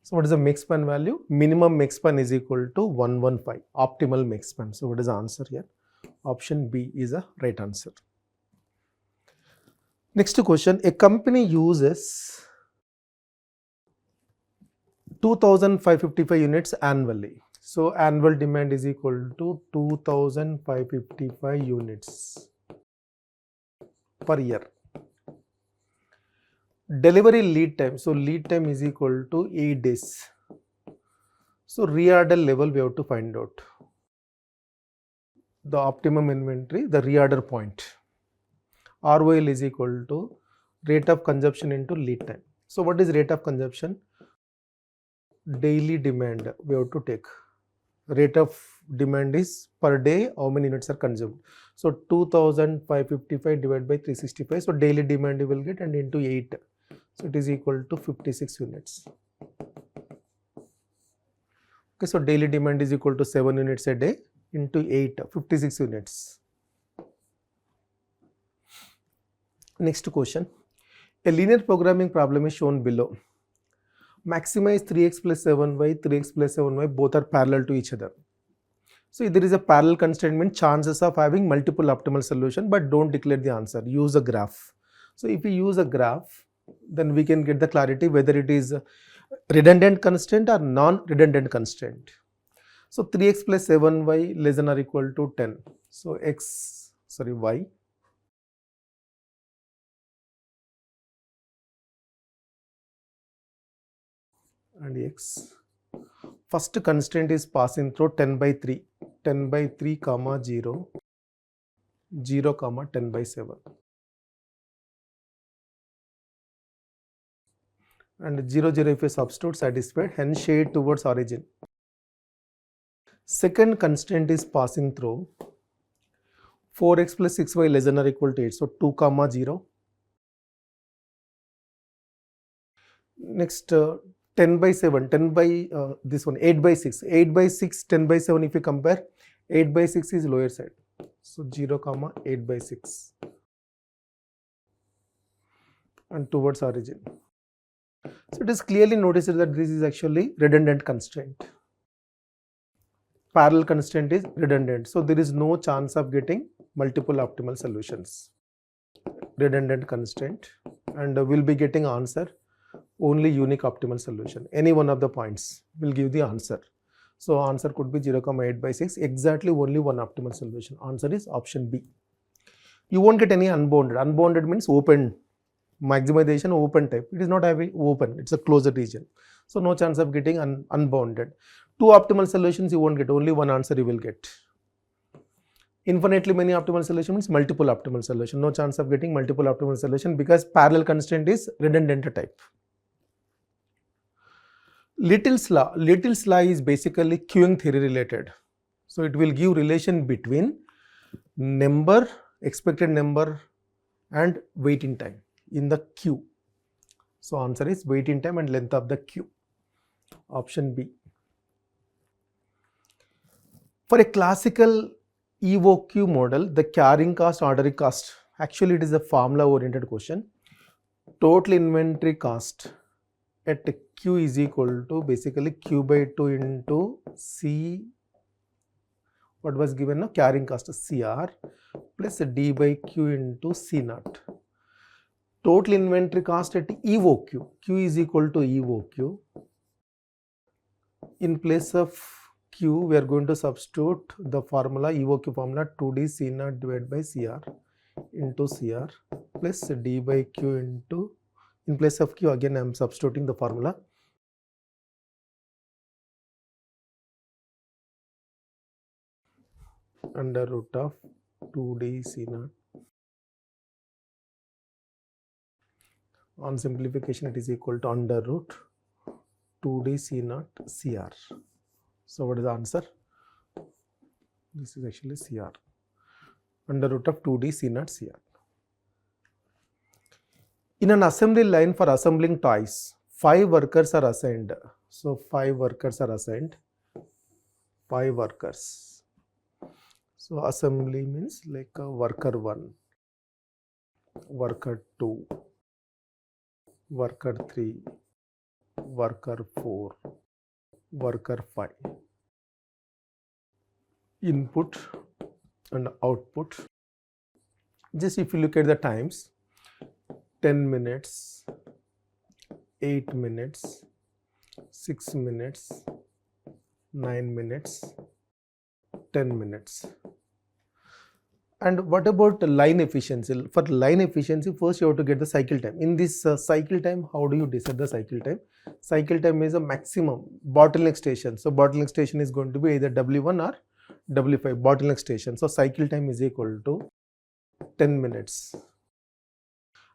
So what is the make span value? Minimum make span is equal to 115. Optimal make span. So what is the answer here? Option B is the right answer. Next question, a company uses 2555 units annually. So annual demand is equal to 2555 units per year. Delivery lead time, so lead time is equal to 8 days. So reorder level we have to find out. The optimum inventory, the reorder point. ROL is equal to rate of consumption into lead time. So what is rate of consumption? Daily demand we have to take. Rate of demand is per day how many units are consumed. So 2555 divided by 365. So daily demand you will get and into 8. So it is equal to 56 units. Okay, so daily demand is equal to 7 units a day into 8, 56 units. Next question. A linear programming problem is shown below. Maximize 3x plus 7y, 3x plus 7y both are parallel to each other. So if there is a parallel constraint, means chances of having multiple optimal solution, but don't declare the answer. Use a graph. So if we use a graph, then we can get the clarity whether it is a redundant constraint or non-redundant constraint. So 3x plus 7y less than or equal to 10. So y and x. First constraint is passing through 10 by 3, 10 by 3 comma 0, 0 comma 10 by 7. And 0 0 if a substitute satisfied, hence shade towards origin. Second constraint is passing through 4x plus 6y less than or equal to 8, so 2 comma 0. Next 10 by 7, 10 by this one 8 by 6, 8 by 6, 10 by 7 if you compare, 8 by 6 is lower side, so 0 comma 8 by 6 and towards origin. So it is clearly noticed that this is actually redundant constraint. Parallel constraint is redundant, so there is no chance of getting multiple optimal solutions. Redundant constraint, and we'll be getting answer only unique optimal solution. Any one of the points will give the answer. So answer could be 0 comma 8 by 6, exactly only one optimal solution. Answer is option B. You won't get any unbounded. Unbounded means open. Maximization open type. It is not having open, it's a closed region. So no chance of getting unbounded. Two optimal solutions you won't get, only one answer you will get. Infinitely many optimal solution means multiple optimal solution. No chance of getting multiple optimal solution because parallel constraint is redundant type. Little's law is basically queuing theory related. So it will give relation between number, expected number and waiting time in the queue. So answer is waiting time and length of the queue. Option B. For a classical EOQ model, the carrying cost, ordering cost Actually, it is a formula oriented question. Total inventory cost at Q is equal to basically Q by 2 into C, what was given now, carrying cost CR plus D by Q into C naught. Total inventory cost at EOQ, Q is equal to EOQ. In place of Q, we are going to substitute the formula, EOQ formula, 2D C naught divided by CR into CR plus D by Q into, in place of Q again I am substituting the formula, under root of 2D C naught. On simplification, it is equal to under root 2D C naught CR. So what is the answer? This is actually CR. Under root of 2D C naught CR. In an assembly line for assembling toys, 5 workers are assigned. So 5 workers are assigned. 5 workers. So assembly means like worker 1, worker 2, worker 3, worker 4, worker 5. Input and output. Just if you look at the times, 10 minutes, 8 minutes, 6 minutes, 9 minutes, 10 minutes. And what about line efficiency? For line efficiency, first you have to get the cycle time. In this cycle time, how do you decide the cycle time? Cycle time is a maximum bottleneck station. So bottleneck station is going to be either W1 or W5, bottleneck station. So cycle time is equal to 10 minutes.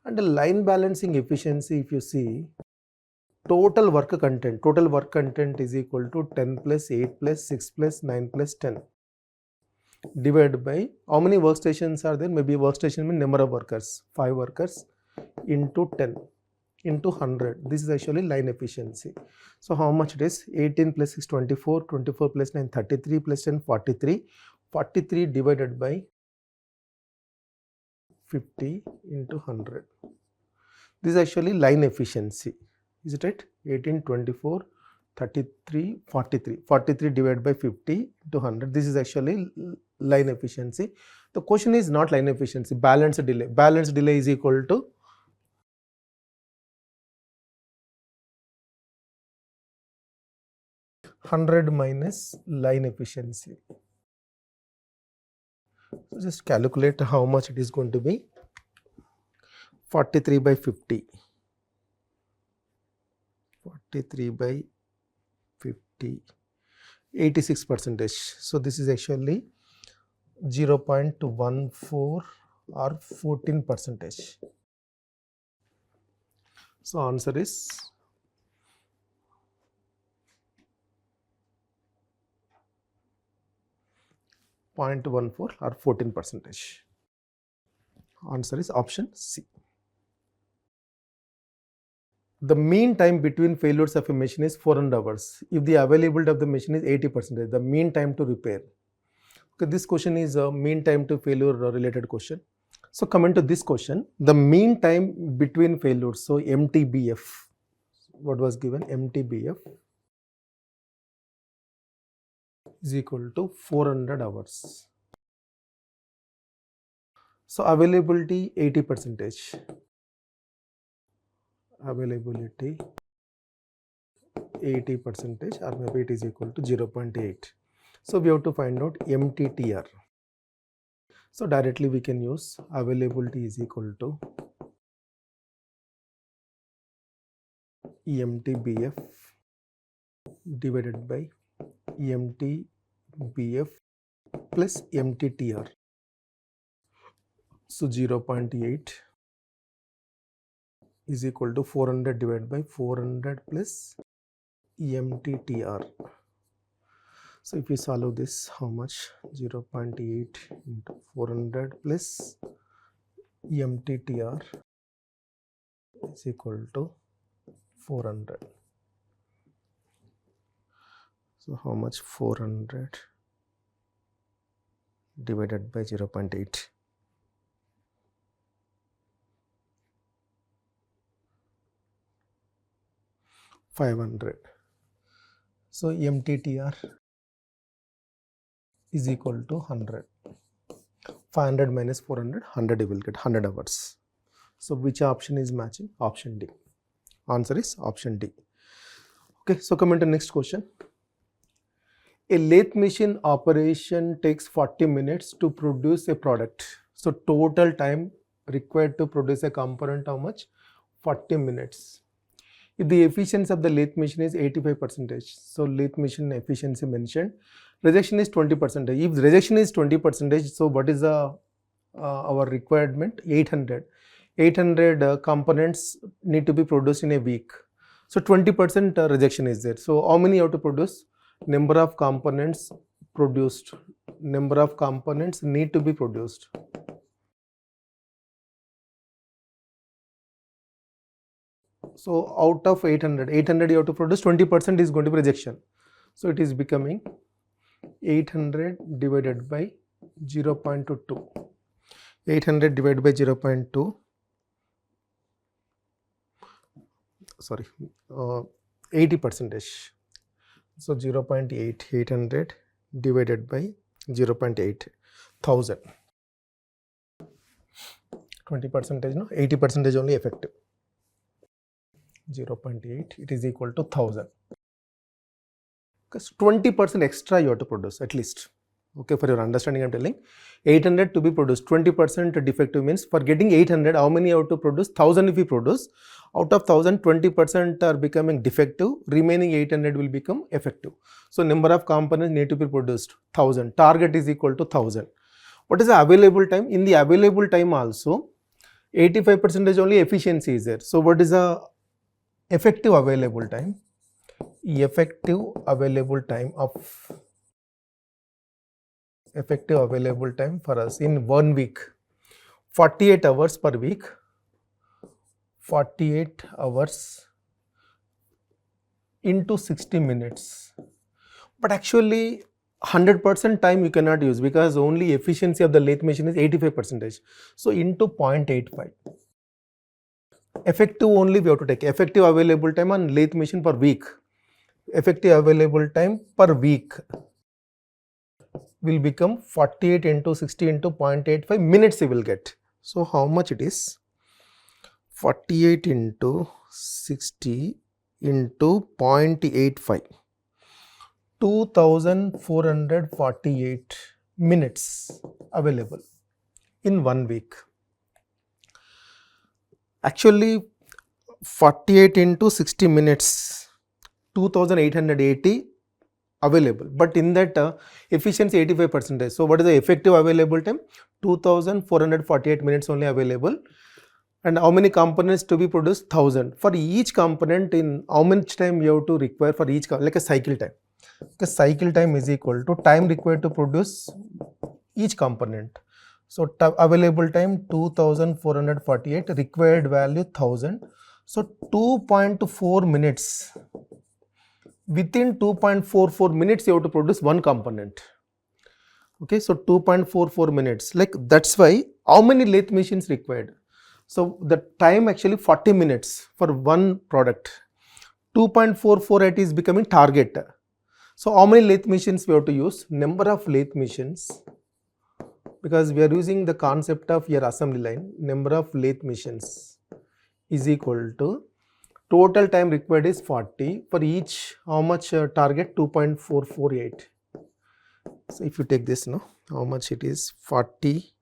And the line balancing efficiency, if you see, total work content is equal to 10 plus 8 plus 6 plus 9 plus 10 divided by how many workstations are there? Maybe workstation means number of workers, 5 workers into 10 into 100. This is actually line efficiency. So how much it is? 18 plus 6 24, 24 plus 9 33 plus 10 43, 43 divided by 50 into 100. This is actually line efficiency. Is it right? 18, 24, 33, 43. 43 divided by 50 into 100. This is actually line efficiency. The question is not line efficiency, balance delay. Balance delay is equal to $100 minus line efficiency. So just calculate how much it is going to be. 43 by 50. 43 by 50. 86%. So this is actually 0.14 or 14%. So answer is 0.14 or 14%. Answer is option C. The mean time between failures of a machine is 400 hours. If the availability of the machine is 80%, the mean time to repair. Okay, this question is a mean time to failure related question. So coming to this question, the mean time between failures, so MTBF, what was given? MTBF is equal to 400 hours. So availability 80%. Availability 80% or maybe it is equal to 0.8. So we have to find out MTTR. So directly we can use availability is equal to MTBF divided by MTBF plus MTTR. So 0.8 is equal to 400 divided by 400 plus MTTR. So if we solve this, how much? 0.8 into 400 plus MTTR is equal to 400. So how much? 400 divided by 0.8. 500. So MTTR is equal to 100. 500 minus 400, 100 you will get 100 hours. So which option is matching? Option D. Answer is option D. Okay, so coming to next question. A lathe machine operation takes 40 minutes to produce a product. So total time required to produce a component, how much? 40 minutes. If the efficiency of the lathe machine is 85%, so lathe machine efficiency mentioned, rejection is 20%. If rejection is 20%, so what is the our requirement? 800. 800 components need to be produced in a week. So 20% rejection is there. So how many you have to produce? Number of components produced. Number of components need to be produced. So out of 800 you have to produce 20% is going to be rejection. So it is becoming 800 divided by 0.22. 800 divided by 0.2. Sorry, 80%. So 0.8, 800 divided by 0.8, 1000. 20%, no, 80% only effective. 0.8, it is equal to 1000. Because 20% extra you have to produce at least. Okay, for your understanding, I am telling 800 to be produced. 20% defective means for getting 800, how many you have to produce? 1000 if you produce. Out of 1000, 20% are becoming defective. Remaining 800 will become effective. So number of components need to be produced 1000. Target is equal to 1000. What is the available time? In the available time also, 85% only efficiency is there. So what is the effective available time? Effective available time for us in 1 week, 48 hours per week, 48 hours into 60 minutes. But actually 100% time you cannot use because only efficiency of the lathe machine is 85%. So into 0.85. Effective only we have to take effective available time on lathe machine per week. Effective available time per week will become 48 into 60 into 0.85 minutes you will get. So how much it is? 48 into 60 into 0.85. 2448 minutes available in 1 week. Actually 48 into 60 minutes, 2880 available, but in that efficiency 85%. So what is the effective available time? 2448 minutes only available. And how many components to be produced? 1000. For each component, in how much time you have to require for each, like a cycle time. Because cycle time is equal to time required to produce each component. So available time 2448, required value 1000. So 2.4 minutes. Within 2.44 minutes you have to produce one component. Okay, so 2.44 minutes. Like that's why how many lathe machines required? So the time actually 40 minutes for one product. 2.448 is becoming target. So how many lathe machines we have to use? Number of lathe machines, because we are using the concept of your assembly line. Number of lathe machines is equal to total time required is 40. For each, how much target? 2.448. So if you take this, no, how much it is? 40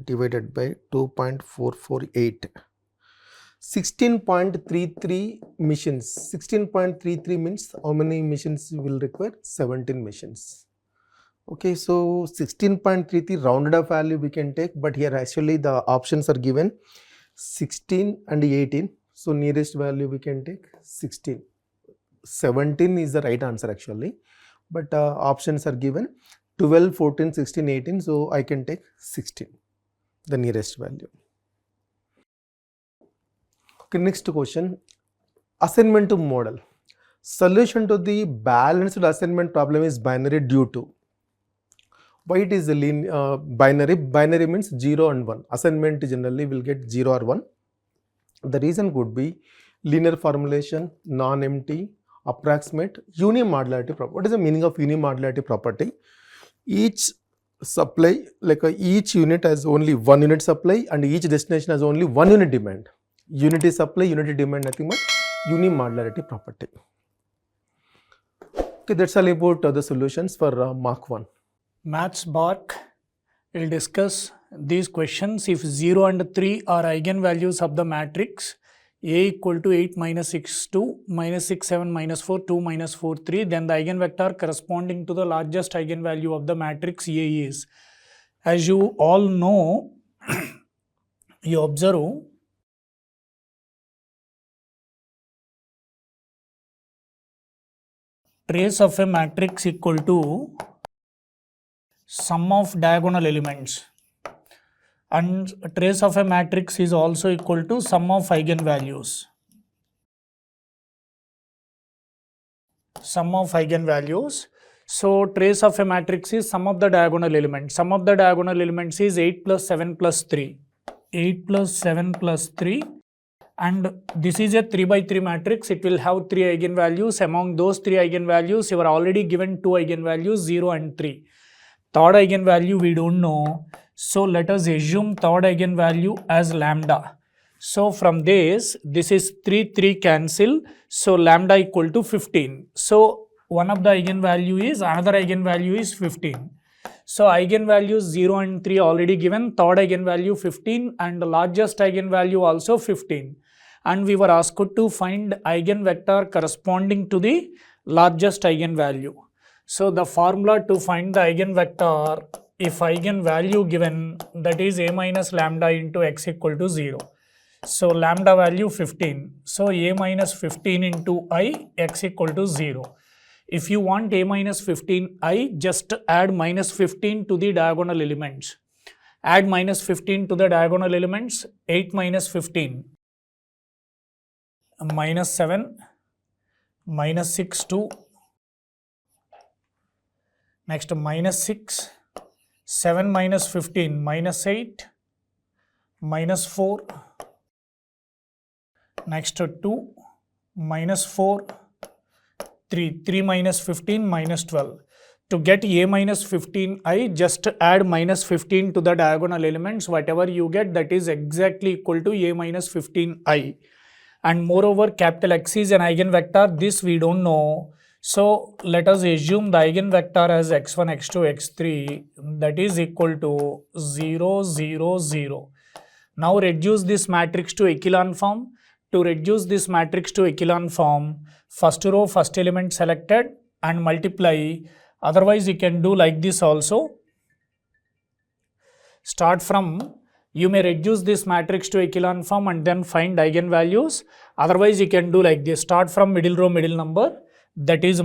divided by 2.448. 16.33 machines. 16.33 means how many machines will require? 17 machines. Okay, so 16.33 rounded up value we can take, but here actually the options are given 16 and 18. So nearest value we can take 16. 17 is the right answer actually, but options are given 12, 14, 16, 18. So I can take 16, the nearest value. Okay, next question, assignment to model. Solution to the balanced assignment problem is binary due to. Why it is binary? Binary means 0 and 1. Assignment generally will get 0 or 1. The reason could be linear formulation, non-empty, approximate, unimodularity property. What is the meaning of unimodularity property? Each supply, each unit has only one unit supply and each destination has only one unit demand. Unity supply, unity demand, nothing but unimodularity property. Okay, that's all about the solutions for Mark 1. Maths BARC will discuss these questions. If 0 and 3 are eigenvalues of the matrix A equal to 8 minus 6 2 minus 6 7 minus 4 2 minus 4 3, then the eigenvector corresponding to the largest eigenvalue of the matrix A is. As you all know, you observe trace of a matrix equal to sum of diagonal elements, and trace of a matrix is also equal to sum of eigenvalues. Sum of eigenvalues. So trace of a matrix is sum of the diagonal elements. Sum of the diagonal elements is 8 plus 7 plus 3. 8 plus 7 plus 3. And this is a 3 by 3 matrix. It will have 3 eigenvalues. Among those 3 eigenvalues, you are already given 2 eigenvalues, 0 and 3. Third eigenvalue we don't know. So let us assume third eigenvalue as lambda. So from this is 3 cancel. So lambda equal to 15. So one of the eigenvalue is, another eigenvalue is 15. So eigenvalues 0 and 3 already given. Third eigenvalue 15 and the largest eigenvalue also 15. And we were asked to find eigenvector corresponding to the largest eigenvalue. So the formula to find the eigenvector, if eigenvalue given, that is a minus lambda into x equal to 0. So lambda value 15. So a minus 15 into I, x equal to 0. If you want a minus 15i, just add minus 15 to the diagonal elements. Add minus 15 to the diagonal elements. 8 minus 15. Minus 7. Minus 6, 2. Next minus 6. 7 minus 15. Minus 8. Minus 4. Next 2. Minus 4. 3 minus 15 minus 12. To get a minus 15i, just add minus 15 to the diagonal elements. Whatever you get, that is exactly equal to a minus 15i. And moreover, capital X is an eigenvector. This we don't know. So let us assume the eigenvector as x1, x2, x3, that is equal to 0, 0, 0. Now reduce this matrix to echelon form. To reduce this matrix to echelon form, first row, first element selected and multiply. Otherwise, you can do like this also. Start from, you may reduce this matrix to echelon form and then find eigenvalues. Otherwise, you can do like this. Start from middle row, middle number. That is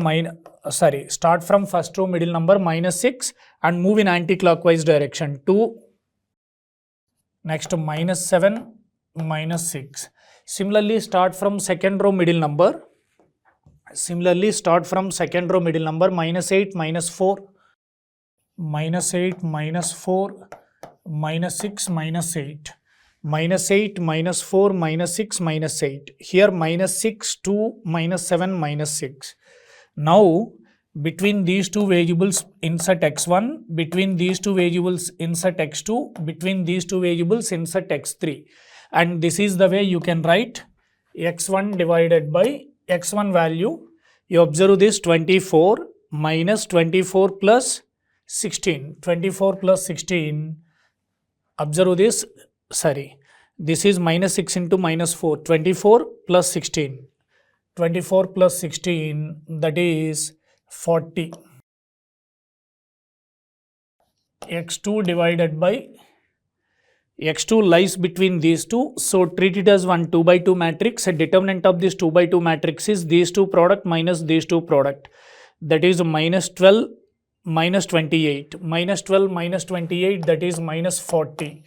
start from first row, middle number minus 6 and move in anti-clockwise direction. 2. Next minus 7, minus 6. Similarly, start from second row middle number. Minus 8, minus 4. Minus 8, minus 4. Minus 6, minus 8. Minus 8, minus 4, minus 6, minus 8. Here minus 6, 2, minus 7, minus 6. Now, between these two variables insert x1, between these two variables insert x2, between these two variables insert x3. And this is the way you can write x1 divided by x1 value. You observe this 24 minus 24 plus 16. 24 plus 16. Observe this. This is minus 6 into minus 4. 24 plus 16. 24 plus 16, that is 40. x2 divided by x2 lies between these two, so treat it as one 2 by 2 matrix. A determinant of this 2 by 2 matrix is these two product minus these two product, that is minus 12 minus 28. Minus 12 minus 28, that is minus 40.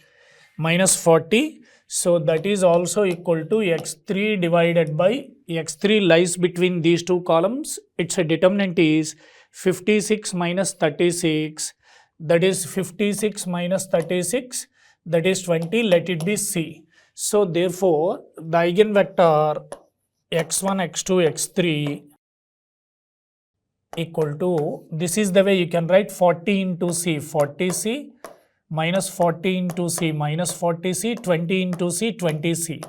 Minus 40, so that is also equal to x3 divided by x3 lies between these two columns. Its a determinant is 56 minus 36, that is 56 minus 36, that is 20, let it be C. So therefore, the eigenvector x1, x2, x3 equal to, this is the way you can write 40 into c, 40c minus 40 into c minus 40c, 20 into c, 20c.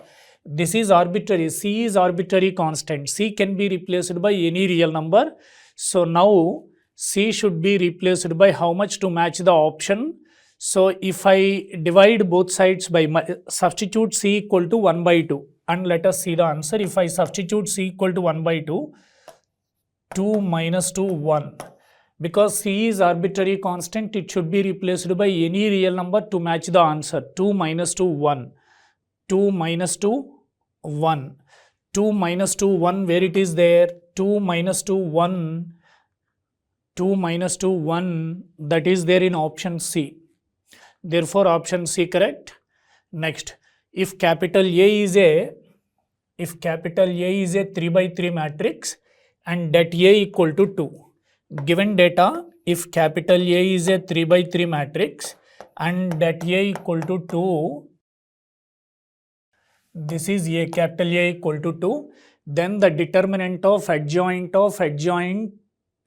This is arbitrary, c is arbitrary constant, c can be replaced by any real number. So now c should be replaced by how much to match the option. So if I divide both sides by, substitute c equal to 1 by 2 and let us see the answer. If I substitute c equal to 1 by 2, 2 minus 2, 1. Because c is arbitrary constant, it should be replaced by any real number to match the answer. 2 minus 2, 1. 2 minus 2, 1. 2 minus 2, 1, where it is there? 2 minus 2, 1. 2 minus 2, 1, that is there in option C. Therefore, option C correct. Next, if capital A is a 3 by 3 matrix and that A equal to 2. Given data, if capital A is a 3 by 3 matrix and that A equal to 2, this is A, capital A equal to 2, then the determinant of adjoint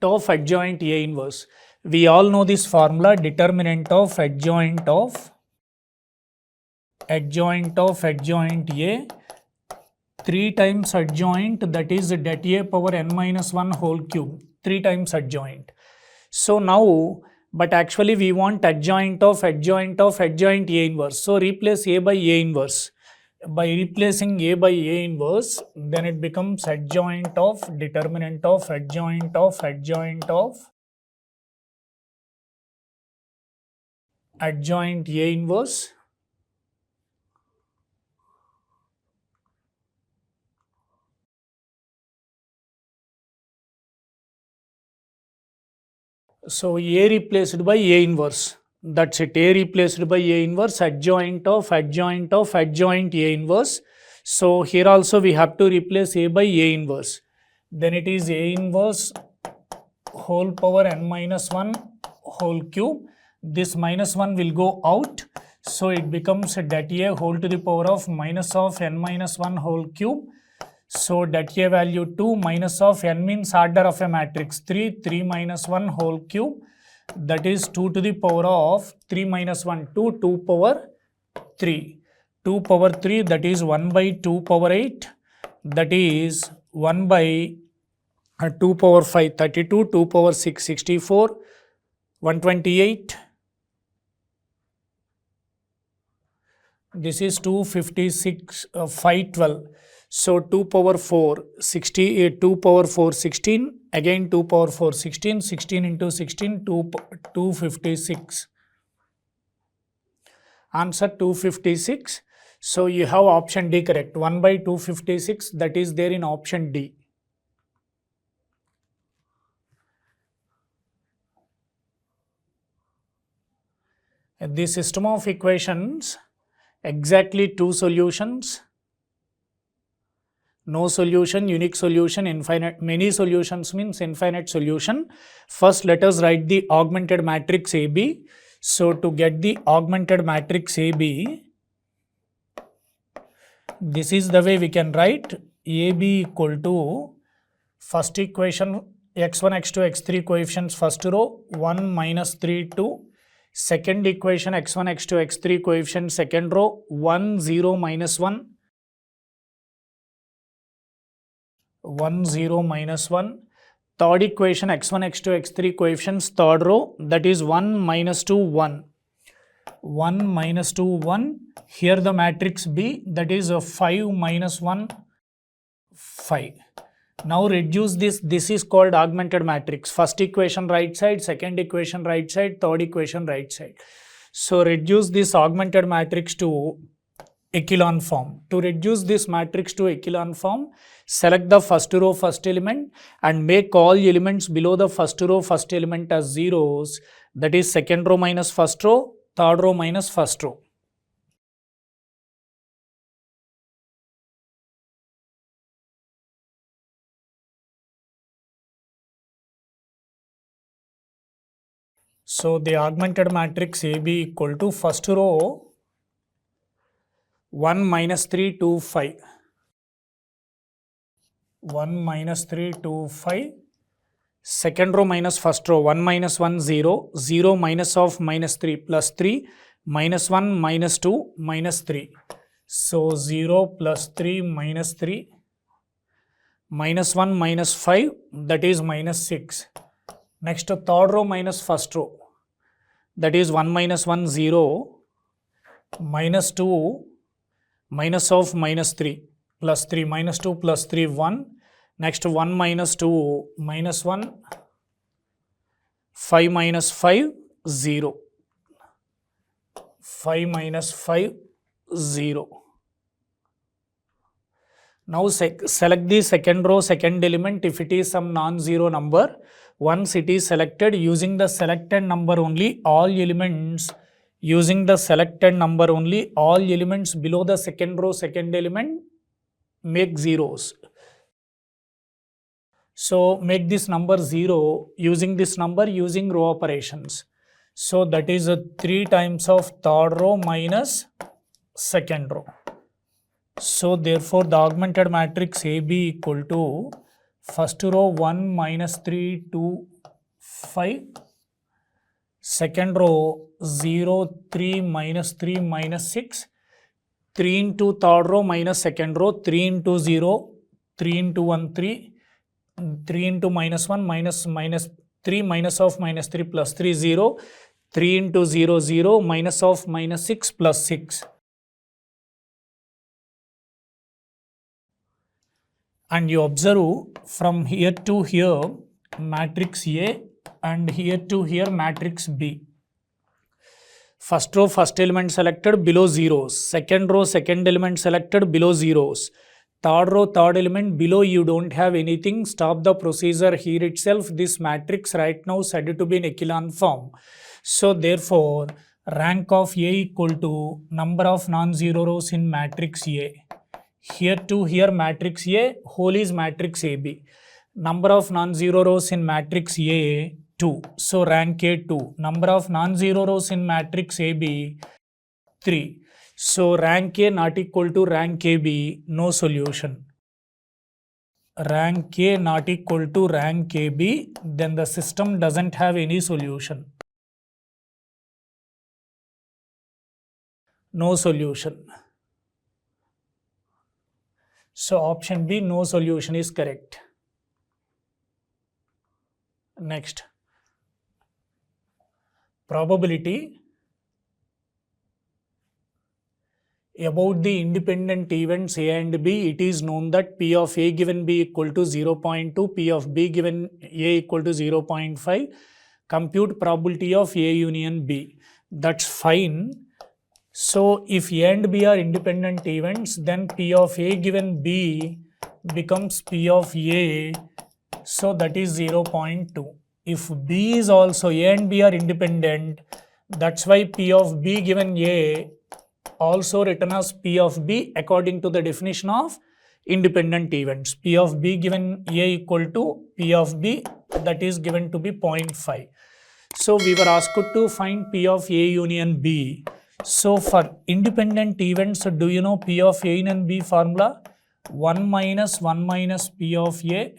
A inverse. We all know this formula, determinant of adjoint A, 3 times adjoint, that is that A power n minus 1 whole cube, 3 times adjoint. So now, but actually we want adjoint of A inverse. So replace A by A inverse. By replacing A by A inverse, then it becomes adjoint of determinant of adjoint A inverse. So A replaced by A inverse. That's it. A replaced by A inverse, adjoint of A inverse. So here also we have to replace A by A inverse. Then it is A inverse whole power n minus 1 whole cube. This minus 1 will go out. So it becomes that A whole to the power of minus of n minus 1 whole cube. So that A value 2 minus of n means order of a matrix 3, 3 minus 1 whole cube. That is 2 to the power of 3 minus 1, 2, 2 power 3. 2 power 3, that is 1 by 2 power 8. That is 1 by 2 power 5, 32, 2 power 6, 64, 128. This is 256, 512. So 2 power 4, 68, 2 power 4, 16, again 2 power 4, 16, 16 into 16, 256. Answer 256. So you have option D correct, 1 by 256, that is there in option D. The system of equations, exactly 2 solutions. No solution, unique solution, infinite, many solutions means infinite solution. First, let us write the augmented matrix AB. So, to get the augmented matrix AB, this is the way we can write AB equal to first equation x1, x2, x3 coefficients first row 1 minus 3, 2. Second equation x1, x2, x3 coefficient second row 1, 0, minus 1. 1, 0, minus 1. Third equation x1, x2, x3 coefficients third row, that is 1, minus 2, 1. 1, minus 2, 1. Here the matrix B, that is 5, minus 1, 5. Now reduce this. This is called augmented matrix. First equation right side, second equation right side, third equation right side. So reduce this augmented matrix to echelon form. To reduce this matrix to echelon form, select the first row first element and make all elements below the first row first element as zeros. That is second row minus first row, third row minus first row. So the augmented matrix AB equal to first row 1 minus 3, 2, 5. 1 minus 3, 2, 5. Second row minus first row, 1 minus 1, 0, 0 minus of minus 3 plus 3, minus 1, minus 2, minus 3. So 0 plus 3 minus 3, minus 1 minus 5, that is minus 6. Next third row minus first row, that is 1 minus 1, 0, minus 2, minus of minus 3 plus 3, minus 2 plus 3, 1. Next 1 minus 2, minus 1, 5 minus 5, 0. 5 minus 5, 0. Now select the second row, second element if it is some non-zero number. Once it is selected, using the selected number only, all elements, using the selected number only, all elements below the second row, second element, make zeros. So make this number 0 using this number using row operations. So that is 3 times of third row minus second row. So therefore the augmented matrix AB equal to first row 1 minus 3, 2, 5. Second row 0, 3 minus 3 minus 6. 3 into third row minus second row, 3 into 0, 3 into 1, 3. 3 into minus 1 minus 3 minus of minus 3 plus 3, 0. 3 into 0, 0 minus of minus 6 plus 6. And you observe from here to here matrix A and here to here matrix B. First row first element selected below zeros. Second row second element selected below zeros. Third row third element below you don't have anything. Stop the procedure here itself. This matrix right now said to be in echelon form. So therefore rank of A equal to number of non-zero rows in matrix A. Here to here matrix A, whole is matrix AB. Number of non-zero rows in matrix A, 2. So rank A 2. Number of non-zero rows in matrix AB, 3. So rank A not equal to rank AB, no solution. Rank A not equal to rank AB, then the system doesn't have any solution. No solution. So option B, no solution is correct. Next. Probability about the independent events A and B, it is known that P of A given B equal to 0.2, P of B given A equal to 0.5. Compute probability of A union B. That's fine. So if A and B are independent events, then P of A given B becomes P of A. So that is 0.2. If B is also A and B are independent, that's why P of B given A also written as P of B according to the definition of independent events. P of B given A equal to P of B, that is given to be 0.5. So we were asked to find P of A union B. So for independent events, do you know P of A union B formula? 1 minus P of A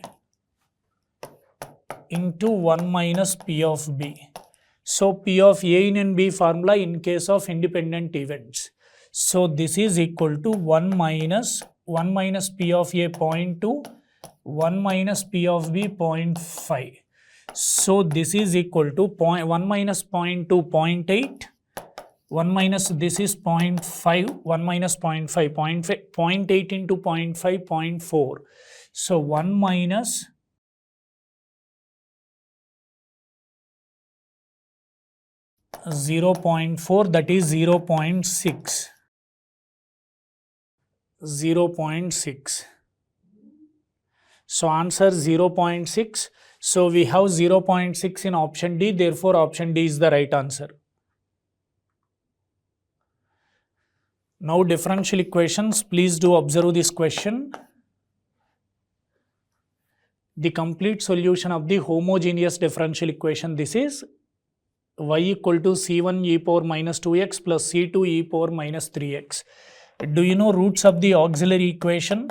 into 1 minus P of B. So P of A union B formula in case of independent events. So this is equal to 1 minus P of A 0.2, 1 minus P of B 0.5. So this is equal to 1 minus 0.2, 0.8. 1 minus this is 0.5, 1 minus 0.5, 0.8 into 0.5, 0.4. So 1 minus 0.4, that is 0.6. 0.6. So answer 0.6. So we have 0.6 in option D, therefore option D is the right answer. Now differential equations, please do observe this question. The complete solution of the homogeneous differential equation, this is y equal to c1 e power minus 2x plus c2 e power minus 3x. Do you know roots of the auxiliary equation?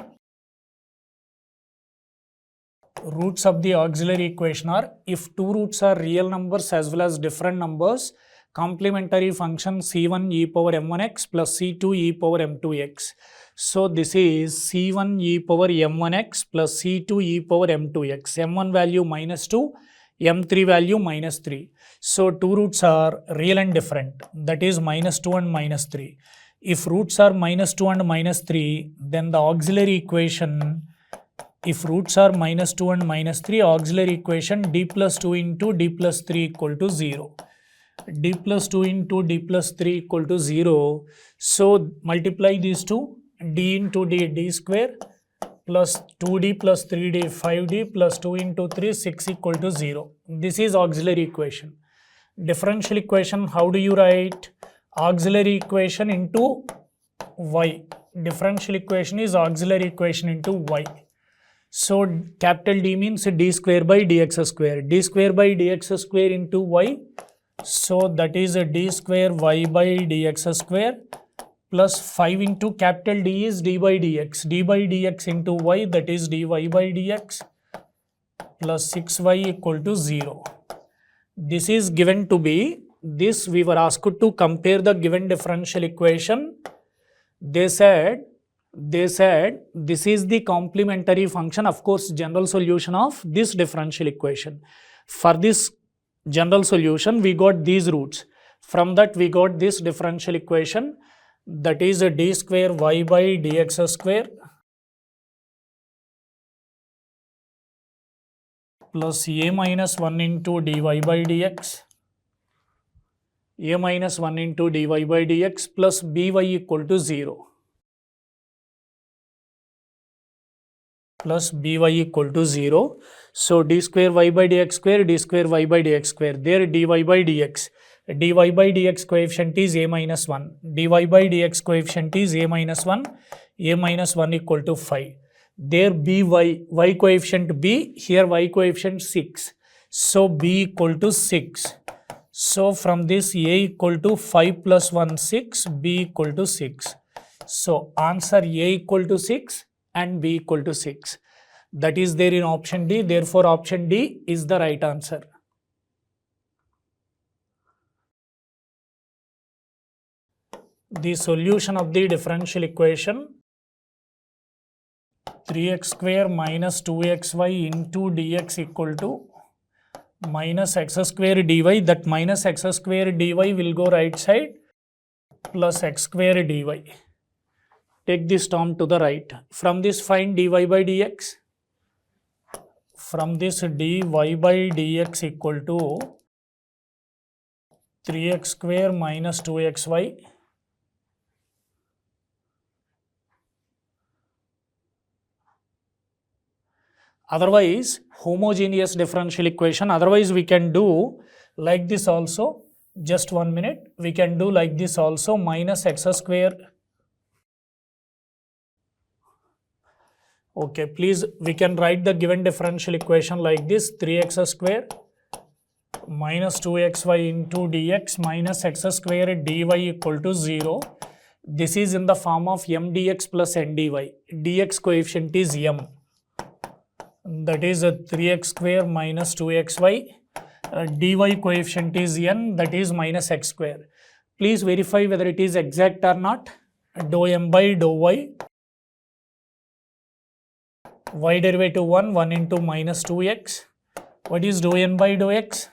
roots of the auxiliary equation are, if two roots are real numbers as well as different numbers, complementary function c1 e power m1x plus c2 e power m2x. So this is c1 e power m1x plus c2 e power m2x. m1 value minus 2, m3 value minus 3. So two roots are real and different, that is minus 2 and minus 3. If roots are minus 2 and minus 3, then the auxiliary equation, if roots are minus 2 and minus 3, auxiliary equation d plus 2 into d plus 3 equal to 0. D plus 2 into d plus 3 equal to 0. So multiply these two, d into d square plus 2d plus 3d 5d plus 2 into 3 6 equal to 0. This is auxiliary equation. Differential equation, how do you write? Auxiliary equation into y. Differential equation is auxiliary equation into y. So capital D means d square by dx square. D square by dx square into y. So that is a d square y by dx square plus 5 into capital D is d by dx. D by dx into y, that is dy by dx plus 6y equal to 0. This is given to be, this we were asked to compare the given differential equation. They said this is the complementary function, of course general solution of this differential equation. For this general solution we got these roots, from that we got this differential equation, that is a d square y by dx square plus a minus 1 into dy by dx, a minus 1 into dy by dx plus by equal to 0. Plus by equal to 0. So d square y by dx square, d square y by dx square. There dy by dx. dy by dx coefficient is a minus 1. dy by dx coefficient is a minus 1. a minus 1 equal to 5. There y coefficient b, here y coefficient 6. So b equal to 6. So from this a equal to 5 plus 1 6, b equal to 6. So answer a equal to 6 and b equal to 6. That is there in option D. Therefore option D is the right answer. The solution of the differential equation, 3x square minus 2xy into dx equal to minus x square dy. That minus x square dy will go right side plus x square dy. Take this term to the right. From this find dy by dx. From this dy by dx equal to 3x square minus 2xy otherwise homogeneous differential equation. Otherwise we can do like this also. Just 1 minute. We can do like this also, minus x square. Okay, please, we can write the given differential equation like this, 3x square minus 2xy into dx minus x square dy equal to 0. This is in the form of m dx plus n dy. Dx coefficient is m. That is a 3x square minus 2xy. Dy coefficient is n, that is minus x square. Please verify whether it is exact or not. Dou m by dou y. Y derivative 1, 1 into minus 2x. What is dou n by dou x?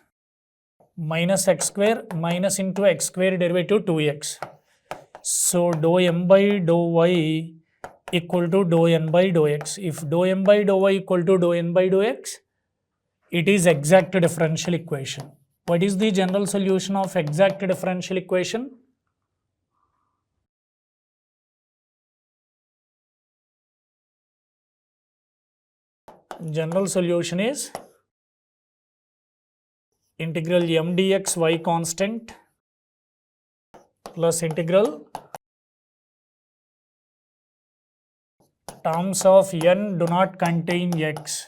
Minus x square minus into x square derivative 2x. So dou m by dou y equal to dou n by dou x. If dou m by dou y equal to dou n by dou x, it is exact differential equation. What is the general solution of exact differential equation? General solution is integral m dx y constant plus integral terms of n do not contain x.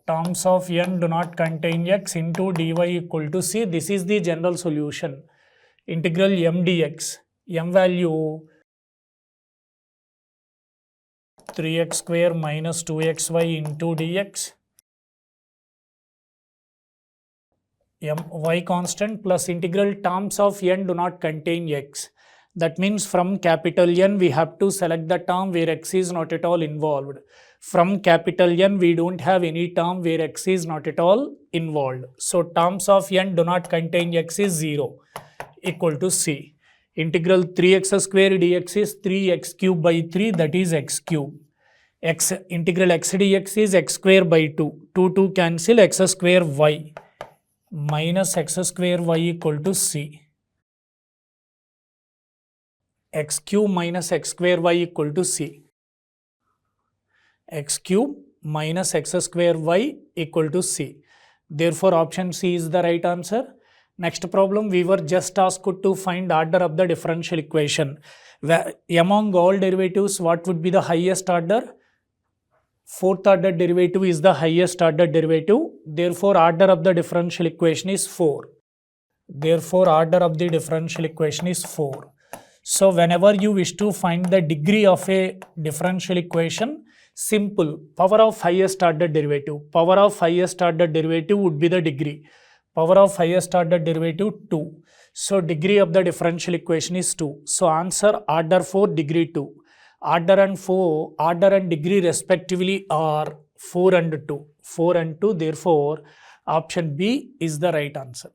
Terms of n do not contain x into dy equal to c. This is the general solution. Integral m dx, m value 3x square minus 2xy into dx. Y constant plus integral terms of n do not contain x. That means from capital N we have to select the term where x is not at all involved. From capital N we don't have any term where x is not at all involved. So terms of n do not contain x is 0, equal to C. Integral 3x square dx is 3x cube by 3, that is x cube. Integral x dx is x square by 2. 2 cancel, x square y minus x square y equal to C. X cube minus x square y equal to C. X cube minus x square y equal to C. Therefore, option C is the right answer. Next problem, we were just asked to find order of the differential equation. Among all derivatives, what would be the highest order? Fourth order derivative is the highest order derivative. Therefore, order of the differential equation is 4. Therefore, order of the differential equation is 4. So, whenever you wish to find the degree of a differential equation, simple, power of highest order derivative. Power of highest order derivative would be the degree. Power of highest order derivative 2. So, degree of the differential equation is 2. So, answer order 4, degree 2. Order and degree respectively are 4 and 2. 4 and 2, therefore, option B is the right answer.